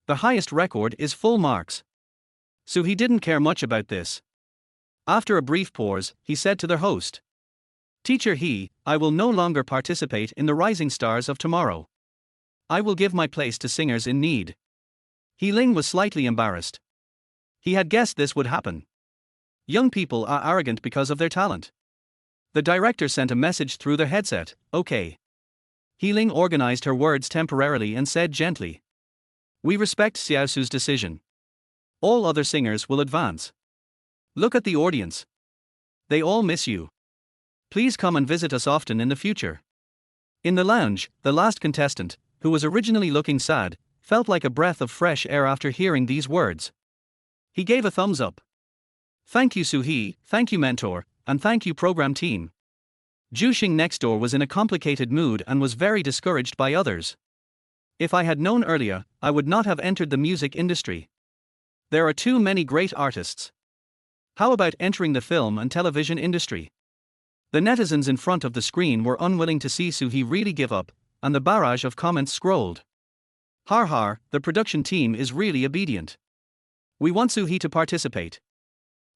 The highest record is full marks. Soo-hee didn't care much about this. After a brief pause, he said to their host, Teacher He, I will no longer participate in the Rising Stars of tomorrow. I will give my place to singers in need. Hee-ling was slightly embarrassed. He had guessed this would happen. Young people are arrogant because of their talent. The director sent a message through their headset, okay. Hee-ling organized her words temporarily and said gently, we respect Xiaosu's decision. All other singers will advance. Look at the audience. They all miss you. Please come and visit us often in the future. In the lounge, the last contestant, who was originally looking sad, felt like a breath of fresh air after hearing these words. He gave a thumbs up. Thank you Soo-hee, thank you mentor, and thank you program team. Juxing next door was in a complicated mood and was very discouraged by others. If I had known earlier, I would not have entered the music industry. There are too many great artists. How about entering the film and television industry? The netizens in front of the screen were unwilling to see Soo-hee really give up, and the barrage of comments scrolled. Har har, the production team is really obedient. We want Soo-hee to participate.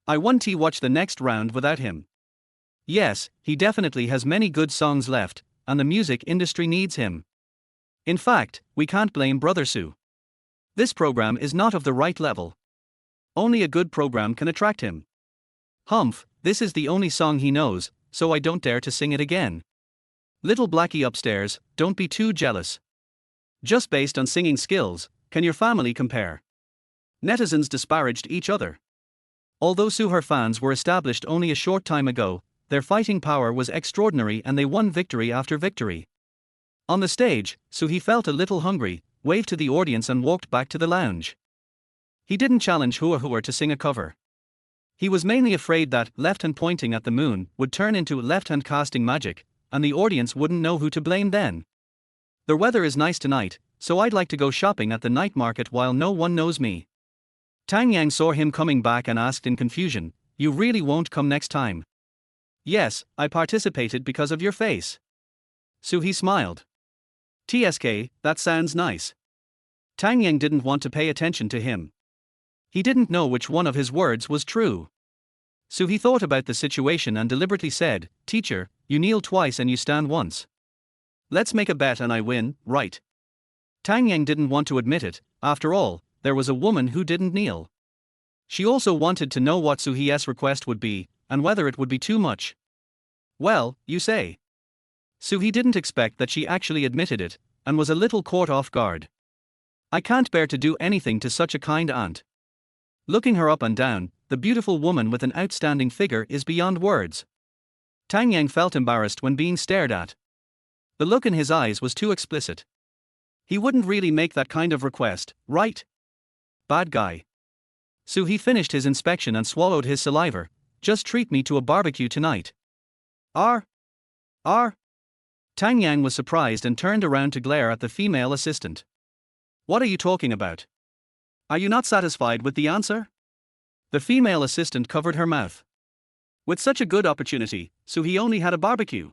I want to watch the next round without him. Yes, he definitely has many good songs left, and the music industry needs him. In fact, we can't blame Brother Su. This program is not of the right level. Only a good program can attract him. Humph, this is the only song he knows, so I don't dare to sing it again. Little Blackie upstairs, don't be too jealous. Just based on singing skills, can your family compare? Netizens disparaged each other. Although Suher fans were established only a short time ago, their fighting power was extraordinary and they won victory after victory. On the stage, Suhi felt a little hungry, waved to the audience and walked back to the lounge. He didn't challenge Hua Hua to sing a cover. He was mainly afraid that left hand pointing at the moon would turn into left hand casting magic, and the audience wouldn't know who to blame then. The weather is nice tonight, so I'd like to go shopping at the night market while no one knows me. Tang Yang saw him coming back and asked in confusion, "You really won't come next time?" "Yes, I participated because of your face." Suhi smiled. "TSK, that sounds nice." Tang Yang didn't want to pay attention to him. He didn't know which one of his words was true. Suhi thought about the situation and deliberately said, "Teacher, you kneel twice and you stand once. Let's make a bet and I win, right?" Tang Yang didn't want to admit it. After all, there was a woman who didn't kneel. She also wanted to know what Suhi's request would be, and whether it would be too much. "Well, you say." Suhi didn't expect that she actually admitted it, and was a little caught off guard. "I can't bear to do anything to such a kind aunt." Looking her up and down, the beautiful woman with an outstanding figure is beyond words. Tang Yang felt embarrassed when being stared at. The look in his eyes was too explicit. He wouldn't really make that kind of request, right? Bad guy. Suhi finished his inspection and swallowed his saliva. "Just treat me to a barbecue tonight." "R? Tang Yang was surprised and turned around to glare at the female assistant. "What are you talking about? Are you not satisfied with the answer?" The female assistant covered her mouth. With such a good opportunity, Suhi only had a barbecue.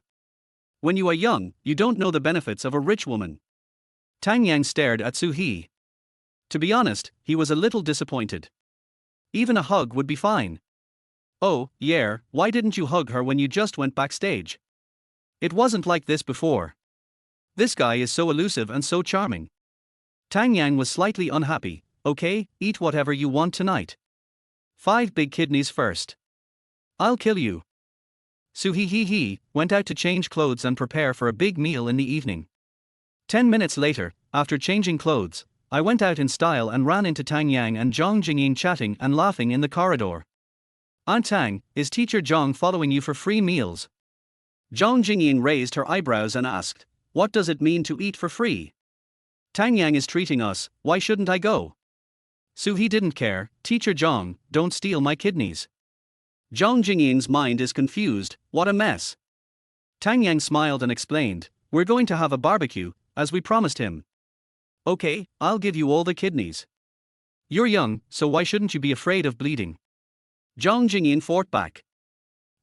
When you are young, you don't know the benefits of a rich woman. Tang Yang stared at Suhi. To be honest, he was a little disappointed. Even a hug would be fine. "Oh, yeah, why didn't you hug her when you just went backstage? It wasn't like this before. This guy is so elusive and so charming." Tang Yang was slightly unhappy. "Okay, eat whatever you want tonight. 5 big kidneys first. I'll kill you." Suhi went out to change clothes and prepare for a big meal in the evening. 10 minutes later, after changing clothes, I went out in style and ran into Tang Yang and Zhang Jingyin chatting and laughing in the corridor. "Aunt Tang, is Teacher Zhang following you for free meals?" Zhang Jingyin raised her eyebrows and asked, "What does it mean to eat for free? Tang Yang is treating us, why shouldn't I go?" Suhi didn't care. "Teacher Zhang, don't steal my kidneys." Zhang Jingyin's mind is confused. What a mess. Tang Yang smiled and explained, "We're going to have a barbecue, as we promised him." "Okay, I'll give you all the kidneys. You're young, so why shouldn't you be afraid of bleeding?" Zhang Jingyin fought back.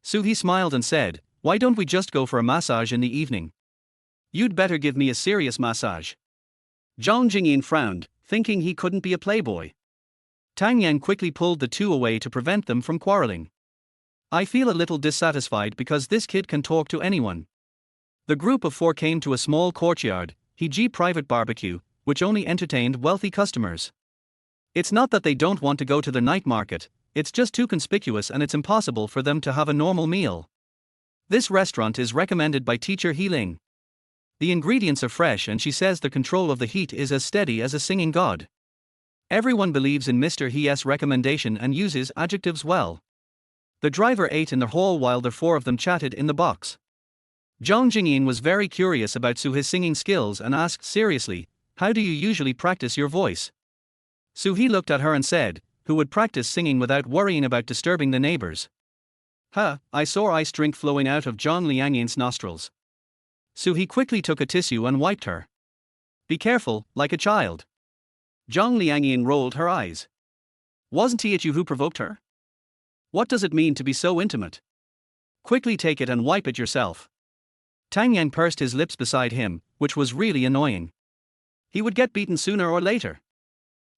Suhi smiled and said, "Why don't we just go for a massage in the evening? You'd better give me a serious massage." Zhang Jingyin frowned, thinking he couldn't be a playboy. Tang Yang quickly pulled the two away to prevent them from quarreling. "I feel a little dissatisfied because this kid can talk to anyone." The group of 4 came to a small courtyard, HG private barbecue, which only entertained wealthy customers. It's not that they don't want to go to the night market, it's just too conspicuous and it's impossible for them to have a normal meal. This restaurant is recommended by Teacher Healing. The ingredients are fresh and she says the control of the heat is as steady as a singing god. Everyone believes in Mr. He's recommendation and uses adjectives well. The driver ate in the hall while the 4 of them chatted in the box. Zhang Jingyin was very curious about Suhi's singing skills and asked seriously, "How do you usually practice your voice?" Suhi looked at her and said, "Who would practice singing without worrying about disturbing the neighbors?" I saw ice drink flowing out of Zhang Liangyin's nostrils. Suhi quickly took a tissue and wiped her. "Be careful, like a child." Zhang Liangyin rolled her eyes. "Wasn't it you who provoked her? What does it mean to be so intimate? Quickly take it and wipe it yourself." Tang Yang pursed his lips beside him, which was really annoying. He would get beaten sooner or later.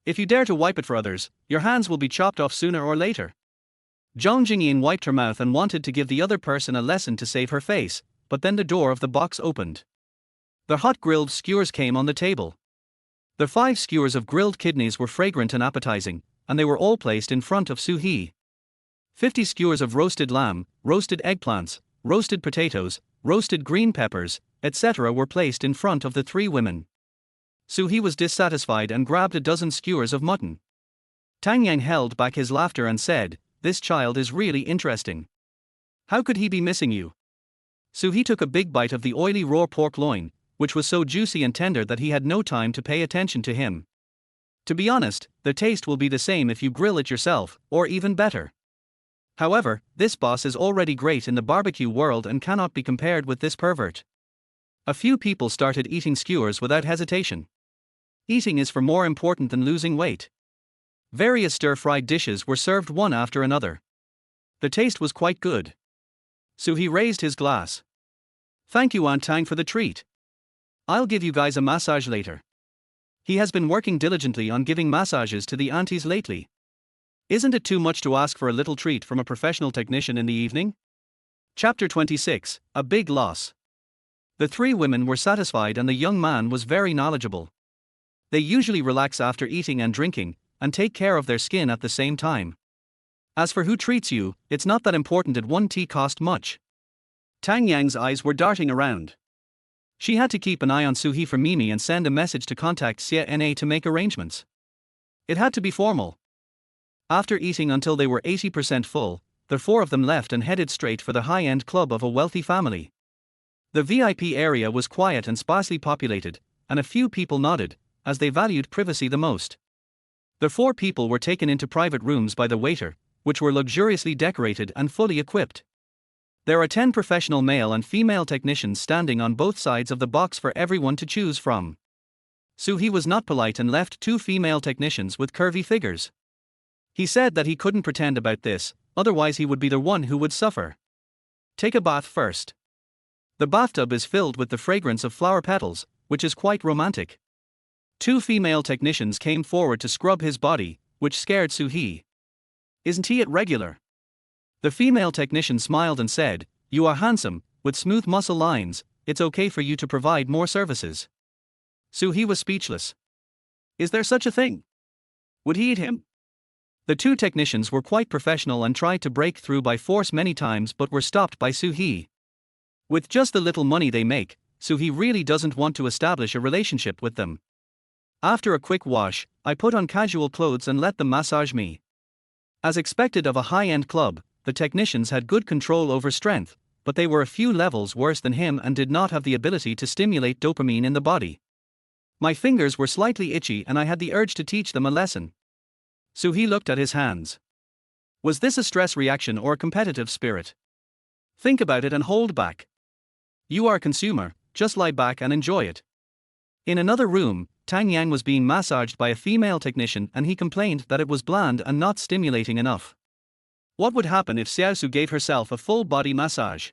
If you dare to wipe it for others, your hands will be chopped off sooner or later. Zhang Jingyin wiped her mouth and wanted to give the other person a lesson to save her face, but then the door of the box opened. The hot grilled skewers came on the table. The 5 skewers of grilled kidneys were fragrant and appetizing, and they were all placed in front of Soo-hee. 50 skewers of roasted lamb, roasted eggplants, roasted potatoes, roasted green peppers, etc. were placed in front of the 3 women. Soo-hee was dissatisfied and grabbed a dozen skewers of mutton. Tang Yang held back his laughter and said, "This child is really interesting. How could he be missing you?" Soo-hee took a big bite of the oily raw pork loin, which was so juicy and tender that he had no time to pay attention to him. To be honest, the taste will be the same if you grill it yourself, or even better. However, this boss is already great in the barbecue world and cannot be compared with this pervert. A few people started eating skewers without hesitation. Eating is far more important than losing weight. Various stir-fried dishes were served one after another. The taste was quite good. Soo-hee raised his glass. "Thank you, Aunt Tang, for the treat. I'll give you guys a massage later." He has been working diligently on giving massages to the aunties lately. Isn't it too much to ask for a little treat from a professional technician in the evening? Chapter 26, A Big Loss. The 3 women were satisfied and the young man was very knowledgeable. They usually relax after eating and drinking, and take care of their skin at the same time. As for who treats you, it's not that important. At 1 tea cost much. Tang Yang's eyes were darting around. She had to keep an eye on Soo-hee for Mimi and send a message to contact Xia Na to make arrangements. It had to be formal. After eating until they were 80% full, the 4 of them left and headed straight for the high-end club of a wealthy family. The VIP area was quiet and sparsely populated, and a few people nodded, as they valued privacy the most. The 4 people were taken into private rooms by the waiter, which were luxuriously decorated and fully equipped. There are 10 professional male and female technicians standing on both sides of the box for everyone to choose from. Soo-hee was not polite and left 2 female technicians with curvy figures. He said that he couldn't pretend about this, otherwise he would be the one who would suffer. Take a bath first. The bathtub is filled with the fragrance of flower petals, which is quite romantic. 2 female technicians came forward to scrub his body, which scared Soo-hee. "Isn't he at regular?" The female technician smiled and said, "You are handsome, with smooth muscle lines, it's okay for you to provide more services." Soo-hee was speechless. Is there such a thing? Would he eat him? The 2 technicians were quite professional and tried to break through by force many times but were stopped by Soo-hee. With just the little money they make, Soo-hee really doesn't want to establish a relationship with them. After a quick wash, I put on casual clothes and let them massage me. As expected of a high-end club, the technicians had good control over strength, but they were a few levels worse than him and did not have the ability to stimulate dopamine in the body. My fingers were slightly itchy and I had the urge to teach them a lesson. Soo-hee looked at his hands. Was this a stress reaction or a competitive spirit? Think about it and hold back. You are a consumer, just lie back and enjoy it. In another room, Tang Yang was being massaged by a female technician and he complained that it was bland and not stimulating enough. What would happen if Xiaosu gave herself a full-body massage?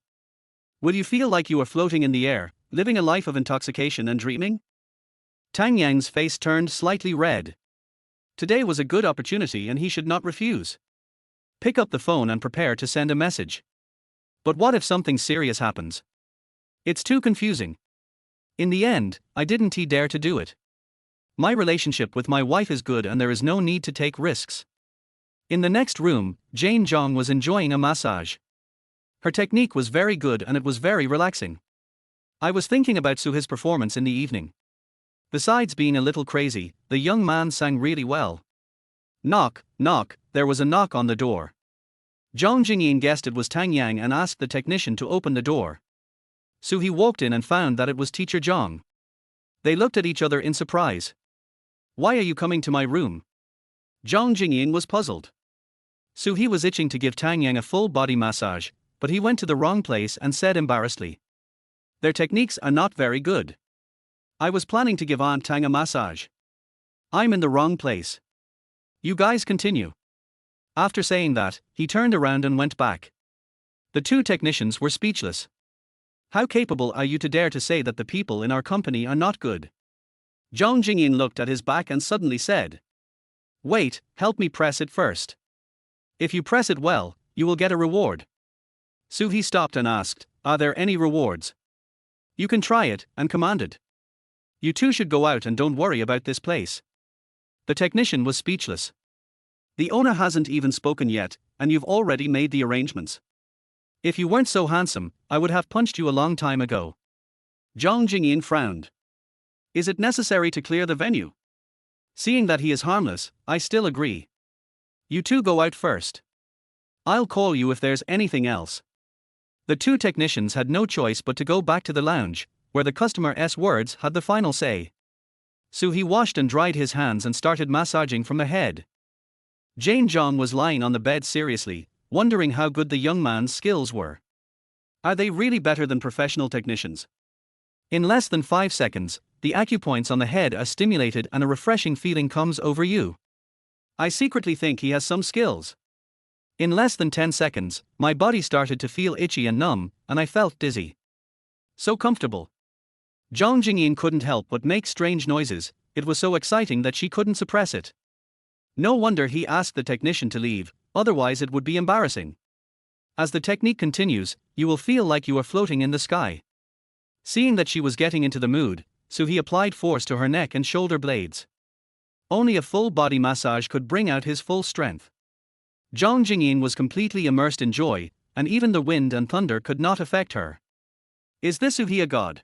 Will you feel like you are floating in the air, living a life of intoxication and dreaming? Tang Yang's face turned slightly red. Today was a good opportunity and he should not refuse. Pick up the phone and prepare to send a message. But what if something serious happens? It's too confusing. In the end, I didn't dare to do it. My relationship with my wife is good and there is no need to take risks. In the next room, Jane Zhang was enjoying a massage. Her technique was very good and it was very relaxing. I was thinking about Soo-hee's performance in the evening. Besides being a little crazy, the young man sang really well. Knock, knock, there was a knock on the door. Zhang Jingyin guessed it was Tang Yang and asked the technician to open the door. Soo-hee walked in and found that it was Teacher Zhang. They looked at each other in surprise. Why are you coming to my room? Zhang Jingyin was puzzled. Soo-hee was itching to give Tang Yang a full body massage, but he went to the wrong place and said embarrassedly. Their techniques are not very good. I was planning to give Aunt Tang a massage. I'm in the wrong place. You guys continue. After saying that, he turned around and went back. The 2 technicians were speechless. How capable are you to dare to say that the people in our company are not good? Zhang Jingyin looked at his back and suddenly said. Wait, help me press it first. If you press it well, you will get a reward. Soo-hee stopped and asked, "Are there any rewards?" "You can try it," and commanded. "You two should go out and don't worry about this place." The technician was speechless. "The owner hasn't even spoken yet, and you've already made the arrangements. If you weren't so handsome, I would have punched you a long time ago." Zhang Jingyin frowned. "Is it necessary to clear the venue? Seeing that he is harmless, I still agree. You two go out first. I'll call you if there's anything else." The two technicians had no choice but to go back to the lounge, where the customer's words had the final say. Soo-hee washed and dried his hands and started massaging from the head. Jane Zhang was lying on the bed seriously, wondering how good the young man's skills were. Are they really better than professional technicians? In less than 5 seconds, the acupoints on the head are stimulated and a refreshing feeling comes over you. I secretly think he has some skills. In less than 10 seconds, my body started to feel itchy and numb, and I felt dizzy. So comfortable. Zhang Jingyin couldn't help but make strange noises. It was so exciting that she couldn't suppress it. No wonder he asked the technician to leave, otherwise it would be embarrassing. As the technique continues, you will feel like you are floating in the sky. Seeing that she was getting into the mood, Soo-hee applied force to her neck and shoulder blades. Only a full body massage could bring out his full strength. Zhang Jingyin was completely immersed in joy, and even the wind and thunder could not affect her. Is this Soo-hee a god?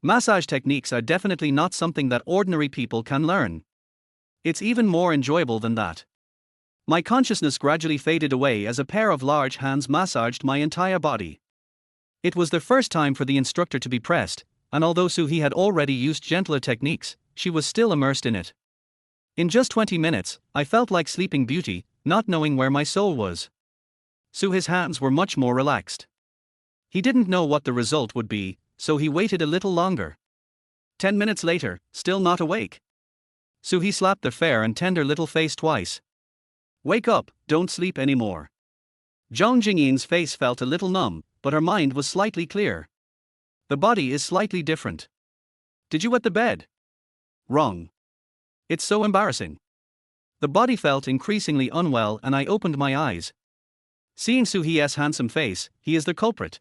Massage techniques are definitely not something that ordinary people can learn. It's even more enjoyable than that. My consciousness gradually faded away as a pair of large hands massaged my entire body. It was the first time for the instructor to be pressed, and although Soo-hee had already used gentler techniques, she was still immersed in it. In just 20 minutes, I felt like Sleeping Beauty, not knowing where my soul was. Soo-hee's hands were much more relaxed. He didn't know what the result would be, so he waited a little longer. 10 minutes later, still not awake. Soo-hee slapped the fair and tender little face twice. "Wake up, don't sleep anymore." Zhang Jingyin's face felt a little numb, but her mind was slightly clear. The body is slightly different. "Did you wet the bed?" "Wrong. It's so embarrassing." The body felt increasingly unwell and I opened my eyes. Seeing Soo-hee's handsome face, he is the culprit.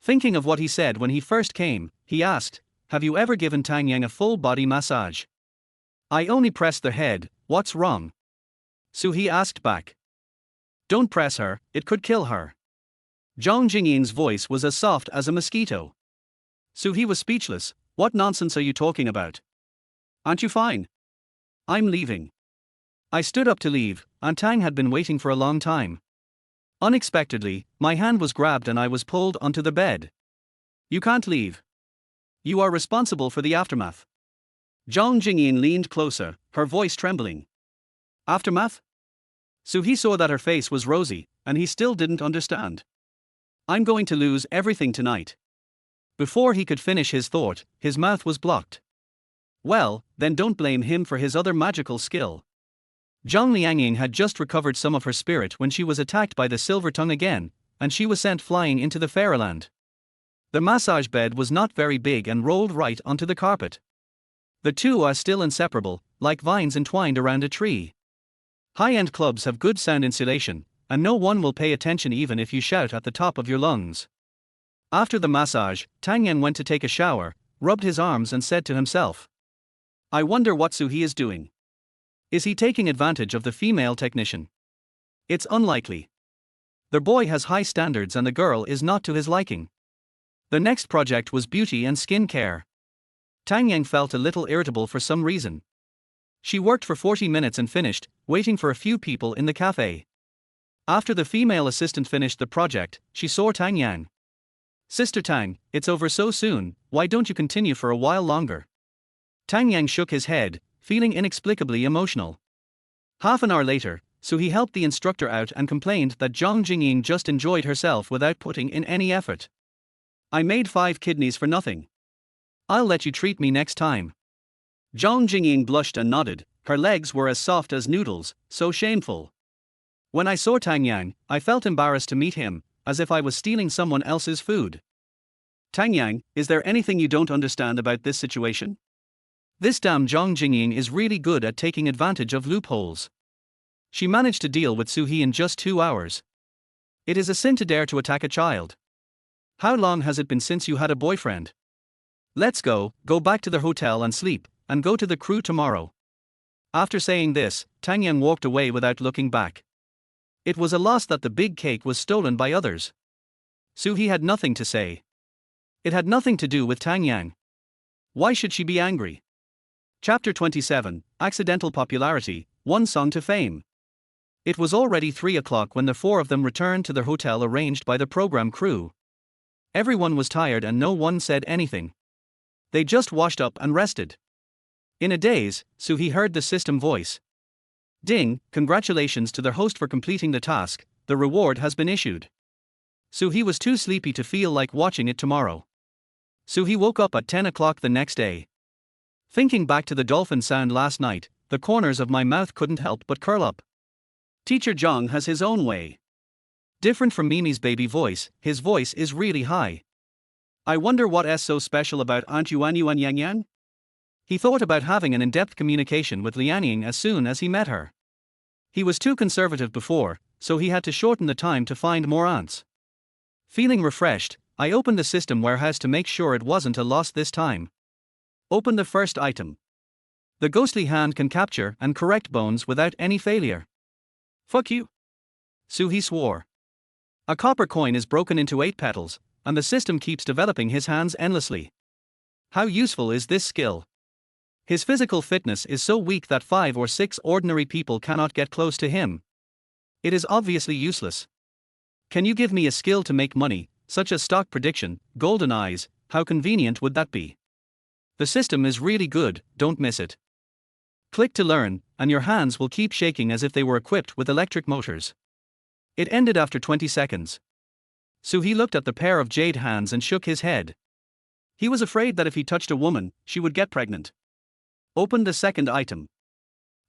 Thinking of what he said when he first came, he asked, "Have you ever given Tang Yang a full body massage?" "I only pressed the head, what's wrong?" Soo-hee asked back. "Don't press her, it could kill her." Zhang Jingyin's voice was as soft as a mosquito. Soo-hee was speechless. "What nonsense are you talking about? Aren't you fine?" "I'm leaving." I stood up to leave, and Tang had been waiting for a long time. Unexpectedly, my hand was grabbed and I was pulled onto the bed. "You can't leave. You are responsible for the aftermath." Zhang Jingyin leaned closer, her voice trembling. "Aftermath?" Soo-hee saw that her face was rosy, and he still didn't understand. "I'm going to lose everything tonight." Before he could finish his thought, his mouth was blocked. Well, then don't blame him for his other magical skill. Zhang Liangying had just recovered some of her spirit when she was attacked by the silver tongue again, and she was sent flying into the fairyland. The massage bed was not very big and rolled right onto the carpet. The two are still inseparable, like vines entwined around a tree. High-end clubs have good sound insulation, and no one will pay attention even if you shout at the top of your lungs. After the massage, Tang Yan went to take a shower, rubbed his arms and said to himself, "I wonder what Soo-hee is doing. Is he taking advantage of the female technician? It's unlikely. The boy has high standards and the girl is not to his liking." The next project was beauty and skin care. Tang Yang felt a little irritable for some reason. She worked for 40 minutes and finished, waiting for a few people in the cafe. After the female assistant finished the project, she saw Tang Yang. "Sister Tang, it's over so soon, why don't you continue for a while longer?" Tang Yang shook his head, feeling inexplicably emotional. Half an hour later, Soo-hee helped the instructor out and complained that Zhang Jingying just enjoyed herself without putting in any effort. "I made 5 kidneys for nothing. I'll let you treat me next time." Zhang Jingying blushed and nodded, her legs were as soft as noodles, so shameful. When I saw Tang Yang, I felt embarrassed to meet him, as if I was stealing someone else's food. "Tang Yang, is there anything you don't understand about this situation? This damn Zhang Jingying is really good at taking advantage of loopholes. She managed to deal with Soo-hee in just 2 hours. It is a sin to dare to attack a child. How long has it been since you had a boyfriend? Let's go back to the hotel and sleep, and go to the crew tomorrow. After saying this, Tang Yang walked away without looking back. It was a loss that the big cake was stolen by others. Suhee had nothing to say. It had nothing to do with Tang Yang. Why should she be angry? Chapter 27, Accidental Popularity, One Song to Fame. It was already 3 o'clock when the four of them returned to their hotel arranged by the program crew. Everyone was tired and no one said anything. They just washed up and rested. In a daze, Suhee heard the system voice. Ding, congratulations to their host for completing the task, the reward has been issued. Suhee was too sleepy to feel like watching it tomorrow. Suhee woke up at 10 o'clock the next day. Thinking back to the dolphin sound last night, the corners of my mouth couldn't help but curl up. Teacher Zhang has his own way. Different from Mimi's baby voice, his voice is really high. I wonder what's so special about Aunt Yuan Yuan Yang Yang? He thought about having an in-depth communication with Lianying as soon as he met her. He was too conservative before, so he had to shorten the time to find more aunts. Feeling refreshed, I opened the system warehouse to make sure it wasn't a loss this time. Open the first item. The ghostly hand can capture and correct bones without any failure. Fuck you. Suhee swore. A copper coin is broken into 8 petals, and the system keeps developing his hands endlessly. How useful is this skill? His physical fitness is so weak that 5 or 6 ordinary people cannot get close to him. It is obviously useless. Can you give me a skill to make money, such as stock prediction, golden eyes? How convenient would that be? The system is really good, don't miss it. Click to learn, and your hands will keep shaking as if they were equipped with electric motors. It ended after 20 seconds. Suhee looked at the pair of jade hands and shook his head. He was afraid that if he touched a woman, she would get pregnant. Open the second item.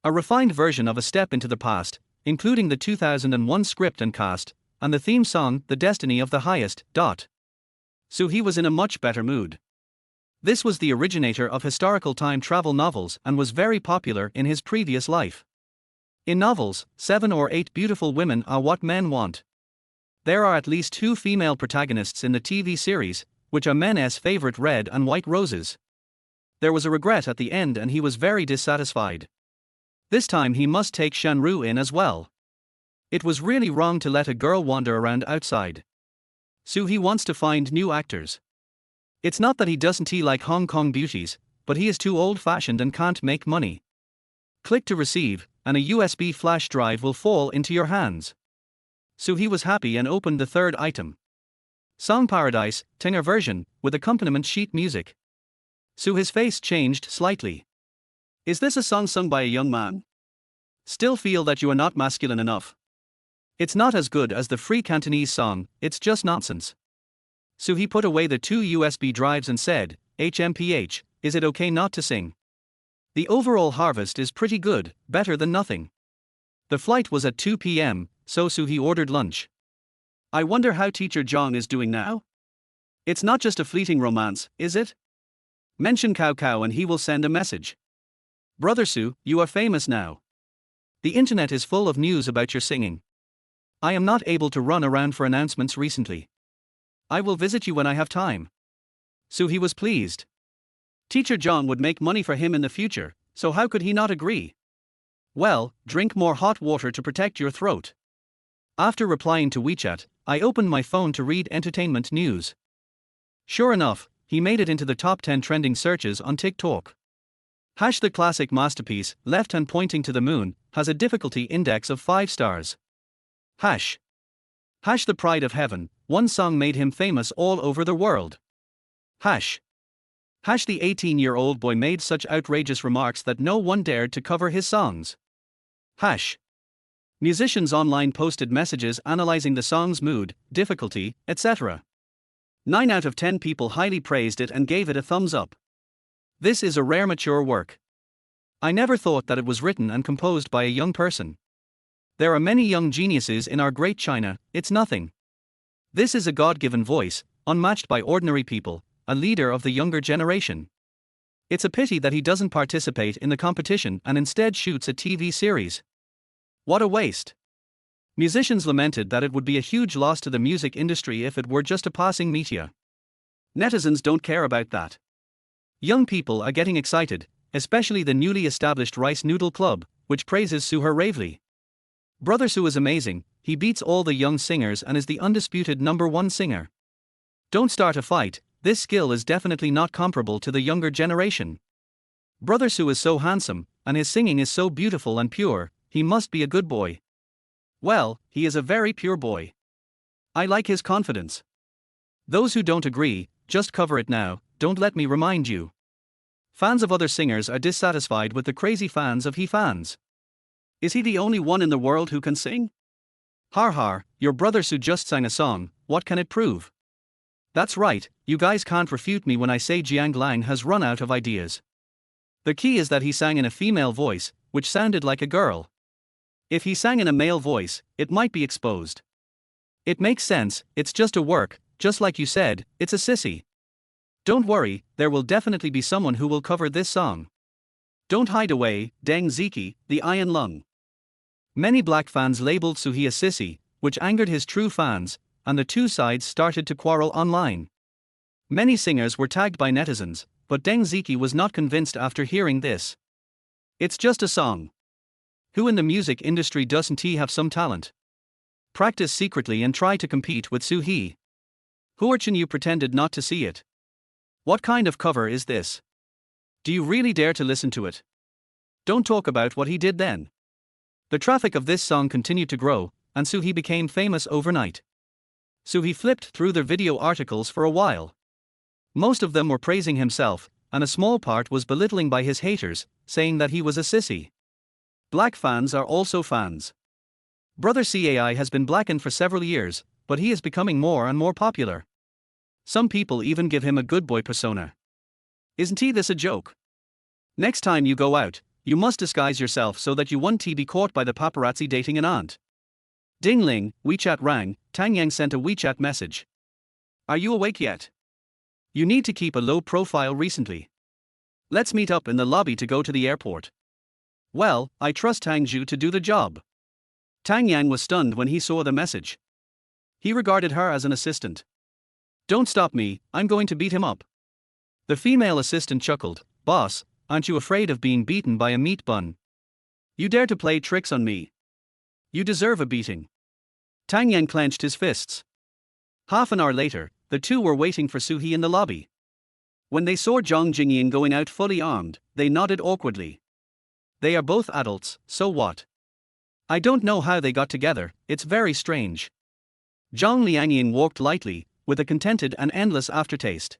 A refined version of A Step into the Past, including the 2001 script and cast, and the theme song, The Destiny of the Highest. Suhee was in a much better mood. This was the originator of historical time travel novels and was very popular in his previous life. In novels, 7 or 8 beautiful women are what men want. There are at least 2 female protagonists in the TV series, which are men's favorite red and white roses. There was a regret at the end and he was very dissatisfied. This time he must take Shanru in as well. It was really wrong to let a girl wander around outside. Suhee wants to find new actors. It's not that he doesn't like Hong Kong beauties, but he is too old-fashioned and can't make money. Click to receive, and a USB flash drive will fall into your hands. Suhee was happy and opened the third item. Song Paradise, Tinger version, with accompaniment sheet music. Suhee's face changed slightly. Is this a song sung by a young man? Still feel that you are not masculine enough. It's not as good as the free Cantonese song, it's just nonsense. Suhee put away the 2 USB drives and said, HMPH, is it okay not to sing? The overall harvest is pretty good, better than nothing. The flight was at 2 p.m., so Suhee ordered lunch. I wonder how Teacher Zhang is doing now? It's not just a fleeting romance, is it? Mention Cao Cao and he will send a message. Brother Su, you are famous now. The internet is full of news about your singing. I am not able to run around for announcements recently. I will visit you when I have time. Suhee was pleased. Teacher Zhang would make money for him in the future, so how could he not agree? Well, drink more hot water to protect your throat. After replying to WeChat, I opened my phone to read entertainment news. Sure enough, he made it into the top 10 trending searches on TikTok. The classic masterpiece, Left Hand Pointing to the Moon, has a difficulty index of 5 stars. The Pride of Heaven, one song made him famous all over the world. The 18-year-old boy made such outrageous remarks that no one dared to cover his songs. Musicians online posted messages analyzing the song's mood, difficulty, etc. 9 out of 10 people highly praised it and gave it a thumbs up. This is a rare mature work. I never thought that it was written and composed by a young person. There are many young geniuses in our great China, it's nothing. This is a God-given voice, unmatched by ordinary people, a leader of the younger generation. It's a pity that he doesn't participate in the competition and instead shoots a TV series. What a waste. Musicians lamented that it would be a huge loss to the music industry if it were just a passing meteor. Netizens don't care about that. Young people are getting excited, especially the newly established Rice Noodle Club, which praises Suher ravely. Brother Su is amazing, he beats all the young singers and is the undisputed #1 singer. Don't start a fight, this skill is definitely not comparable to the younger generation. Brother Su is so handsome, and his singing is so beautiful and pure, he must be a good boy. Well, he is a very pure boy. I like his confidence. Those who don't agree, just cover it now, don't let me remind you. Fans of other singers are dissatisfied with the crazy fans of he fans. Is he the only one in the world who can sing? Har har, your brother Su just sang a song, what can it prove? That's right, you guys can't refute me when I say Jiang Lang has run out of ideas. The key is that he sang in a female voice, which sounded like a girl. If he sang in a male voice, it might be exposed. It makes sense, it's just a work, just like you said, it's a sissy. Don't worry, there will definitely be someone who will cover this song. Don't hide away, Deng Ziki, the Iron Lung. Many black fans labeled Suhi a sissy, which angered his true fans, and the two sides started to quarrel online. Many singers were tagged by netizens, but Deng Ziki was not convinced after hearing this. It's just a song. Who in the music industry doesn't he have some talent? Practice secretly and try to compete with Suhi. Huarchin, you pretended not to see it. What kind of cover is this? Do you really dare to listen to it? Don't talk about what he did then. The traffic of this song continued to grow, and Suhi became famous overnight. Suhi flipped through their video articles for a while. Most of them were praising himself, and a small part was belittling by his haters, saying that he was a sissy. Black fans are also fans. Brother Cai has been blackened for several years, but he is becoming more and more popular. Some people even give him a good boy persona. Isn't he this a joke? Next time you go out, you must disguise yourself so that you won't be caught by the paparazzi dating an aunt. Ding Ling, WeChat rang, Tang Yang sent a WeChat message. Are you awake yet? You need to keep a low profile recently. Let's meet up in the lobby to go to the airport. Well, I trust Tang Zhu to do the job. Tang Yang was stunned when he saw the message. He regarded her as an assistant. Don't stop me, I'm going to beat him up. The female assistant chuckled, Boss, aren't you afraid of being beaten by a meat bun? You dare to play tricks on me? You deserve a beating. Tang Yang clenched his fists. Half an hour later, the two were waiting for Suhi in the lobby. When they saw Zhang Jingyin going out fully armed, they nodded awkwardly. They are both adults, so what? I don't know how they got together, it's very strange. Zhang Liangying walked lightly, with a contented and endless aftertaste.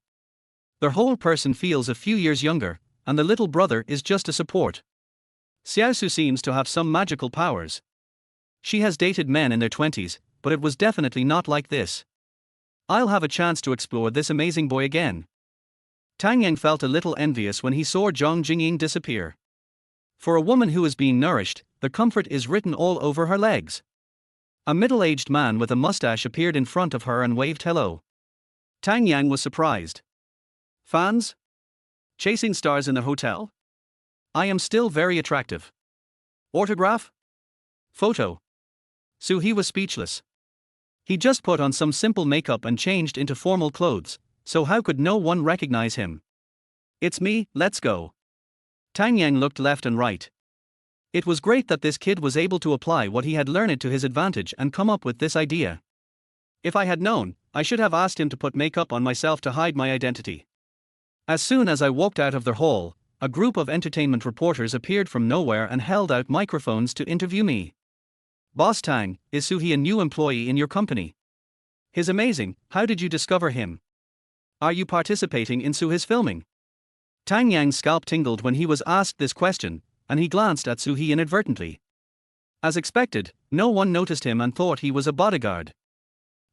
Their whole person feels a few years younger, and the little brother is just a support. Xiaosu seems to have some magical powers. She has dated men in their 20s, but it was definitely not like this. I'll have a chance to explore this amazing boy again. Tang Yang felt a little envious when he saw Zhang Jingying disappear. For a woman who is being nourished, the comfort is written all over her legs. A middle-aged man with a mustache appeared in front of her and waved hello. Tang Yang was surprised. Fans? Chasing stars in a hotel? I am still very attractive. Autograph? Photo? Suhi was speechless. He just put on some simple makeup and changed into formal clothes, so how could no one recognize him? It's me, let's go. Tang Yang looked left and right. It was great that this kid was able to apply what he had learned to his advantage and come up with this idea. If I had known, I should have asked him to put makeup on myself to hide my identity. As soon as I walked out of their hall, a group of entertainment reporters appeared from nowhere and held out microphones to interview me. Boss Tang, is Suhi a new employee in your company? He's amazing, how did you discover him? Are you participating in Suhi's filming? Tang Yang's scalp tingled when he was asked this question, and he glanced at Suhi inadvertently. As expected, no one noticed him and thought he was a bodyguard.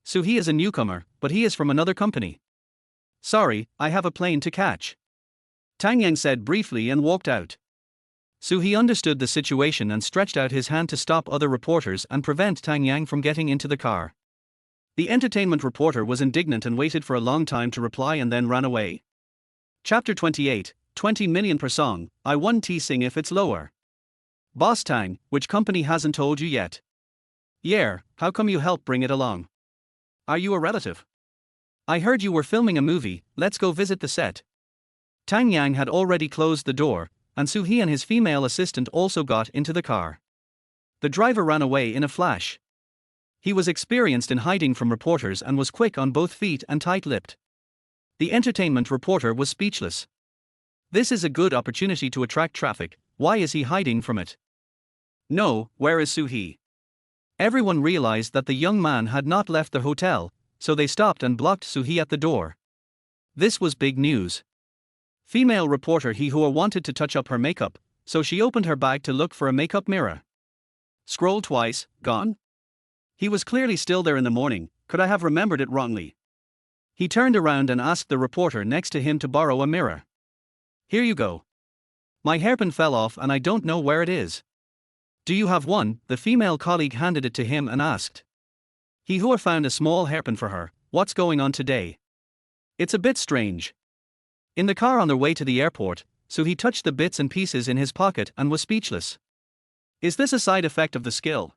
Suhi is a newcomer, but he is from another company. Sorry, I have a plane to catch. Tang Yang said briefly and walked out. Suhi understood the situation and stretched out his hand to stop other reporters and prevent Tang Yang from getting into the car. The entertainment reporter was indignant and waited for a long time to reply and then ran away. Chapter 28, 20 million per song, I won T sing if it's lower. Boss Tang, which company hasn't told you yet? Yeah, how come you helped bring it along? Are you a relative? I heard you were filming a movie, let's go visit the set. Tang Yang had already closed the door, and Soo-hee and his female assistant also got into the car. The driver ran away in a flash. He was experienced in hiding from reporters and was quick on both feet and tight-lipped. The entertainment reporter was speechless. This is a good opportunity to attract traffic, why is he hiding from it? No, where is Soo-hee? Everyone realized that the young man had not left the hotel, so they stopped and blocked Soo-hee at the door. This was big news. Female reporter Hee-hua wanted to touch up her makeup, so she opened her bag to look for a makeup mirror. Scroll twice, gone? He was clearly still there in the morning, could I have remembered it wrongly? He turned around and asked the reporter next to him to borrow a mirror. Here you go. My hairpin fell off and I don't know where it is. Do you have one? The female colleague handed it to him and asked. Hee-hua found a small hairpin for her, what's going on today? It's a bit strange. In the car on their way to the airport, Soo-hee touched the bits and pieces in his pocket and was speechless. Is this a side effect of the skill?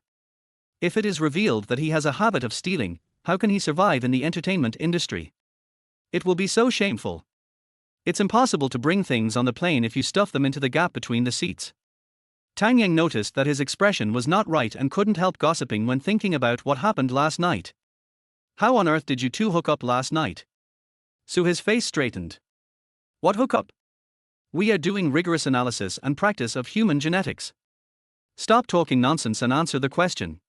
If it is revealed that he has a habit of stealing, how can he survive in the entertainment industry? It will be so shameful. It's impossible to bring things on the plane if you stuff them into the gap between the seats. Tang Yang noticed that his expression was not right and couldn't help gossiping when thinking about what happened last night. How on earth did you two hook up last night? His face straightened. What hookup? We are doing rigorous analysis and practice of human genetics. Stop talking nonsense and answer the question.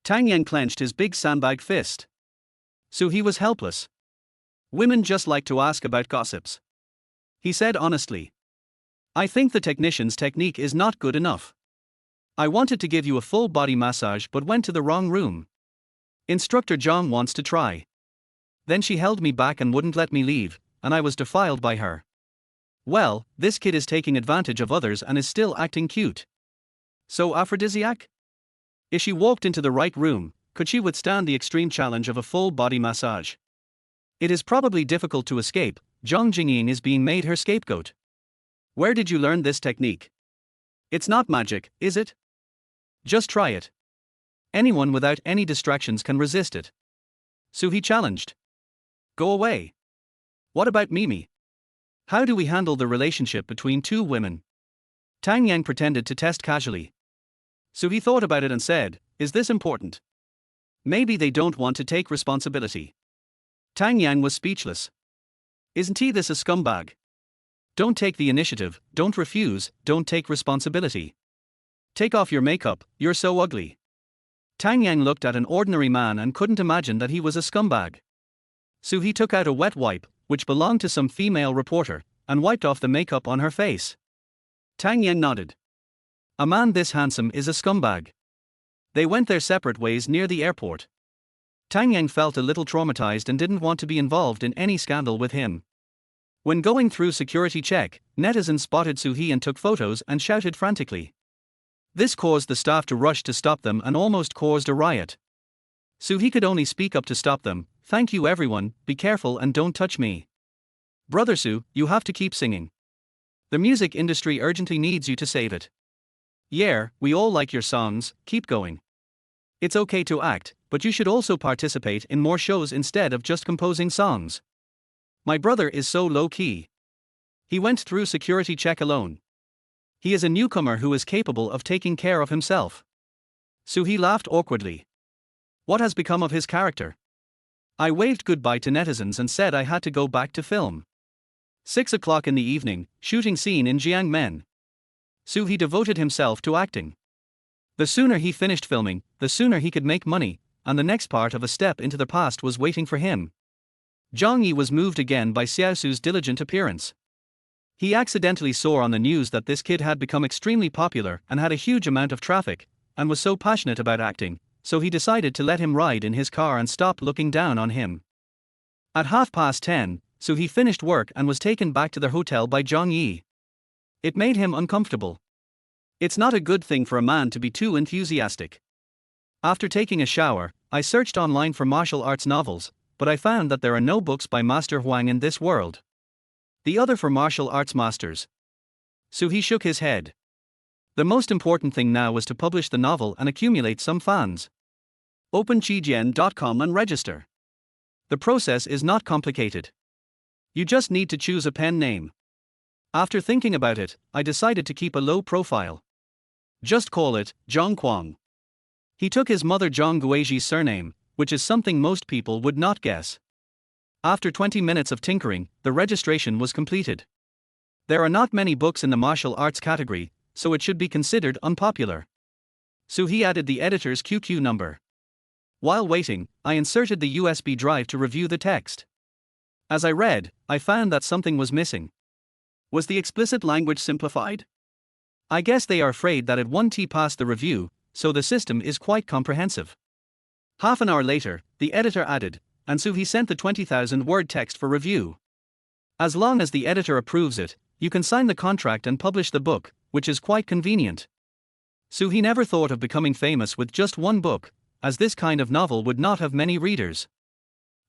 Tang Yang clenched his big sandbag fist. Soo-hee was helpless. Women just like to ask about gossips. He said honestly. I think the technician's technique is not good enough. I wanted to give you a full body massage but went to the wrong room. Instructor Zhang wants to try. Then she held me back and wouldn't let me leave, and I was defiled by her. Well, this kid is taking advantage of others and is still acting cute. So aphrodisiac? If she walked into the right room, could she withstand the extreme challenge of a full body massage? It is probably difficult to escape. Zhang Jingying is being made her scapegoat. Where did you learn this technique? It's not magic, is it? Just try it. Anyone without any distractions can resist it. Soo-hee challenged. Go away. What about Mimi? How do we handle the relationship between two women? Tang Yang pretended to test casually. Soo-hee thought about it and said, is this important? Maybe they don't want to take responsibility. Tang Yang was speechless. Isn't he this a scumbag? Don't take the initiative, don't refuse, don't take responsibility. Take off your makeup, you're so ugly. Tang Yang looked at an ordinary man and couldn't imagine that he was a scumbag. Soo-hee took out a wet wipe, which belonged to some female reporter, and wiped off the makeup on her face. Tang Yang nodded. A man this handsome is a scumbag. They went their separate ways near the airport. Tang Yang felt a little traumatized and didn't want to be involved in any scandal with him. When going through security check, netizens spotted Soo-hee and took photos and shouted frantically. This caused the staff to rush to stop them and almost caused a riot. Soo-hee could only speak up to stop them. Thank you everyone, be careful and don't touch me. Brother Soo, you have to keep singing. The music industry urgently needs you to save it. Yeah, we all like your songs, keep going. It's okay to act, but you should also participate in more shows instead of just composing songs. My brother is so low-key. He went through security check alone. He is a newcomer who is capable of taking care of himself. Soo-hee laughed awkwardly. What has become of his character? I waved goodbye to netizens and said I had to go back to film. 6 o'clock in the evening, shooting scene in Jiangmen. Soo-hee devoted himself to acting. The sooner he finished filming, the sooner he could make money, and the next part of A Step into the Past was waiting for him. Zhang Yi was moved again by Xiaosu's diligent appearance. He accidentally saw on the news that this kid had become extremely popular and had a huge amount of traffic, and was so passionate about acting, so he decided to let him ride in his car and stop looking down on him. At 10:30, Soo-hee finished work and was taken back to the hotel by Zhang Yi. It made him uncomfortable. It's not a good thing for a man to be too enthusiastic. After taking a shower, I searched online for martial arts novels, but I found that there are no books by Master Huang in this world. The other for martial arts masters. Soo-hee shook his head. The most important thing now was to publish the novel and accumulate some fans. Open Qijian.com and register. The process is not complicated. You just need to choose a pen name. After thinking about it, I decided to keep a low profile. Just call it Zhang Kuang. He took his mother Zhang Guizhi's surname, which is something most people would not guess. After 20 minutes of tinkering, the registration was completed. There are not many books in the martial arts category, so it should be considered unpopular. So he added the editor's QQ number. While waiting, I inserted the USB drive to review the text. As I read, I found that something was missing. Was the explicit language simplified? I guess they are afraid that it won't pass the review, so the system is quite comprehensive. Half an hour later, the editor added, and so he sent the 20,000 word text for review. As long as the editor approves it, you can sign the contract and publish the book, which is quite convenient. So he never thought of becoming famous with just one book, as this kind of novel would not have many readers.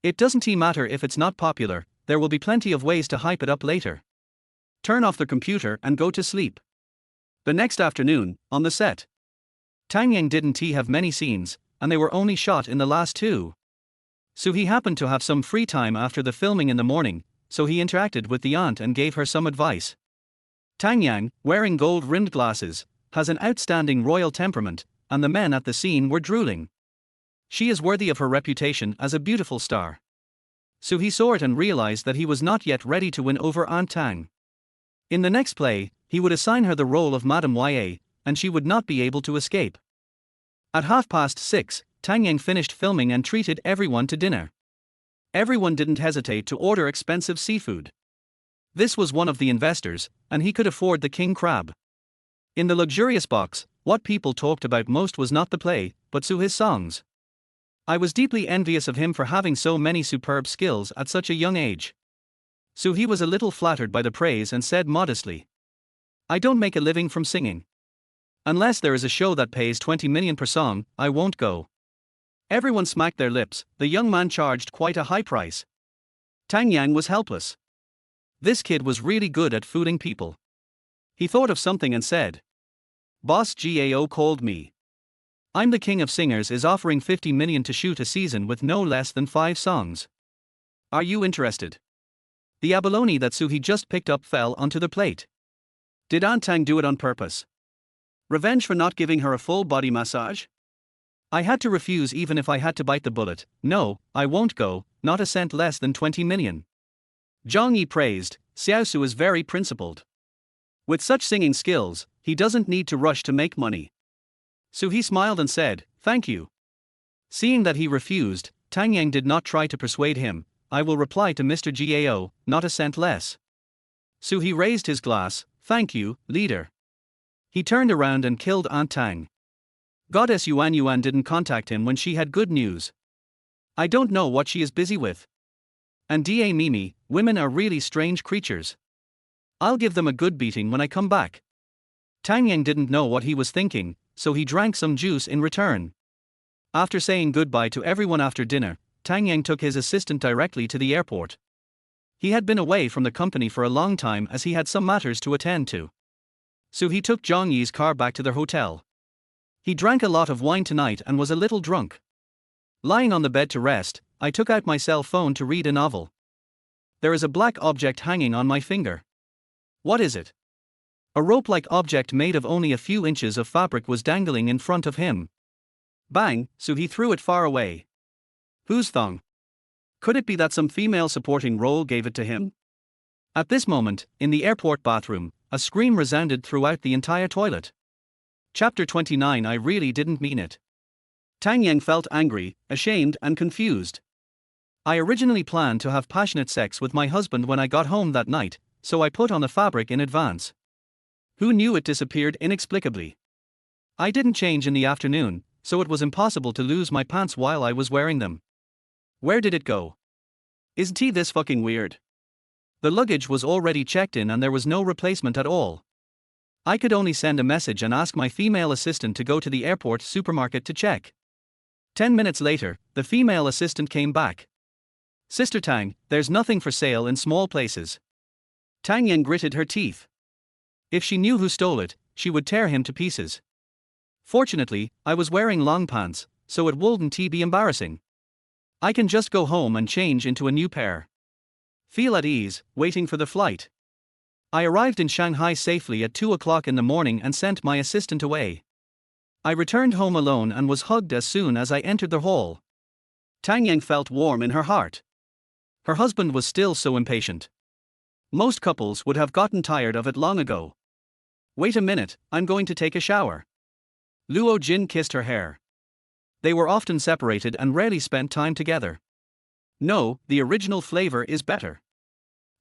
It doesn't matter if it's not popular, there will be plenty of ways to hype it up later. Turn off the computer and go to sleep. The next afternoon, on the set, Tang Yang didn't have many scenes, and they were only shot in the last 2. So he happened to have some free time after the filming in the morning, so he interacted with the aunt and gave her some advice. Tang Yang, wearing gold-rimmed glasses, has an outstanding royal temperament, and the men at the scene were drooling. She is worthy of her reputation as a beautiful star. So he saw it and realized that he was not yet ready to win over Aunt Tang. In the next play, he would assign her the role of Madame Ya, and she would not be able to escape. At 6:30, Tang Yang finished filming and treated everyone to dinner. Everyone didn't hesitate to order expensive seafood. This was one of the investors, and he could afford the king crab. In the luxurious box, what people talked about most was not the play, but his songs. I was deeply envious of him for having so many superb skills at such a young age. So he was a little flattered by the praise and said modestly, "I don't make a living from singing. Unless there is a show that pays 20 million per song, I won't go." Everyone smacked their lips. The young man charged quite a high price. Tang Yang was helpless. This kid was really good at fooling people. He thought of something and said, "Boss Gao called me. I'm the king of singers is offering 50 million to shoot a season with no less than 5 songs. Are you interested?" The abalone that he just picked up fell onto the plate. Did Aunt Tang do it on purpose? Revenge for not giving her a full body massage? I had to refuse even if I had to bite the bullet. "No, I won't go, not a cent less than 20 million. Zhang Yi praised, "Xiaosu is very principled. With such singing skills, he doesn't need to rush to make money." So he smiled and said, "Thank you." Seeing that he refused, Tang Yang did not try to persuade him. "I will reply to Mr. Gao, not a cent less." So he raised his glass, "Thank you, leader." He turned around and killed Aunt Tang. Goddess Yuan Yuan didn't contact him when she had good news. I don't know what she is busy with. And Da Mimi, women are really strange creatures. I'll give them a good beating when I come back. Tang Yang didn't know what he was thinking, so he drank some juice in return. After saying goodbye to everyone after dinner, Tang Yang took his assistant directly to the airport. He had been away from the company for a long time as he had some matters to attend to. So he took Zhang Yi's car back to their hotel. He drank a lot of wine tonight and was a little drunk. Lying on the bed to rest, I took out my cell phone to read a novel. There is a black object hanging on my finger. What is it? A rope-like object made of only a few inches of fabric was dangling in front of him. Bang, so he threw it far away. Whose thong? Could it be that some female supporting role gave it to him? At this moment, in the airport bathroom, a scream resounded throughout the entire toilet. Chapter 29. I really didn't mean it. Tang Yang felt angry, ashamed and confused. I originally planned to have passionate sex with my husband when I got home that night, so I put on the fabric in advance. Who knew it disappeared inexplicably? I didn't change in the afternoon, so it was impossible to lose my pants while I was wearing them. Where did it go? Isn't this fucking weird? The luggage was already checked in and there was no replacement at all. I could only send a message and ask my female assistant to go to the airport supermarket to check. 10 minutes later, the female assistant came back. "Sister Tang, there's nothing for sale in small places." Tang Yang gritted her teeth. If she knew who stole it, she would tear him to pieces. Fortunately, I was wearing long pants, so it wouldn't be embarrassing. I can just go home and change into a new pair. Feel at ease, waiting for the flight. I arrived in Shanghai safely at 2 o'clock in the morning and sent my assistant away. I returned home alone and was hugged as soon as I entered the hall. Tang Yang felt warm in her heart. Her husband was still so impatient. Most couples would have gotten tired of it long ago. Wait a minute, I'm going to take a shower. Luo Jin kissed her hair. They were often separated and rarely spent time together. No, the original flavor is better.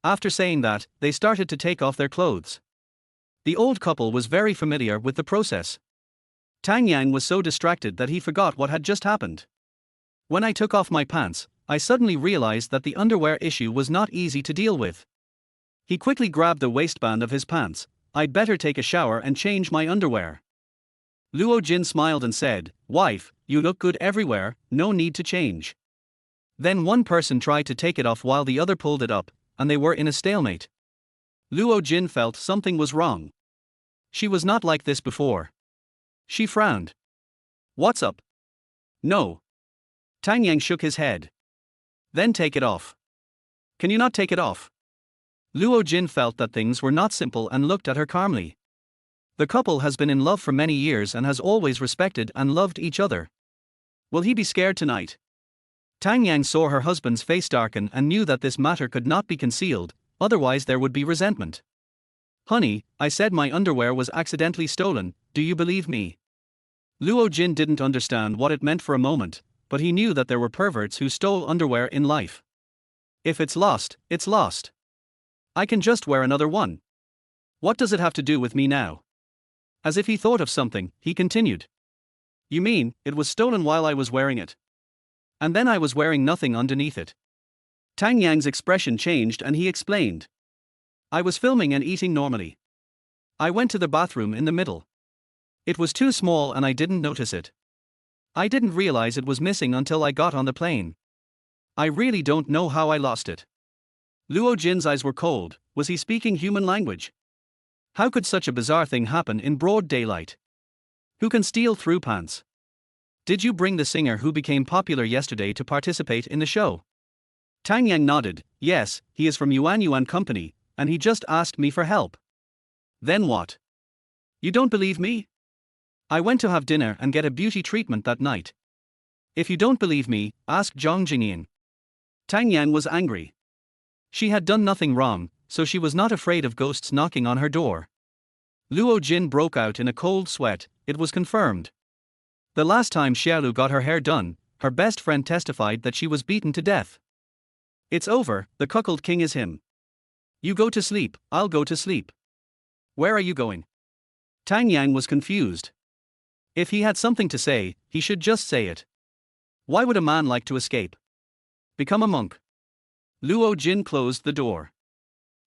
After saying that, they started to take off their clothes. The old couple was very familiar with the process. Tang Yang was so distracted that he forgot what had just happened. When I took off my pants, I suddenly realized that the underwear issue was not easy to deal with. He quickly grabbed the waistband of his pants. I'd better take a shower and change my underwear. Luo Jin smiled and said, "Wife, you look good everywhere, no need to change." Then one person tried to take it off while the other pulled it up, and they were in a stalemate. Luo Jin felt something was wrong. She was not like this before. She frowned. "What's up?" "No." Tang Yang shook his head. "Then take it off." "Can you not take it off?" Luo Jin felt that things were not simple and looked at her calmly. The couple has been in love for many years and has always respected and loved each other. Will he be scared tonight? Tang Yang saw her husband's face darken and knew that this matter could not be concealed, otherwise there would be resentment. "Honey, I said my underwear was accidentally stolen, do you believe me?" Luo Jin didn't understand what it meant for a moment, but he knew that there were perverts who stole underwear in life. If it's lost, it's lost. I can just wear another one. What does it have to do with me now? As if he thought of something, he continued. "You mean, it was stolen while I was wearing it? And then I was wearing nothing underneath it?" Tang Yang's expression changed and he explained. "I was filming and eating normally. I went to the bathroom in the middle. It was too small and I didn't notice it. I didn't realize it was missing until I got on the plane. I really don't know how I lost it." Luo Jin's eyes were cold. Was he speaking human language? How could such a bizarre thing happen in broad daylight? Who can steal through pants? Did you bring the singer who became popular yesterday to participate in the show? Tang Yang nodded. Yes, he is from Yuan Yuan Company, and he just asked me for help. Then what? You don't believe me? I went to have dinner and get a beauty treatment that night. If you don't believe me, ask Zhang Jingyin. Tang Yang was angry. She had done nothing wrong, so she was not afraid of ghosts knocking on her door. Luo Jin broke out in a cold sweat. It was confirmed. The last time Xiaolu got her hair done, her best friend testified that she was beaten to death. It's over, the cuckold king is him. You go to sleep, I'll go to sleep. Where are you going? Tang Yang was confused. If he had something to say, he should just say it. Why would a man like to escape? Become a monk. Luo Jin closed the door.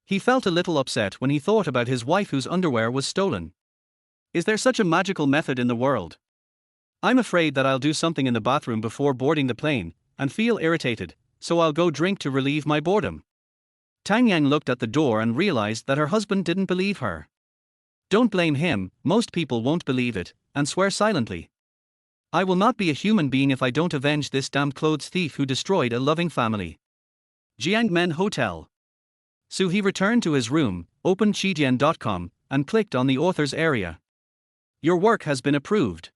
He felt a little upset when he thought about his wife whose underwear was stolen. Is there such a magical method in the world? I'm afraid that I'll do something in the bathroom before boarding the plane, and feel irritated, so I'll go drink to relieve my boredom. Tang Yang looked at the door and realized that her husband didn't believe her. Don't blame him, most people won't believe it, and swear silently. I will not be a human being if I don't avenge this damned clothes thief who destroyed a loving family. Jiangmen Hotel. So he returned to his room, opened Qidian.com, and clicked on the author's area. Your work has been approved.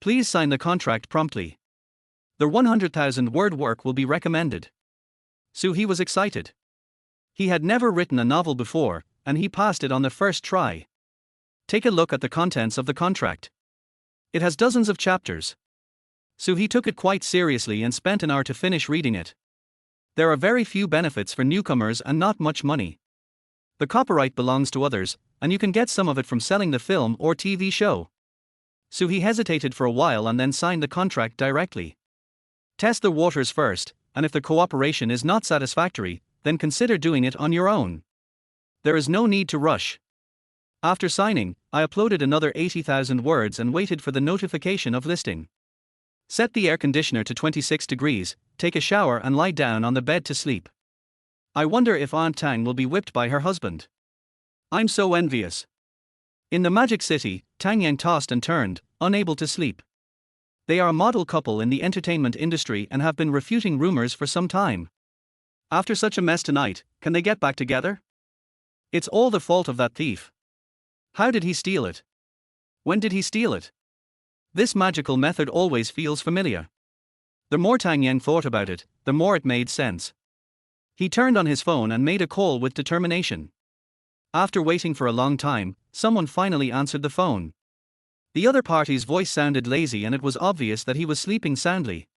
Please sign the contract promptly. The 100,000 word work will be recommended. So he was excited. He had never written a novel before, and he passed it on the first try. Take a look at the contents of the contract. It has dozens of chapters. So he took it quite seriously and spent an hour to finish reading it. There are very few benefits for newcomers and not much money. The copyright belongs to others, and you can get some of it from selling the film or TV show. So he hesitated for a while and then signed the contract directly. Test the waters first, and if the cooperation is not satisfactory, then consider doing it on your own. There is no need to rush. After signing, I uploaded another 80,000 words and waited for the notification of listing. Set the air conditioner to 26 degrees, take a shower and lie down on the bed to sleep. I wonder if Aunt Tang will be whipped by her husband. I'm so envious. In the Magic City, Tang Yang tossed and turned, unable to sleep. They are a model couple in the entertainment industry and have been refuting rumors for some time. After such a mess tonight, can they get back together? It's all the fault of that thief. How did he steal it? When did he steal it? This magical method always feels familiar. The more Tang Yang thought about it, the more it made sense. He turned on his phone and made a call with determination. After waiting for a long time, someone finally answered the phone. The other party's voice sounded lazy and it was obvious that he was sleeping soundly.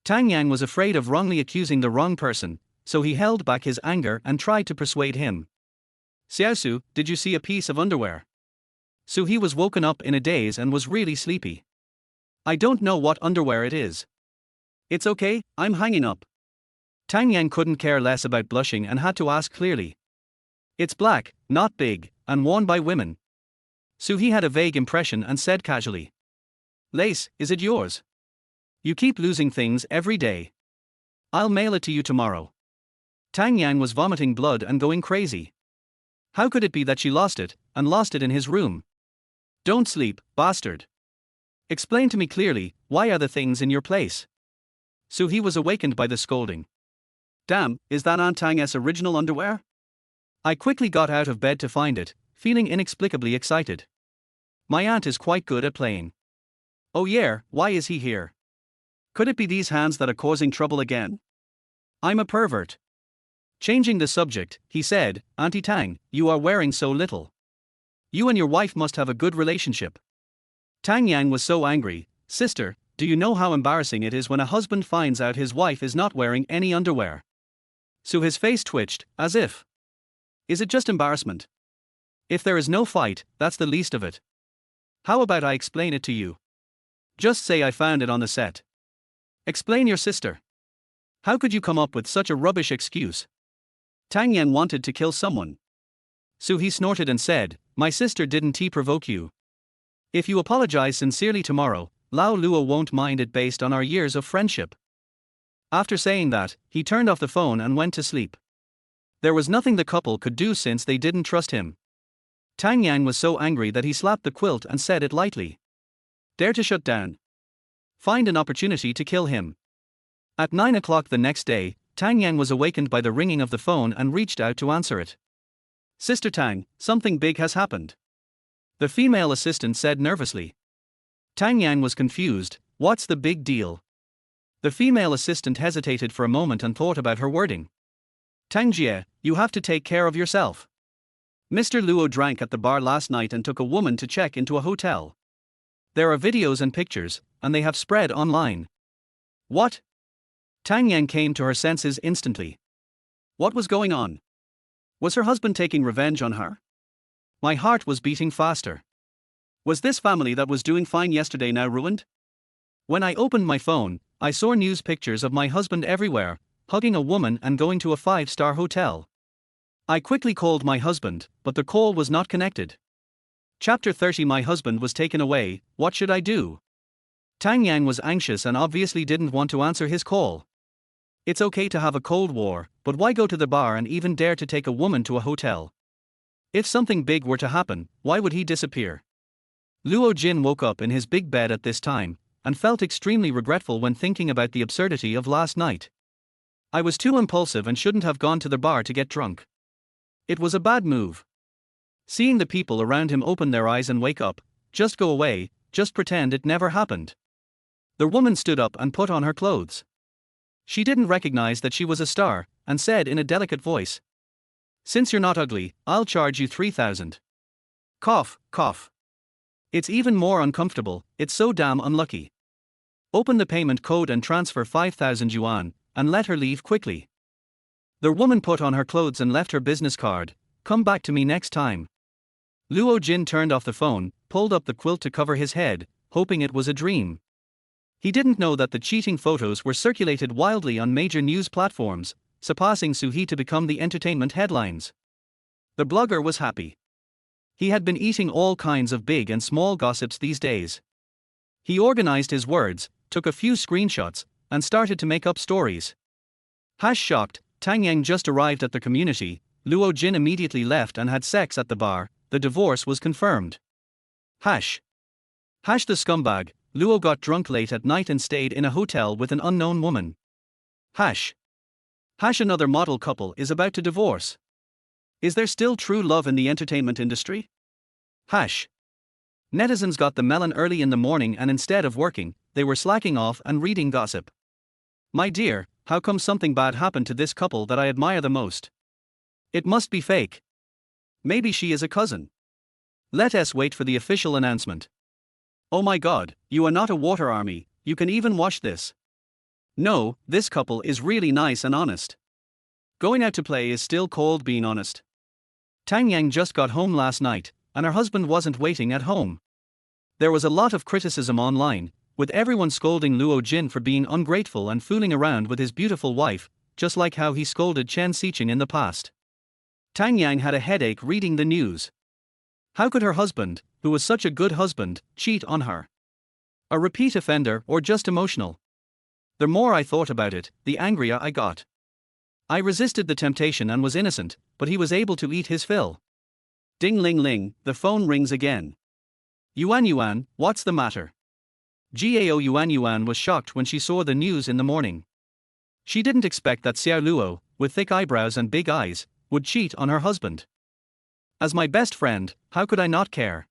Tang Yang was afraid of wrongly accusing the wrong person, so he held back his anger and tried to persuade him. Xiaosu, did you see a piece of underwear? He was woken up in a daze and was really sleepy. I don't know what underwear it is. It's okay, I'm hanging up. Tang Yang couldn't care less about blushing and had to ask clearly. It's black, not big, and worn by women. He had a vague impression and said casually. Lace, is it yours? You keep losing things every day. I'll mail it to you tomorrow. Tang Yang was vomiting blood and going crazy. How could it be that she lost it, and lost it in his room? Don't sleep, bastard. Explain to me clearly, why are the things in your place? He was awakened by the scolding. Damn, is that Aunt Tang's original underwear? I quickly got out of bed to find it, feeling inexplicably excited. My aunt is quite good at playing. Oh yeah, why is he here? Could it be these hands that are causing trouble again? I'm a pervert. Changing the subject, he said, Auntie Tang, you are wearing so little. You and your wife must have a good relationship. Tang Yang was so angry. Sister, do you know how embarrassing it is when a husband finds out his wife is not wearing any underwear? His face twitched, as if. Is it just embarrassment? If there is no fight, that's the least of it. How about I explain it to you? Just say I found it on the set. Explain your sister. How could you come up with such a rubbish excuse? Tang Yang wanted to kill someone. He snorted and said, my sister didn't provoke you. If you apologize sincerely tomorrow, Lao Luo won't mind it based on our years of friendship. After saying that, he turned off the phone and went to sleep. There was nothing the couple could do since they didn't trust him. Tang Yang was so angry that he slapped the quilt and said it lightly. Dare to shut down. Find an opportunity to kill him. At 9 o'clock the next day, Tang Yang was awakened by the ringing of the phone and reached out to answer it. Sister Tang, something big has happened. The female assistant said nervously. Tang Yang was confused. What's the big deal? The female assistant hesitated for a moment and thought about her wording. Tang Jie, you have to take care of yourself. Mr. Luo drank at the bar last night and took a woman to check into a hotel. There are videos and pictures, and they have spread online. What? Tang Yang came to her senses instantly. What was going on? Was her husband taking revenge on her? My heart was beating faster. Was this family that was doing fine yesterday now ruined? When I opened my phone, I saw news pictures of my husband everywhere, hugging a woman and going to a 5-star hotel. I quickly called my husband, but the call was not connected. Chapter 30. My husband was taken away, what should I do? Tang Yang was anxious and obviously didn't want to answer his call. It's okay to have a cold war, but why go to the bar and even dare to take a woman to a hotel? If something big were to happen, why would he disappear? Luo Jin woke up in his big bed at this time, and felt extremely regretful when thinking about the absurdity of last night. I was too impulsive and shouldn't have gone to the bar to get drunk. It was a bad move. Seeing the people around him open their eyes and wake up, just go away, just pretend it never happened. The woman stood up and put on her clothes. She didn't recognize that she was a star, and said in a delicate voice. Since you're not ugly, I'll charge you 3,000. Cough, cough. It's even more uncomfortable, it's so damn unlucky. Open the payment code and transfer 5,000 yuan, and let her leave quickly. The woman put on her clothes and left her business card. Come back to me next time. Luo Jin turned off the phone, pulled up the quilt to cover his head, hoping it was a dream. He didn't know that the cheating photos were circulated wildly on major news platforms, surpassing Suhi to become the entertainment headlines. The blogger was happy. He had been eating all kinds of big and small gossips these days. He organized his words, took a few screenshots, and started to make up stories. Shocked, Tang Yang just arrived at the community. Luo Jin immediately left and had sex at the bar. The divorce was confirmed. The scumbag. Luo got drunk late at night and stayed in a hotel with an unknown woman. Hash. Another model couple is about to divorce. Is there still true love in the entertainment industry? Hash. Netizens got the melon early in the morning and instead of working, they were slacking off and reading gossip. My dear, how come something bad happened to this couple that I admire the most? It must be fake. Maybe she is a cousin. Let us wait for the official announcement. Oh my god, you are not a water army, you can even wash this. No, this couple is really nice and honest. Going out to play is still called being honest. Tang Yang just got home last night, and her husband wasn't waiting at home. There was a lot of criticism online, with everyone scolding Luo Jin for being ungrateful and fooling around with his beautiful wife, just like how he scolded Chen Xiqing in the past. Tang Yang had a headache reading the news. How could her husband, who was such a good husband, cheat on her? A repeat offender or just emotional? The more I thought about it, the angrier I got. I resisted the temptation and was innocent, but he was able to eat his fill. Ding ling ling, the phone rings again. Yuan, what's the matter? Gao Yuan was shocked when she saw the news in the morning. She didn't expect that Xiao Luo, with thick eyebrows and big eyes, would cheat on her husband. As my best friend, how could I not care?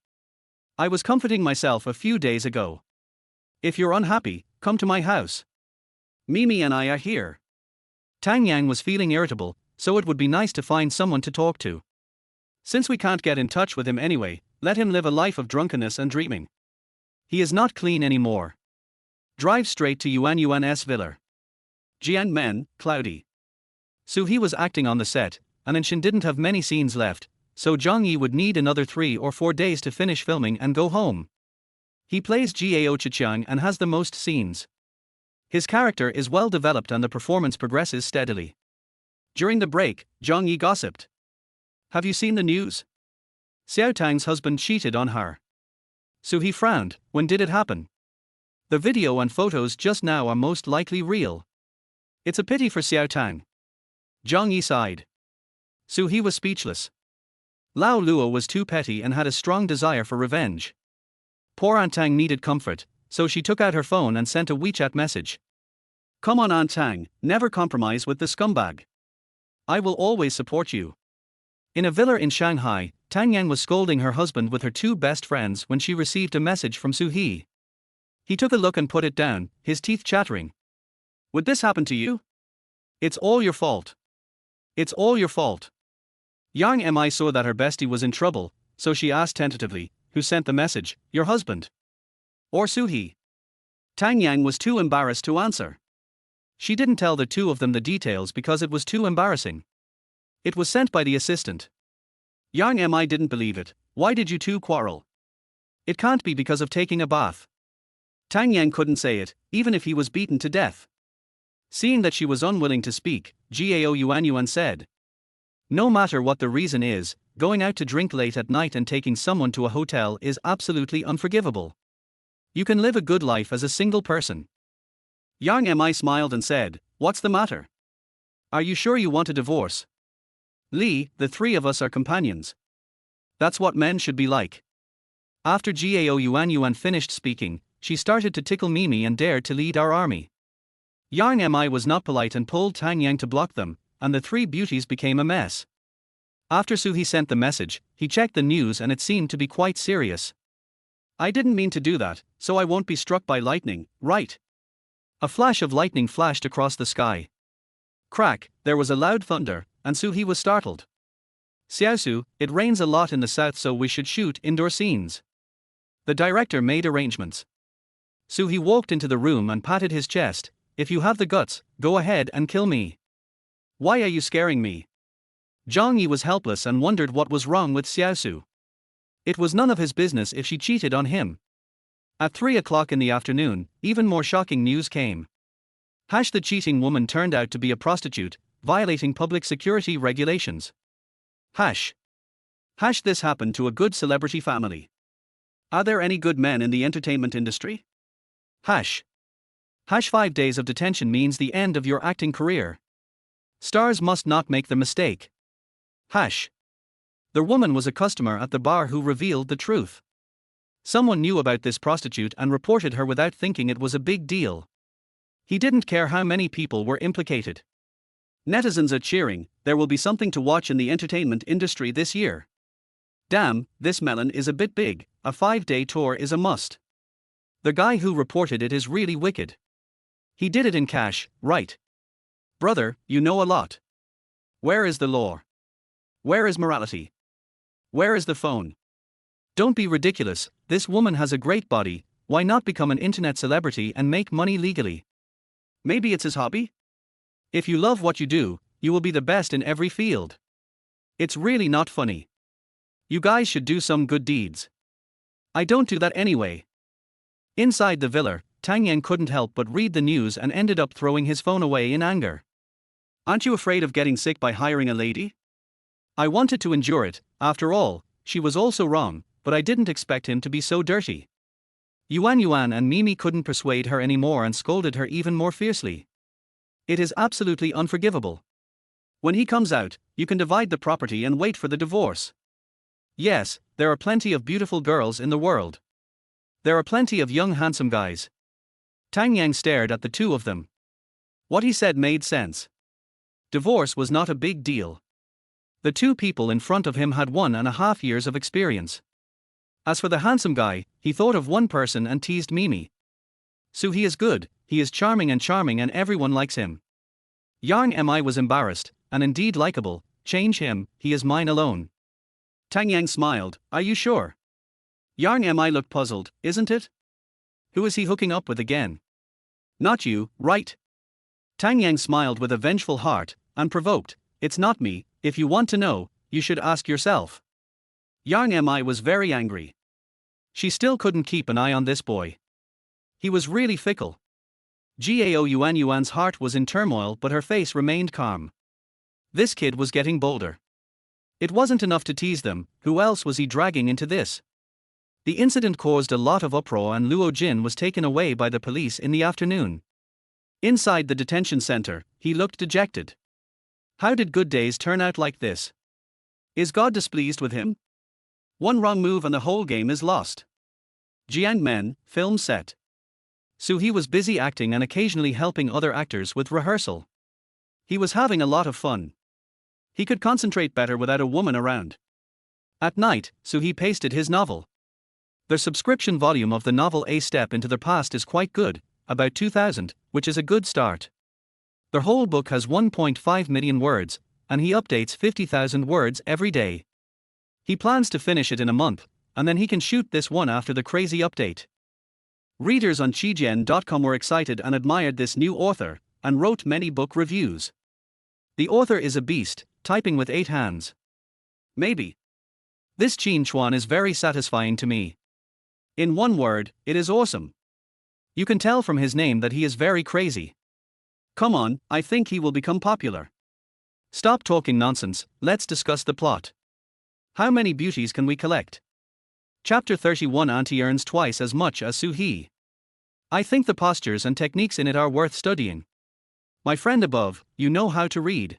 I was comforting myself a few days ago. If you're unhappy, come to my house. Mimi and I are here. Tang Yang was feeling irritable, so it would be nice to find someone to talk to. Since we can't get in touch with him anyway, let him live a life of drunkenness and dreaming. He is not clean anymore. Drive straight to Yuan's villa. Jian Men, cloudy. Su He was acting on the set, and Anshin didn't have many scenes left, so Zhang Yi would need another 3 or 4 days to finish filming and go home. He plays Gao Chichiang and has the most scenes. His character is well developed and the performance progresses steadily. During the break, Zhang Yi gossiped. Have you seen the news? Xiao Tang's husband cheated on her. Su He frowned. When did it happen? The video and photos just now are most likely real. It's a pity for Xiao Tang. Zhang Yi sighed. Su He was speechless. Lao Luo was too petty and had a strong desire for revenge. Poor Aunt Tang needed comfort, so she took out her phone and sent a WeChat message. Come on Aunt Tang, never compromise with the scumbag. I will always support you. In a villa in Shanghai, Tang Yang was scolding her husband with her 2 best friends when she received a message from Su He. He took a look and put it down, his teeth chattering. Would this happen to you? It's all your fault. It's all your fault. Yang Mi saw that her bestie was in trouble, so she asked tentatively, who sent the message, your husband? Or Su He? Tang Yang was too embarrassed to answer. She didn't tell the 2 of them the details because it was too embarrassing. It was sent by the assistant. Yang Mi didn't believe it. Why did you 2 quarrel? It can't be because of taking a bath. Tang Yang couldn't say it, even if he was beaten to death. Seeing that she was unwilling to speak, Gao Yuan said. No matter what the reason is, going out to drink late at night and taking someone to a hotel is absolutely unforgivable. You can live a good life as a single person. Yang Mi smiled and said, what's the matter? Are you sure you want a divorce? Li, the 3 of us are companions. That's what men should be like. After Gao Yuan finished speaking, she started to tickle Mimi and dared to lead our army. Yang Mi was not polite and pulled Tang Yang to block them, and the 3 beauties became a mess. After Su He sent the message, he checked the news and it seemed to be quite serious. I didn't mean to do that, so I won't be struck by lightning, right? A flash of lightning flashed across the sky. Crack, there was a loud thunder, and Su He was startled. Xiaosu, it rains a lot in the south so we should shoot indoor scenes. The director made arrangements. Su He walked into the room and patted his chest. If you have the guts, go ahead and kill me. Why are you scaring me? Zhang Yi was helpless and wondered what was wrong with Xiaosu. It was none of his business if she cheated on him. At 3 o'clock in the afternoon, even more shocking news came. The cheating woman turned out to be a prostitute, violating public security regulations. This happened to a good celebrity family. Are there any good men in the entertainment industry? 5 days of detention means the end of your acting career. Stars must not make the mistake. The woman was a customer at the bar who revealed the truth. Someone knew about this prostitute and reported her without thinking it was a big deal. He didn't care how many people were implicated. Netizens are cheering, there will be something to watch in the entertainment industry this year. Damn, this melon is a bit big, a 5-day tour is a must. The guy who reported it is really wicked. He did it in cash, right? Brother, you know a lot. Where is the law? Where is morality? Where is the phone? Don't be ridiculous, this woman has a great body, why not become an internet celebrity and make money legally? Maybe it's his hobby? If you love what you do, you will be the best in every field. It's really not funny. You guys should do some good deeds. I don't do that anyway. Inside the villa, Tang Yang couldn't help but read the news and ended up throwing his phone away in anger. Aren't you afraid of getting sick by hiring a lady? I wanted to endure it, after all, she was also wrong, but I didn't expect him to be so dirty. Yuan and Mimi couldn't persuade her anymore and scolded her even more fiercely. It is absolutely unforgivable. When he comes out, you can divide the property and wait for the divorce. Yes, there are plenty of beautiful girls in the world. There are plenty of young handsome guys. Tang Yang stared at the two of them. What he said made sense. Divorce was not a big deal. The two people in front of him had 1.5 years of experience. As for the handsome guy, he thought of one person and teased Mimi. So he is good, he is charming and everyone likes him. Yang Mi was embarrassed, and indeed likable, change him, he is mine alone. Tang Yang smiled, are you sure? Yang Mi looked puzzled, isn't it? Who is he hooking up with again? Not you, right? Tang Yang smiled with a vengeful heart, unprovoked, it's not me, if you want to know, you should ask yourself. Yang Mi was very angry. She still couldn't keep an eye on this boy. He was really fickle. Gao Yuan's heart was in turmoil but her face remained calm. This kid was getting bolder. It wasn't enough to tease them, who else was he dragging into this? The incident caused a lot of uproar and Luo Jin was taken away by the police in the afternoon. Inside the detention center, he looked dejected. How did good days turn out like this? Is God displeased with him? One wrong move and the whole game is lost. Jiangmen, film set. So he was busy acting and occasionally helping other actors with rehearsal. He was having a lot of fun. He could concentrate better without a woman around. At night, so he pasted his novel. The subscription volume of the novel A Step into the Past is quite good, about 2,000, which is a good start. The whole book has 1.5 million words, and he updates 50,000 words every day. He plans to finish it in a month, and then he can shoot this one after the crazy update. Readers on Qijian.com were excited and admired this new author, and wrote many book reviews. The author is a beast, typing with 8 hands. Maybe. This Qin Chuan is very satisfying to me. In one word, it is awesome. You can tell from his name that he is very crazy. Come on, I think he will become popular. Stop talking nonsense, let's discuss the plot. How many beauties can we collect? Chapter 31. Auntie earns twice as much as Su He. I think the postures and techniques in it are worth studying. My friend above, you know how to read.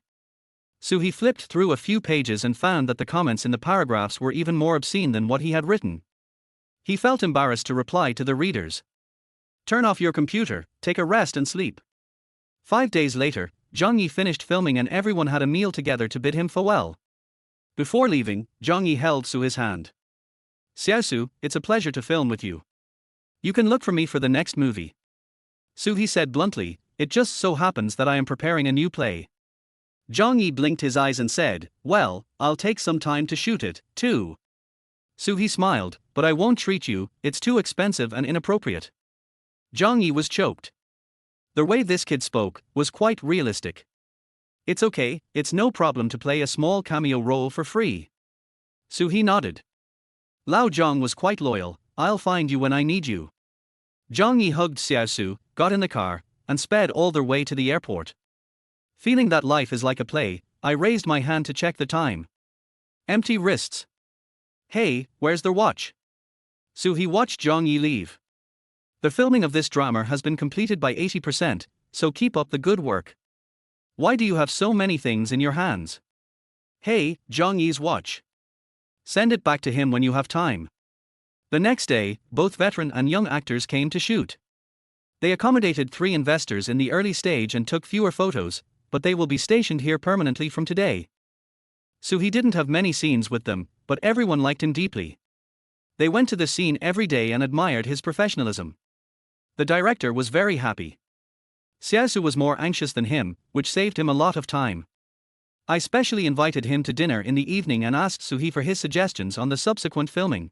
Su He flipped through a few pages and found that the comments in the paragraphs were even more obscene than what he had written. He felt embarrassed to reply to the readers. Turn off your computer, take a rest and sleep. 5 days later, Zhang Yi finished filming and everyone had a meal together to bid him farewell. Before leaving, Zhang Yi held Su's hand. Xiaosu, it's a pleasure to film with you. You can look for me for the next movie. Su He said bluntly, it just so happens that I am preparing a new play. Zhang Yi blinked his eyes and said, well, I'll take some time to shoot it, too. Su He smiled, but I won't treat you, it's too expensive and inappropriate. Zhang Yi was choked. The way this kid spoke was quite realistic. It's okay, it's no problem to play a small cameo role for free. Su He nodded. Lao Zhang was quite loyal, I'll find you when I need you. Zhang Yi hugged Xiaosu, got in the car, and sped all their way to the airport. Feeling that life is like a play, I raised my hand to check the time. Empty wrists. Hey, where's their watch? Su He watched Zhang Yi leave. The filming of this drama has been completed by 80%, so keep up the good work. Why do you have so many things in your hands? Hey, Zhang Yi's watch. Send it back to him when you have time. The next day, both veteran and young actors came to shoot. They accommodated 3 investors in the early stage and took fewer photos, but they will be stationed here permanently from today. He didn't have many scenes with them, but everyone liked him deeply. They went to the scene every day and admired his professionalism. The director was very happy. Xiaosu was more anxious than him, which saved him a lot of time. I specially invited him to dinner in the evening and asked Suhee for his suggestions on the subsequent filming.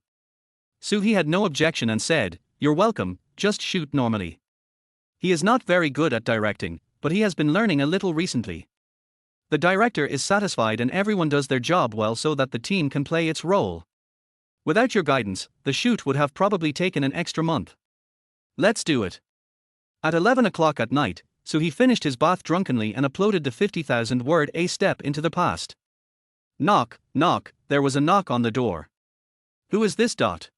Suhee had no objection and said, "You're welcome, just shoot normally." He is not very good at directing, but he has been learning a little recently. The director is satisfied and everyone does their job well so that the team can play its role. Without your guidance, the shoot would have probably taken an extra month. Let's do it. At 11 o'clock at night, Suhee finished his bath drunkenly and uploaded the 50,000-word A step into the past. Knock, knock, there was a knock on the door. Who is this dot?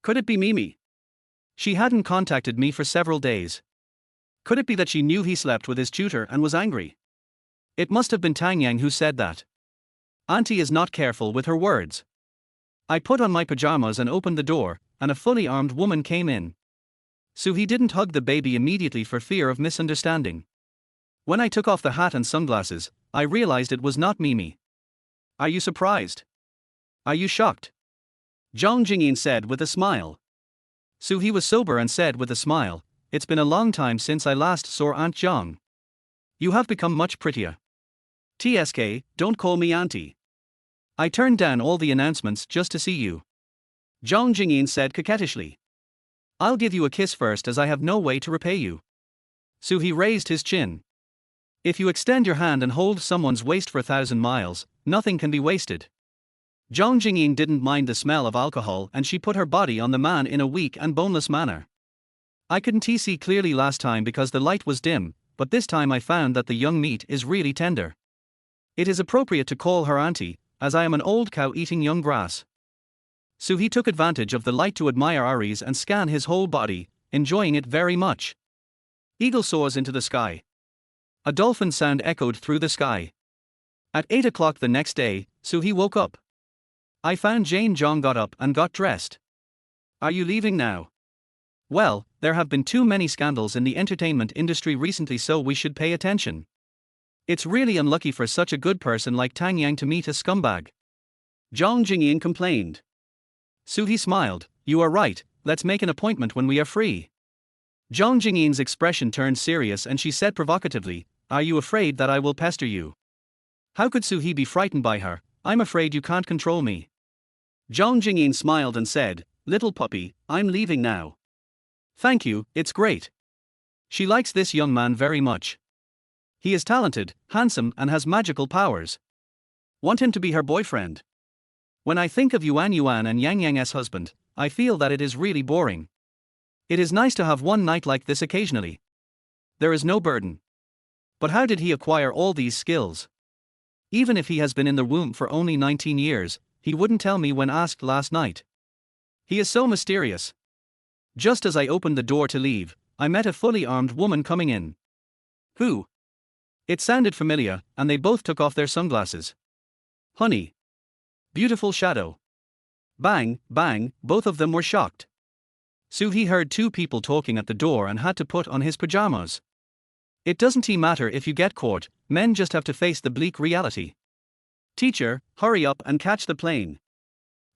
Could it be Mimi? She hadn't contacted me for several days. Could it be that she knew he slept with his tutor and was angry? It must have been Tang Yang who said that. Auntie is not careful with her words. I put on my pajamas and opened the door, and a fully armed woman came in. Suhee didn't hug the baby immediately for fear of misunderstanding. When I took off the hat and sunglasses, I realized it was not Mimi. Are you surprised? Are you shocked? Zhang Jingyin said with a smile. Suhee was sober and said with a smile, "It's been a long time since I last saw Aunt Zhang. You have become much prettier. TSK, don't call me auntie. I turned down all the announcements just to see you." Zhang Jingyin said coquettishly. "I'll give you a kiss first as I have no way to repay you." Suhee raised his chin. If you extend your hand and hold someone's waist for 1,000 miles, nothing can be wasted. Zhang Jingyin didn't mind the smell of alcohol and she put her body on the man in a weak and boneless manner. I couldn't see clearly last time because the light was dim, but this time I found that the young meat is really tender. It is appropriate to call her auntie, as I am an old cow eating young grass. Suhee took advantage of the light to admire Aries and scan his whole body, enjoying it very much. Eagle soars into the sky. A dolphin sound echoed through the sky. At 8 o'clock the next day, Suhee woke up. I found Jane Zhang got up and got dressed. "Are you leaving now?" "Well, there have been too many scandals in the entertainment industry recently, so we should pay attention. It's really unlucky for such a good person like Tang Yang to meet a scumbag." Zhang Jingyin complained. Suhee smiled, "You are right, let's make an appointment when we are free." Zhang Jingyin's expression turned serious and she said provocatively, "Are you afraid that I will pester you?" How could Suhee be frightened by her? "I'm afraid you can't control me." Zhang Jingyin smiled and said, "Little puppy, I'm leaving now." "Thank you, it's great." She likes this young man very much. He is talented, handsome and has magical powers. Want him to be her boyfriend. When I think of Yuan and Yang Yang's husband, I feel that it is really boring. It is nice to have one night like this occasionally. There is no burden. But how did he acquire all these skills? Even if he has been in the womb for only 19 years, he wouldn't tell me when asked last night. He is so mysterious. Just as I opened the door to leave, I met a fully armed woman coming in. Who? It sounded familiar, and they both took off their sunglasses. Honey. Beautiful shadow. Bang, bang, both of them were shocked. Suhee heard 2 people talking at the door and had to put on his pajamas. It doesn't matter if you get caught, men just have to face the bleak reality. Teacher, hurry up and catch the plane.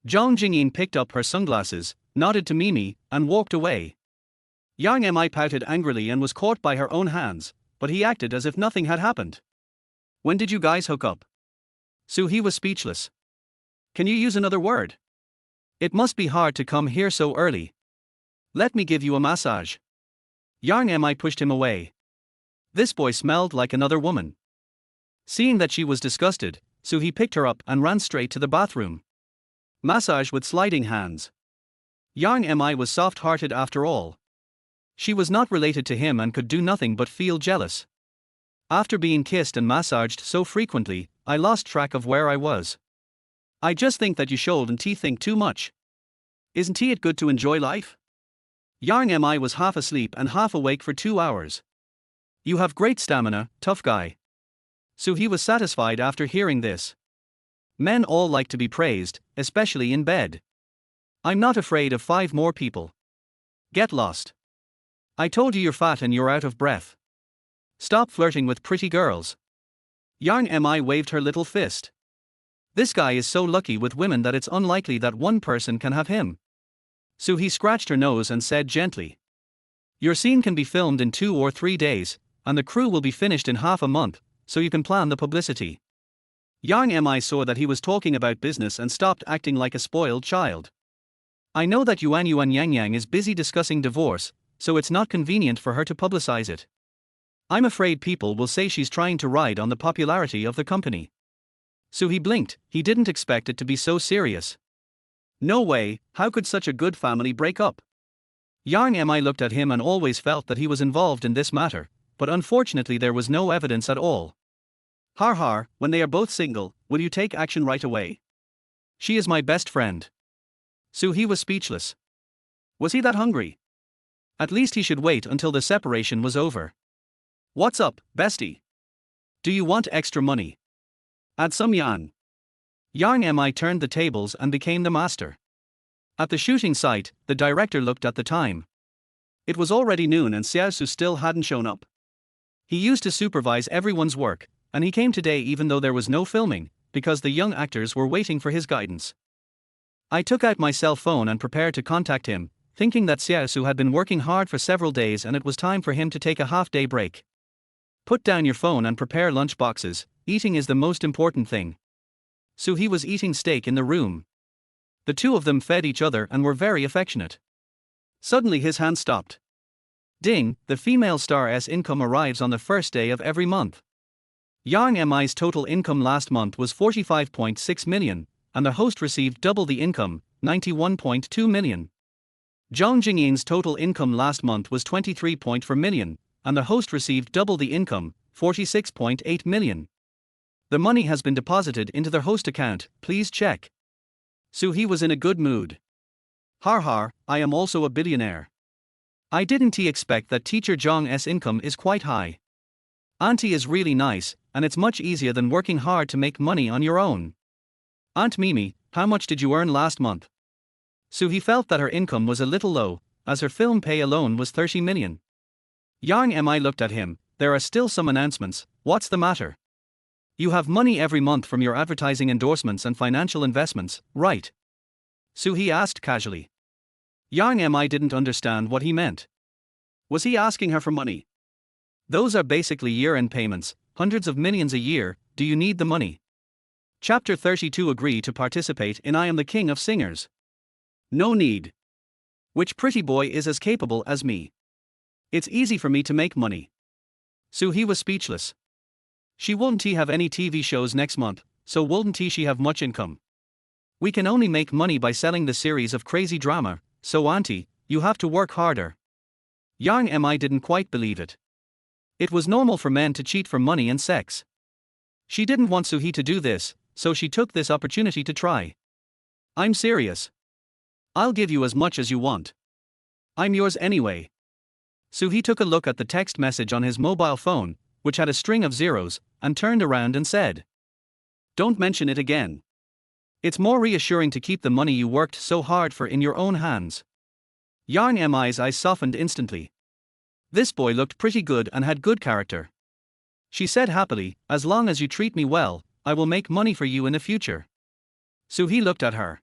Zhang Jingyin picked up her sunglasses, nodded to Mimi, and walked away. Yang Mi pouted angrily and was caught by her own hands, but he acted as if nothing had happened. When did you guys hook up? Suhee was speechless. Can you use another word? It must be hard to come here so early. Let me give you a massage. Yang Mi pushed him away. This boy smelled like another woman. Seeing that she was disgusted, Suhee picked her up and ran straight to the bathroom. Massage with sliding hands. Yang Mi was soft-hearted after all. She was not related to him and could do nothing but feel jealous. After being kissed and massaged so frequently, I lost track of where I was. I just think that you shouldn't think too much. Isn't it good to enjoy life? Yang Mi was half asleep and half awake for 2 hours. You have great stamina, tough guy. Suhee was satisfied after hearing this. Men all like to be praised, especially in bed. I'm not afraid of 5 more people. Get lost. I told you you're fat and you're out of breath. Stop flirting with pretty girls. Yarn Mi waved her little fist. This guy is so lucky with women that it's unlikely that one person can have him. Suhi scratched her nose and said gently. Your scene can be filmed in 2 or 3 days, and the crew will be finished in half a month, so you can plan the publicity. Yarn Mi saw that he was talking about business and stopped acting like a spoiled child. I know that Yuan Yang Yang is busy discussing divorce, so it's not convenient for her to publicize it. I'm afraid people will say she's trying to ride on the popularity of the company. Suhi blinked, he didn't expect it to be so serious. No way, how could such a good family break up? Yarn Mi looked at him and always felt that he was involved in this matter, but unfortunately there was no evidence at all. Har har, when they are both single, will you take action right away? She is my best friend. Suhi was speechless. Was he that hungry? At least he should wait until the separation was over. What's up, bestie? Do you want extra money? Add some yarn. Yarn Mi turned the tables and became the master. At the shooting site, the director looked at the time. It was already noon and Xiaosu still hadn't shown up. He used to supervise everyone's work, and he came today even though there was no filming, because the young actors were waiting for his guidance. I took out my cell phone and prepared to contact him, thinking that Xiaosu had been working hard for several days and it was time for him to take a half-day break. Put down your phone and prepare lunch boxes, eating is the most important thing. Suhi was eating steak in the room. The two of them fed each other and were very affectionate. Suddenly his hand stopped. Ding, the female star's income arrives on the first day of every month. Yarn Mi's total income last month was 45.6 million, and the host received double the income, 91.2 million. Zhang Jingying's total income last month was 23.4 million, and the host received double the income, 46.8 million. The money has been deposited into their host account, please check. Suhi was in a good mood. Har har, I am also a billionaire. I didn't expect that teacher Zhang's income is quite high. Auntie is really nice, and it's much easier than working hard to make money on your own. Aunt Mimi, how much did you earn last month? Suhi felt that her income was a little low, as her film pay alone was 30 million. Yarn Mi looked at him, there are still some announcements, what's the matter? You have money every month from your advertising endorsements and financial investments, right? Suhi asked casually. Yarn Mi didn't understand what he meant. Was he asking her for money? Those are basically year-end payments, hundreds of millions a year, do you need the money? Chapter 32 Agree to participate in I Am the King of Singers. No need. Which pretty boy is as capable as me? It's easy for me to make money. Suhi was speechless. She won't have any TV shows next month, so won't she have much income? We can only make money by selling the series of crazy drama, so auntie, you have to work harder. Yarn Mi didn't quite believe it. It was normal for men to cheat for money and sex. She didn't want Suhi to do this, so she took this opportunity to try. I'm serious. I'll give you as much as you want. I'm yours anyway. Suhi took a look at the text message on his mobile phone, which had a string of zeros, and turned around and said, Don't mention it again. It's more reassuring to keep the money you worked so hard for in your own hands. Yarn Mi's eyes softened instantly. This boy looked pretty good and had good character. She said happily, as long as you treat me well, I will make money for you in the future. Suhi looked at her.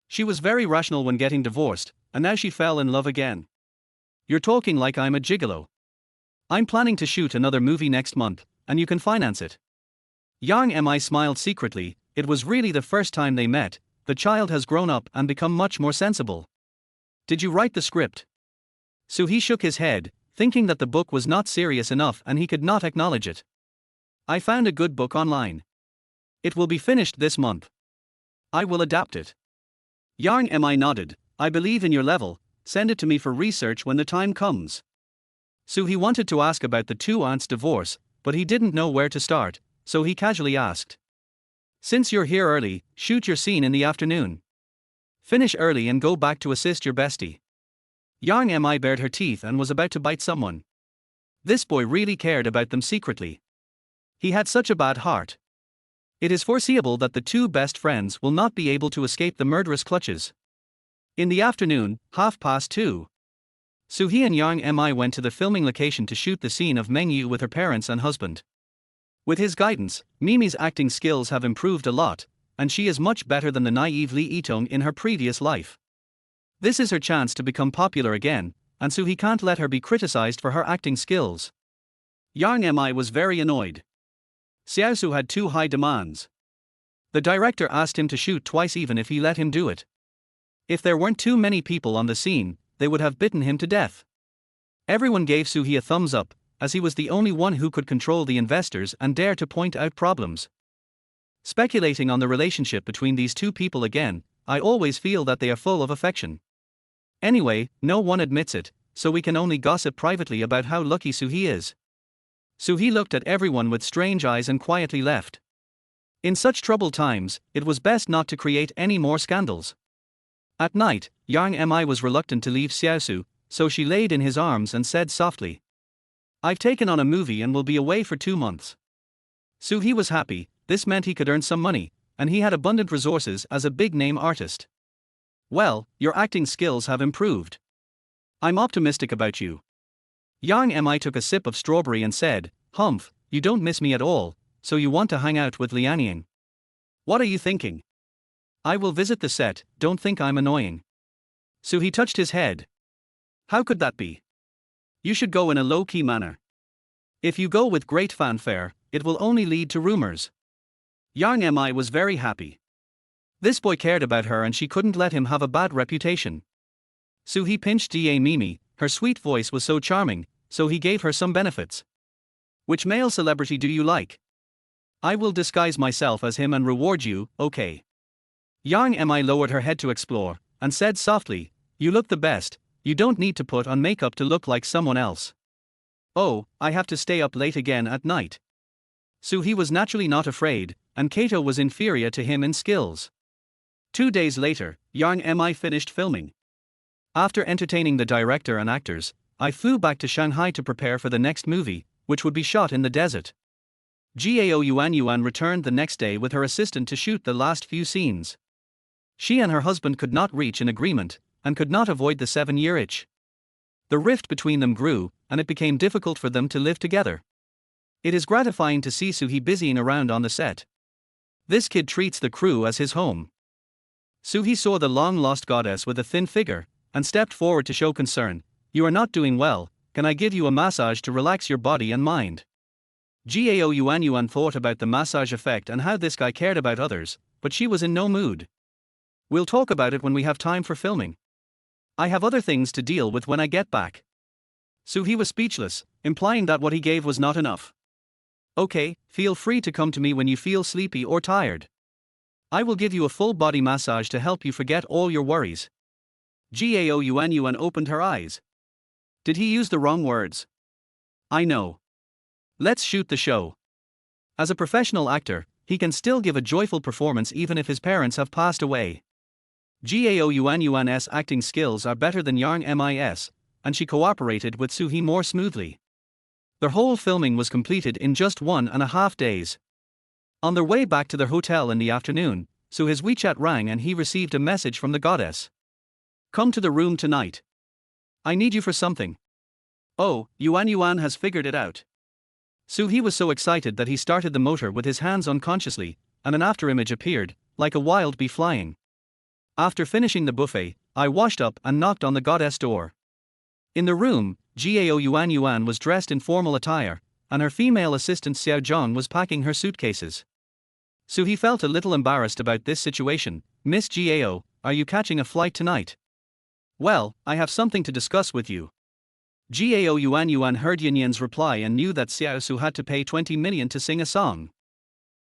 She was very rational when getting divorced, and now she fell in love again. You're talking like I'm a gigolo. I'm planning to shoot another movie next month, and you can finance it. Yarn Mi smiled secretly, it was really the first time they met, the child has grown up and become much more sensible. Did you write the script? Suhi shook his head, thinking that the book was not serious enough and he could not acknowledge it. I found a good book online. It will be finished this month. I will adapt it. Yarn Mi nodded, I believe in your level, send it to me for research when the time comes. Suhi wanted to ask about the two aunts' divorce, but he didn't know where to start, so he casually asked. Since you're here early, shoot your scene in the afternoon. Finish early and go back to assist your bestie. Yarn Mi bared her teeth and was about to bite someone. This boy really cared about them secretly. He had such a bad heart. It is foreseeable that the two best friends will not be able to escape the murderous clutches. In the afternoon, 2:30. Soo-hee and Yang Mi went to the filming location to shoot the scene of Meng-yu with her parents and husband. With his guidance, Mimi's acting skills have improved a lot, and she is much better than the naive Lee Itong in her previous life. This is her chance to become popular again, and Soo-hee can't let her be criticized for her acting skills. Yang Mi was very annoyed. Xiaosu had too high demands. The director asked him to shoot twice even if he let him do it. If there weren't too many people on the scene, they would have bitten him to death. Everyone gave Soo-hee a thumbs up, as he was the only one who could control the investors and dare to point out problems. Speculating on the relationship between these two people again, I always feel that they are full of affection. Anyway, no one admits it, so we can only gossip privately about how lucky Soo-hee is. Soo-hee looked at everyone with strange eyes and quietly left. In such troubled times, it was best not to create any more scandals. At night, Yang Mi was reluctant to leave Xiaosu, so she laid in his arms and said softly, "I've taken on a movie and will be away for 2 months." Soo-hee was happy. This meant he could earn some money, and he had abundant resources as a big-name artist. "Well, your acting skills have improved. I'm optimistic about you." Yang Mi took a sip of strawberry and said, "Humph, you don't miss me at all, so you want to hang out with Lianying. What are you thinking? I will visit the set, don't think I'm annoying." Soo-hee touched his head. "How could that be? You should go in a low-key manner. If you go with great fanfare, it will only lead to rumors." Yang Mi was very happy. This boy cared about her and she couldn't let him have a bad reputation. Soo-hee pinched Da Mimi, her sweet voice was so charming, so he gave her some benefits. "Which male celebrity do you like? I will disguise myself as him and reward you, okay?" Yang Mi lowered her head to explore, and said softly, "You look the best, you don't need to put on makeup to look like someone else." "Oh, I have to stay up late again at night." Soo-hee was naturally not afraid, and Kato was inferior to him in skills. 2 days later, Yang Mi finished filming. After entertaining the director and actors, I flew back to Shanghai to prepare for the next movie, which would be shot in the desert. Gao Yuan returned the next day with her assistant to shoot the last few scenes. She and her husband could not reach an agreement, and could not avoid the 7-year itch. The rift between them grew, and it became difficult for them to live together. It is gratifying to see Soo-hee busying around on the set. This kid treats the crew as his home. Soo-hee saw the long-lost goddess with a thin figure, and stepped forward to show concern. "You are not doing well, can I give you a massage to relax your body and mind?" Gao Yuan thought about the massage effect and how this guy cared about others, but she was in no mood. "We'll talk about it when we have time for filming. I have other things to deal with when I get back." Soo-hee was speechless, implying that what he gave was not enough. "Okay, feel free to come to me when you feel sleepy or tired. I will give you a full body massage to help you forget all your worries." Gao Yuan opened her eyes. Did he use the wrong words? I know. Let's shoot the show. As a professional actor, he can still give a joyful performance even if his parents have passed away. Gao Yuan's acting skills are better than Yang Mi's, and she cooperated with Soo-hee more smoothly. Their whole filming was completed in just 1.5 days. On their way back to their hotel in the afternoon, Soo-hee's WeChat rang and he received a message from the goddess. "Come to the room tonight. I need you for something." Oh, Yuan has figured it out. Soo-hee was so excited that he started the motor with his hands unconsciously, and an afterimage appeared, like a wild bee flying. After finishing the buffet, I washed up and knocked on the goddess door. In the room, Gao Yuan was dressed in formal attire, and her female assistant Xiao Zhang was packing her suitcases. Soo-hee felt a little embarrassed about this situation. "Miss Gao, are you catching a flight tonight?" "Well, I have something to discuss with you." Gao Yuan heard Yan's reply and knew that Xiaosu had to pay 20 million to sing a song.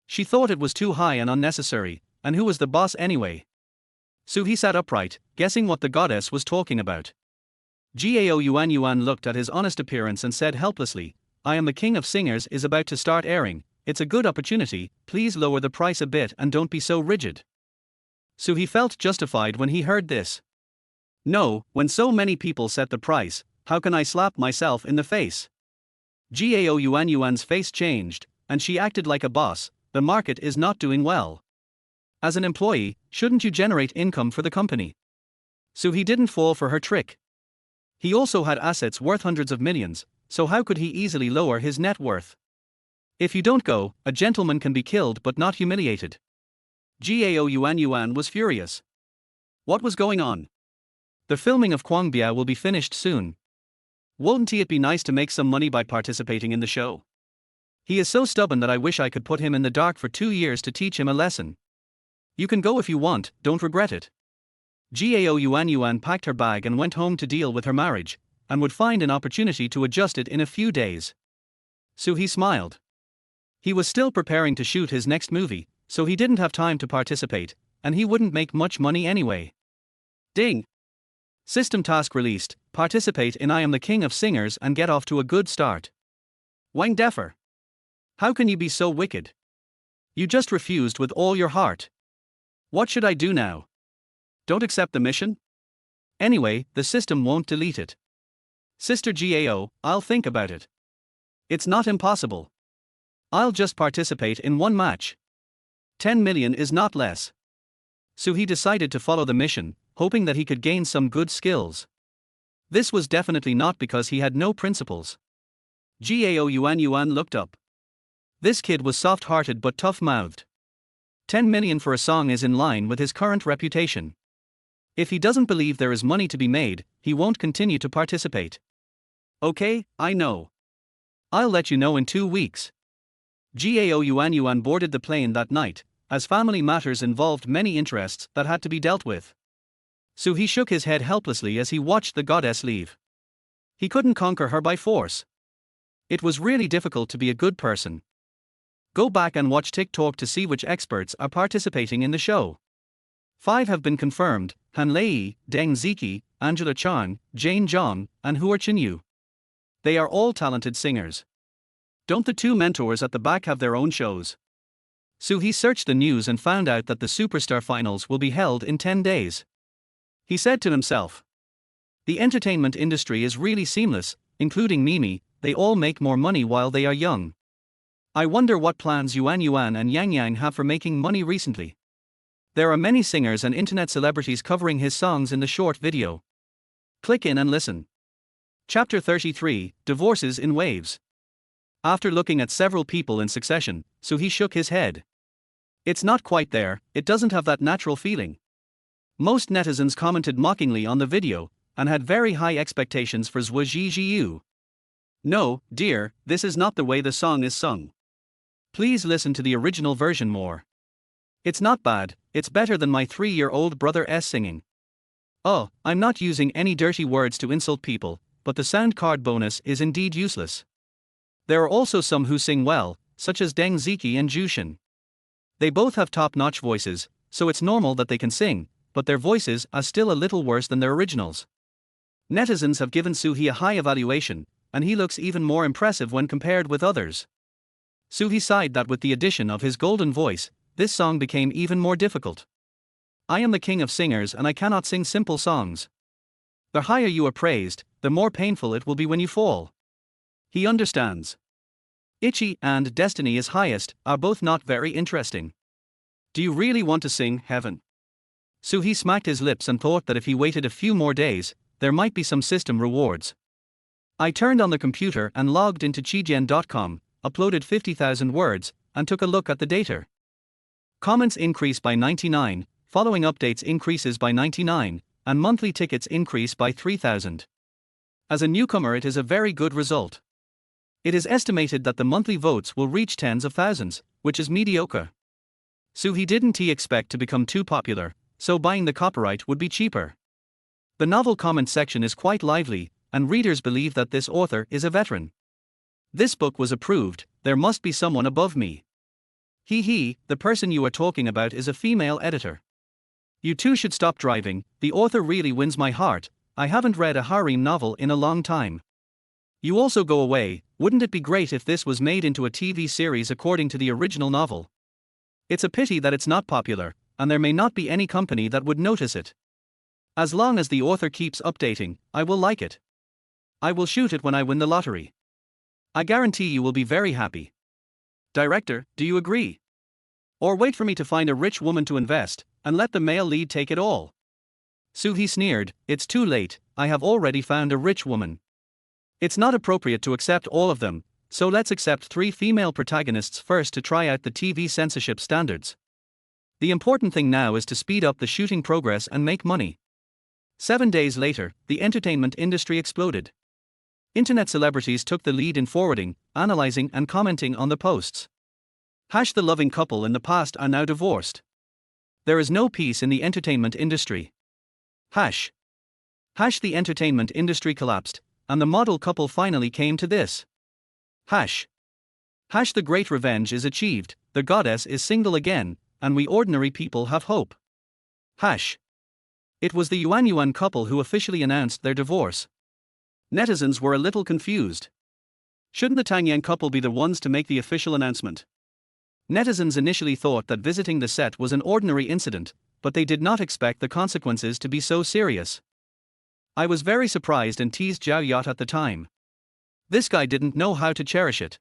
She thought it was too high and unnecessary, and who was the boss anyway? Soo-hee sat upright, guessing what the goddess was talking about. Gao Yuan looked at his honest appearance and said helplessly, "I Am the King of Singers is about to start airing. It's a good opportunity, please lower the price a bit and don't be so rigid." Soo-hee felt justified when he heard this. No, when so many people set the price, how can I slap myself in the face? Gao Yuan's face changed, and she acted like a boss. The market is not doing well. As an employee, shouldn't you generate income for the company? So he didn't fall for her trick. He also had assets worth hundreds of millions, so how could he easily lower his net worth? If you don't go, a gentleman can be killed but not humiliated. Gao Yuan was furious. What was going on? The filming of Kwangbia will be finished soon. Won't it be nice to make some money by participating in the show? He is so stubborn that I wish I could put him in the dark for 2 years to teach him a lesson. You can go if you want, don't regret it. Gao Yuan packed her bag and went home to deal with her marriage, and would find an opportunity to adjust it in a few days. So he smiled. He was still preparing to shoot his next movie, so he didn't have time to participate, and he wouldn't make much money anyway. Ding! System task released, participate in I Am the King of Singers and get off to a good start. Wang Deffer. How can you be so wicked? You just refused with all your heart. What should I do now? Don't accept the mission? Anyway, the system won't delete it. Sister Gao, I'll think about it. It's not impossible. I'll just participate in one match. 10 million is not less. So he decided to follow the mission, hoping that he could gain some good skills. This was definitely not because he had no principles. Gao Yuan looked up. This kid was soft-hearted but tough-mouthed. 10 million for a song is in line with his current reputation. If he doesn't believe there is money to be made, he won't continue to participate. Okay, I know. I'll let you know in 2 weeks. Gao Yuan boarded the plane that night, as family matters involved many interests that had to be dealt with. So he shook his head helplessly as he watched the goddess leave. He couldn't conquer her by force. It was really difficult to be a good person. Go back and watch TikTok to see which experts are participating in the show. 5 have been confirmed: Han Lei, Deng Ziki, Angela Chang, Jane Zhang, and Hua Chenyu. They are all talented singers. Don't the 2 mentors at the back have their own shows? So he searched the news and found out that the Superstar Finals will be held in 10 days. He said to himself, the entertainment industry is really seamless, including Mimi, they all make more money while they are young. I wonder what plans Yuan and Yang have for making money recently. There are many singers and internet celebrities covering his songs in the short video. Click in and listen. Chapter 33, Divorces in Waves. After looking at several people in succession, so he shook his head. It's not quite there, it doesn't have that natural feeling. Most netizens commented mockingly on the video, and had very high expectations for Zhuo Zhiyu. No, dear, this is not the way the song is sung. Please listen to the original version more. It's not bad, it's better than my 3-year-old brother's singing. Oh, I'm not using any dirty words to insult people, but the sound card bonus is indeed useless. There are also some who sing well, such as Deng Ziki and Jushin. They both have top-notch voices, so it's normal that they can sing, but their voices are still a little worse than their originals. Netizens have given Suhi a high evaluation, and he looks even more impressive when compared with others. Suhi sighed that with the addition of his golden voice, this song became even more difficult. I am the king of singers and I cannot sing simple songs. The higher you are praised, the more painful it will be when you fall. He understands. Ichi and Destiny is highest are both not very interesting. Do you really want to sing Heaven? Suhi smacked his lips and thought that if he waited a few more days, there might be some system rewards. I turned on the computer and logged into Chijian.com, uploaded 50,000 words, and took a look at the data. Comments increase by 99, following updates increases by 99, and monthly tickets increase by 3,000. As a newcomer, it is a very good result. It is estimated that the monthly votes will reach tens of thousands, which is mediocre. So he didn't expect to become too popular, so buying the copyright would be cheaper. The novel comment section is quite lively, and readers believe that this author is a veteran. This book was approved, there must be someone above me. The person you are talking about is a female editor. You two should stop driving, the author really wins my heart, I haven't read a harem novel in a long time. You also go away, wouldn't it be great if this was made into a TV series according to the original novel? It's a pity that it's not popular, and there may not be any company that would notice it. As long as the author keeps updating, I will like it. I will shoot it when I win the lottery. I guarantee you will be very happy. Director, do you agree? Or wait for me to find a rich woman to invest, and let the male lead take it all? Suhi sneered, "It's too late, I have already found a rich woman. It's not appropriate to accept all of them, so let's accept 3 female protagonists first to try out the TV censorship standards. The important thing now is to speed up the shooting progress and make money." 7 days later, the entertainment industry exploded. Internet celebrities took the lead in forwarding, analyzing, and commenting on the posts. The loving couple in the past are now divorced. There is no peace in the entertainment industry. The entertainment industry collapsed, and the model couple finally came to this. The great revenge is achieved, the goddess is single again, and we ordinary people have hope. It was the Yuan couple who officially announced their divorce. Netizens were a little confused. Shouldn't the Tang Yang couple be the ones to make the official announcement? Netizens initially thought that visiting the set was an ordinary incident, but they did not expect the consequences to be so serious. I was very surprised and teased Zhao Yat at the time. This guy didn't know how to cherish it.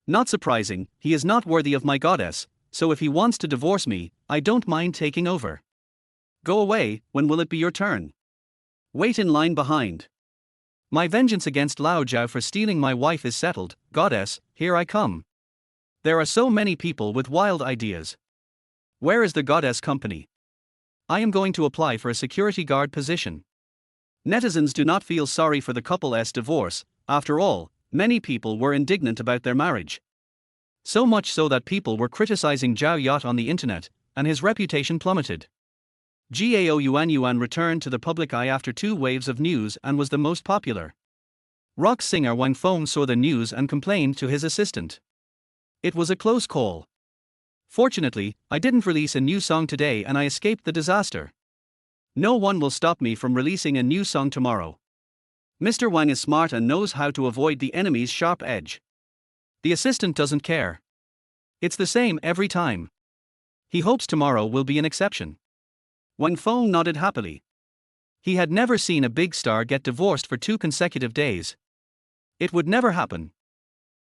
Not surprising, he is not worthy of my goddess, so if he wants to divorce me, I don't mind taking over. Go away, when will it be your turn? Wait in line behind. My vengeance against Lao Zhao for stealing my wife is settled, goddess, here I come. There are so many people with wild ideas. Where is the goddess company? I am going to apply for a security guard position. Netizens do not feel sorry for the couple's divorce. After all, many people were indignant about their marriage. So much so that people were criticizing Zhao Yat on the internet, and his reputation plummeted. Gao Yuan returned to the public eye after 2 waves of news and was the most popular. Rock singer Wang Feng saw the news and complained to his assistant. It was a close call. Fortunately, I didn't release a new song today and I escaped the disaster. No one will stop me from releasing a new song tomorrow. Mr. Wang is smart and knows how to avoid the enemy's sharp edge. The assistant doesn't care. It's the same every time. He hopes tomorrow will be an exception. Wang Feng nodded happily. He had never seen a big star get divorced for 2 consecutive days. It would never happen.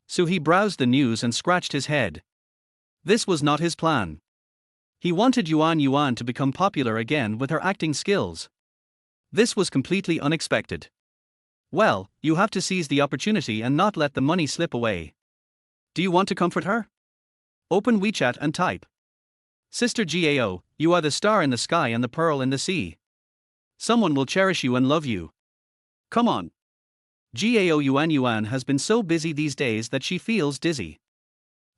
So he browsed the news and scratched his head. This was not his plan. He wanted Yuan to become popular again with her acting skills. This was completely unexpected. Well, you have to seize the opportunity and not let the money slip away. Do you want to comfort her? Open WeChat and type. Sister Gao, you are the star in the sky and the pearl in the sea. Someone will cherish you and love you. Come on. Gao Yuan has been so busy these days that she feels dizzy.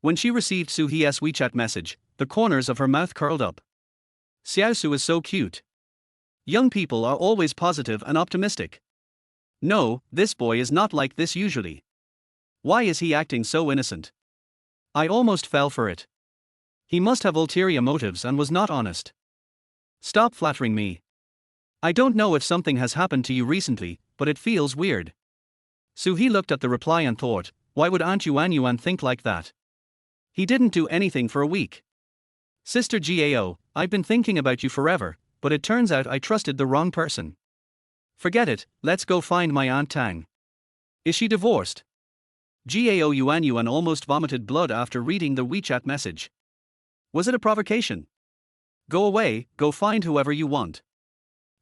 When she received Suhi's WeChat message, the corners of her mouth curled up. Xiaosu is so cute. Young people are always positive and optimistic. No, this boy is not like this usually. Why is he acting so innocent? I almost fell for it. He must have ulterior motives and was not honest. Stop flattering me. I don't know if something has happened to you recently, but it feels weird. Suhi looked at the reply and thought, why would Aunt Yuan think like that? He didn't do anything for a week. Sister Gao, I've been thinking about you forever, but it turns out I trusted the wrong person. Forget it, let's go find my Aunt Tang. Is she divorced? Gao Yuan almost vomited blood after reading the WeChat message. Was it a provocation? Go away, go find whoever you want.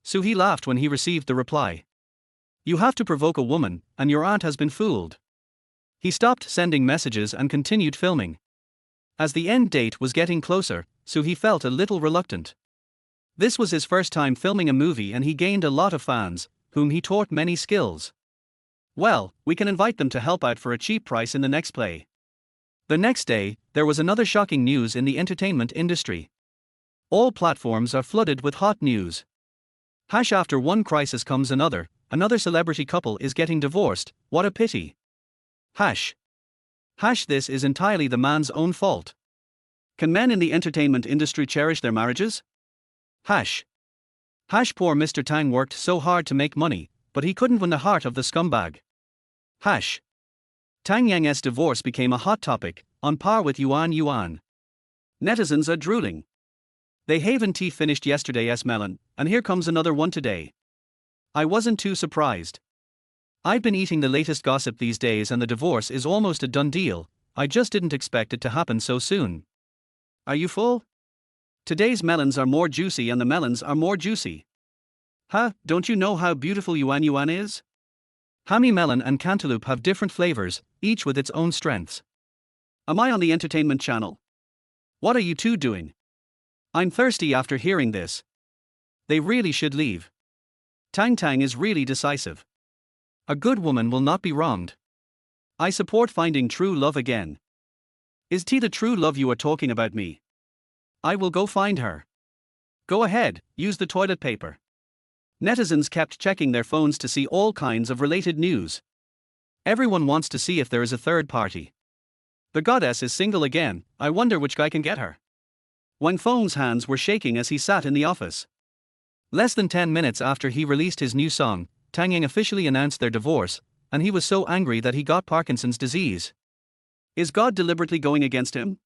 Suhi laughed when he received the reply. You have to provoke a woman, and your aunt has been fooled. He stopped sending messages and continued filming. As the end date was getting closer, Suhi felt a little reluctant. This was his first time filming a movie and he gained a lot of fans, whom he taught many skills. Well, we can invite them to help out for a cheap price in the next play. The next day, there was another shocking news in the entertainment industry. All platforms are flooded with hot news. After one crisis comes another celebrity couple is getting divorced, what a pity. This is entirely the man's own fault. Can men in the entertainment industry cherish their marriages? Poor Mr. Tang worked so hard to make money, but he couldn't win the heart of the scumbag. Tang Yang's divorce became a hot topic, on par with Yuan. Netizens are drooling. They haven't finished yesterday's melon, and here comes another one today. I wasn't too surprised. I've been eating the latest gossip these days and the divorce is almost a done deal, I just didn't expect it to happen so soon. Are you full? Today's melons are more juicy and the melons are more juicy. Huh, don't you know how beautiful Yuan Yuan is? Hammy melon and cantaloupe have different flavors, each with its own strengths. Am I on the entertainment channel? What are you two doing? I'm thirsty after hearing this. They really should leave. Tang Tang is really decisive. A good woman will not be wronged. I support finding true love again. Is T the true love you are talking about me? I will go find her. Go ahead, use the toilet paper. Netizens kept checking their phones to see all kinds of related news. Everyone wants to see if there is a third party. The goddess is single again, I wonder which guy can get her. Wang Feng's hands were shaking as he sat in the office. Less than 10 minutes after he released his new song, Tang Yang officially announced their divorce, and he was so angry that he got Parkinson's disease. Is God deliberately going against him?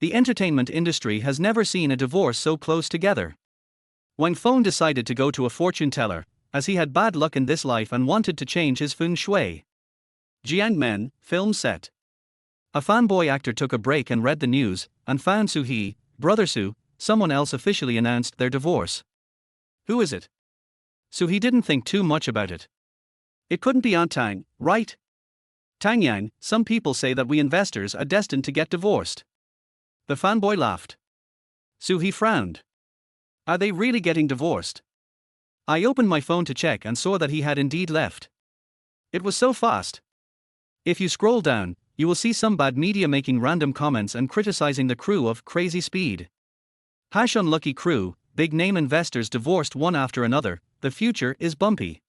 The entertainment industry has never seen a divorce so close together. Wang Feng decided to go to a fortune teller, as he had bad luck in this life and wanted to change his feng shui. Jiangmen, film set. A fanboy actor took a break and read the news, and found Su He, brother Su, someone else officially announced their divorce. Who is it? Su He didn't think too much about it. It couldn't be Aunt Tang, right? Tang Yang, some people say that we investors are destined to get divorced. The fanboy laughed. Su He frowned. Are they really getting divorced? I opened my phone to check and saw that he had indeed left. It was so fast. If you scroll down, you will see some bad media making random comments and criticizing the crew of Crazy Speed. Hash unlucky crew, big name investors divorced one after another, the future is bumpy.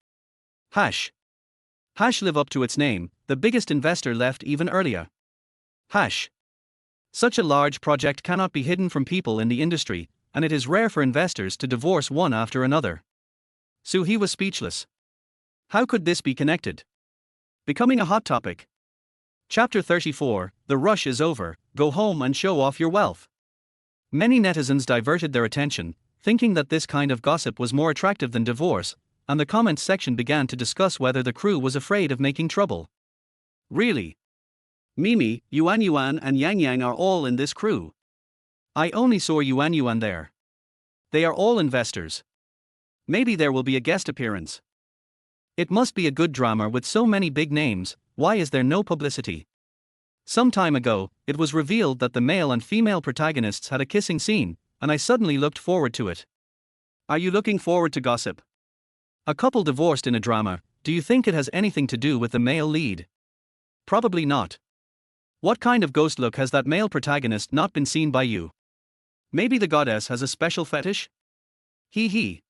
Hash live up to its name, the biggest investor left even earlier. Hash. Such a large project cannot be hidden from people in the industry, and it is rare for investors to divorce one after another. Su He was speechless. How could this be connected? Becoming a hot topic. Chapter 34, The rush is over, go home and show off your wealth. Many netizens diverted their attention, thinking that this kind of gossip was more attractive than divorce, and the comments section began to discuss whether the crew was afraid of making trouble. Really? Mimi, Yuan Yuan and Yang Yang are all in this crew. I only saw Yuan Yuan there. They are all investors. Maybe there will be a guest appearance. It must be a good drama with so many big names, why is there no publicity? Some time ago, it was revealed that the male and female protagonists had a kissing scene, and I suddenly looked forward to it. Are you looking forward to gossip? A couple divorced in a drama, do you think it has anything to do with the male lead? Probably not. What kind of ghost look has that male protagonist not been seen by you? Maybe the goddess has a special fetish? Hee hee.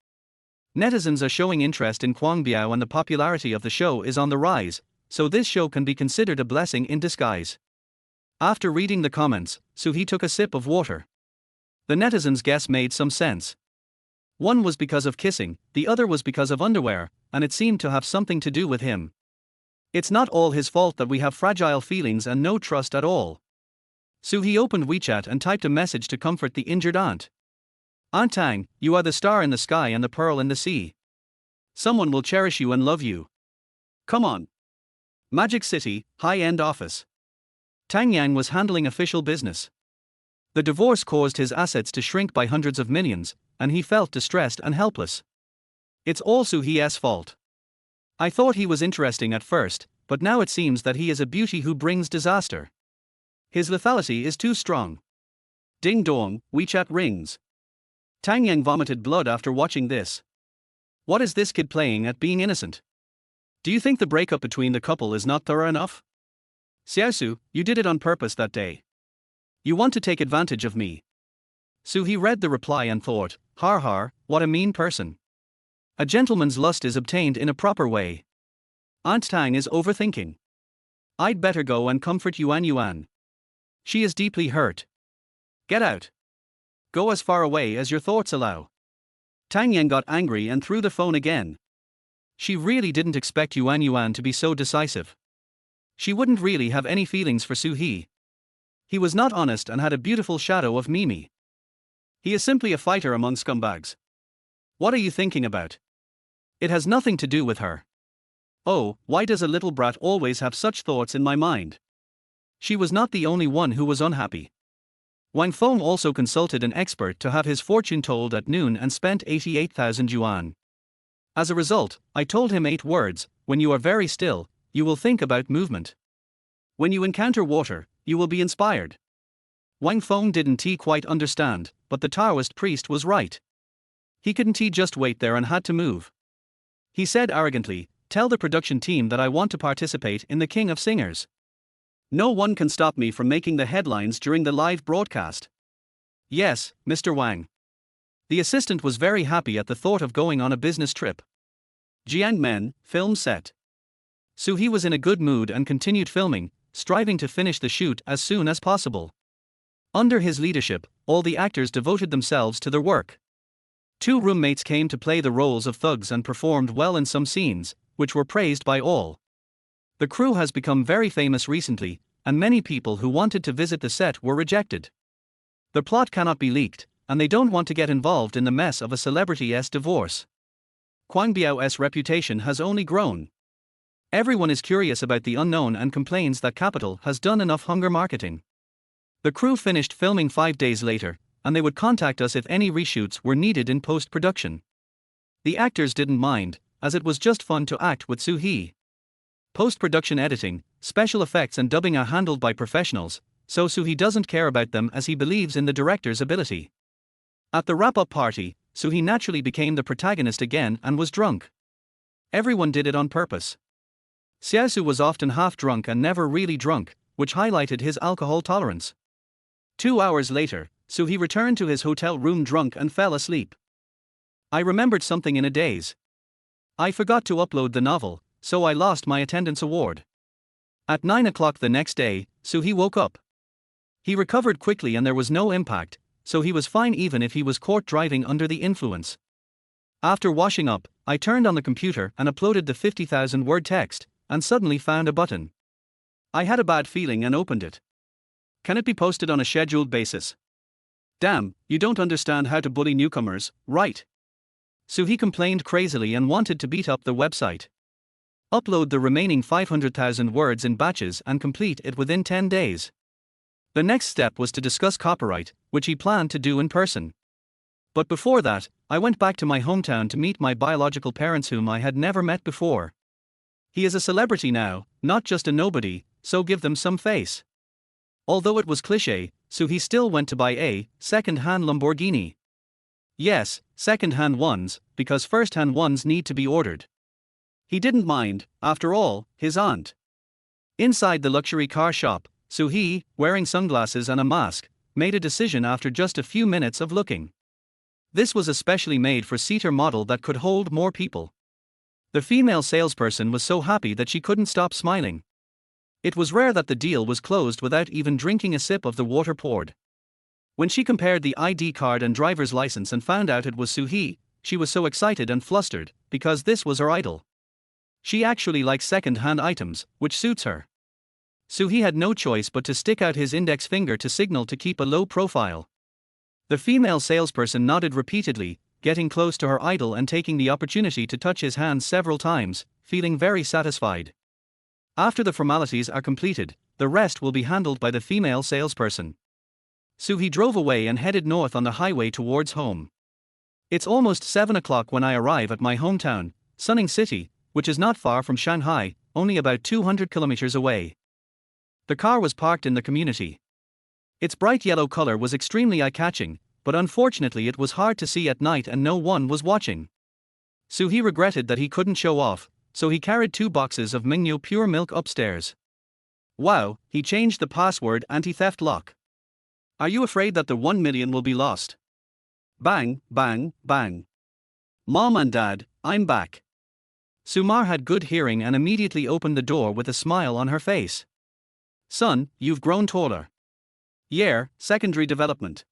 Netizens are showing interest in Kwangbiao and the popularity of the show is on the rise, so this show can be considered a blessing in disguise. After reading the comments, Su He took a sip of water. The netizens' guess made some sense. One was because of kissing, the other was because of underwear, and it seemed to have something to do with him. It's not all his fault that we have fragile feelings and no trust at all. Su He opened WeChat and typed a message to comfort the injured aunt. Aunt Tang, you are the star in the sky and the pearl in the sea. Someone will cherish you and love you. Come on. Magic City, high-end office. Tang Yang was handling official business. The divorce caused his assets to shrink by hundreds of millions, and he felt distressed and helpless. It's all Su He's fault. I thought he was interesting at first, but now it seems that he is a beauty who brings disaster. His lethality is too strong. Ding dong, WeChat rings. Tang Yang vomited blood after watching this. What is this kid playing at being innocent? Do you think the breakup between the couple is not thorough enough? Xiaosu, you did it on purpose that day. You want to take advantage of me. Su He read the reply and thought, har har, what a mean person. A gentleman's lust is obtained in a proper way. Aunt Tang is overthinking. I'd better go and comfort Yuan Yuan. She is deeply hurt. Get out. Go as far away as your thoughts allow. Tang Yang got angry and threw the phone again. She really didn't expect Yuan Yuan to be so decisive. She wouldn't really have any feelings for Su He. He was not honest and had a beautiful shadow of Mimi. He is simply a fighter among scumbags. What are you thinking about? It has nothing to do with her. Oh, why does a little brat always have such thoughts in my mind? She was not the only one who was unhappy. Wang Feng also consulted an expert to have his fortune told at noon and spent 88,000 yuan. As a result, I told him 8 words: when you are very still, you will think about movement. When you encounter water, you will be inspired. Wang Feng didn't quite understand, but the Taoist priest was right. He couldn't just wait there and had to move. He said arrogantly, "Tell the production team that I want to participate in the King of Singers. No one can stop me from making the headlines during the live broadcast." "Yes, Mr. Wang." The assistant was very happy at the thought of going on a business trip. Jiangmen, film set. He was in a good mood and continued filming, striving to finish the shoot as soon as possible. Under his leadership, all the actors devoted themselves to their work. 2 roommates came to play the roles of thugs and performed well in some scenes, which were praised by all. The crew has become very famous recently, and many people who wanted to visit the set were rejected. The plot cannot be leaked, and they don't want to get involved in the mess of a celebrity's divorce. Kwang Biao's reputation has only grown. Everyone is curious about the unknown and complains that Capital has done enough hunger marketing. The crew finished filming 5 days later, and they would contact us if any reshoots were needed in post-production. The actors didn't mind, as it was just fun to act with Soo-hee. Post-production editing, special effects and dubbing are handled by professionals, so Soo-hee doesn't care about them as he believes in the director's ability. At the wrap-up party, Soo-hee naturally became the protagonist again and was drunk. Everyone did it on purpose. Xiaosu was often half drunk and never really drunk, which highlighted his alcohol tolerance. 2 hours later, Soo-hee returned to his hotel room drunk and fell asleep. I remembered something in a daze. I forgot to upload the novel, so I lost my attendance award. At 9 o'clock the next day, Soo-hee woke up. He recovered quickly and there was no impact, so he was fine even if he was caught driving under the influence. After washing up, I turned on the computer and uploaded the 50,000-word text, and suddenly found a button. I had a bad feeling and opened it. Can it be posted on a scheduled basis? Damn, you don't understand how to bully newcomers, right? Soo-hee complained crazily and wanted to beat up the website. Upload the remaining 500,000 words in batches and complete it within 10 days. The next step was to discuss copyright, which he planned to do in person. But before that, I went back to my hometown to meet my biological parents whom I had never met before. He is a celebrity now, not just a nobody, so give them some face. Although it was cliché, Soo-hee still went to buy a second-hand Lamborghini. Yes, second-hand ones, because first-hand ones need to be ordered. He didn't mind, after all, his aunt. Inside the luxury car shop, Soo-hee, wearing sunglasses and a mask, made a decision after just a few minutes of looking. This was a specially made for-seater model that could hold more people. The female salesperson was so happy that she couldn't stop smiling. It was rare that the deal was closed without even drinking a sip of the water poured. When she compared the ID card and driver's license and found out it was Soo-hee, she was so excited and flustered, because this was her idol. She actually likes second-hand items, which suits her. Soo-hee had no choice but to stick out his index finger to signal to keep a low profile. The female salesperson nodded repeatedly, getting close to her idol and taking the opportunity to touch his hand several times, feeling very satisfied. After the formalities are completed, the rest will be handled by the female salesperson. Soo-hee drove away and headed north on the highway towards home. It's almost 7 o'clock when I arrive at my hometown, Suning City, which is not far from Shanghai, only about 200 kilometers away. The car was parked in the community. Its bright yellow color was extremely eye-catching, but unfortunately it was hard to see at night and no one was watching. Soo-hee regretted that he couldn't show off, so he carried 2 boxes of Mingyu pure milk upstairs. Wow, he changed the password anti-theft lock. Are you afraid that the 1 million will be lost? Bang, bang, bang. Mom and Dad, I'm back. Sumar had good hearing and immediately opened the door with a smile on her face. Son, you've grown taller. Yeah, secondary development.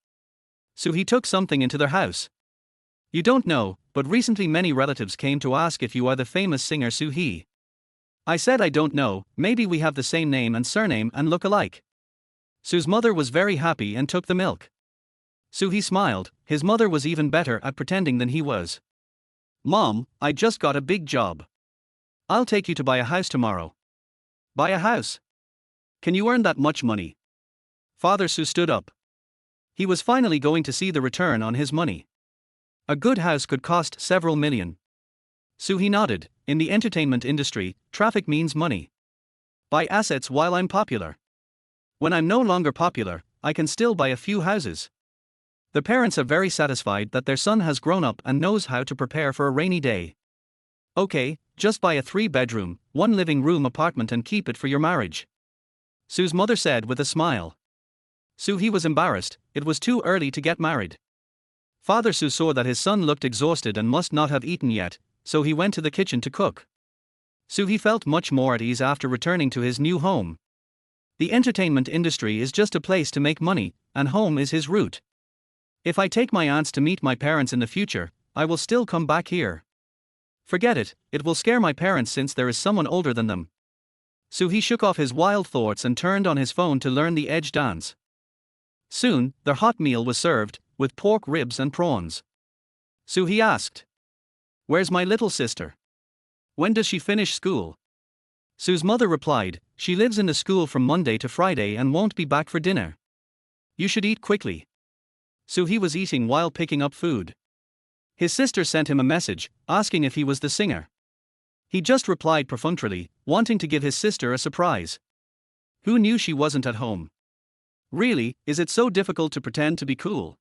Soo-hee took something into their house. You don't know, but recently many relatives came to ask if you are the famous singer Soo-hee. I said I don't know, maybe we have the same name and surname and look alike. Soo's mother was very happy and took the milk. Soo-hee smiled, his mother was even better at pretending than he was. Mom, I just got a big job. I'll take you to buy a house tomorrow. Buy a house? Can you earn that much money? Father Soo stood up. He was finally going to see the return on his money. A good house could cost several million. Suhi nodded. In the entertainment industry, traffic means money. Buy assets while I'm popular. When I'm no longer popular, I can still buy a few houses. The parents are very satisfied that their son has grown up and knows how to prepare for a rainy day. Okay, just buy a 3-bedroom, 1 living room apartment and keep it for your marriage. Sue's mother said with a smile. Suhi was embarrassed, it was too early to get married. Father Sue saw that his son looked exhausted and must not have eaten yet, so he went to the kitchen to cook. Suhi felt much more at ease after returning to his new home. The entertainment industry is just a place to make money, and home is his root. If I take my aunts to meet my parents in the future, I will still come back here. Forget it, it will scare my parents since there is someone older than them. Suhi shook off his wild thoughts and turned on his phone to learn the edge dance. Soon, their hot meal was served, with pork ribs and prawns. Suhi asked, "Where's my little sister? When does she finish school?" Sue's mother replied, "She lives in the school from Monday to Friday and won't be back for dinner. You should eat quickly." Suhi was eating while picking up food. His sister sent him a message, asking if he was the singer. He just replied perfunctorily, wanting to give his sister a surprise. Who knew she wasn't at home? Really, is it so difficult to pretend to be cool?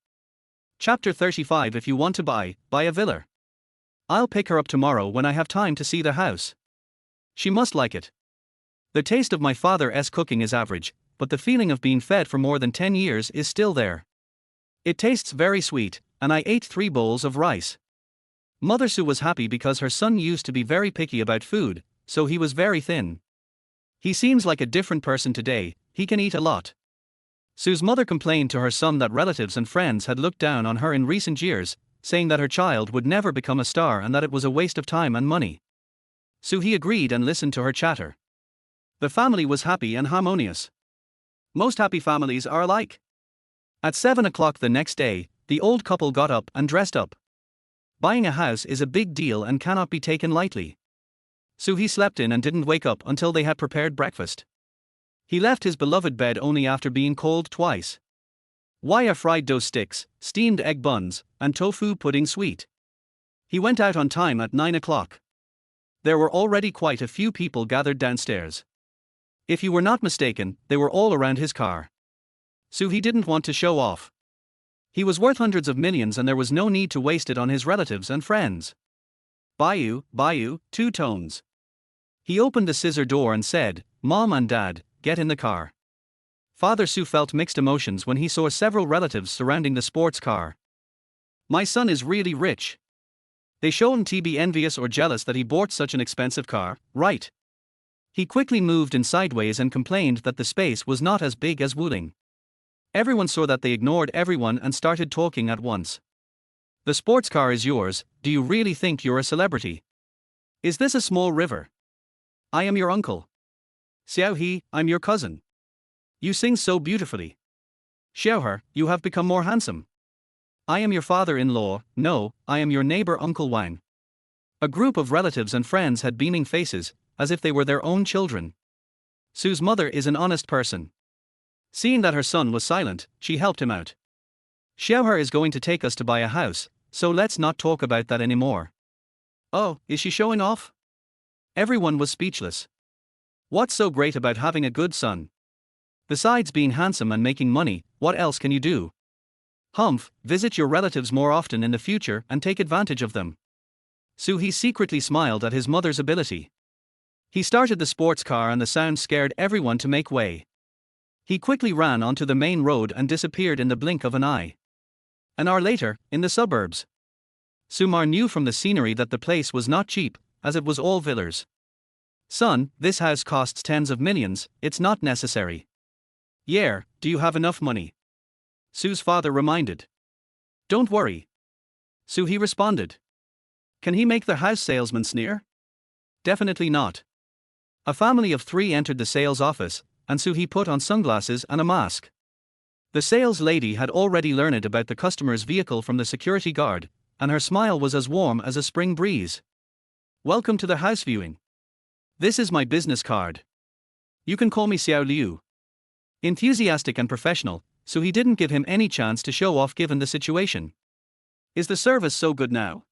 Chapter 35. If you want to buy a villa. I'll pick her up tomorrow when I have time to see the house. She must like it. The taste of my father's cooking is average, but the feeling of being fed for more than 10 years is still there. It tastes very sweet, and I ate 3 bowls of rice. Mother Sue was happy because her son used to be very picky about food, so he was very thin. He seems like a different person today, he can eat a lot. Sue's mother complained to her son that relatives and friends had looked down on her in recent years, saying that her child would never become a star and that it was a waste of time and money. Suhi agreed and listened to her chatter. The family was happy and harmonious. Most happy families are alike. At 7 o'clock the next day, the old couple got up and dressed up. Buying a house is a big deal and cannot be taken lightly. Suhi slept in and didn't wake up until they had prepared breakfast. He left his beloved bed only after being called twice. Why are fried dough sticks, steamed egg buns, and tofu pudding sweet? He went out on time at 9 o'clock. There were already quite a few people gathered downstairs. If you were not mistaken, they were all around his car. Suhi didn't want to show off. He was worth hundreds of millions and there was no need to waste it on his relatives and friends. Bayou, 2 tones. He opened the scissor door and said, "Mom and Dad, get in the car." Father Sue felt mixed emotions when he saw several relatives surrounding the sports car. My son is really rich. They shouldn't be envious or jealous that he bought such an expensive car, right? He quickly moved in sideways and complained that the space was not as big as Wuling. Everyone saw that they ignored everyone and started talking at once. The sports car is yours, do you really think you're a celebrity? Is this a small river? I am your uncle. Xiao He, I'm your cousin. You sing so beautifully. Xiao He, you have become more handsome. I am your father-in-law, no, I am your neighbor Uncle Wang. A group of relatives and friends had beaming faces, as if they were their own children. Sue's mother is an honest person. Seeing that her son was silent, she helped him out. Xiao He is going to take us to buy a house, so let's not talk about that anymore. Oh, is she showing off? Everyone was speechless. What's so great about having a good son? Besides being handsome and making money, what else can you do? Humph, visit your relatives more often in the future and take advantage of them. Suhi secretly smiled at his mother's ability. He started the sports car and the sound scared everyone to make way. He quickly ran onto the main road and disappeared in the blink of an eye. An hour later, in the suburbs. Sumar knew from the scenery that the place was not cheap, as it was all villas. Son, this house costs tens of millions, it's not necessary. Yeah, do you have enough money? Sue's father reminded. Don't worry. Suhi responded. Can he make the house salesman sneer? Definitely not. A family of 3 entered the sales office, and Suhi put on sunglasses and a mask. The sales lady had already learned about the customer's vehicle from the security guard, and her smile was as warm as a spring breeze. Welcome to the house viewing. This is my business card. You can call me Xiao Liu. Enthusiastic and professional, Suhi didn't give him any chance to show off given the situation. Is the service so good now?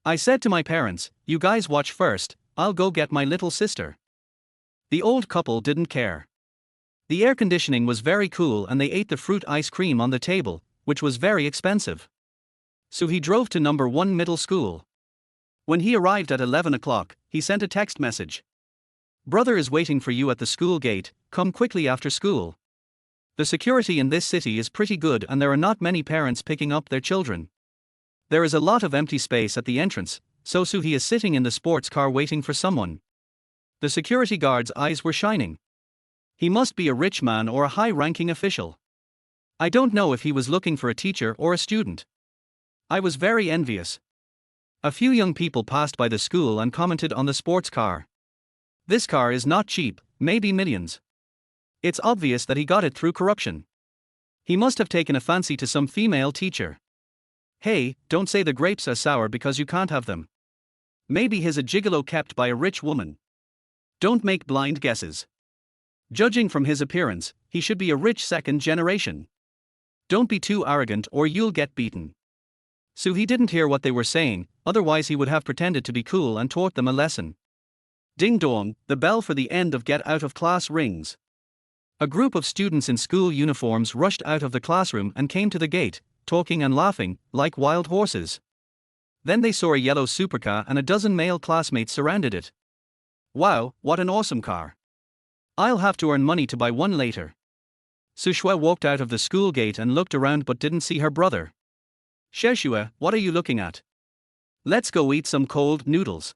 I said to my parents, "You guys watch first, I'll go get my little sister." The old couple didn't care. The air conditioning was very cool and they ate the fruit ice cream on the table, which was very expensive. So he drove to number 1 middle school. When he arrived at 11 o'clock, he sent a text message. "Brother is waiting for you at the school gate, come quickly after school." The security in this city is pretty good and there are not many parents picking up their children. There is a lot of empty space at the entrance, so Suhi is sitting in the sports car waiting for someone. The security guard's eyes were shining. He must be a rich man or a high-ranking official. I don't know if he was looking for a teacher or a student. I was very envious. A few young people passed by the school and commented on the sports car. "This car is not cheap, maybe millions." It's obvious that he got it through corruption. He must have taken a fancy to some female teacher. Hey, don't say the grapes are sour because you can't have them. Maybe he's a gigolo kept by a rich woman. Don't make blind guesses. Judging from his appearance, he should be a rich second generation. Don't be too arrogant or you'll get beaten. So he didn't hear what they were saying, otherwise he would have pretended to be cool and taught them a lesson. Ding dong, the bell for the end of get out of class rings. A group of students in school uniforms rushed out of the classroom and came to the gate, talking and laughing, like wild horses. Then they saw a yellow supercar and a dozen male classmates surrounded it. "Wow, what an awesome car. I'll have to earn money to buy one later." Sushwe walked out of the school gate and looked around but didn't see her brother. "Sheshue, what are you looking at? Let's go eat some cold noodles."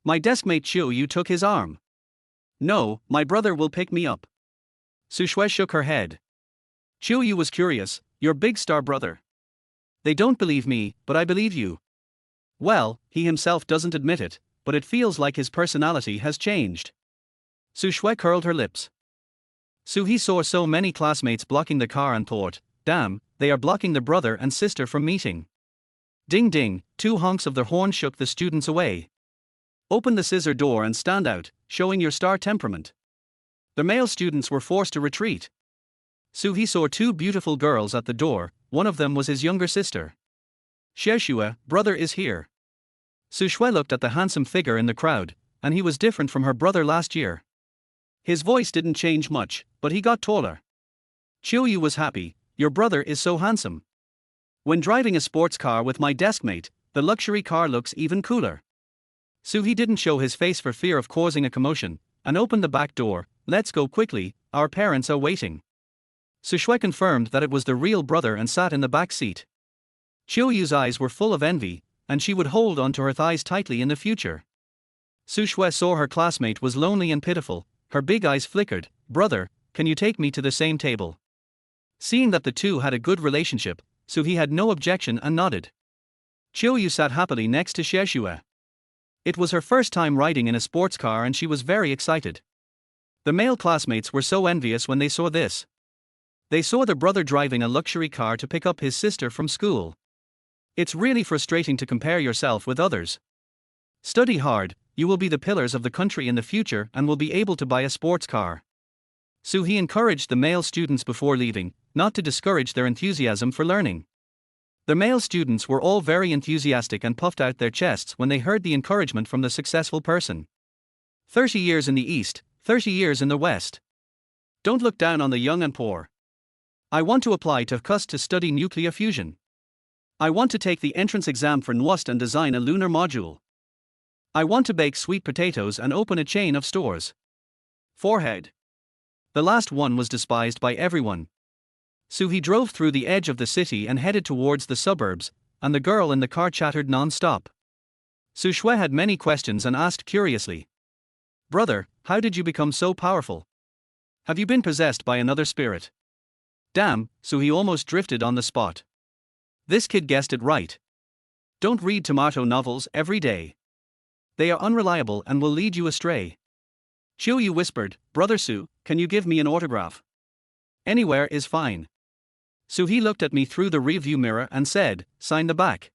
My deskmate Chiu took his arm. "No, my brother will pick me up." Sushwe shook her head. Chiu was curious, "Your big star brother. They don't believe me, but I believe you." Well, he himself doesn't admit it, but it feels like his personality has changed. Sushwe curled her lips. Suhi saw so many classmates blocking the car and thought, damn, they are blocking the brother and sister from meeting. Ding ding, 2 honks of the horn shook the students away. "Open the scissor door and stand out, showing your star temperament." The male students were forced to retreat. Suhi saw 2 beautiful girls at the door, one of them was his younger sister. "Sheshue, brother is here." Sushwe looked at the handsome figure in the crowd, and he was different from her brother last year. His voice didn't change much, but he got taller. Chiu was happy, "Your brother is so handsome. When driving a sports car with my deskmate, the luxury car looks even cooler." Suhi didn't show his face for fear of causing a commotion, and opened the back door. "Let's go quickly, our parents are waiting." Sushwe confirmed that it was the real brother and sat in the back seat. Chiu's eyes were full of envy, and she would hold onto her thighs tightly in the future. Sushwe saw her classmate was lonely and pitiful, her big eyes flickered. "Brother, can you take me to the same table?" Seeing that the two had a good relationship, Suhi had no objection and nodded. Chiu sat happily next to Sheshue. It was her first time riding in a sports car and she was very excited. The male classmates were so envious when they saw this. They saw the brother driving a luxury car to pick up his sister from school. It's really frustrating to compare yourself with others. Study hard, you will be the pillars of the country in the future and will be able to buy a sports car. Suhi encouraged the male students before leaving, not to discourage their enthusiasm for learning. The male students were all very enthusiastic and puffed out their chests when they heard the encouragement from the successful person. 30 years in the East, 30 years in the West. Don't look down on the young and poor. I want to apply to CUS to study nuclear fusion. I want to take the entrance exam for NWUST and design a lunar module. I want to bake sweet potatoes and open a chain of stores. Forehead. The last one was despised by everyone. Suhi drove through the edge of the city and headed towards the suburbs, and the girl in the car chattered non-stop. Sushwe had many questions and asked curiously, "Brother, how did you become so powerful? Have you been possessed by another spirit?" Damn, Suhi almost drifted on the spot. This kid guessed it right. Don't read tomato novels every day. They are unreliable and will lead you astray. Chiu whispered, "Brother Su, can you give me an autograph?" "Anywhere is fine." Suhi looked at me through the rearview mirror and said, "Sign the back."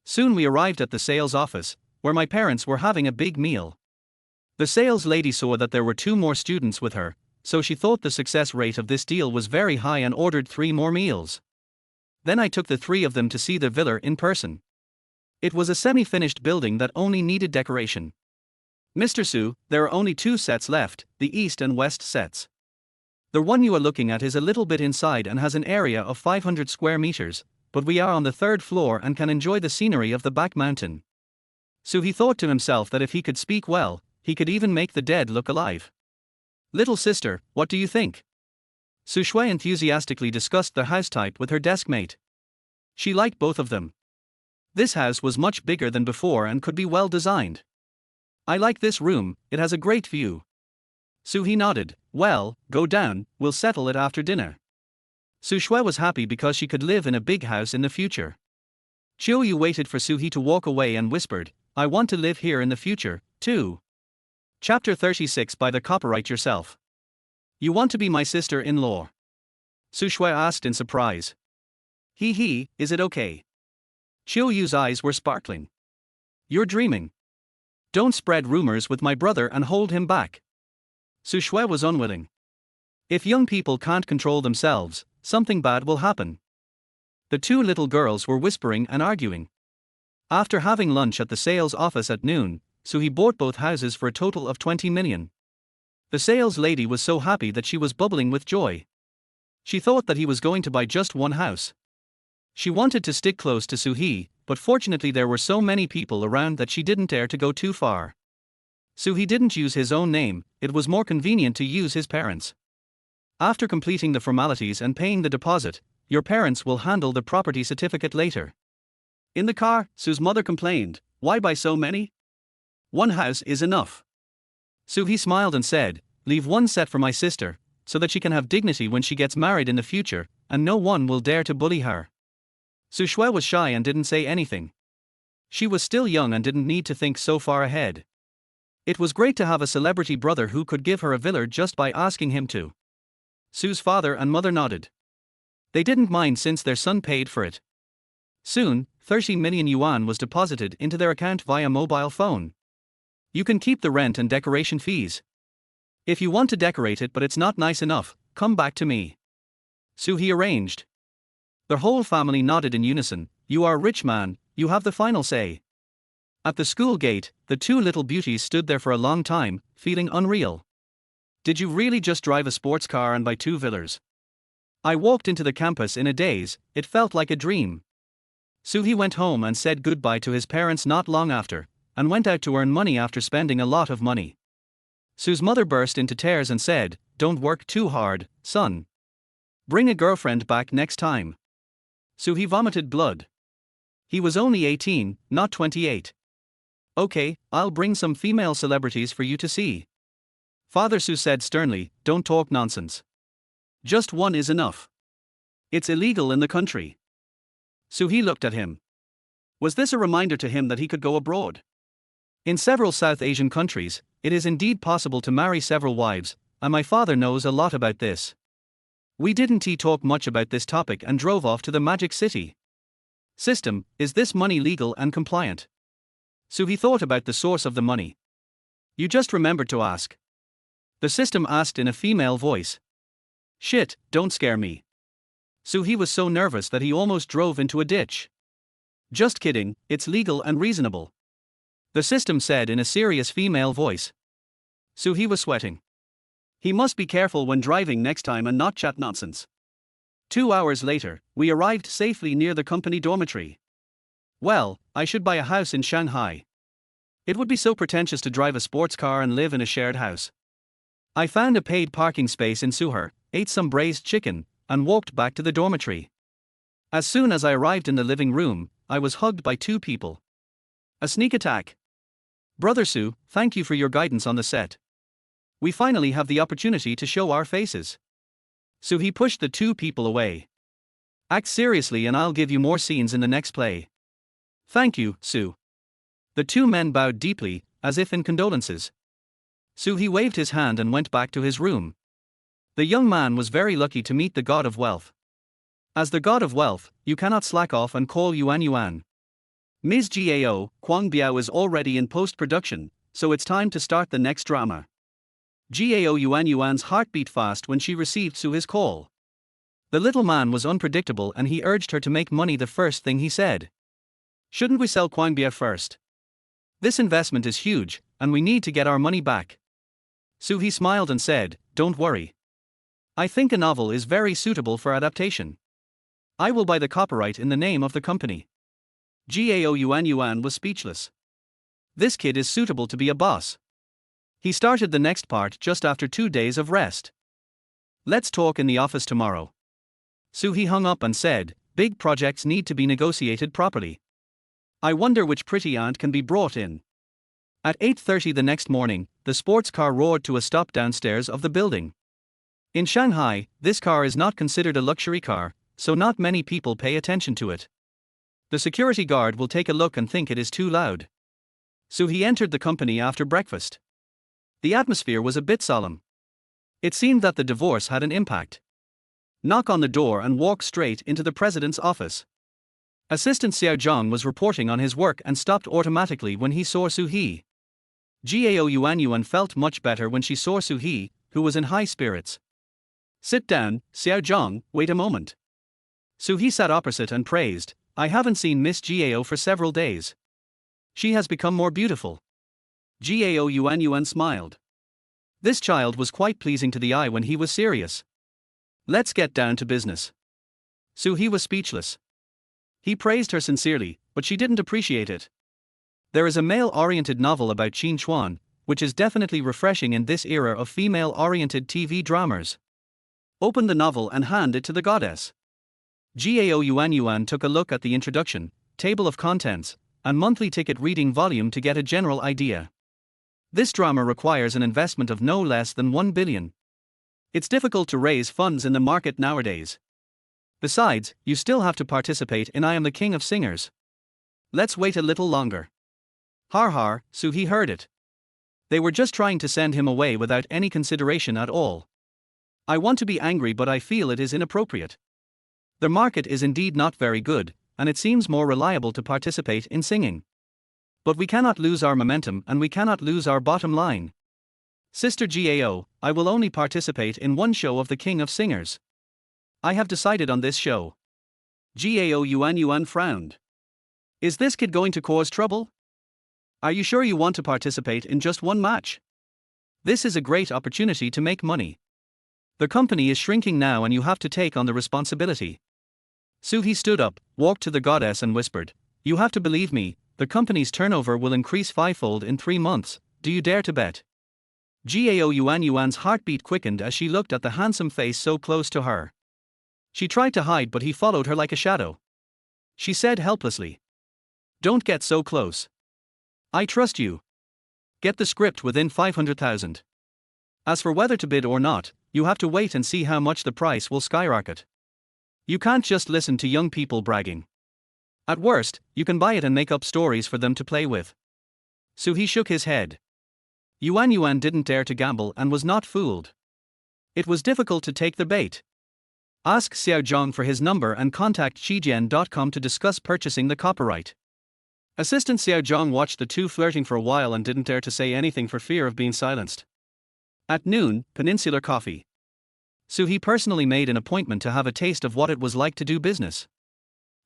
Soon we arrived at the sales office, where my parents were having a big meal. The sales lady saw that there were 2 more students with her, so she thought the success rate of this deal was very high and ordered 3 more meals. Then I took the 3 of them to see the villa in person. It was a semi-finished building that only needed decoration. Mr. Su, there are only two sets left, the east and west sets. The one you are looking at is a little bit inside and has an area of 500 square meters, but we are on the third floor and can enjoy the scenery of the back mountain. So he thought to himself that if he could speak well, he could even make the dead look alive. Little sister, what do you think? Su Shui enthusiastically discussed the house type with her desk mate. She liked both of them. This house was much bigger than before and could be well designed. I like this room, it has a great view. Su He nodded. Well, go down, we'll settle it after dinner. Su Shui was happy because she could live in a big house in the future. Chiu Yu waited for Su He to walk away and whispered, I want to live here in the future, too. Chapter 36 By the copyright yourself. You want to be my sister-in-law? Su Shui asked in surprise. Is it okay? Chiu Yu's eyes were sparkling. You're dreaming. Don't spread rumors with my brother and hold him back. Su Shui was unwilling. If young people can't control themselves, something bad will happen. The two little girls were whispering and arguing. After having lunch at the sales office at noon, Su He bought both houses for a total of 20 million. The sales lady was so happy that she was bubbling with joy. She thought that he was going to buy just one house. She wanted to stick close to Su He, but fortunately there were so many people around that she didn't dare to go too far. Su He didn't use his own name, it was more convenient to use his parents'. After completing the formalities and paying the deposit, your parents will handle the property certificate later. In the car, Su's mother complained, why buy so many? One house is enough. Su He smiled and said, leave one set for my sister, so that she can have dignity when she gets married in the future, and no one will dare to bully her. Su Shui was shy and didn't say anything. She was still young and didn't need to think so far ahead. It was great to have a celebrity brother who could give her a villa just by asking him to. Su's father and mother nodded. They didn't mind since their son paid for it. Soon, 30 million yuan was deposited into their account via mobile phone. You can keep the rent and decoration fees. If you want to decorate it but it's not nice enough, come back to me. Su He arranged. The whole family nodded in unison. You are a rich man, you have the final say. At the school gate, the two little beauties stood there for a long time, feeling unreal. Did you really just drive a sports car and buy two villas? I walked into the campus in a daze, it felt like a dream. Su He went home and said goodbye to his parents not long after, and went out to earn money after spending a lot of money. Su's mother burst into tears and said, don't work too hard, son. Bring a girlfriend back next time. Su He vomited blood. He was only 18, not 28. Okay, I'll bring some female celebrities for you to see. Father Su said sternly, don't talk nonsense. Just one is enough. It's illegal in the country. Su He looked at him. Was this a reminder to him that he could go abroad? In several South Asian countries, it is indeed possible to marry several wives, and my father knows a lot about this. We didn't talk much about this topic and drove off to the Magic City. System, is this money legal and compliant? Su He thought about the source of the money. You just remembered to ask. The system asked in a female voice. Shit, don't scare me. Su He was so nervous that he almost drove into a ditch. Just kidding, it's legal and reasonable. The system said in a serious female voice. Su He was sweating. He must be careful when driving next time and not chat nonsense. 2 hours later, we arrived safely near the company dormitory. Well, I should buy a house in Shanghai. It would be so pretentious to drive a sports car and live in a shared house. I found a paid parking space in Suher, ate some braised chicken, and walked back to the dormitory. As soon as I arrived in the living room, I was hugged by two people. A sneak attack. Brother Su, thank you for your guidance on the set. We finally have the opportunity to show our faces. Su He pushed the two people away. Act seriously and I'll give you more scenes in the next play. Thank you, Su. The two men bowed deeply, as if in condolences. Su He waved his hand and went back to his room. The young man was very lucky to meet the god of wealth. As the god of wealth, you cannot slack off and call Yuan Yuan. Ms. Gao, Kwang Biao is already in post-production, so it's time to start the next drama. Gao Yuan Yuan's heart beat fast when she received Su's call. The little man was unpredictable and he urged her to make money the first thing he said. Shouldn't we sell Kwangbia first? This investment is huge, and we need to get our money back. Soo-hee smiled and said, "Don't worry. I think a novel is very suitable for adaptation. I will buy the copyright in the name of the company." Gao Yuan was speechless. This kid is suitable to be a boss. He started the next part just after 2 days of rest. "Let's talk in the office tomorrow." Soo-hee hung up and said, "Big projects need to be negotiated properly. I wonder which pretty aunt can be brought in." At 8:30 the next morning, the sports car roared to a stop downstairs of the building. In Shanghai, this car is not considered a luxury car, so not many people pay attention to it. The security guard will take a look and think it is too loud. So he entered the company after breakfast. The atmosphere was a bit solemn. It seemed that the divorce had an impact. Knock on the door and walk straight into the president's office. Assistant Xiao Zhang was reporting on his work and stopped automatically when he saw Soo-hee. Gao Yuan felt much better when she saw Soo-hee, who was in high spirits. "Sit down, Xiao Zhang, wait a moment." Soo-hee sat opposite and praised, "I haven't seen Miss Gao for several days. She has become more beautiful." Gao Yuan smiled. This child was quite pleasing to the eye when he was serious. "Let's get down to business." Soo-hee was speechless. He praised her sincerely, but she didn't appreciate it. There is a male-oriented novel about Qin Chuan, which is definitely refreshing in this era of female-oriented TV dramas. Open the novel and hand it to the goddess. Gao Yuan took a look at the introduction, table of contents, and monthly ticket reading volume to get a general idea. This drama requires an investment of no less than 1 billion. It's difficult to raise funds in the market nowadays. Besides, you still have to participate in I Am the King of Singers. Let's wait a little longer. Har har, Soo-hee heard it. They were just trying to send him away without any consideration at all. I want to be angry, but I feel it is inappropriate. The market is indeed not very good, and it seems more reliable to participate in singing. But we cannot lose our momentum and we cannot lose our bottom line. Sister Gao, I will only participate in one show of the King of Singers. I have decided on this show. Gao Yuan frowned. Is this kid going to cause trouble? Are you sure you want to participate in just one match? This is a great opportunity to make money. The company is shrinking now and you have to take on the responsibility. Soo-hee stood up, walked to the goddess and whispered, "You have to believe me, the company's turnover will increase 5-fold in 3 months, do you dare to bet?" Gao Yuan's heartbeat quickened as she looked at the handsome face so close to her. She tried to hide, but he followed her like a shadow. She said helplessly, "Don't get so close. I trust you. Get the script within 500,000. As for whether to bid or not, you have to wait and see how much the price will skyrocket. You can't just listen to young people bragging. At worst, you can buy it and make up stories for them to play with." Soo-hee shook his head. Yuan didn't dare to gamble and was not fooled. It was difficult to take the bait. Ask Xiao Zhang for his number and contact Shijian.com to discuss purchasing the copyright. Assistant Xiao Zhang watched the two flirting for a while and didn't dare to say anything for fear of being silenced. At noon, Peninsular Coffee. Soo-hee personally made an appointment to have a taste of what it was like to do business.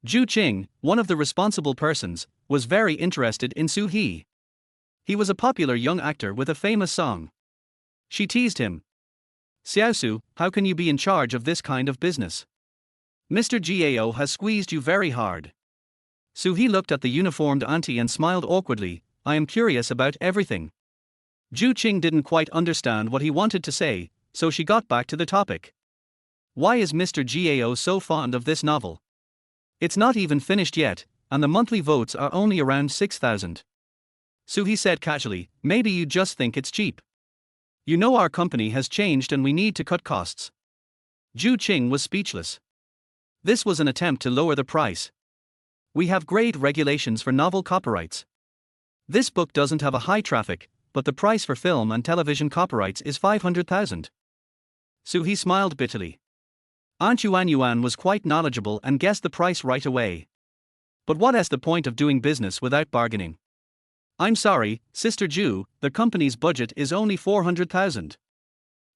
Zhu Qing, one of the responsible persons, was very interested in Soo-hee. He was a popular young actor with a famous song. She teased him. "Xiaosu, how can you be in charge of this kind of business? Mr. Gao has squeezed you very hard." Soo-hee looked at the uniformed auntie and smiled awkwardly. "I am curious about everything." Zhu Qing didn't quite understand what he wanted to say, so she got back to the topic. "Why is Mr. Gao so fond of this novel? It's not even finished yet, and the monthly votes are only around 6,000. Soo-hee said casually, "Maybe you just think it's cheap. You know our company has changed and we need to cut costs." Zhu Qing was speechless. This was an attempt to lower the price. "We have grade regulations for novel copyrights. This book doesn't have a high traffic, but the price for film and television copyrights is 500,000. Soo-hee smiled bitterly. Aunt Yuan was quite knowledgeable and guessed the price right away. But what is the point of doing business without bargaining? "I'm sorry, Sister Zhu, the company's budget is only 400,000.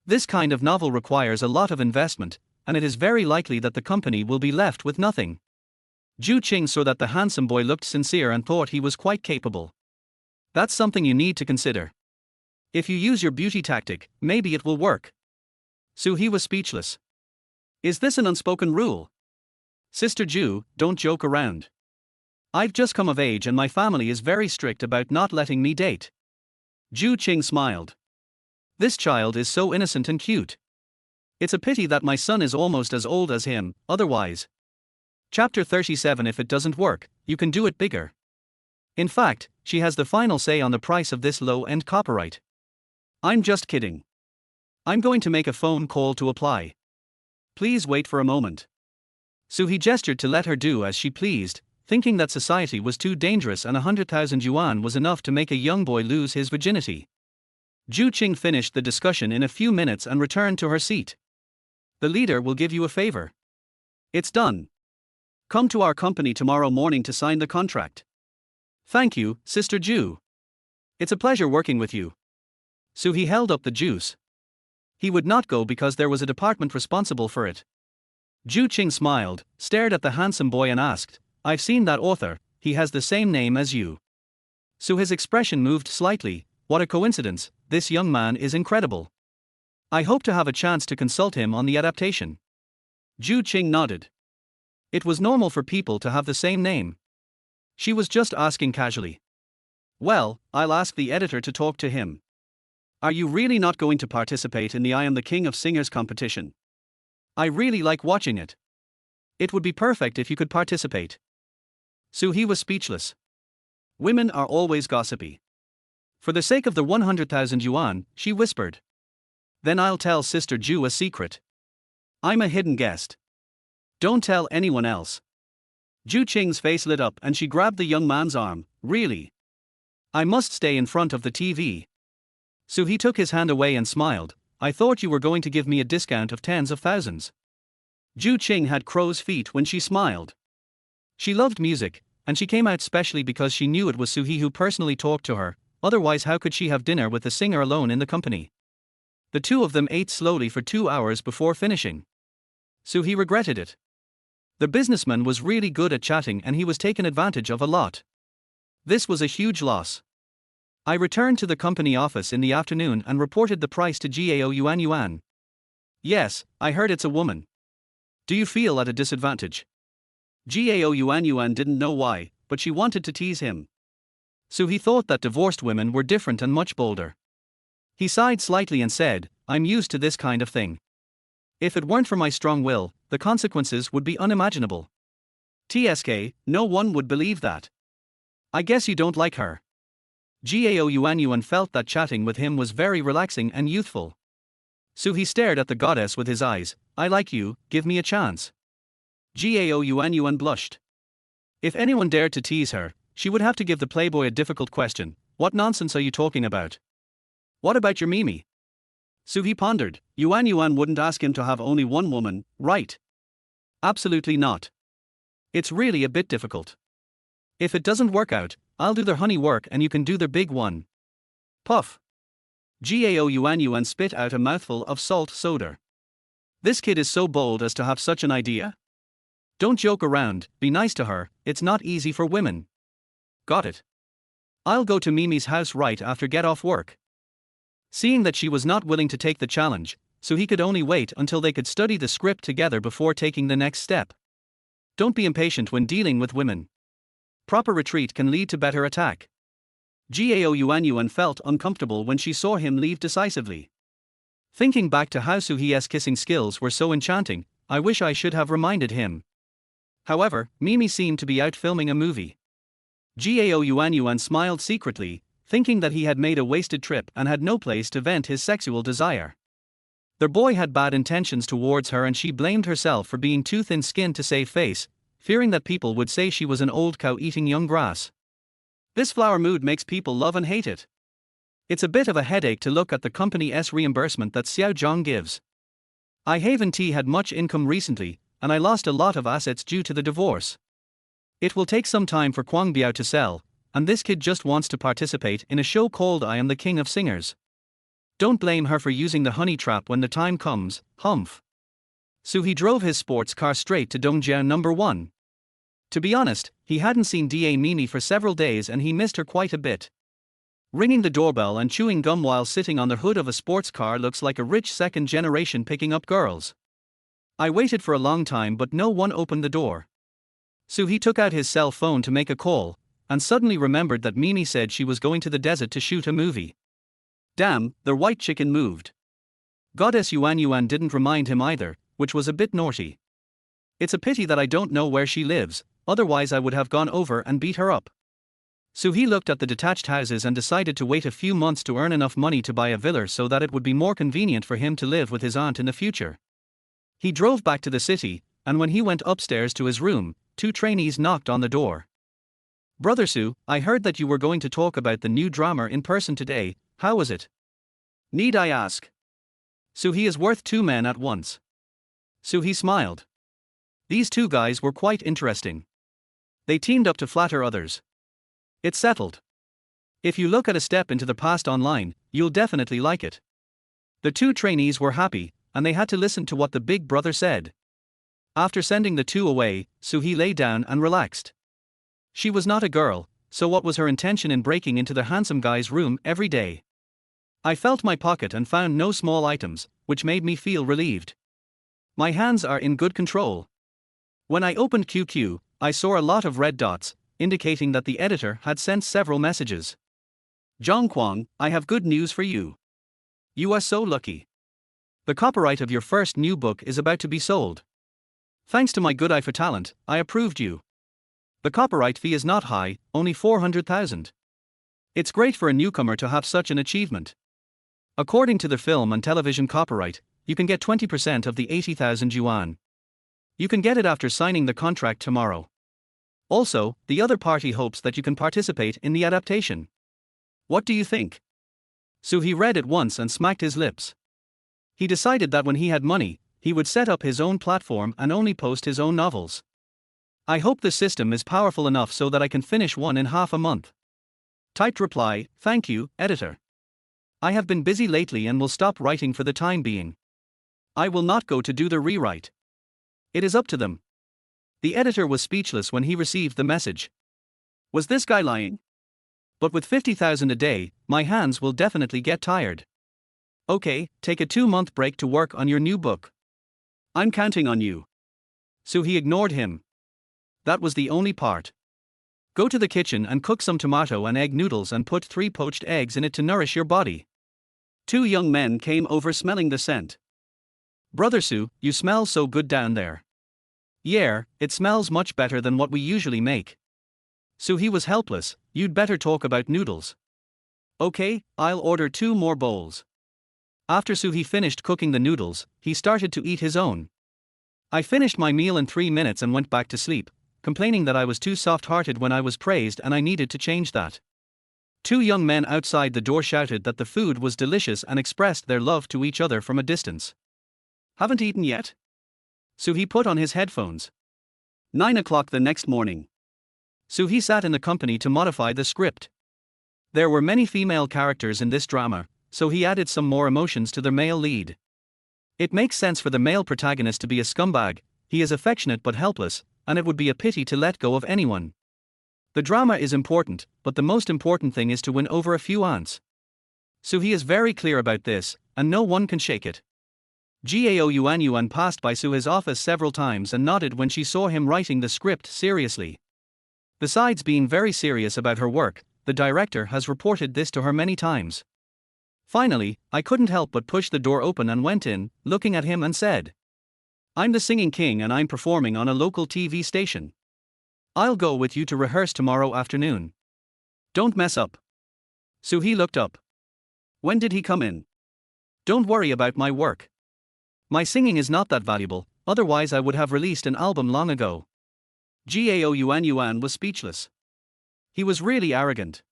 This kind of novel requires a lot of investment, and it is very likely that the company will be left with nothing." Ju Qing saw that the handsome boy looked sincere and thought he was quite capable. That's something you need to consider. If you use your beauty tactic, maybe it will work. Su He was speechless. Is this an unspoken rule? Sister Ju, don't joke around. I've just come of age and my family is very strict about not letting me date. Ju Qing smiled. This child is so innocent and cute. It's a pity that my son is almost as old as him, otherwise. Chapter 37. If it doesn't work, you can do it bigger. In fact, she has the final say on the price of this low-end copyright. I'm just kidding. I'm going to make a phone call to apply. Please wait for a moment. Su He gestured to let her do as she pleased, thinking that society was too dangerous and 100,000 yuan was enough to make a young boy lose his virginity. Ju Qing finished the discussion in a few minutes and returned to her seat. The leader will give you a favor. It's done. Come to our company tomorrow morning to sign the contract. Thank you, Sister Ju. It's a pleasure working with you. Su He held up the juice. He would not go because there was a department responsible for it. Ju Qing smiled, stared at the handsome boy and asked, I've seen that author, he has the same name as you. Su His expression moved slightly. What a coincidence, this young man is incredible. I hope to have a chance to consult him on the adaptation. Ju Qing nodded. It was normal for people to have the same name. She was just asking casually. Well, I'll ask the editor to talk to him. Are you really not going to participate in the I Am the King of Singers competition? I really like watching it. It would be perfect if you could participate. Su He was speechless. Women are always gossipy. For the sake of the 100,000 yuan, she whispered. Then I'll tell Sister Ju a secret. I'm a hidden guest. Don't tell anyone else. Ju Qing's face lit up and she grabbed the young man's arm. Really? I must stay in front of the TV. Su He took his hand away and smiled. I thought you were going to give me a discount of tens of thousands. Ju Qing had crow's feet when she smiled. She loved music, and she came out specially because she knew it was Su He who personally talked to her, otherwise how could she have dinner with the singer alone in the company? The two of them ate slowly for 2 hours before finishing. Su He regretted it. The businessman was really good at chatting and he was taken advantage of a lot. This was a huge loss. I returned to the company office in the afternoon and reported the price to Gao Yuan. Yes, I heard it's a woman. Do you feel at a disadvantage? Gao Yuan didn't know why, but she wanted to tease him. So he thought that divorced women were different and much bolder. He sighed slightly and said, I'm used to this kind of thing. If it weren't for my strong will, the consequences would be unimaginable. TSK, no one would believe that. I guess you don't like her. Gao Yuan felt that chatting with him was very relaxing and youthful. So he stared at the goddess with his eyes. I like you, give me a chance. Gao Yuan blushed. If anyone dared to tease her, she would have to give the playboy a difficult question. What nonsense are you talking about? What about your Mimi? So he pondered. Yuan wouldn't ask him to have only one woman, right? Absolutely not. It's really a bit difficult. If it doesn't work out, I'll do their honey work and you can do their big one. Puff. Gao Yuan spit out a mouthful of salt soda. This kid is so bold as to have such an idea? Don't joke around, be nice to her, it's not easy for women. Got it. I'll go to Mimi's house right after get off work. Seeing that she was not willing to take the challenge, so he could only wait until they could study the script together before taking the next step. Don't be impatient when dealing with women. Proper retreat can lead to better attack. Gao Yuan felt uncomfortable when she saw him leave decisively. Thinking back to how Su He's kissing skills were so enchanting, I wish I should have reminded him. However, Mimi seemed to be out filming a movie. Gao Yuan smiled secretly, thinking that he had made a wasted trip and had no place to vent his sexual desire. Their boy had bad intentions towards her and she blamed herself for being too thin-skinned to save face, fearing that people would say she was an old cow eating young grass. This flower mood makes people love and hate it. It's a bit of a headache to look at the company's reimbursement that Xiao Zhang gives. I Haven Tea had much income recently, and I lost a lot of assets due to the divorce. It will take some time for Kwang Biao to sell, and this kid just wants to participate in a show called I Am the King of Singers. Don't blame her for using the honey trap when the time comes, humph. So he drove his sports car straight to Dongjiao number 1. To be honest, he hadn't seen Da Mimi for several days and he missed her quite a bit. Ringing the doorbell and chewing gum while sitting on the hood of a sports car looks like a rich second generation picking up girls. I waited for a long time but no one opened the door. So he took out his cell phone to make a call, and suddenly remembered that Mimi said she was going to the desert to shoot a movie. Damn, the white chicken moved. Goddess Yuan Yuan didn't remind him either, which was a bit naughty. It's a pity that I don't know where she lives, otherwise I would have gone over and beat her up. So he looked at the detached houses and decided to wait a few months to earn enough money to buy a villa so that it would be more convenient for him to live with his aunt in the future. He drove back to the city, and when he went upstairs to his room, 2 trainees knocked on the door. Brother Su, I heard that you were going to talk about the new drama in person today, how was it? Need I ask? So he is worth 2 men at once. So he smiled. These 2 guys were quite interesting. They teamed up to flatter others. It's settled. If you look at a step into the past online, you'll definitely like it. The 2 trainees were happy, and they had to listen to what the big brother said. After sending the 2 away, Suhi lay down and relaxed. She was not a girl, so what was her intention in breaking into the handsome guy's room every day? I felt my pocket and found no small items, which made me feel relieved. My hands are in good control. When I opened QQ, I saw a lot of red dots, indicating that the editor had sent several messages. Zhongquang, I have good news for you. You are so lucky. The copyright of your first new book is about to be sold. Thanks to my good eye for talent, I approved you. The copyright fee is not high, only 400,000. It's great for a newcomer to have such an achievement. According to the film and television copyright, you can get 20% of the 80,000 yuan. You can get it after signing the contract tomorrow. Also, the other party hopes that you can participate in the adaptation. What do you think? So he read it once and smacked his lips. He decided that when he had money, he would set up his own platform and only post his own novels. I hope the system is powerful enough so that I can finish one in half a month. Typed reply, thank you, editor. I have been busy lately and will stop writing for the time being. I will not go to do the rewrite. It is up to them. The editor was speechless when he received the message. Was this guy lying? But with 50,000 a day, my hands will definitely get tired. Okay, take a 2-month break to work on your new book. I'm counting on you. So he ignored him. That was the only part. Go to the kitchen and cook some tomato and egg noodles and put 3 poached eggs in it to nourish your body. 2 young men came over smelling the scent. Brother Su, you smell so good down there. Yeah, it smells much better than what we usually make. So he was helpless, you'd better talk about noodles. Okay, I'll order 2 more bowls. After Suhi finished cooking the noodles, he started to eat his own. I finished my meal in 3 minutes and went back to sleep, complaining that I was too soft-hearted when I was praised and I needed to change that. 2 young men outside the door shouted that the food was delicious and expressed their love to each other from a distance. Haven't eaten yet? Suhi put on his headphones. 9 o'clock the next morning. Suhi sat in the company to modify the script. There were many female characters in this drama, so he added some more emotions to their male lead. It makes sense for the male protagonist to be a scumbag, he is affectionate but helpless, and it would be a pity to let go of anyone. The drama is important, but the most important thing is to win over a few aunts. Suhi is very clear about this, and no one can shake it. Gao Yuan Yuan passed by Suhi's office several times and nodded when she saw him writing the script seriously. Besides being very serious about her work, the director has reported this to her many times. Finally, I couldn't help but push the door open and went in, looking at him and said, I'm the singing king and I'm performing on a local TV station. I'll go with you to rehearse tomorrow afternoon. Don't mess up. Suhi looked up. When did he come in? Don't worry about my work. My singing is not that valuable, otherwise I would have released an album long ago. Gao Yuan Yuan was speechless. He was really arrogant.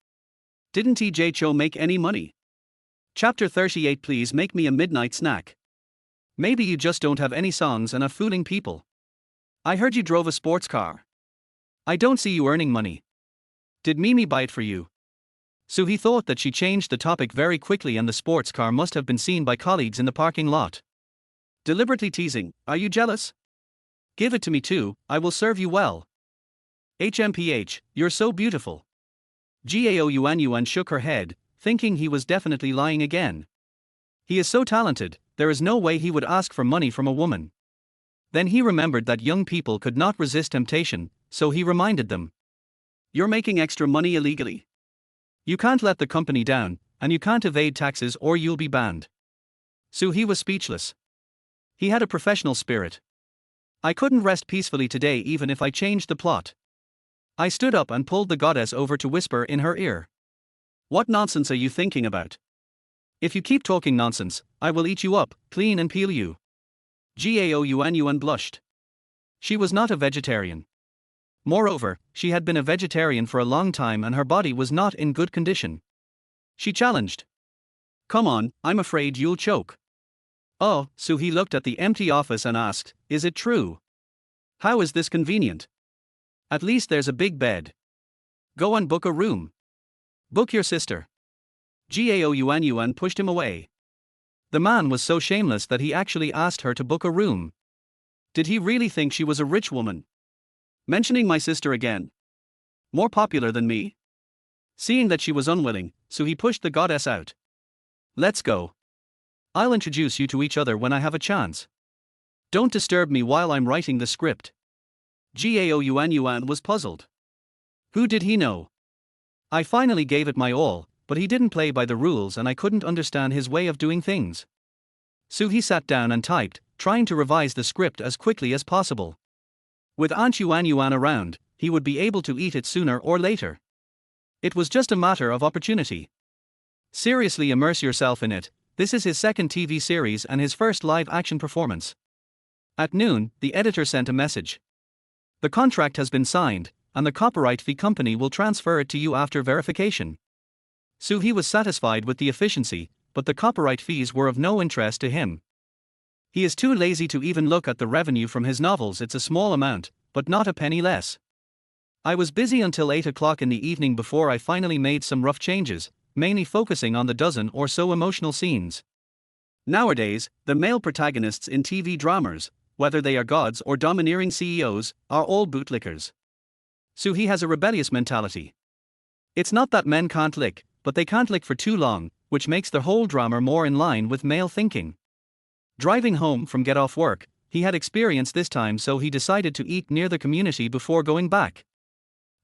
Didn't TJ Cho make any money? Chapter 38. Please make me a midnight snack. Maybe you just don't have any songs and are fooling people. I heard you drove a sports car. I don't see you earning money. Did Mimi buy it for you? So he thought that she changed the topic very quickly and the sports car must have been seen by colleagues in the parking lot. Deliberately teasing, are you jealous? Give it to me too, I will serve you well. HMPH, you're so beautiful. Gao Yuan shook her head, thinking he was definitely lying again. He is so talented, there is no way he would ask for money from a woman. Then he remembered that young people could not resist temptation, so he reminded them. You're making extra money illegally. You can't let the company down, and you can't evade taxes or you'll be banned. He was speechless. He had a professional spirit. I couldn't rest peacefully today even if I changed the plot. I stood up and pulled the goddess over to whisper in her ear. What nonsense are you thinking about? If you keep talking nonsense, I will eat you up, clean and peel you. Gao Yuan blushed. She was not a vegetarian. Moreover, she had been a vegetarian for a long time and her body was not in good condition. She challenged. Come on, I'm afraid you'll choke. Oh, so he looked at the empty office and asked, is it true? How is this convenient? At least there's a big bed. Go and book a room. Book your sister. Gao Yuan pushed him away. The man was so shameless that he actually asked her to book a room. Did he really think she was a rich woman? Mentioning my sister again. More popular than me? Seeing that she was unwilling, so he pushed the goddess out. Let's go. I'll introduce you to each other when I have a chance. Don't disturb me while I'm writing the script. Gao Yuan was puzzled. Who did he know? I finally gave it my all, but he didn't play by the rules and I couldn't understand his way of doing things. So he sat down and typed, trying to revise the script as quickly as possible. With Aunt Yuan around, he would be able to eat it sooner or later. It was just a matter of opportunity. Seriously immerse yourself in it, this is his second TV series and his first live-action performance. At noon, the editor sent a message. The contract has been signed, and the copyright fee company will transfer it to you after verification. So he was satisfied with the efficiency, but the copyright fees were of no interest to him. He is too lazy to even look at the revenue from his novels. It's a small amount, but not a penny less. I was busy until 8 o'clock in the evening before I finally made some rough changes, mainly focusing on the dozen or so emotional scenes. Nowadays, the male protagonists in TV dramas, whether they are gods or domineering CEOs, are all bootlickers. So he has a rebellious mentality. It's not that men can't lick, but they can't lick for too long, which makes the whole drama more in line with male thinking. Driving home from get off work, he had experience this time, so he decided to eat near the community before going back.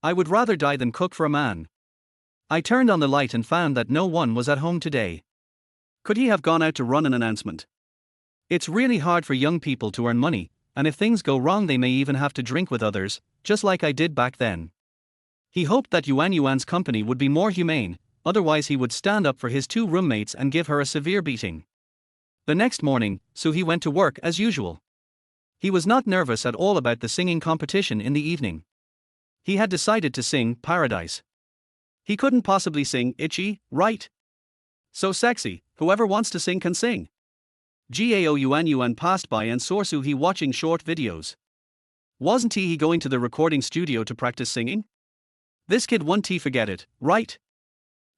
I would rather die than cook for a man. I turned on the light and found that no one was at home today. Could he have gone out to run an announcement? It's really hard for young people to earn money, and if things go wrong they may even have to drink with others, just like I did back then. He hoped that Yuan's company would be more humane, otherwise he would stand up for his two roommates and give her a severe beating. The next morning, so he went to work as usual. He was not nervous at all about the singing competition in the evening. He had decided to sing Paradise. He couldn't possibly sing Itchy, right? So sexy, whoever wants to sing can sing. Gao Yuan passed by and saw Suhi watching short videos. Wasn't he going to the recording studio to practice singing? This kid won't forget it, right?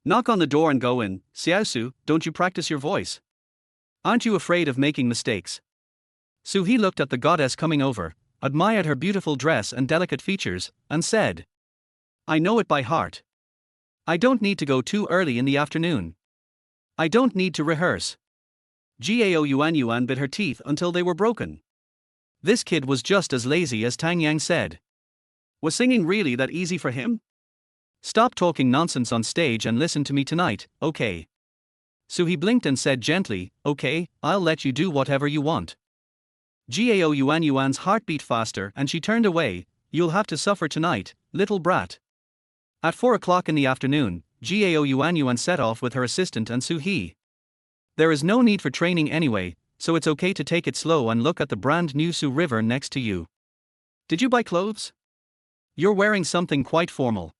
Knock on the door and go in. Xiaosu, don't you practice your voice? Aren't you afraid of making mistakes? Suhi looked at the goddess coming over, admired her beautiful dress and delicate features, and said, I know it by heart. I don't need to go too early in the afternoon. I don't need to rehearse. Gao Yuan bit her teeth until they were broken. This kid was just as lazy as Tang Yang said. Was singing really that easy for him? Stop talking nonsense on stage and listen to me tonight, okay? So he blinked and said gently, okay, I'll let you do whatever you want. Gao Yuan's heart beat faster and she turned away. You'll have to suffer tonight, little brat. At 4 o'clock in the afternoon, Gao Yuan set off with her assistant and Suhi. There is no need for training anyway, so it's okay to take it slow and look at the brand new Su River next to you. Did you buy clothes? You're wearing something quite formal.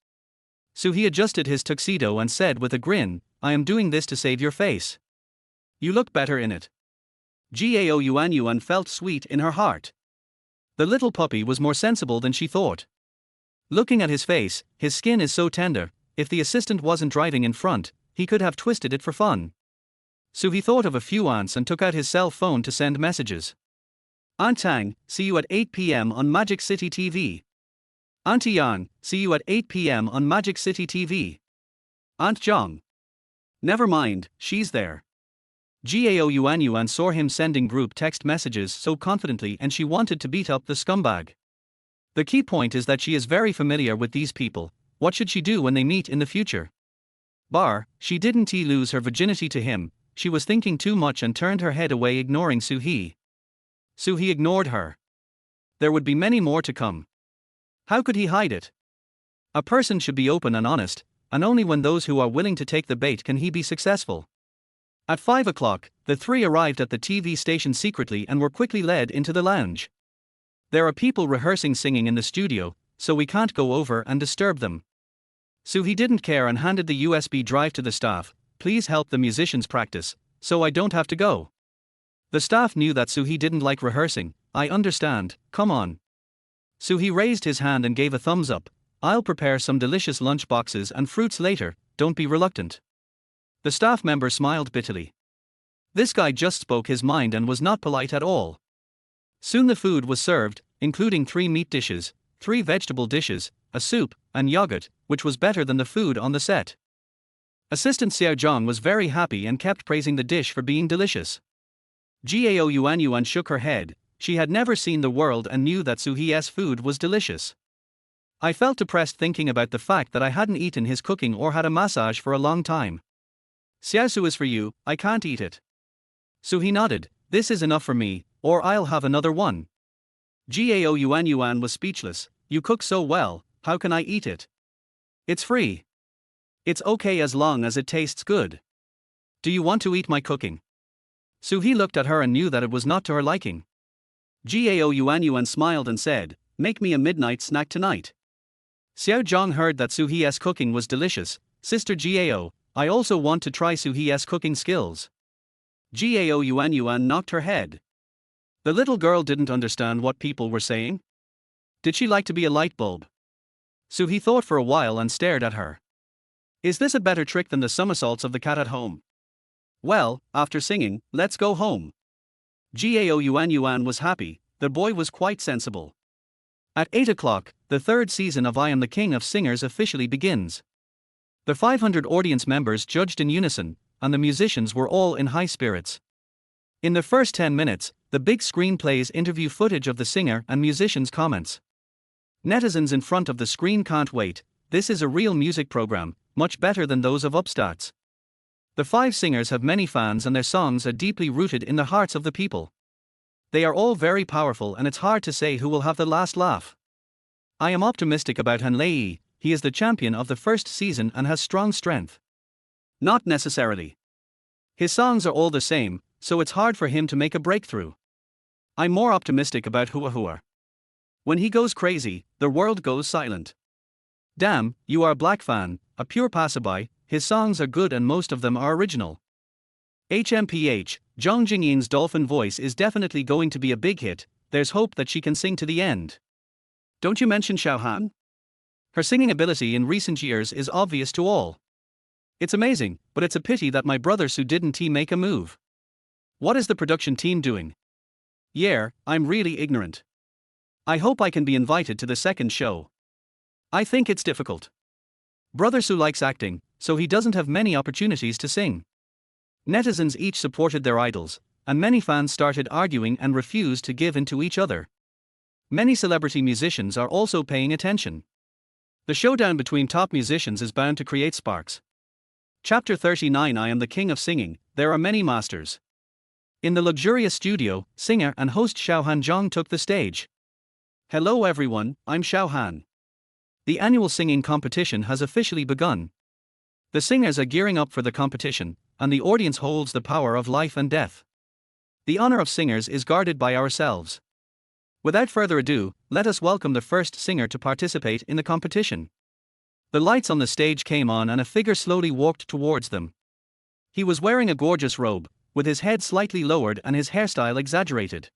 Suhi adjusted his tuxedo and said with a grin, I am doing this to save your face. You look better in it. Gao Yuan felt sweet in her heart. The little puppy was more sensible than she thought. Looking at his face, his skin is so tender, if the assistant wasn't driving in front, he could have twisted it for fun. So he thought of a few aunts and took out his cell phone to send messages. Aunt Tang, see you at 8 p.m. on Magic City TV. Auntie Yang, see you at 8 p.m. on Magic City TV. Aunt Zhang. Never mind, she's there. Gao Yuan saw him sending group text messages so confidently and she wanted to beat up the scumbag. The key point is that she is very familiar with these people. What should she do when they meet in the future? She didn't lose her virginity to him. She was thinking too much and turned her head away, ignoring Soo-hee. Soo-hee ignored her. There would be many more to come. How could he hide it? A person should be open and honest, and only when those who are willing to take the bait can he be successful. At 5 o'clock, the three arrived at the TV station secretly and were quickly led into the lounge. There are people rehearsing singing in the studio, so we can't go over and disturb them. Soo-hee didn't care and handed the USB drive to the staff. Please help the musicians practice, so I don't have to go. The staff knew that Soo-hee didn't like rehearsing. I understand, come on. Soo-hee raised his hand and gave a thumbs up. I'll prepare some delicious lunch boxes and fruits later, don't be reluctant. The staff member smiled bitterly. This guy just spoke his mind and was not polite at all. Soon the food was served, including 3 meat dishes, 3 vegetable dishes, a soup, and yogurt, which was better than the food on the set. Assistant Xiao Zhang was very happy and kept praising the dish for being delicious. Gao Yuan shook her head. She had never seen the world and knew that Soo-hee's food was delicious. I felt depressed thinking about the fact that I hadn't eaten his cooking or had a massage for a long time. Xiaosu is for you, I can't eat it. Soo-hee nodded. This is enough for me, or I'll have another one. Gao Yuan was speechless. You cook so well, how can I eat it? It's free. It's okay as long as it tastes good. Do you want to eat my cooking? Soo-hee looked at her and knew that it was not to her liking. Gao Yuan smiled and said, make me a midnight snack tonight. Xiao Zhang heard that Soo-hee's cooking was delicious. Sister Gao, I also want to try Soo-hee's cooking skills. Gao Yuan knocked her head. The little girl didn't understand what people were saying. Did she like to be a light bulb? Soo-hee thought for a while and stared at her. Is this a better trick than the somersaults of the cat at home? Well, after singing, let's go home. Gao Yuan was happy. The boy was quite sensible. At 8 o'clock, the 3rd season of I Am the King of Singers officially begins. The 500 audience members judged in unison, and the musicians were all in high spirits. In the first 10 minutes, the big screen plays interview footage of the singer and musicians' comments. Netizens in front of the screen can't wait. This is a real music program, much better than those of upstarts. The 5 singers have many fans and their songs are deeply rooted in the hearts of the people. They are all very powerful and it's hard to say who will have the last laugh. I am optimistic about Han Lei. He is the champion of the first season and has strong strength. Not necessarily. His songs are all the same, so it's hard for him to make a breakthrough. I'm more optimistic about Hua Hua. When he goes crazy, the world goes silent. Damn, you are a black fan, a pure passerby. His songs are good and most of them are original. HMPH, Zhang Jingying's dolphin voice is definitely going to be a big hit. There's hope that she can sing to the end. Don't you mention Xiao Han? Her singing ability in recent years is obvious to all. It's amazing, but it's a pity that my brother Su didn't make a move. What is the production team doing? Yeah, I'm really ignorant. I hope I can be invited to the second show. I think it's difficult. Brother Su likes acting, so he doesn't have many opportunities to sing. Netizens each supported their idols, and many fans started arguing and refused to give in to each other. Many celebrity musicians are also paying attention. The showdown between top musicians is bound to create sparks. Chapter 39 I Am the King of Singing. There are many masters. In the luxurious studio, singer and host Xiaohan Zhang took the stage. Hello everyone, I'm Xiaohan. The annual singing competition has officially begun. The singers are gearing up for the competition, and the audience holds the power of life and death. The honor of singers is guarded by ourselves. Without further ado, let us welcome the first singer to participate in the competition. The lights on the stage came on and a figure slowly walked towards them. He was wearing a gorgeous robe, with his head slightly lowered and his hairstyle exaggerated.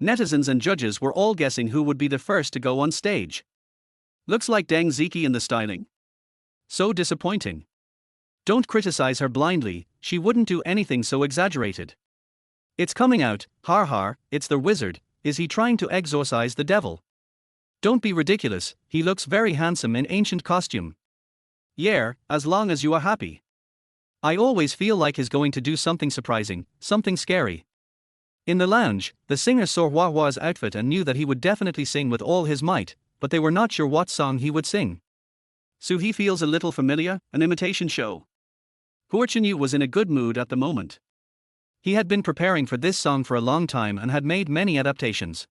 Netizens and judges were all guessing who would be the first to go on stage. Looks like Deng Ziki in the styling. So disappointing. Don't criticize her blindly, she wouldn't do anything so exaggerated. It's coming out, har har, it's the wizard. Is he trying to exorcise the devil? Don't be ridiculous, he looks very handsome in ancient costume. Yeah, as long as you are happy. I always feel like he's going to do something surprising, something scary. In the lounge, the singer saw Hua outfit and knew that he would definitely sing with all his might, but they were not sure what song he would sing. So he feels a little familiar, an imitation show. Hua Chenyu was in a good mood at the moment. He had been preparing for this song for a long time and had made many adaptations.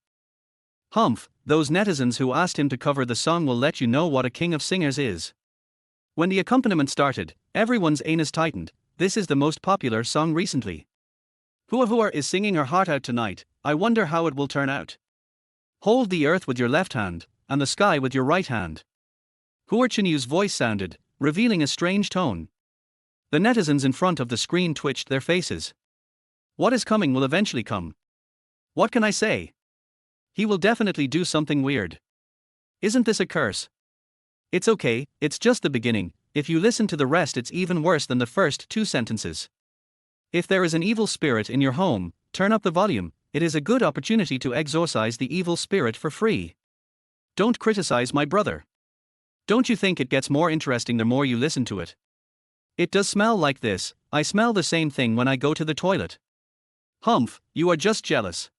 Humph, those netizens who asked him to cover the song will let you know what a king of singers is. When the accompaniment started, everyone's anus tightened. This is the most popular song recently. Hua is singing her heart out tonight. I wonder how it will turn out. Hold the earth with your left hand, and the sky with your right hand. Hua Chenyu's voice sounded, revealing a strange tone. The netizens in front of the screen twitched their faces. What is coming will eventually come. What can I say? He will definitely do something weird. Isn't this a curse? It's okay, it's just the beginning. If you listen to the rest, it's even worse than the first two sentences. If there is an evil spirit in your home, turn up the volume. It is a good opportunity to exorcise the evil spirit for free. Don't criticize my brother. Don't you think it gets more interesting the more you listen to it? It does smell like this. I smell the same thing when I go to the toilet. Humph, you are just jealous.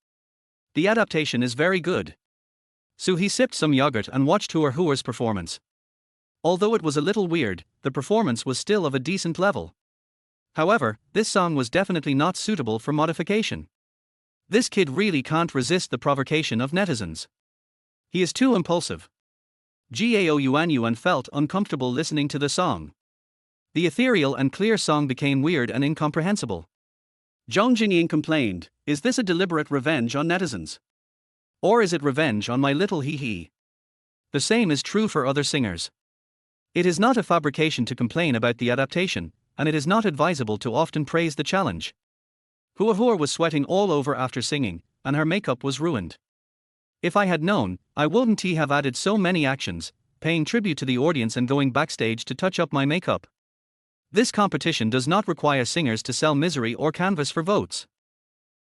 The adaptation is very good. So he sipped some yogurt and watched Hua's performance. Although it was a little weird, the performance was still of a decent level. However, this song was definitely not suitable for modification. This kid really can't resist the provocation of netizens. He is too impulsive. Gao Yuan felt uncomfortable listening to the song. The ethereal and clear song became weird and incomprehensible. Zhang Jingying complained, "Is this a deliberate revenge on netizens? Or is it revenge on my little hee-hee?" The same is true for other singers. It is not a fabrication to complain about the adaptation, and it is not advisable to often praise the challenge. Hua was sweating all over after singing, and her makeup was ruined. If I had known, I wouldn't have added so many actions, paying tribute to the audience and going backstage to touch up my makeup. This competition does not require singers to sell misery or canvas for votes.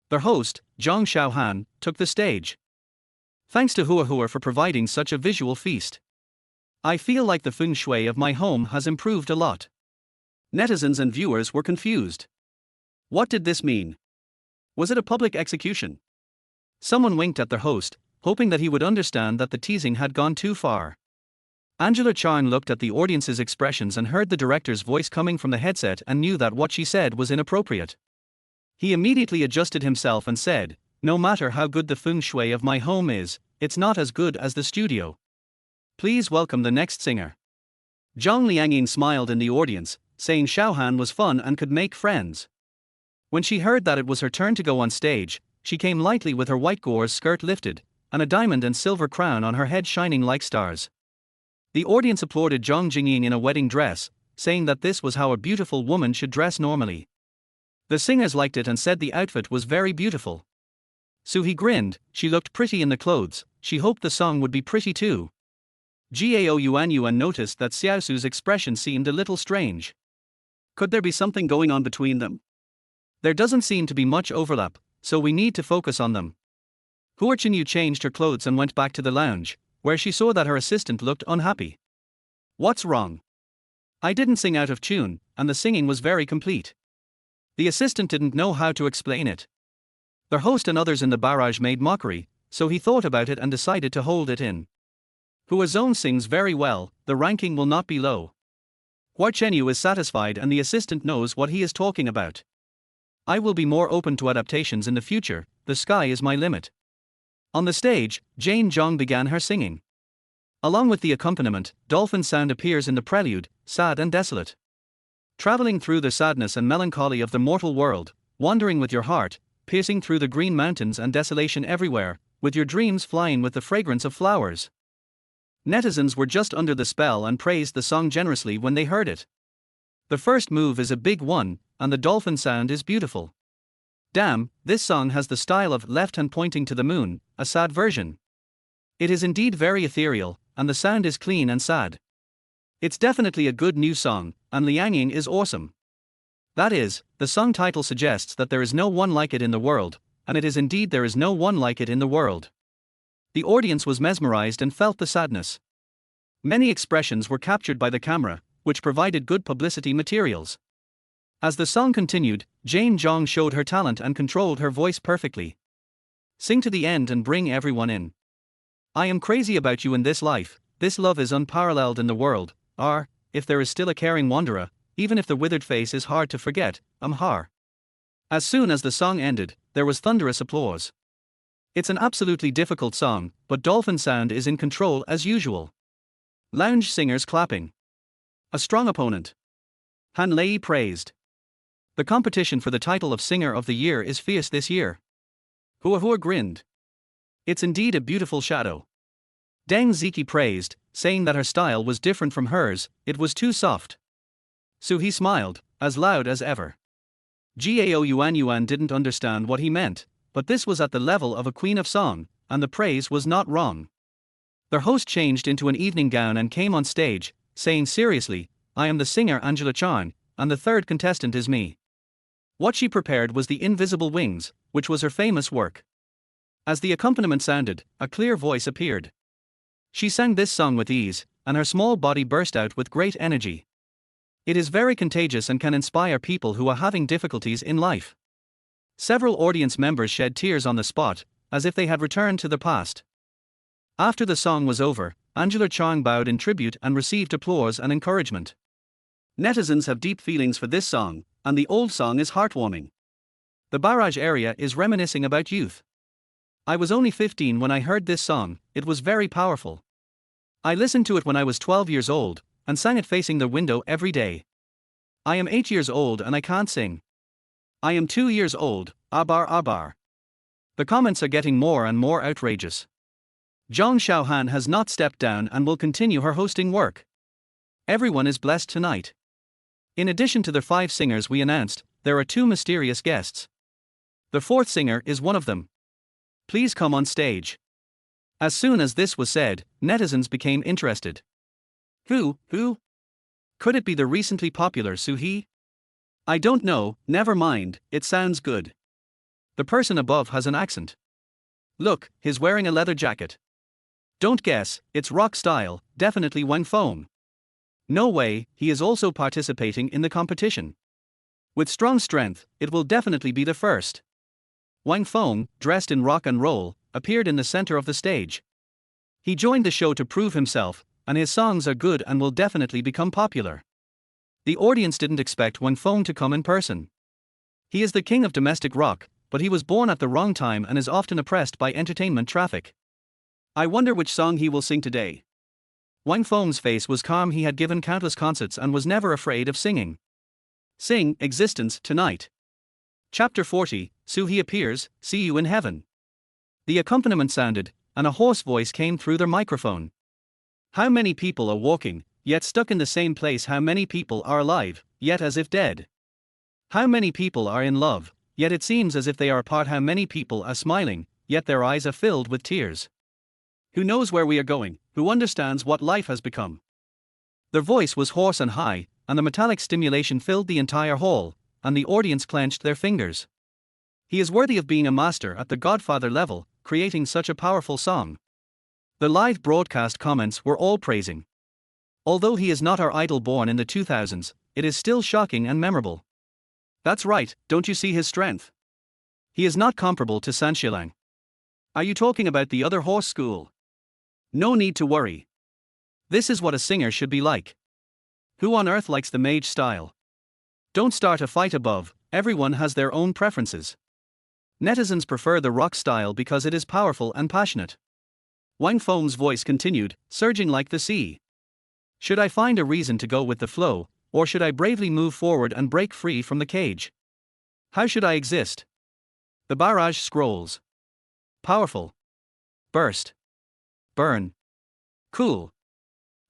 Their host, Zhang Xiaohan, took the stage. Thanks to Hua for providing such a visual feast. I feel like the feng shui of my home has improved a lot. Netizens and viewers were confused. What did this mean? Was it a public execution? Someone winked at their host, hoping that he would understand that the teasing had gone too far. Angela Charn looked at the audience's expressions and heard the director's voice coming from the headset and knew that what she said was inappropriate. He immediately adjusted himself and said, "No matter how good the feng shui of my home is, it's not as good as the studio. Please welcome the next singer." Zhang Liangying smiled in the audience, saying Xiaohan was fun and could make friends. When she heard that it was her turn to go on stage, she came lightly with her white gauze skirt lifted, and a diamond and silver crown on her head shining like stars. The audience applauded Zhang Jingying in a wedding dress, saying that this was how a beautiful woman should dress normally. The singers liked it and said the outfit was very beautiful. Suhi grinned, she looked pretty in the clothes, she hoped the song would be pretty too. Gao Yuan noticed that Xiaosu's expression seemed a little strange. Could there be something going on between them? There doesn't seem to be much overlap, so we need to focus on them. Hua Chenyu changed her clothes and went back to the lounge, where she saw that her assistant looked unhappy. What's wrong? I didn't sing out of tune, and the singing was very complete. The assistant didn't know how to explain it. Their host and others in the barrage made mockery, so he thought about it and decided to hold it in. Hua Zone sings very well, the ranking will not be low. Hua Chenyu is satisfied and the assistant knows what he is talking about. I will be more open to adaptations in the future, the sky is my limit. On the stage, Jane Zhang began her singing. Along with the accompaniment, dolphin sound appears in the prelude, sad and desolate. Traveling through the sadness and melancholy of the mortal world, wandering with your heart, piercing through the green mountains and desolation everywhere, with your dreams flying with the fragrance of flowers. Netizens were just under the spell and praised the song generously when they heard it. The first move is a big one, and the dolphin sound is beautiful. Damn, this song has the style of left hand pointing to the moon, a sad version. It is indeed very ethereal, and the sound is clean and sad. It's definitely a good new song, and Liangying is awesome. That is, the song title suggests that there is no one like it in the world, and it is indeed there is no one like it in the world. The audience was mesmerized and felt the sadness. Many expressions were captured by the camera, which provided good publicity materials. As the song continued, Jane Jong showed her talent and controlled her voice perfectly. Sing to the end and bring everyone in. I am crazy about you in this life, this love is unparalleled in the world, if there is still a caring wanderer, even if the withered face is hard to forget, har. As soon as the song ended, there was thunderous applause. It's an absolutely difficult song, but Dolphin Sound is in control as usual. Lounge singers clapping. A strong opponent. Han Lei praised. The competition for the title of Singer of the Year is fierce this year. Hua Hua grinned. It's indeed a beautiful shadow. Deng Ziki praised, saying that her style was different from hers, it was too soft. Suhi smiled, as loud as ever. Gao Yuan didn't understand what he meant, but this was at the level of a queen of song, and the praise was not wrong. Their host changed into an evening gown and came on stage, saying seriously, I am the singer Angela Chan, and the third contestant is me. What she prepared was the Invisible Wings, which was her famous work. As the accompaniment sounded, a clear voice appeared. She sang this song with ease, and her small body burst out with great energy. It is very contagious and can inspire people who are having difficulties in life. Several audience members shed tears on the spot, as if they had returned to the past. After the song was over, Angela Chang bowed in tribute and received applause and encouragement. Netizens have deep feelings for this song, and the old song is heartwarming. The barrage area is reminiscing about youth. I was only 15 when I heard this song, it was very powerful. I listened to it when I was 12 years old, and sang it facing the window every day. I am 8 years old and I can't sing. I am 2 years old, abar. The comments are getting more and more outrageous. Zhang Xiaohan has not stepped down and will continue her hosting work. Everyone is blessed tonight. In addition to the 5 singers we announced, there are 2 mysterious guests. The 4th singer is one of them. Please come on stage. As soon as this was said, netizens became interested. Who? Could it be the recently popular Suhi? I don't know, never mind, it sounds good. The person above has an accent. Look, he's wearing a leather jacket. Don't guess, it's rock style, definitely Wang Feng. No way, he is also participating in the competition. With strong strength, it will definitely be the first. Wang Feng, dressed in rock and roll, appeared in the center of the stage. He joined the show to prove himself, and his songs are good and will definitely become popular. The audience didn't expect Wang Feng to come in person. He is the king of domestic rock, but he was born at the wrong time and is often oppressed by entertainment traffic. I wonder which song he will sing today. Wang Feng's face was calm, he had given countless concerts and was never afraid of singing. Sing, Existence, tonight. Chapter 40, Suhi appears, see you in heaven. The accompaniment sounded, and a hoarse voice came through their microphone. How many people are walking, yet stuck in the same place? How many people are alive, yet as if dead? How many people are in love, yet it seems as if they are apart? How many people are smiling, yet their eyes are filled with tears? Who knows where we are going, who understands what life has become? Their voice was hoarse and high, and the metallic stimulation filled the entire hall, and the audience clenched their fingers. He is worthy of being a master at the Godfather level, creating such a powerful song. The live broadcast comments were all praising. Although he is not our idol born in the 2000s, it is still shocking and memorable. That's right, don't you see his strength? He is not comparable to Sanshilang. Are you talking about the other horse school? No need to worry. This is what a singer should be like. Who on earth likes the mage style? Don't start a fight above, everyone has their own preferences. Netizens prefer the rock style because it is powerful and passionate. Wang Feng's voice continued, surging like the sea. Should I find a reason to go with the flow, or should I bravely move forward and break free from the cage? How should I exist? The barrage scrolls. Powerful. Burst. Burn. Cool.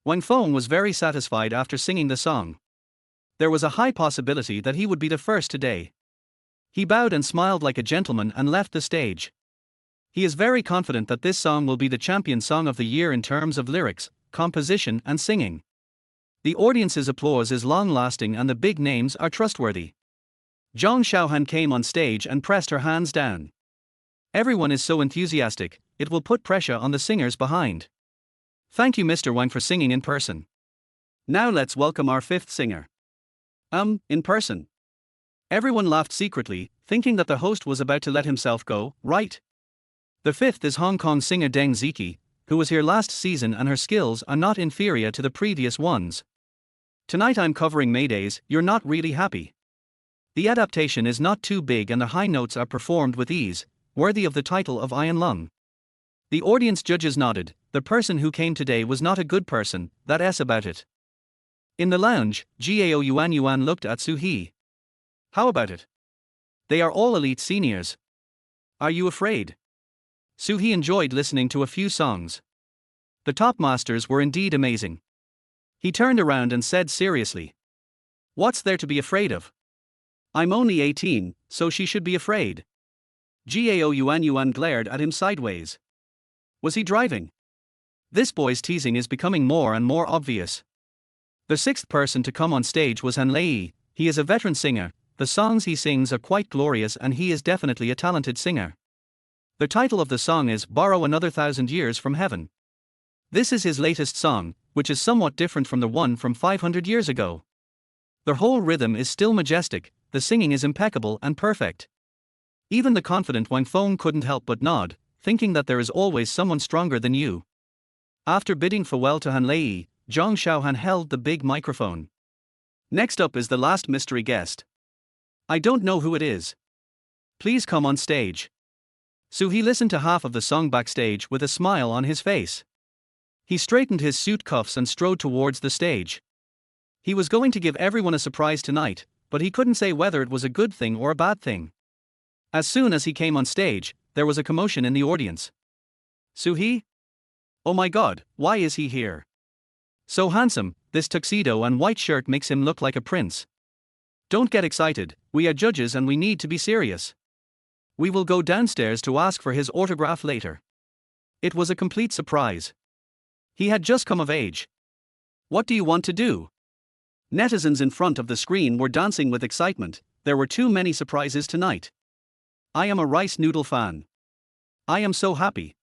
Wang Feng was very satisfied after singing the song. There was a high possibility that he would be the first today. He bowed and smiled like a gentleman and left the stage. He is very confident that this song will be the champion song of the year in terms of lyrics, composition and singing. The audience's applause is long-lasting and the big names are trustworthy. Zhang Xiaohan came on stage and pressed her hands down. Everyone is so enthusiastic, it will put pressure on the singers behind. Thank you, Mr. Wang, for singing in person. Now let's welcome our fifth singer. In person. Everyone laughed secretly, thinking that the host was about to let himself go, right? The fifth is Hong Kong singer Deng Ziki, who was here last season, and her skills are not inferior to the previous ones. Tonight I'm covering Mayday's You're Not Really Happy. The adaptation is not too big and the high notes are performed with ease, worthy of the title of Iron Lung. The audience judges nodded. The person who came today was not a good person, that's about it. In the lounge, Gao Yuan looked at Su-hee. How about it? They are all elite seniors. Are you afraid? Su-hee enjoyed listening to a few songs. The top masters were indeed amazing. He turned around and said seriously. What's there to be afraid of? I'm only 18, so she should be afraid. Gao Yuan glared at him sideways. Was he driving? This boy's teasing is becoming more and more obvious. The sixth person to come on stage was Han Lei. He is a veteran singer, the songs he sings are quite glorious and he is definitely a talented singer. The title of the song is Borrow Another 1,000 Years from Heaven. This is his latest song, which is somewhat different from the one from 500 years ago. The whole rhythm is still majestic, the singing is impeccable and perfect. Even the confident Wang Feng couldn't help but nod, thinking that there is always someone stronger than you. After bidding farewell to Han Lei, Zhang Xiaohan held the big microphone. Next up is the last mystery guest. I don't know who it is. Please come on stage. Su-hee listened to half of the song backstage with a smile on his face. He straightened his suit cuffs and strode towards the stage. He was going to give everyone a surprise tonight, but he couldn't say whether it was a good thing or a bad thing. As soon as he came on stage, there was a commotion in the audience. Su-hee? Oh my god, why is he here? So handsome, this tuxedo and white shirt makes him look like a prince. Don't get excited, we are judges and we need to be serious. We will go downstairs to ask for his autograph later. It was a complete surprise. He had just come of age. What do you want to do? Netizens in front of the screen were dancing with excitement. There were too many surprises tonight. I am a rice noodle fan. I am so happy.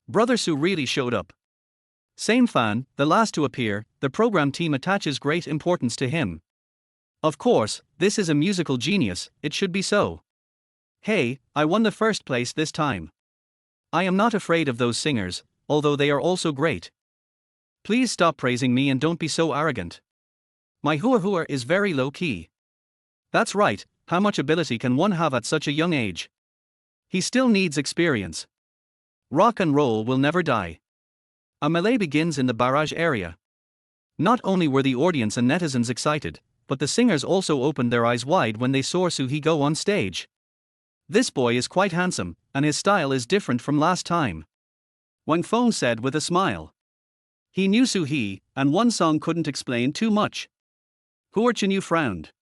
Brother Su really showed up. Same fan, the last to appear, the program team attaches great importance to him. Of course, this is a musical genius, it should be so. Hey, I won the first place this time. I am not afraid of those singers, although they are also great. Please stop praising me and don't be so arrogant. My hua is very low key. That's right, how much ability can one have at such a young age? He still needs experience. Rock and roll will never die. A melee begins in the barrage area. Not only were the audience and netizens excited, but the singers also opened their eyes wide when they saw Su-hee go on stage. This boy is quite handsome, and his style is different from last time. Wang Feng said with a smile. He knew Su-hee, and one song couldn't explain too much. Hua Chenyu frowned.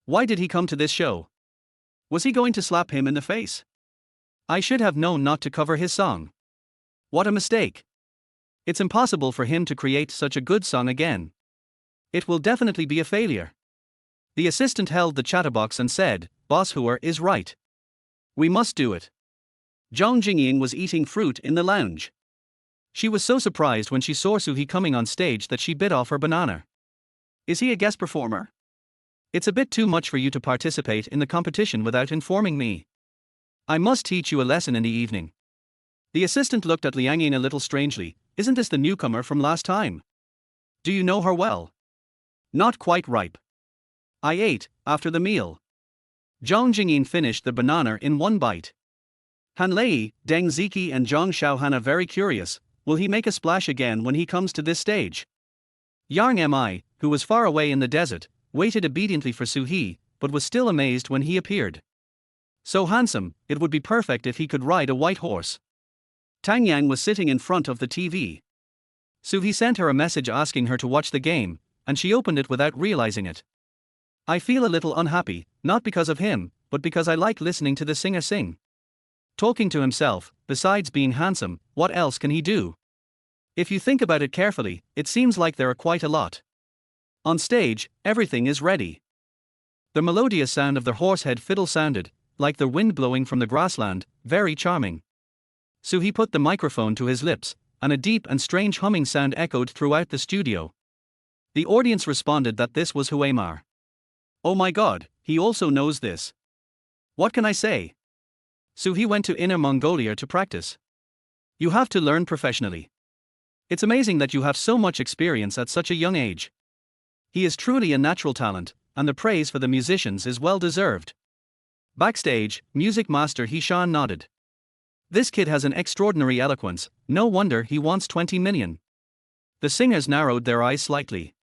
Why did he come to this show? Was he going to slap him in the face? I should have known not to cover his song. What a mistake. It's impossible for him to create such a good song again. It will definitely be a failure. The assistant held the chatterbox and said, Boss Hua is right. We must do it. Zhang Jingying was eating fruit in the lounge. She was so surprised when she saw Su-hee coming on stage that she bit off her banana. Is he a guest performer? It's a bit too much for you to participate in the competition without informing me. I must teach you a lesson in the evening. The assistant looked at Liang Ying a little strangely. Isn't this the newcomer from last time? Do you know her well? Not quite ripe. I ate, after the meal. Zhang Jingying finished the banana in one bite. Han Lei, Deng Ziki and Zhang Xiaohan are very curious. Will he make a splash again when he comes to this stage? Yang Mi, who was far away in the desert, waited obediently for Su-hee, but was still amazed when he appeared. So handsome, it would be perfect if he could ride a white horse. Tang Yang was sitting in front of the TV. Su-hee sent her a message asking her to watch the game, and she opened it without realizing it. I feel a little unhappy, not because of him, but because I like listening to the singer sing. Talking to himself, besides being handsome, what else can he do? If you think about it carefully, it seems like there are quite a lot. On stage, everything is ready. The melodious sound of the horsehead fiddle sounded, like the wind blowing from the grassland, very charming. He put the microphone to his lips, and a deep and strange humming sound echoed throughout the studio. The audience responded that this was Huemar. Oh my god, he also knows this. What can I say? He went to Inner Mongolia to practice. You have to learn professionally. It's amazing that you have so much experience at such a young age. He is truly a natural talent, and the praise for the musicians is well deserved. Backstage, music master Hishan nodded. This kid has an extraordinary eloquence, no wonder he wants 20 million. The singers narrowed their eyes slightly.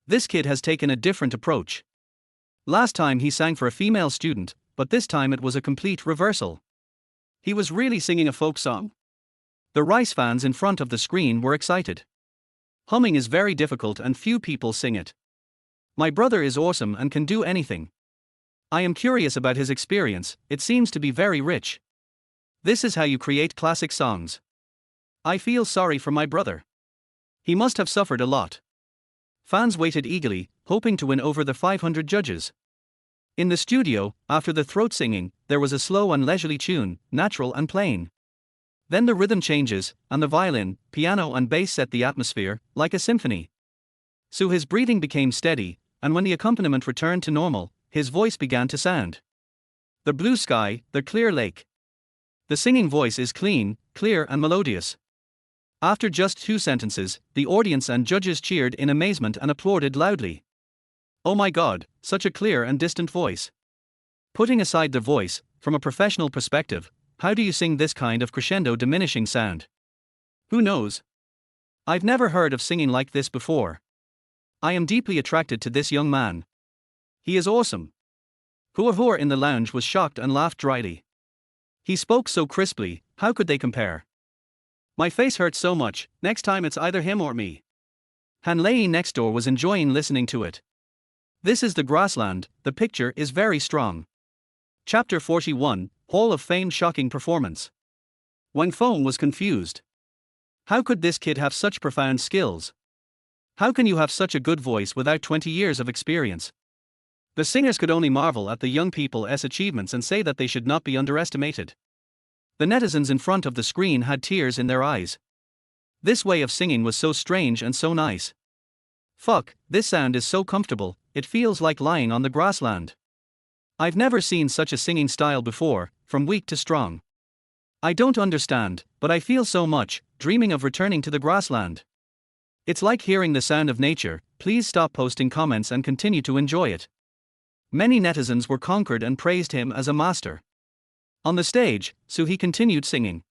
This kid has taken a different approach. Last time he sang for a female student, but this time it was a complete reversal. He was really singing a folk song. The Rice fans in front of the screen were excited. Humming is very difficult and few people sing it. My brother is awesome and can do anything. I am curious about his experience, it seems to be very rich. This is how you create classic songs. I feel sorry for my brother. He must have suffered a lot. Fans waited eagerly, hoping to win over the 500 judges. In the studio, after the throat singing, there was a slow and leisurely tune, natural and plain. Then the rhythm changes, and the violin, piano and bass set the atmosphere, like a symphony. His breathing became steady, and when the accompaniment returned to normal, his voice began to sound. The blue sky, the clear lake. The singing voice is clean, clear and melodious. After just 2 sentences, the audience and judges cheered in amazement and applauded loudly. Oh my god, such a clear and distant voice. Putting aside the voice, from a professional perspective, how do you sing this kind of crescendo diminishing sound? Who knows? I've never heard of singing like this before. I am deeply attracted to this young man. He is awesome. Hua in the lounge was shocked and laughed dryly. He spoke so crisply, how could they compare? My face hurts so much, next time it's either him or me. Hanlei next door was enjoying listening to it. This is the grassland, the picture is very strong. Chapter 41, Hall of Fame shocking performance. Wang Feng was confused. How could this kid have such profound skills? How can you have such a good voice without 20 years of experience? The singers could only marvel at the young people's achievements and say that they should not be underestimated. The netizens in front of the screen had tears in their eyes. This way of singing was so strange and so nice. Fuck, this sound is so comfortable, it feels like lying on the grassland. I've never seen such a singing style before, from weak to strong. I don't understand, but I feel so much, dreaming of returning to the grassland. It's like hearing the sound of nature. Please stop posting comments and continue to enjoy it. Many netizens were conquered and praised him as a master. On the stage, he continued singing.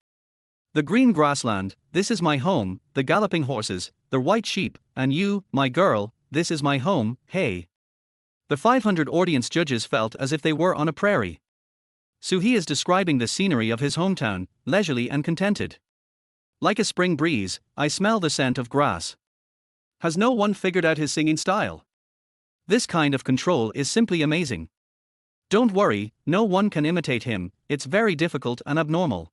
The green grassland, this is my home, the galloping horses, the white sheep, and you, my girl, this is my home, hey. The 500 audience judges felt as if they were on a prairie. He is describing the scenery of his hometown, leisurely and contented. Like a spring breeze, I smell the scent of grass. Has no one figured out his singing style? This kind of control is simply amazing. Don't worry, no one can imitate him, it's very difficult and abnormal.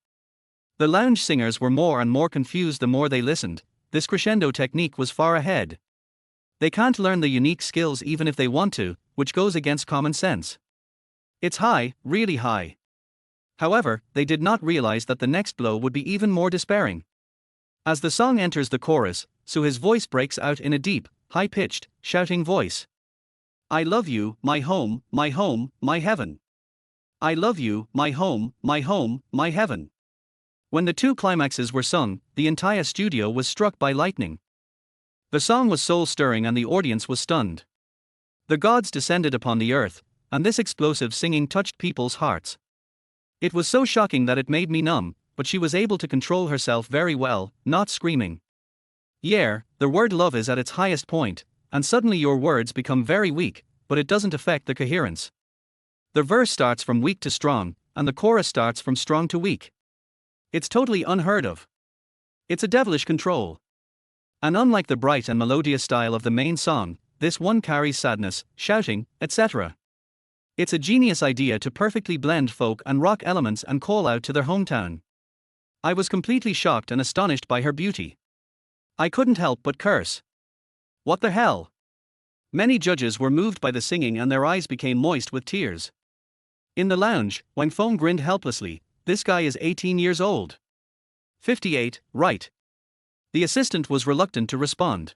The lounge singers were more and more confused the more they listened. This crescendo technique was far ahead. They can't learn the unique skills even if they want to, which goes against common sense. It's high, really high. However, they did not realize that the next blow would be even more despairing. As the song enters the chorus, his voice breaks out in a deep, high-pitched, shouting voice. I love you, my home, my heaven. I love you, my home, my heaven. When the 2 climaxes were sung, the entire studio was struck by lightning. The song was soul-stirring and the audience was stunned. The gods descended upon the earth, and this explosive singing touched people's hearts. It was so shocking that it made me numb, but she was able to control herself very well, not screaming. Yeah, the word love is at its highest point, and suddenly your words become very weak, but it doesn't affect the coherence. The verse starts from weak to strong, and the chorus starts from strong to weak. It's totally unheard of. It's a devilish control. And unlike the bright and melodious style of the main song, this one carries sadness, shouting, etc. It's a genius idea to perfectly blend folk and rock elements and call out to their hometown. I was completely shocked and astonished by her beauty. I couldn't help but curse. What the hell? Many judges were moved by the singing and their eyes became moist with tears. In the lounge, Wang Feng grinned helplessly, this guy is 18 years old. 58, right. The assistant was reluctant to respond.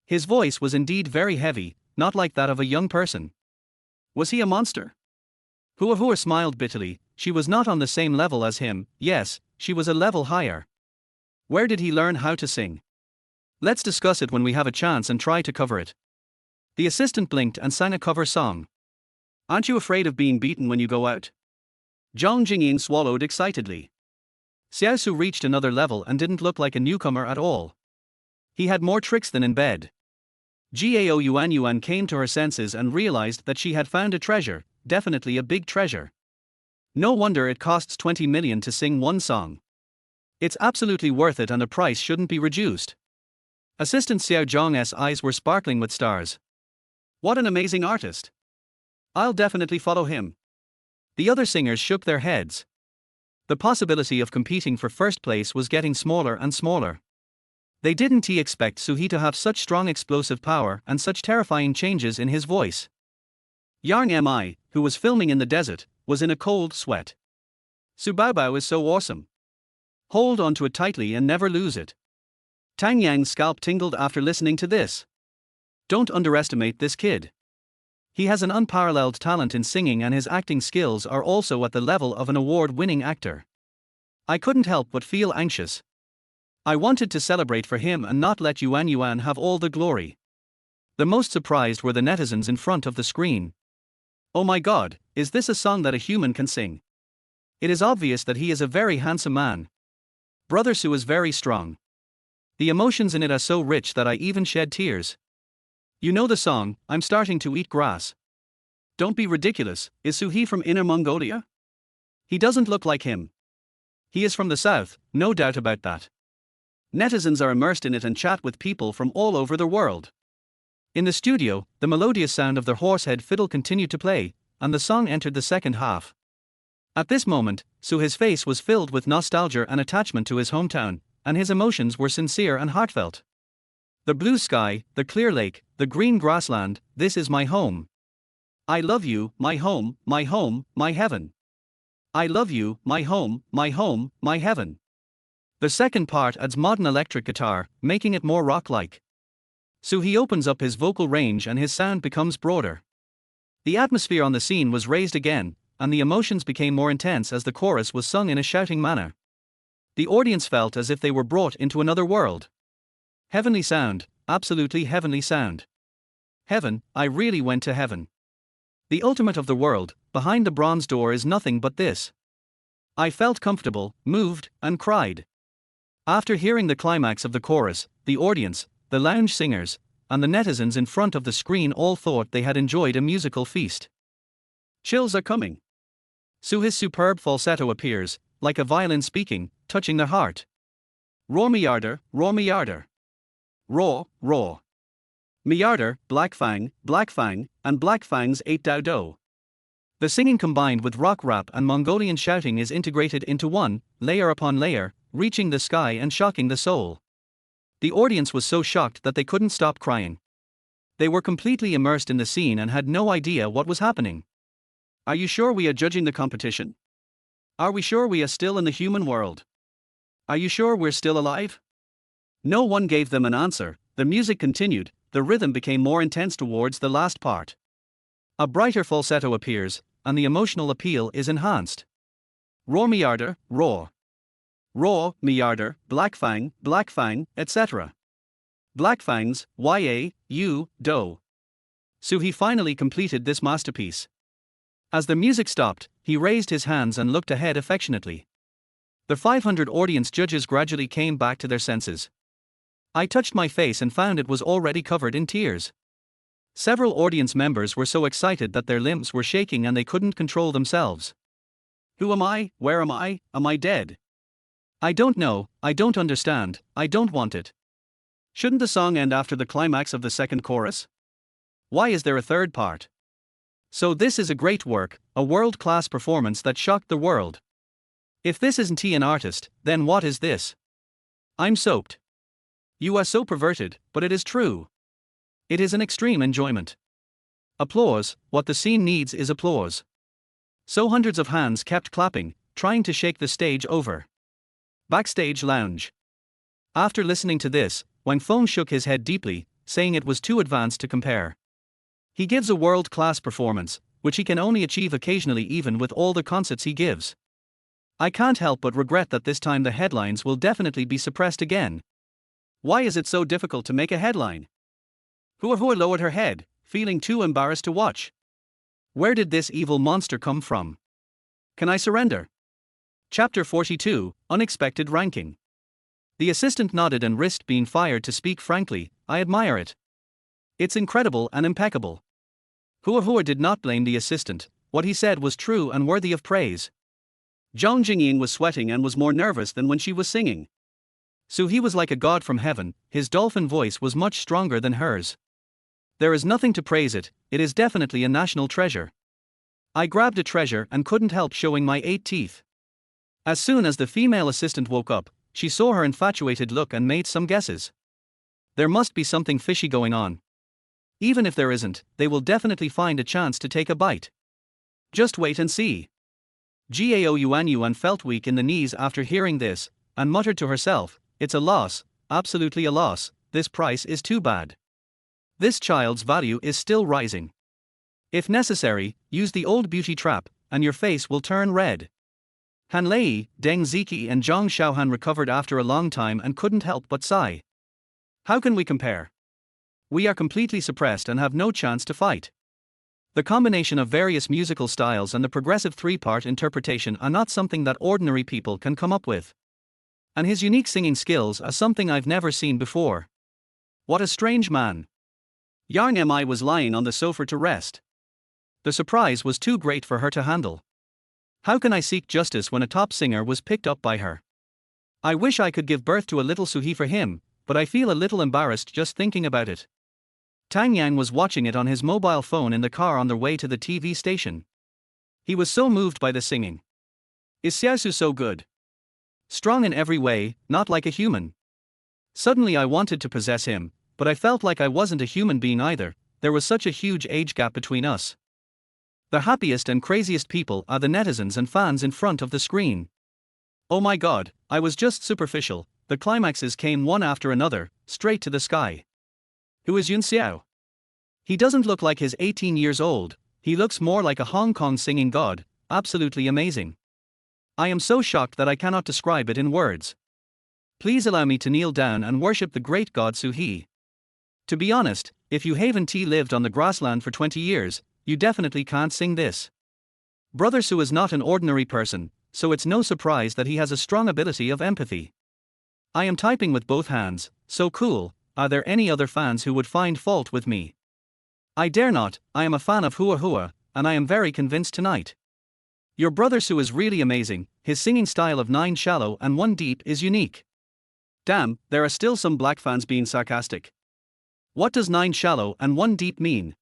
His voice was indeed very heavy, not like that of a young person. Was he a monster? Hua smiled bitterly. She was not on the same level as him. Yes, she was a level higher. Where did he learn how to sing? Let's discuss it when we have a chance and try to cover it. The assistant blinked and sang a cover song. Aren't you afraid of being beaten when you go out? Zhang Jingying swallowed excitedly. Xiaosu reached another level and didn't look like a newcomer at all. He had more tricks than in bed. Gao Yuan came to her senses and realized that she had found a treasure, definitely a big treasure. No wonder it costs 20 million to sing one song. It's absolutely worth it and the price shouldn't be reduced. Assistant Xiao Zhang's eyes were sparkling with stars. What an amazing artist. I'll definitely follow him. The other singers shook their heads. The possibility of competing for first place was getting smaller and smaller. They didn't expect Suhi to have such strong explosive power and such terrifying changes in his voice. Yang Mi, who was filming in the desert, was in a cold sweat. Subaobao is so awesome. Hold on to it tightly and never lose it. Tang Yang's scalp tingled after listening to this. Don't underestimate this kid. He has an unparalleled talent in singing and his acting skills are also at the level of an award-winning actor. I couldn't help but feel anxious. I wanted to celebrate for him and not let Yuan have all the glory. The most surprised were the netizens in front of the screen. Oh my god, is this a song that a human can sing? It is obvious that he is a very handsome man. Brother Su is very strong. The emotions in it are so rich that I even shed tears. You know the song, I'm starting to eat grass. Don't be ridiculous, is Suhi from Inner Mongolia? He doesn't look like him. He is from the south, no doubt about that. Netizens are immersed in it and chat with people from all over the world. In the studio, the melodious sound of their horsehead fiddle continued to play, and the song entered the second half. At this moment, Suhi's face was filled with nostalgia and attachment to his hometown, and his emotions were sincere and heartfelt. The blue sky, the clear lake, the green grassland, this is my home. I love you, my home, my home, my heaven. I love you, my home, my heaven. The second part adds modern electric guitar, making it more rock-like. Suhi opens up his vocal range and his sound becomes broader. The atmosphere on the scene was raised again, and the emotions became more intense as the chorus was sung in a shouting manner. The audience felt as if they were brought into another world. Heavenly sound, absolutely heavenly sound. Heaven, I really went to heaven. The ultimate of the world, behind the bronze door is nothing but this. I felt comfortable, moved, and cried. After hearing the climax of the chorus, the audience, the lounge singers, and the netizens in front of the screen all thought they had enjoyed a musical feast. Chills are coming. Suhi's superb falsetto appears, like a violin speaking, touching the heart. Roar Millarder, roar Millarder. Roar, roar. Millarder, Black Fang, and Black Fang's 8 Dao Do. The singing combined with rock rap and Mongolian shouting is integrated into one, layer upon layer, reaching the sky and shocking the soul. The audience was so shocked that they couldn't stop crying. They were completely immersed in the scene and had no idea what was happening. Are you sure we are judging the competition? Are we sure we are still in the human world? Are you sure we're still alive? No one gave them an answer. The music continued, the rhythm became more intense towards the last part. A brighter falsetto appears, and the emotional appeal is enhanced. Roar Millarder, roar. Roar, Millarder, Black Fang, etc. Black Fang's YA, Do. Suhi finally completed this masterpiece. As the music stopped, he raised his hands and looked ahead affectionately. The 500 audience judges gradually came back to their senses. I touched my face and found it was already covered in tears. Several audience members were so excited that their limbs were shaking and they couldn't control themselves. Who am I? Where am I? Am I dead? I don't know, I don't understand, I don't want it. Shouldn't the song end after the climax of the second chorus? Why is there a third part? So this is a great work, a world-class performance that shocked the world. If this isn't an artist, then what is this? I'm soaked. You are so perverted, but it is true. It is an extreme enjoyment. Applause, what the scene needs is applause. So hundreds of hands kept clapping, trying to shake the stage over. Backstage lounge. After listening to this, Wang Feng shook his head deeply, saying it was too advanced to compare. He gives a world-class performance, which he can only achieve occasionally even with all the concerts he gives. I can't help but regret that this time the headlines will definitely be suppressed again. Why is it so difficult to make a headline? Hua Hua lowered her head, feeling too embarrassed to watch. Where did this evil monster come from? Can I surrender? Chapter 42, Unexpected Ranking. The assistant nodded and risked being fired to speak frankly. I admire it. It's incredible and impeccable. Hua Hua did not blame the assistant. What he said was true and worthy of praise. Zhang Jingying was sweating and was more nervous than when she was singing. He was like a god from heaven. His dolphin voice was much stronger than hers. There is nothing to praise it, it is definitely a national treasure. I grabbed a treasure and couldn't help showing my 8 teeth. As soon as the female assistant woke up, she saw her infatuated look and made some guesses. There must be something fishy going on. Even if there isn't, they will definitely find a chance to take a bite. Just wait and see. Gao Yuan felt weak in the knees after hearing this, and muttered to herself, it's a loss, absolutely a loss, this price is too bad. This child's value is still rising. If necessary, use the old beauty trap, and your face will turn red. Han Lei, Deng Ziki and Zhang Xiaohan recovered after a long time and couldn't help but sigh. How can we compare? We are completely suppressed and have no chance to fight. The combination of various musical styles and the progressive 3-part interpretation are not something that ordinary people can come up with. And his unique singing skills are something I've never seen before. What a strange man. Yang Mi was lying on the sofa to rest. The surprise was too great for her to handle. How can I seek justice when a top singer was picked up by her? I wish I could give birth to a little Suhi for him, but I feel a little embarrassed just thinking about it. Tang Yang was watching it on his mobile phone in the car on their way to the TV station. He was so moved by the singing. Is Xiaosu so good? Strong in every way, not like a human. Suddenly I wanted to possess him, but I felt like I wasn't a human being either. There was such a huge age gap between us. The happiest and craziest people are the netizens and fans in front of the screen. Oh my god, I was just superficial. The climaxes came one after another, straight to the sky. Who is Yun Xiao? He doesn't look like he's 18 years old, he looks more like a Hong Kong singing god, absolutely amazing. I am so shocked that I cannot describe it in words. Please allow me to kneel down and worship the great god Suhi. To be honest, if you haven't lived on the grassland for 20 years, you definitely can't sing this. Brother Su is not an ordinary person, so it's no surprise that he has a strong ability of empathy. I am typing with both hands, so cool. Are there any other fans who would find fault with me? I dare not. I am a fan of Hua Hua, and I am very convinced tonight. Your brother Su is really amazing, his singing style of 9 shallow and 1 deep is unique. Damn, there are still some black fans being sarcastic. What does 9 shallow and 1 deep mean?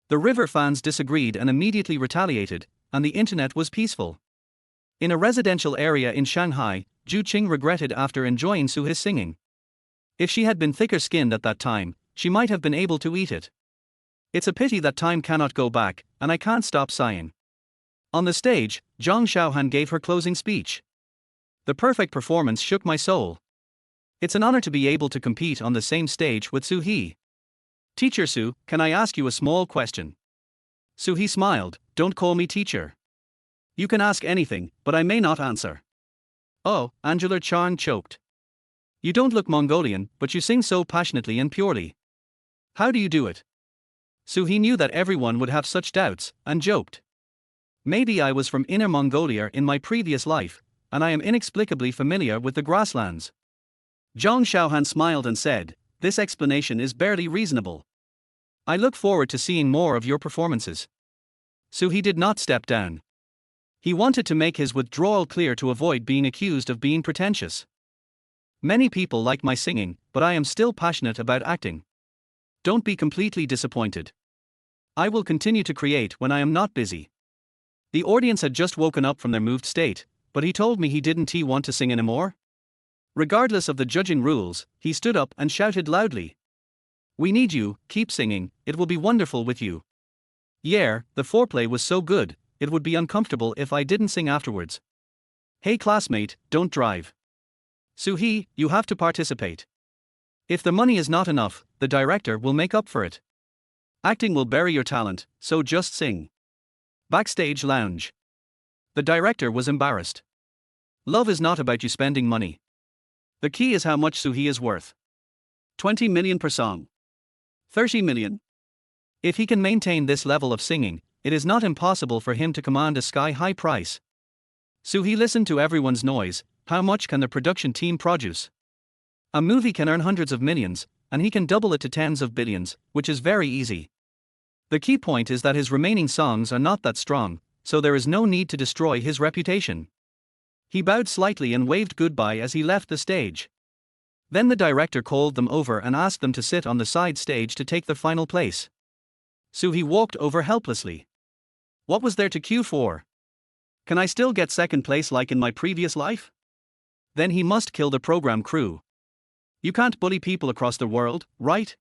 The river fans disagreed and immediately retaliated, and the internet was peaceful. In a residential area in Shanghai, Zhu Qing regretted after enjoying Su his singing. If she had been thicker-skinned at that time, she might have been able to eat it. It's a pity that time cannot go back, and I can't stop sighing. On the stage, Zhang Xiaohan gave her closing speech. The perfect performance shook my soul. It's an honor to be able to compete on the same stage with Su He. Teacher Su, can I ask you a small question? Su He smiled, don't call me teacher. You can ask anything, but I may not answer. Oh, Angela Chang choked. You don't look Mongolian, but you sing so passionately and purely. How do you do it? Su He knew that everyone would have such doubts, and joked. Maybe I was from Inner Mongolia in my previous life, and I am inexplicably familiar with the grasslands. Zhang Xiaohan smiled and said, this explanation is barely reasonable. I look forward to seeing more of your performances. Su He did not step down. He wanted to make his withdrawal clear to avoid being accused of being pretentious. Many people like my singing, but I am still passionate about acting. Don't be completely disappointed. I will continue to create when I am not busy. The audience had just woken up from their moved state, but he told me he didn't want to sing anymore. Regardless of the judging rules, he stood up and shouted loudly. We need you, keep singing, it will be wonderful with you. Yeah, the foreplay was so good, it would be uncomfortable if I didn't sing afterwards. Hey classmate, don't drive. Soo-hee, you have to participate. If the money is not enough, the director will make up for it. Acting will bury your talent, so just sing. Backstage lounge. The director was embarrassed. Love is not about you spending money. The key is how much Soo-hee is worth. 20 million per song. 30 million. If he can maintain this level of singing, it is not impossible for him to command a sky-high price. Soo-hee listened to everyone's noise. How much can the production team produce? A movie can earn hundreds of millions, and he can double it to tens of billions, which is very easy. The key point is that his remaining songs are not that strong, so there is no need to destroy his reputation. He bowed slightly and waved goodbye as he left the stage. Then the director called them over and asked them to sit on the side stage to take the final place. Soo-hee walked over helplessly. What was there to queue for? Can I still get second place like in my previous life? Then he must kill the program crew. You can't bully people across the world, right?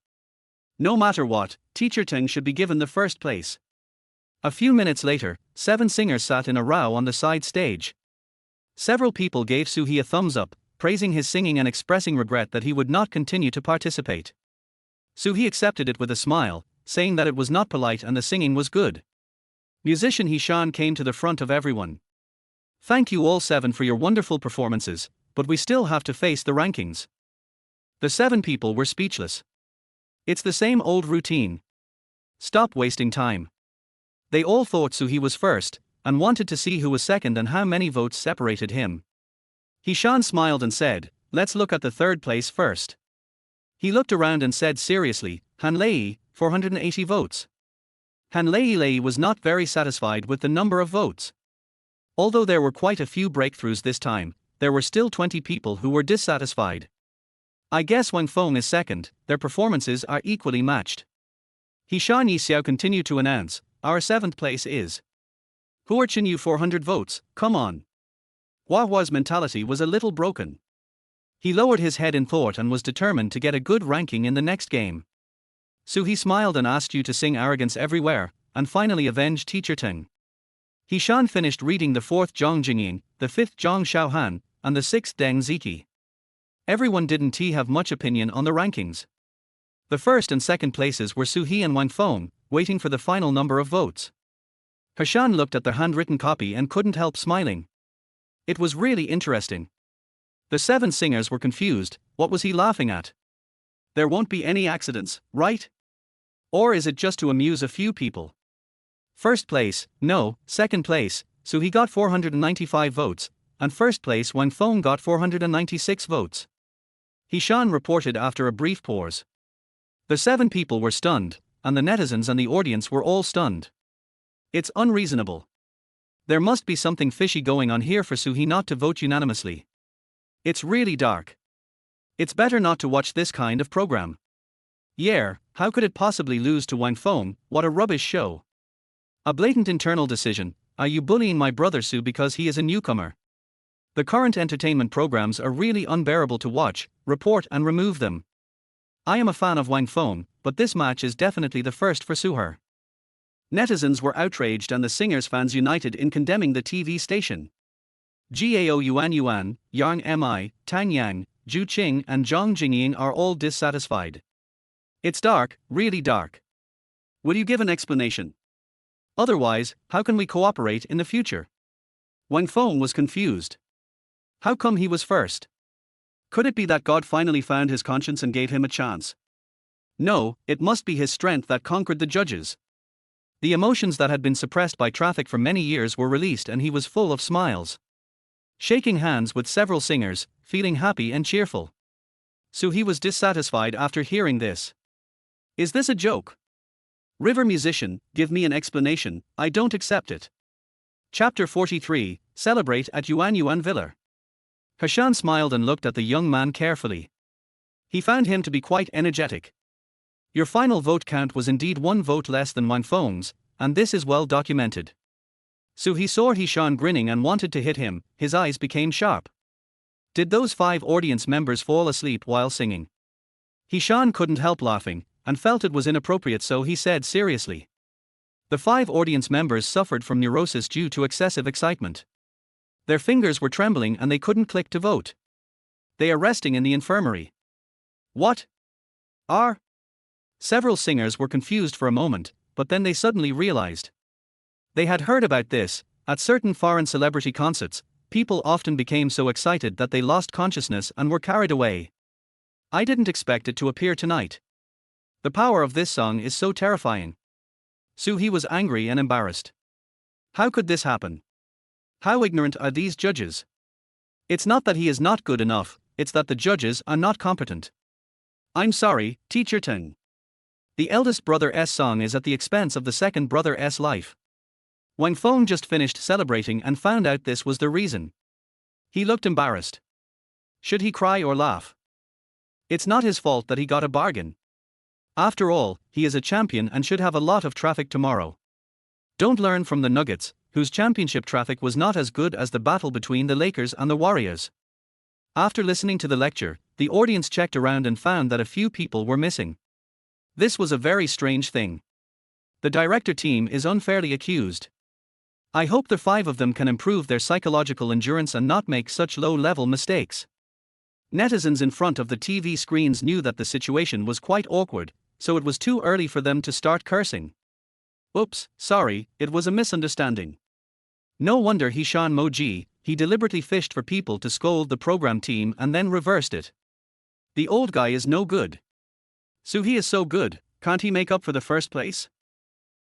No matter what, Teacher Ting should be given the first place. A few minutes later, 7 singers sat in a row on the side stage. Several people gave Soo-hee a thumbs up, praising his singing and expressing regret that he would not continue to participate. Soo-hee accepted it with a smile, saying that it was not polite and the singing was good. Musician Hee-shan came to the front of everyone. Thank you all 7 for your wonderful performances, but we still have to face the rankings. The 7 people were speechless. It's the same old routine. Stop wasting time. They all thought Soo-hee was first, and wanted to see who was second and how many votes separated him. Hee-shan smiled and said, let's look at the third place first. He looked around and said seriously, Han Lei, 480 votes. Han Lei was not very satisfied with the number of votes. Although there were quite a few breakthroughs this time, there were still 20 people who were dissatisfied. I guess Wang Feng is second, their performances are equally matched. Hee-shan Yi-xiao continued to announce, our 7th place is Hua Chenyu 400 votes, come on. Hua Hua's mentality was a little broken. He lowered his head in thought and was determined to get a good ranking in the next game. Soo-hee smiled and asked you to sing Arrogance Everywhere, and finally avenge Teacher Ting. Hee-shan finished reading the 4th Zhang Jingying, the 5th Zhang Shaohan, and the 6th Deng Ziki. Everyone didn't have much opinion on the rankings. The first and second places were Soo-hee and Wang Feng, waiting for the final number of votes. Hee-shan looked at the handwritten copy and couldn't help smiling. It was really interesting. The 7 singers were confused. What was he laughing at? There won't be any accidents, right? Or is it just to amuse a few people? First place, no. Second place, Soo-hee got 495 votes, and first place Wang Feng got 496 votes. Hee-shan reported after a brief pause. The 7 people were stunned, and the netizens and the audience were all stunned. It's unreasonable. There must be something fishy going on here for Soo-hee not to vote unanimously. It's really dark. It's better not to watch this kind of program. Yeah, how could it possibly lose to Wang Feng? What a rubbish show. A blatant internal decision. Are you bullying my brother Soo because he is a newcomer? The current entertainment programs are really unbearable to watch. Report and remove them. I am a fan of Wang Feng, but this match is definitely the first for Suher. Netizens were outraged and the singers' fans united in condemning the TV station. Gao Yuan, Yang Mi, Tang Yang, Zhu Qing and Zhang Jingying are all dissatisfied. It's dark, really dark. Will you give an explanation? Otherwise, how can we cooperate in the future? Wang Feng was confused. How come he was first? Could it be that God finally found his conscience and gave him a chance? No, it must be his strength that conquered the judges. The emotions that had been suppressed by traffic for many years were released and he was full of smiles. Shaking hands with several singers, feeling happy and cheerful. Soo-hee was dissatisfied after hearing this. Is this a joke? River musician, give me an explanation, I don't accept it. Chapter 43, Celebrate at Yuan Villa. Hee-shan smiled and looked at the young man carefully. He found him to be quite energetic. Your final vote count was indeed 1 vote less than Wang Feng's, and this is well documented. Soo-hee saw Hee-shan grinning and wanted to hit him. His eyes became sharp. Did those 5 audience members fall asleep while singing? Hee-shan couldn't help laughing, and felt it was inappropriate, so he said seriously. The 5 audience members suffered from neurosis due to excessive excitement. Their fingers were trembling and they couldn't click to vote. They are resting in the infirmary. What? Are? Several singers were confused for a moment, but then they suddenly realized. They had heard about this. At certain foreign celebrity concerts, people often became so excited that they lost consciousness and were carried away. I didn't expect it to appear tonight. The power of this song is so terrifying. Soo-hee was angry and embarrassed. How could this happen? How ignorant are these judges? It's not that he is not good enough, it's that the judges are not competent. I'm sorry, Teacher Tang. The eldest brother's song is at the expense of the second brother's life. Wang Feng just finished celebrating and found out this was the reason. He looked embarrassed. Should he cry or laugh? It's not his fault that he got a bargain. After all, he is a champion and should have a lot of traffic tomorrow. Don't learn from the Nuggets, whose championship traffic was not as good as the battle between the Lakers and the Warriors. After listening to the lecture, the audience checked around and found that a few people were missing. This was a very strange thing. The director team is unfairly accused. I hope the 5 of them can improve their psychological endurance and not make such low-level mistakes. Netizens in front of the TV screens knew that the situation was quite awkward, so it was too early for them to start cursing. Oops, sorry, it was a misunderstanding. No wonder Hishan Moji, he deliberately fished for people to scold the program team and then reversed it. The old guy is no good. Soo-hee is so good, can't he make up for the first place?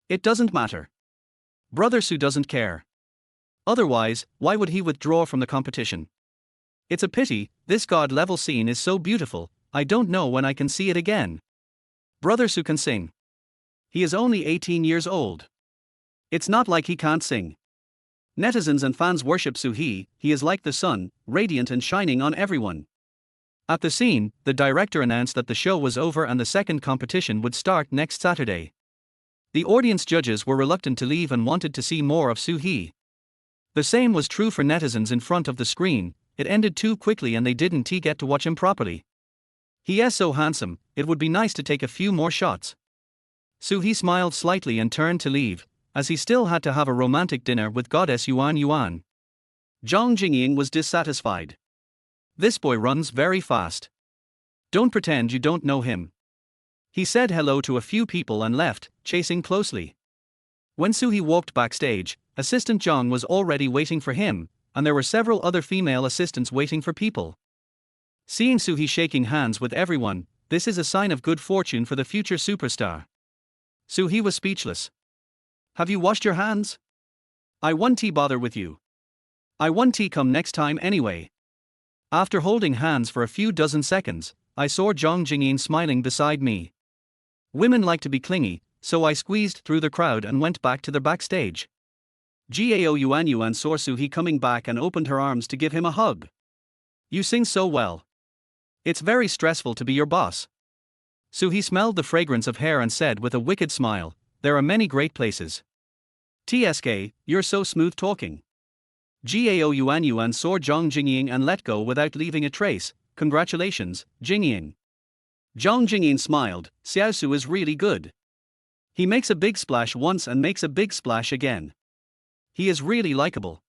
It doesn't matter. Brother Soo doesn't care. Otherwise, why would he withdraw from the competition? It's a pity, this god-level scene is so beautiful, I don't know when I can see it again. Brother Soo can sing. He is only 18 years old. It's not like he can't sing. Netizens and fans worship Soo-hee, he is like the sun, radiant and shining on everyone. At the scene, the director announced that the show was over and the second competition would start next Saturday. The audience judges were reluctant to leave and wanted to see more of Soo-hee. The same was true for netizens in front of the screen, it ended too quickly and they didn't get to watch him properly. He is so handsome, it would be nice to take a few more shots. Soo-hee smiled slightly and turned to leave, as he still had to have a romantic dinner with goddess Yuan Yuan. Zhang Jingying was dissatisfied. This boy runs very fast. Don't pretend you don't know him. He said hello to a few people and left, chasing closely. When Soo-hee walked backstage, Assistant Zhang was already waiting for him, and there were several other female assistants waiting for people. Seeing Soo-hee shaking hands with everyone, this is a sign of good fortune for the future superstar. Soo-hee was speechless. Have you washed your hands? I won't bother with you. I won't come next time anyway. After holding hands for a few dozen seconds, I saw Zhang Jingying smiling beside me. Women like to be clingy, so I squeezed through the crowd and went back to the backstage. Gao Yuan Yuan saw Soo-hee coming back and opened her arms to give him a hug. You sing so well. It's very stressful to be your boss. Soo-hee smelled the fragrance of hair and said with a wicked smile, there are many great places. TSK, you're so smooth talking. Gao Yuan Yuan saw Zhang Jingying and let go without leaving a trace. Congratulations, Jingying. Zhang Jingying smiled, Xiaosu is really good. He makes a big splash once and makes a big splash again. He is really likable.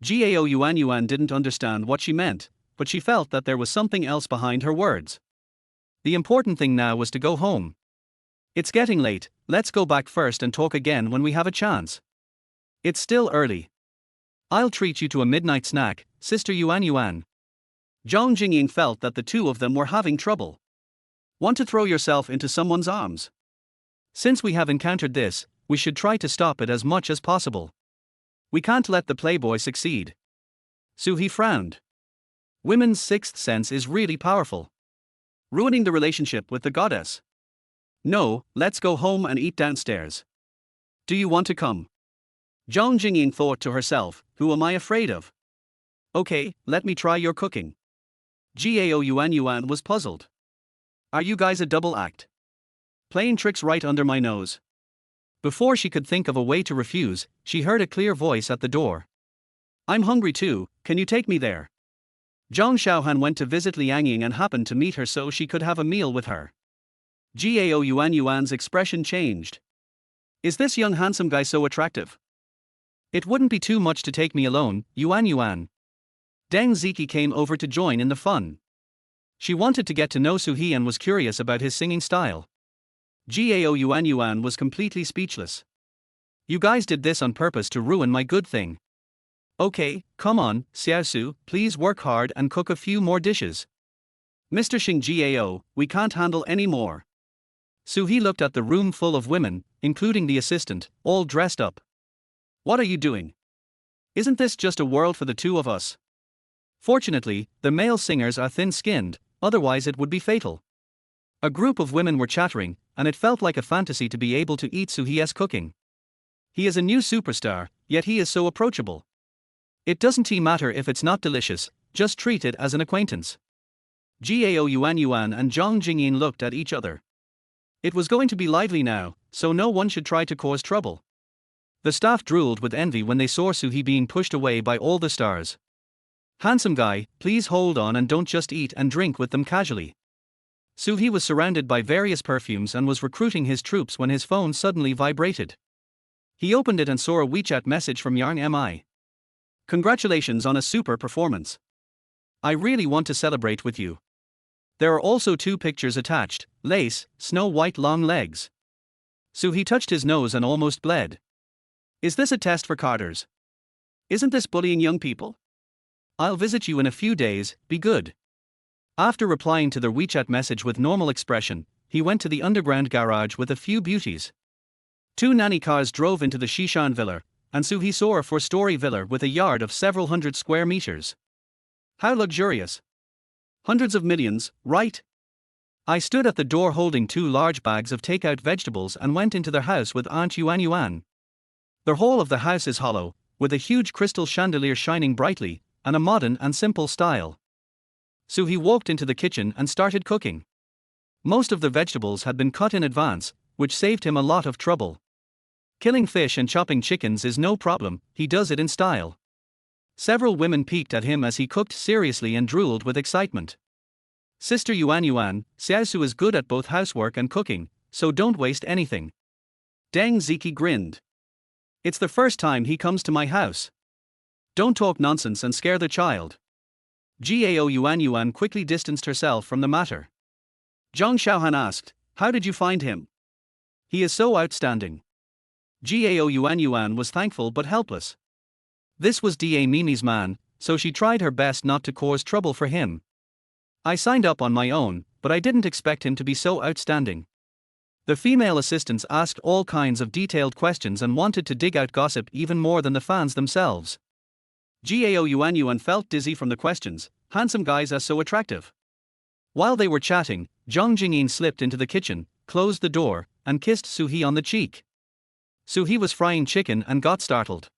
Gao Yuan Yuan didn't understand what she meant, but she felt that there was something else behind her words. The important thing now was to go home. It's getting late, let's go back first and talk again when we have a chance. It's still early. I'll treat you to a midnight snack, Sister Yuan Yuan. Zhang Jingying felt that the two of them were having trouble. Want to throw yourself into someone's arms? Since we have encountered this, we should try to stop it as much as possible. We can't let the playboy succeed. Soo-hee frowned. Women's sixth sense is really powerful. Ruining the relationship with the goddess. No, let's go home and eat downstairs. Do you want to come? Zhang Jingying thought to herself, who am I afraid of? Okay, let me try your cooking. Gao Yuan Yuan was puzzled. Are you guys a double act? Playing tricks right under my nose. Before she could think of a way to refuse, she heard a clear voice at the door. I'm hungry too, can you take me there? Zhang Xiaohan went to visit Liang Ying and happened to meet her so she could have a meal with her. Gao Yuan Yuan's expression changed. Is this young handsome guy so attractive? It wouldn't be too much to take me alone, Yuan Yuan. Deng Ziki came over to join in the fun. She wanted to get to know Suhi and was curious about his singing style. Gao Yuan Yuan was completely speechless. You guys did this on purpose to ruin my good thing. Okay, come on, Xiaosu, please work hard and cook a few more dishes. Mr. Xing Gao, we can't handle any more. Suhi looked at the room full of women, including the assistant, all dressed up. What are you doing? Isn't this just a world for the two of us? Fortunately, the male singers are thin-skinned, otherwise it would be fatal. A group of women were chattering, and it felt like a fantasy to be able to eat Suhi's cooking. He is a new superstar, yet he is so approachable. It doesn't matter if it's not delicious, just treat it as an acquaintance. Gao Yuan Yuan and Zhang Jingyin looked at each other. It was going to be lively now, so no one should try to cause trouble. The staff drooled with envy when they saw Suhi being pushed away by all the stars. Handsome guy, please hold on and don't just eat and drink with them casually. Suhi was surrounded by various perfumes and was recruiting his troops when his phone suddenly vibrated. He opened it and saw a WeChat message from Yang Mi. Congratulations on a super performance. I really want to celebrate with you. There are also 2 pictures attached, lace, snow white long legs. Suhi touched his nose and almost bled. Is this a test for Carters? Isn't this bullying young people? I'll visit you in a few days, be good. After replying to the WeChat message with normal expression, he went to the underground garage with a few beauties. 2 nanny cars drove into the Shishan villa, and Suhi saw a 4-story villa with a yard of several hundred square meters. How luxurious. Hundreds of millions, right? I stood at the door holding 2 large bags of takeout vegetables and went into their house with Aunt Yuan Yuan. The whole of the house is hollow, with a huge crystal chandelier shining brightly, and a modern and simple style. Suhi walked into the kitchen and started cooking. Most of the vegetables had been cut in advance, which saved him a lot of trouble. Killing fish and chopping chickens is no problem, he does it in style. Several women peeked at him as he cooked seriously and drooled with excitement. Sister Yuan Yuan, Xiaosu is good at both housework and cooking, so don't waste anything. Deng Ziki grinned. It's the first time he comes to my house. Don't talk nonsense and scare the child. Gao Yuan Yuan quickly distanced herself from the matter. Zhang Xiaohan asked, how did you find him? He is so outstanding. Gao Yuan Yuan was thankful but helpless. This was Da Mimi's man, so she tried her best not to cause trouble for him. I signed up on my own, but I didn't expect him to be so outstanding. The female assistants asked all kinds of detailed questions and wanted to dig out gossip even more than the fans themselves. Gao Yuan Yuan felt dizzy from the questions. Handsome guys are so attractive. While they were chatting, Zhang Jingyin slipped into the kitchen, closed the door, and kissed Suhi on the cheek. Suhi was frying chicken and got startled.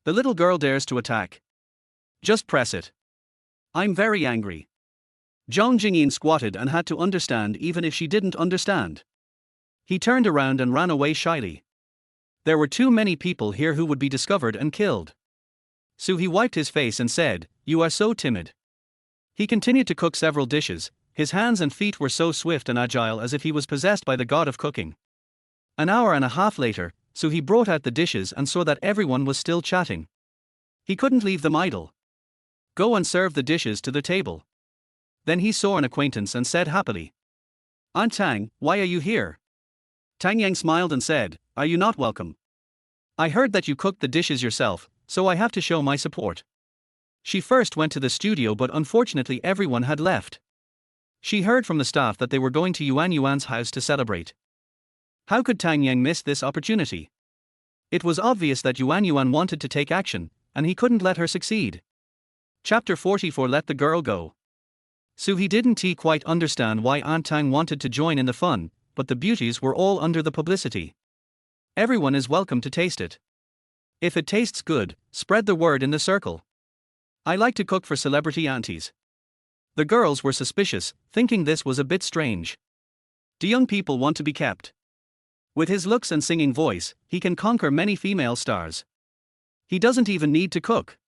The little girl dares to attack. Just press it. I'm very angry. Zhang Jingyin squatted and had to understand even if she didn't understand. He turned around and ran away shyly. There were too many people here who would be discovered and killed. Suhi wiped his face and said, "You are so timid." He continued to cook several dishes. His hands and feet were so swift and agile as if he was possessed by the god of cooking. An hour and a half later, Suhi brought out the dishes and saw that everyone was still chatting. He couldn't leave them idle. Go and serve the dishes to the table. Then he saw an acquaintance and said happily, Aunt Tang, why are you here? Tang Yang smiled and said, are you not welcome? I heard that you cooked the dishes yourself, so I have to show my support. She first went to the studio, but unfortunately everyone had left. She heard from the staff that they were going to Yuan Yuan's house to celebrate. How could Tang Yang miss this opportunity? It was obvious that Yuan Yuan wanted to take action, and he couldn't let her succeed. Chapter 44 Let the Girl Go. Suhi didn't quite understand why Aunt Tang wanted to join in the fun, but the beauties were all under the publicity. Everyone is welcome to taste it. If it tastes good, spread the word in the circle. I like to cook for celebrity aunties. The girls were suspicious, thinking this was a bit strange. Do young people want to be kept? With his looks and singing voice, he can conquer many female stars. He doesn't even need to cook.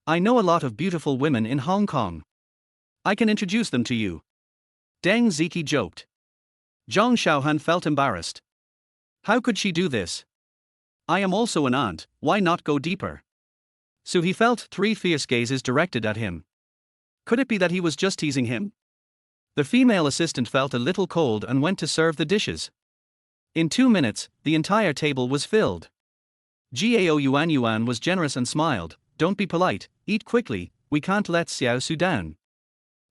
I know a lot of beautiful women in Hong Kong. I can introduce them to you. Deng Ziki joked. Zhang Xiaohan felt embarrassed. How could she do this? I am also an aunt, why not go deeper? So he felt 3 fierce gazes directed at him. Could it be that he was just teasing him? The female assistant felt a little cold and went to serve the dishes. In 2 minutes, the entire table was filled. Gao Yuan was generous and smiled, don't be polite, eat quickly, we can't let Xiao Su down.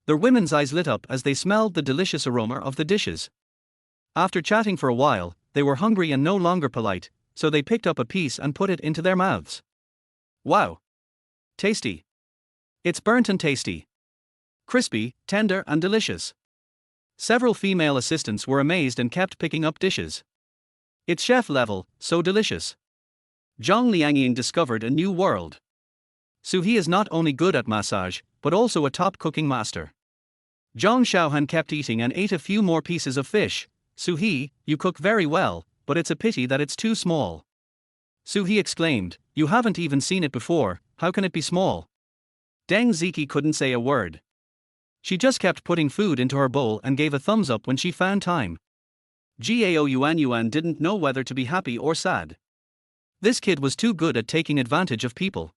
The women's eyes lit up as they smelled the delicious aroma of the dishes. After chatting for a while, they were hungry and no longer polite, so they picked up a piece and put it into their mouths. Wow! Tasty! It's burnt and tasty. Crispy, tender and delicious. Several female assistants were amazed and kept picking up dishes. It's chef level, so delicious. Zhang Liangying discovered a new world. Su He is not only good at massage, but also a top cooking master. Zhang Xiaohan kept eating and ate a few more pieces of fish. Su He, you cook very well, but it's a pity that it's too small. Su He exclaimed, you haven't even seen it before, how can it be small? Deng Ziki couldn't say a word. She just kept putting food into her bowl and gave a thumbs up when she found time. Gao Yuan didn't know whether to be happy or sad. This kid was too good at taking advantage of people.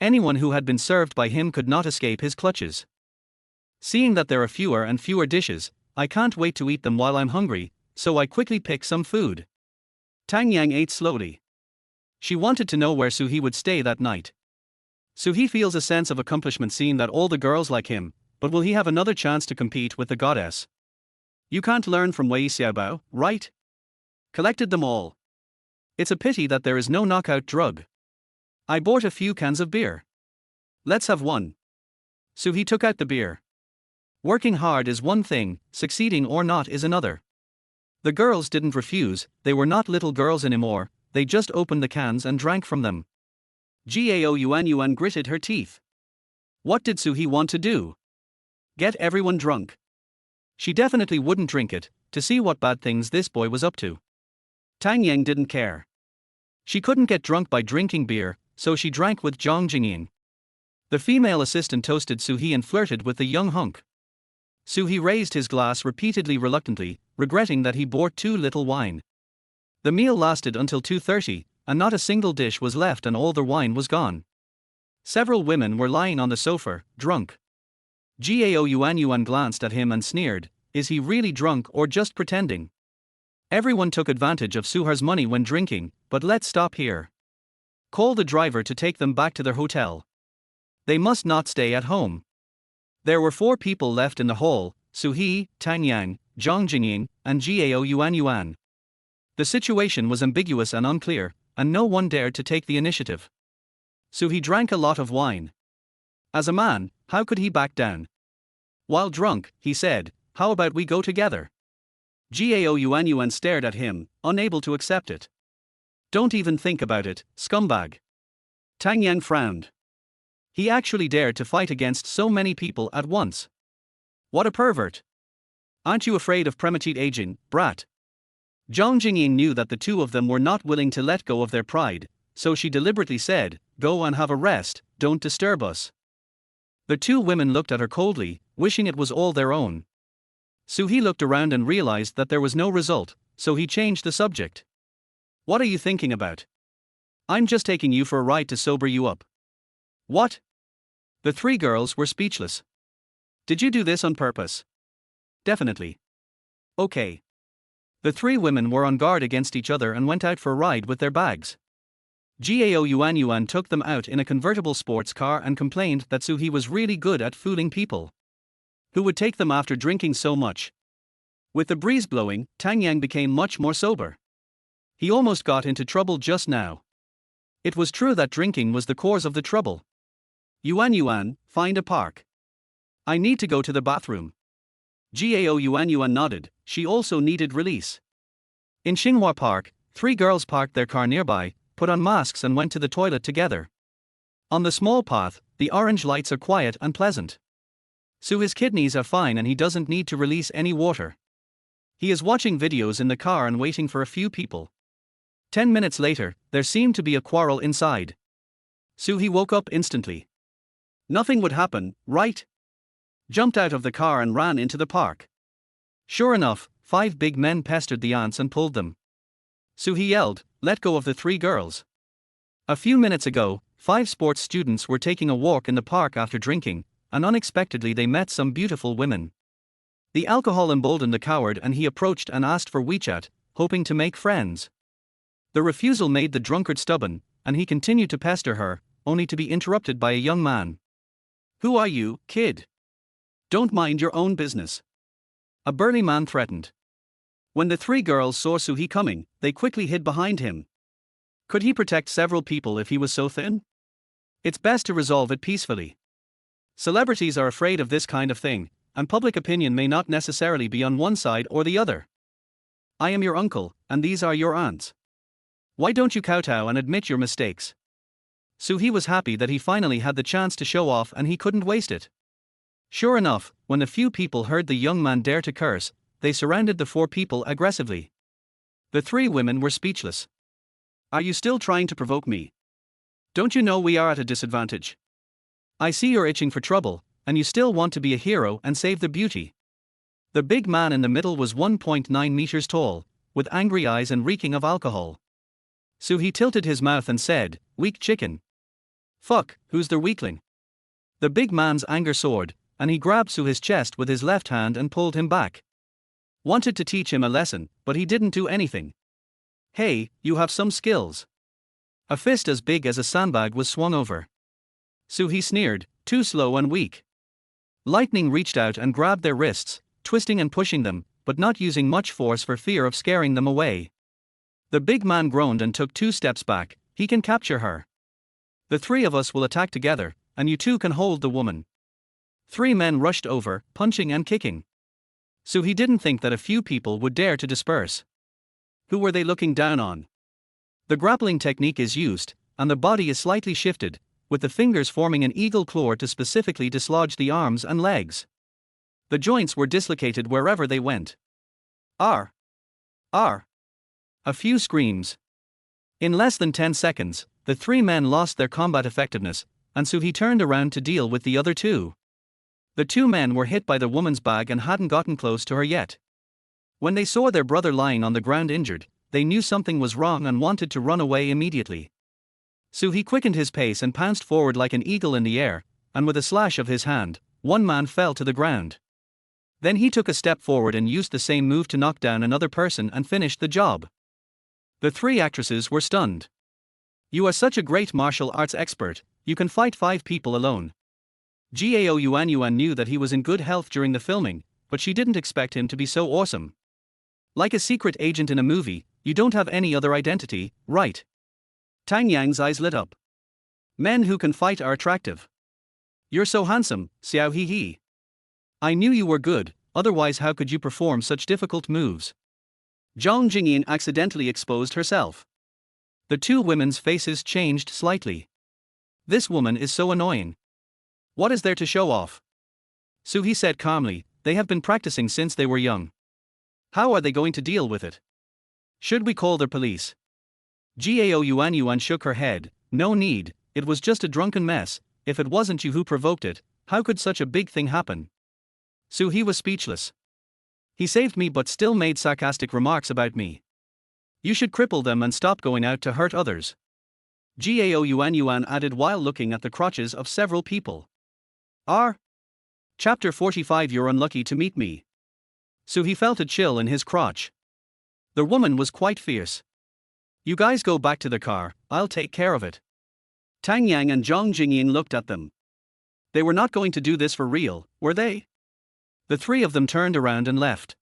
Anyone who had been served by him could not escape his clutches. Seeing that there are fewer and fewer dishes, I can't wait to eat them while I'm hungry, so I quickly pick some food. Tang Yang ate slowly. She wanted to know where Su He would stay that night. Su He feels a sense of accomplishment seeing that all the girls like him, but will he have another chance to compete with the goddess? You can't learn from Wei Xiaobao, right? Collected them all. It's a pity that there is no knockout drug. I bought a few cans of beer. Let's have one. Su He took out the beer. Working hard is one thing, succeeding or not is another. The girls didn't refuse, they were not little girls anymore, they just opened the cans and drank from them. Gao Yuan gritted her teeth. What did Su He want to do? Get everyone drunk. She definitely wouldn't drink it, to see what bad things this boy was up to. Tang Yang didn't care. She couldn't get drunk by drinking beer, so she drank with Zhang Jingying. The female assistant toasted Su He and flirted with the young hunk. Su He raised his glass repeatedly reluctantly, regretting that he bought too little wine. The meal lasted until 2:30, and not a single dish was left and all the wine was gone. Several women were lying on the sofa, drunk. Gao Yuan glanced at him and sneered, is he really drunk or just pretending? Everyone took advantage of Suhar's money when drinking, but let's stop here. Call the driver to take them back to their hotel. They must not stay at home. There were 4 people left in the hall, Su He, Tang Yang, Zhang Jingying, and Gao Yuan. The situation was ambiguous and unclear, and no one dared to take the initiative. Su He drank a lot of wine. As a man, how could he back down? While drunk, he said, how about we go together? Gao Yuan stared at him, unable to accept it. Don't even think about it, scumbag. Tang Yang frowned. He actually dared to fight against so many people at once. What a pervert. Aren't you afraid of premature aging, brat? Zhang Jingying knew that the two of them were not willing to let go of their pride, so she deliberately said, go and have a rest, don't disturb us. The 2 women looked at her coldly, wishing it was all their own. Su He looked around and realized that there was no result, so he changed the subject. What are you thinking about? I'm just taking you for a ride to sober you up. What? The 3 girls were speechless. Did you do this on purpose? Definitely. Okay. The 3 women were on guard against each other and went out for a ride with their bags. Gao Yuan took them out in a convertible sports car and complained that Su He was really good at fooling people. Who would take them after drinking so much? With the breeze blowing, Tang Yang became much more sober. He almost got into trouble just now. It was true that drinking was the cause of the trouble. Yuan, find a park. I need to go to the bathroom. Gao Yuan nodded, she also needed release. In Xinhua Park, 3 girls parked their car nearby, put on masks and went to the toilet together. On the small path, the orange lights are quiet and pleasant. So his kidneys are fine and he doesn't need to release any water. He is watching videos in the car and waiting for a few people. 10 minutes later, there seemed to be a quarrel inside. Su He woke up instantly. Nothing would happen, right? Jumped out of the car and ran into the park. Sure enough, 5 big men pestered the ants and pulled them. Soo-hee yelled, "Let go of the three girls." A few minutes ago, 5 sports students were taking a walk in the park after drinking, and unexpectedly they met some beautiful women. The alcohol emboldened the coward and he approached and asked for WeChat, hoping to make friends. The refusal made the drunkard stubborn, and he continued to pester her, only to be interrupted by a young man. "Who are you, kid? Don't mind your own business," a burly man threatened. When the 3 girls saw Soo-hee coming, they quickly hid behind him. Could he protect several people if he was so thin? It's best to resolve it peacefully. Celebrities are afraid of this kind of thing, and public opinion may not necessarily be on one side or the other. I am your uncle, and these are your aunts. Why don't you kowtow and admit your mistakes? Soo-hee was happy that he finally had the chance to show off and he couldn't waste it. Sure enough, when the few people heard the young man dare to curse, they surrounded the 4 people aggressively. The 3 women were speechless. "Are you still trying to provoke me? Don't you know we are at a disadvantage? I see you're itching for trouble, and you still want to be a hero and save the beauty." The big man in the middle was 1.9 meters tall, with angry eyes and reeking of alcohol. Soo-hee tilted his mouth and said, "Weak chicken. Fuck, who's the weakling?" The big man's anger soared, and he grabbed Soo-hee's chest with his left hand and pulled him back. Wanted to teach him a lesson, but he didn't do anything. "Hey, you have some skills." A fist as big as a sandbag was swung over. Soo-hee sneered, "Too slow and weak." Lightning reached out and grabbed their wrists, twisting and pushing them, but not using much force for fear of scaring them away. The big man groaned and took 2 steps back. "He can capture her. The 3 of us will attack together, and you 2 can hold the woman." 3 men rushed over, punching and kicking. Soo-hee didn't think that a few people would dare to disperse. Who were they looking down on? The grappling technique is used, and the body is slightly shifted, with the fingers forming an eagle claw to specifically dislodge the arms and legs. The joints were dislocated wherever they went. "Arr! Arr!" A few screams. In less than 10 seconds, the 3 men lost their combat effectiveness, and Soo-hee turned around to deal with the other 2. The 2 men were hit by the woman's bag and hadn't gotten close to her yet. When they saw their brother lying on the ground injured, they knew something was wrong and wanted to run away immediately. Soo-hee quickened his pace and pounced forward like an eagle in the air, and with a slash of his hand, 1 man fell to the ground. Then he took a step forward and used the same move to knock down another person and finished the job. The 3 actresses were stunned. "You are such a great martial arts expert, you can fight 5 people alone." Gao Yuan knew that he was in good health during the filming, but she didn't expect him to be so awesome. Like a secret agent in a movie, you don't have any other identity, right? Tang Yang's eyes lit up. "Men who can fight are attractive. You're so handsome, Xiao He. I knew you were good, otherwise how could you perform such difficult moves?" Zhang Jingyin accidentally exposed herself. The 2 women's faces changed slightly. This woman is so annoying. What is there to show off? Soo-hee said calmly, "They have been practicing since they were young. How are they going to deal with it? Should we call the police?" Gao Yuan shook her head, "No need, it was just a drunken mess. If it wasn't you who provoked it, how could such a big thing happen?" Soo-hee was speechless. "He saved me but still made sarcastic remarks about me. You should cripple them and stop going out to hurt others." Gao Yuan added while looking at the crotches of several people. R. Chapter 45. You're unlucky to meet me. Soo-hee felt a chill in his crotch. The woman was quite fierce. "You guys go back to the car, I'll take care of it." Tang Yang and Zhang Jingyin looked at them. They were not going to do this for real, were they? The 3 of them turned around and left.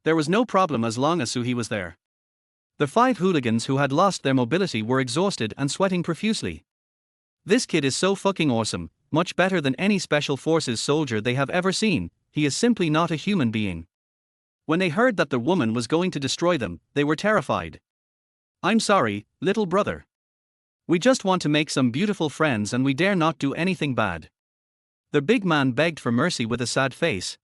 There was no problem as long as Soo-hee was there. The 5 hooligans who had lost their mobility were exhausted and sweating profusely. "This kid is so fucking awesome, much better than any special forces soldier they have ever seen. He is simply not a human being." When they heard that the woman was going to destroy them, they were terrified. "I'm sorry, little brother. We just want to make some beautiful friends and we dare not do anything bad." The big man begged for mercy with a sad face.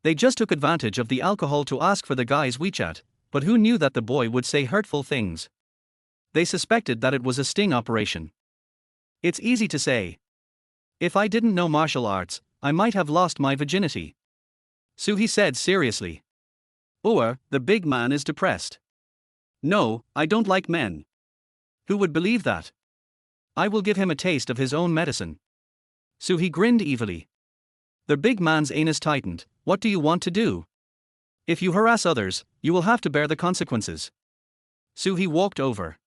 They just took advantage of the alcohol to ask for the guy's WeChat, but who knew that the boy would say hurtful things? They suspected that it was a sting operation. It's easy to say. If I didn't know martial arts, I might have lost my virginity. Soo-hee said seriously. Or, the big man is depressed. No, I don't like men. Who would believe that? I will give him a taste of his own medicine. Soo-hee grinned evilly. The big man's anus tightened. What do you want to do? If you harass others, you will have to bear the consequences. Soo-hee walked over.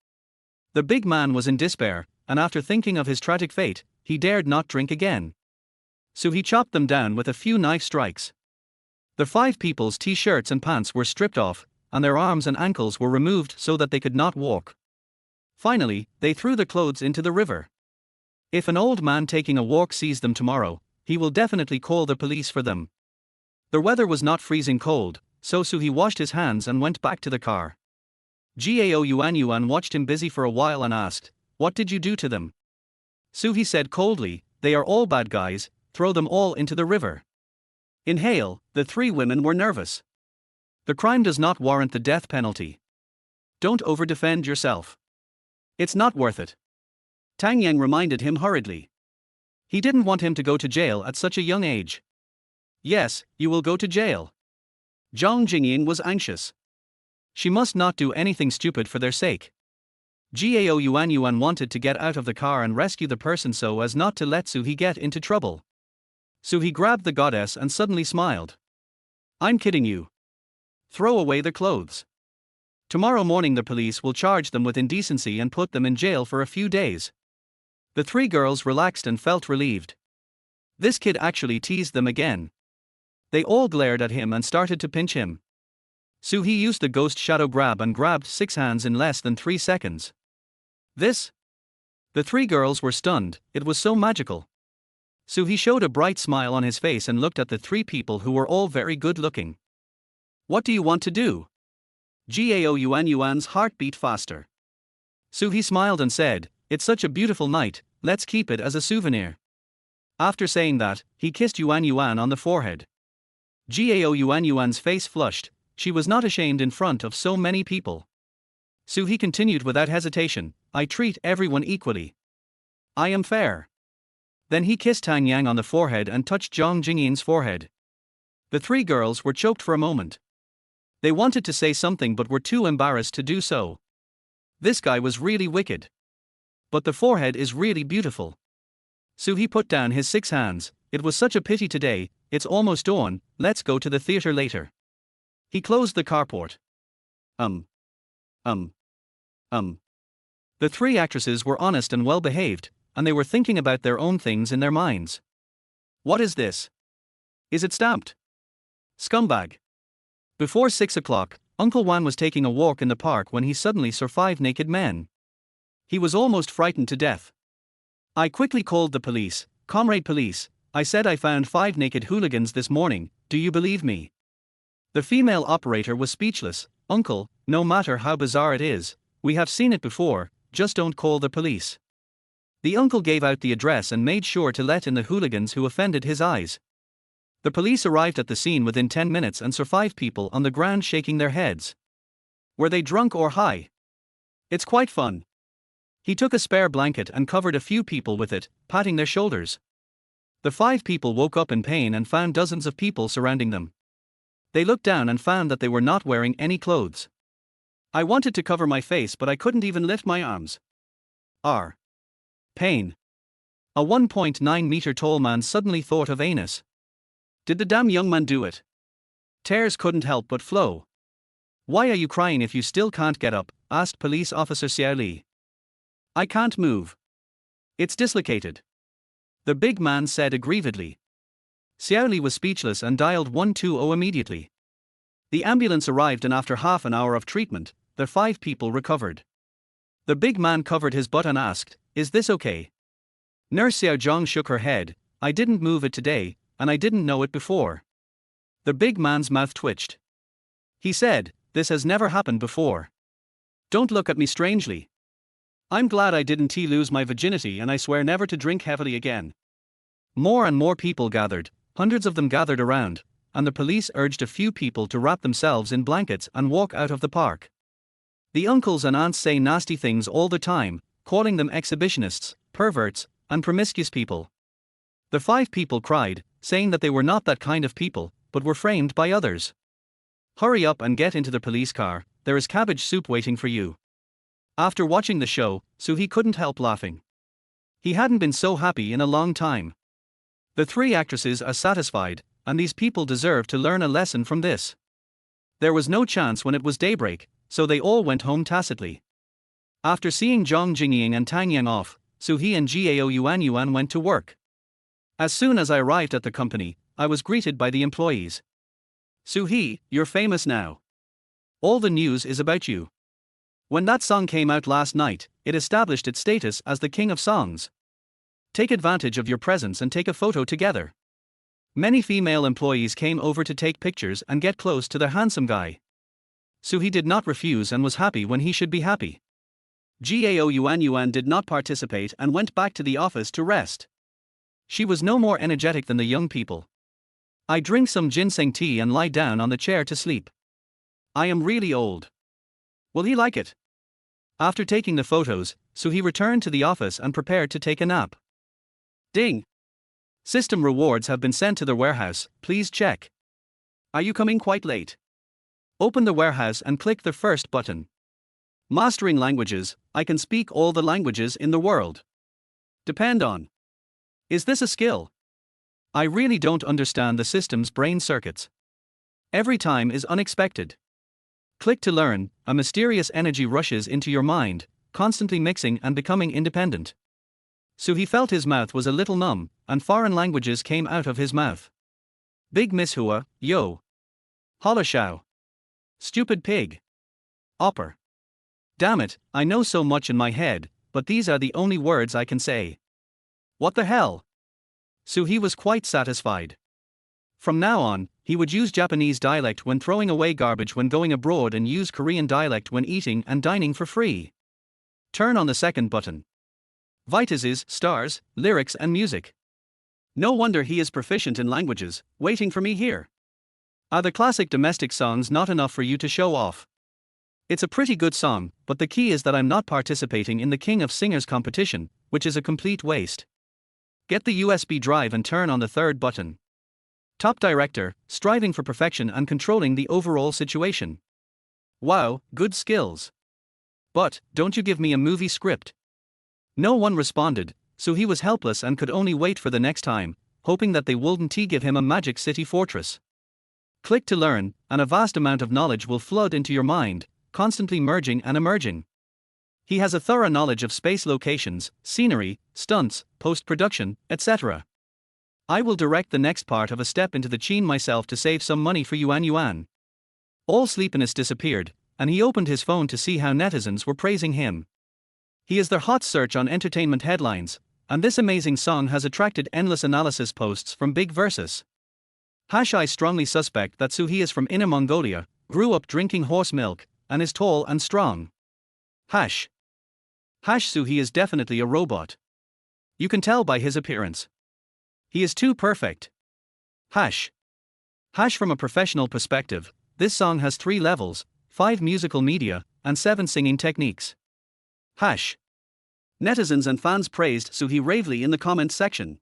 The big man was in despair, and after thinking of his tragic fate, he dared not drink again. Soo-hee chopped them down with a few knife strikes. The 5 people's t-shirts and pants were stripped off, and their arms and ankles were removed so that they could not walk. Finally, they threw the clothes into the river. If an old man taking a walk sees them tomorrow, he will definitely call the police for them. The weather was not freezing cold, so Soo-hee washed his hands and went back to the car. Gao Yuan watched him busy for a while and asked, "What did you do to them?" Soo-hee said coldly, "They are all bad guys, throw them all into the river." In Hale, the 3 women were nervous. The crime does not warrant the death penalty. Don't over-defend yourself. It's not worth it. Tang Yang reminded him hurriedly. He didn't want him to go to jail at such a young age. Yes, you will go to jail. Zhang Jingyin was anxious. She must not do anything stupid for their sake. Gao Yuan wanted to get out of the car and rescue the person so as not to let Soo-hee get into trouble. Soo-hee grabbed the goddess and suddenly smiled. I'm kidding you. Throw away the clothes. Tomorrow morning the police will charge them with indecency and put them in jail for a few days. The 3 girls relaxed and felt relieved. This kid actually teased them again. They all glared at him and started to pinch him. Soo-hee used the ghost shadow grab and grabbed 6 hands in less than 3 seconds. This? The 3 girls were stunned, it was so magical. Soo-hee showed a bright smile on his face and looked at the 3 people who were all very good looking. What do you want to do? Gao Yuan's heart beat faster. Soo-hee smiled and said, "It's such a beautiful night, let's keep it as a souvenir." After saying that, he kissed Yuan on the forehead. Gao Yuan's face flushed, she was not ashamed in front of so many people. Soo-hee continued without hesitation, "I treat everyone equally. I am fair." Then he kissed Tang Yang on the forehead and touched Zhang Jingyin's forehead. The 3 girls were choked for a moment. They wanted to say something but were too embarrassed to do so. This guy was really wicked. But the forehead is really beautiful. Soo-hee put down his 6 hands, "It was such a pity today, it's almost dawn, let's go to the theater later." He closed the carport. The 3 actresses were honest and well behaved, and they were thinking about their own things in their minds. What is this? Is it stamped? Scumbag. Before 6 o'clock, Uncle Wan was taking a walk in the park when he suddenly saw 5 naked men. He was almost frightened to death. I quickly called the police. "Comrade police, I said I found 5 naked hooligans this morning, do you believe me?" The female operator was speechless. "Uncle, no matter how bizarre it is, we have seen it before, just don't call the police." The uncle gave out the address and made sure to let in the hooligans who offended his eyes. The police arrived at the scene within 10 minutes and saw 5 people on the ground shaking their heads. Were they drunk or high? It's quite fun. He took a spare blanket and covered a few people with it, patting their shoulders. The 5 people woke up in pain and found dozens of people surrounding them. They looked down and found that they were not wearing any clothes. I wanted to cover my face but I couldn't even lift my arms. Pain. A 1.9-meter tall man suddenly thought of anus. Did the damn young man do it? Tears couldn't help but flow. "Why are you crying if you still can't get up?" asked Police Officer Xiao Li. "I can't move. It's dislocated," the big man said aggrievedly. Xiao Li was speechless and dialed 120 immediately. The ambulance arrived and after half an hour of treatment, the 5 people recovered. The big man covered his butt and asked, "Is this okay?" Nurse Xiao Zhang shook her head. "I didn't move it today, and I didn't know it before." The big man's mouth twitched. He said, "This has never happened before. Don't look at me strangely. I'm glad I didn't lose my virginity and I swear never to drink heavily again." More and more people gathered, hundreds of them gathered around, and the police urged a few people to wrap themselves in blankets and walk out of the park. The uncles and aunts say nasty things all the time, calling them exhibitionists, perverts, and promiscuous people. The 5 people cried, saying that they were not that kind of people, but were framed by others. "Hurry up and get into the police car, there is cabbage soup waiting for you. After watching the show, Soo-hee couldn't help laughing. He hadn't been so happy in a long time. The three actresses are satisfied, and these people deserve to learn a lesson from this. There was no chance when it was daybreak, so they all went home tacitly. After seeing Zhang Jingying and Tang Yang off, Soo-hee and Gao Yuan went to work. As soon as I arrived at the company, I was greeted by the employees. Soo-hee, you're famous now. All the news is about you. When that song came out last night, it established its status as the king of songs. Take advantage of your presence and take a photo together. Many female employees came over to take pictures and get close to the handsome guy. Soo-hee did not refuse and was happy when he should be happy. Gao Yuan did not participate and went back to the office to rest. She was no more energetic than the young people. I drink some ginseng tea and lie down on the chair to sleep. I am really old. Will he like it? After taking the photos, Soo-hee returned to the office and prepared to take a nap. Ding! System rewards have been sent to the warehouse, please check. Are you coming quite late? Open the warehouse and click the first button. Mastering languages, I can speak all the languages in the world. Depend on. Is this a skill? I really don't understand the system's brain circuits. Every time is unexpected. Click to learn, a mysterious energy rushes into your mind, constantly mixing and becoming independent. Soo-hee felt his mouth was a little numb, and foreign languages came out of his mouth. Big Misshua, yo. Holashao. Stupid pig. Opper. Damn it, I know so much in my head, but these are the only words I can say. What the hell? Soo-hee was quite satisfied. From now on, he would use Japanese dialect when throwing away garbage when going abroad and use Korean dialect when eating and dining for free. Turn on the second button. Vitas, stars, lyrics and music. No wonder he is proficient in languages, waiting for me here. Are the classic domestic songs not enough for you to show off? It's a pretty good song, but the key is that I'm not participating in the King of Singers competition, which is a complete waste. Get the USB drive and turn on the third button. Top director, striving for perfection and controlling the overall situation. Wow, good skills. But, don't you give me a movie script. No one responded, so he was helpless and could only wait for the next time, hoping that they wouldn't give him a magic city fortress. Click to learn, and a vast amount of knowledge will flood into your mind, constantly merging and emerging. He has a thorough knowledge of space locations, scenery, stunts, post-production, etc. I will direct the next part of a step into the Qin myself to save some money for Yuan. All sleepiness disappeared, and he opened his phone to see how netizens were praising him. He is their hot search on entertainment headlines, and this amazing song has attracted endless analysis posts from Big Versus. I strongly suspect that Soo-hee is from Inner Mongolia, grew up drinking horse milk, and is tall and strong. Soo-hee is definitely a robot. You can tell by his appearance. He is too perfect. From a professional perspective, this song has 3 levels, 5 musical media, and 7 singing techniques. Netizens and fans praised Soo-hee ravely in the comments section.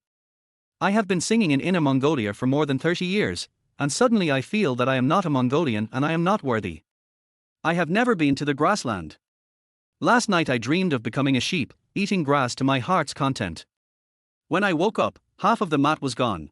I have been singing in Inner Mongolia for more than 30 years, and suddenly I feel that I am not a Mongolian and I am not worthy. I have never been to the grassland. Last night I dreamed of becoming a sheep, eating grass to my heart's content. When I woke up, half of the mat was gone.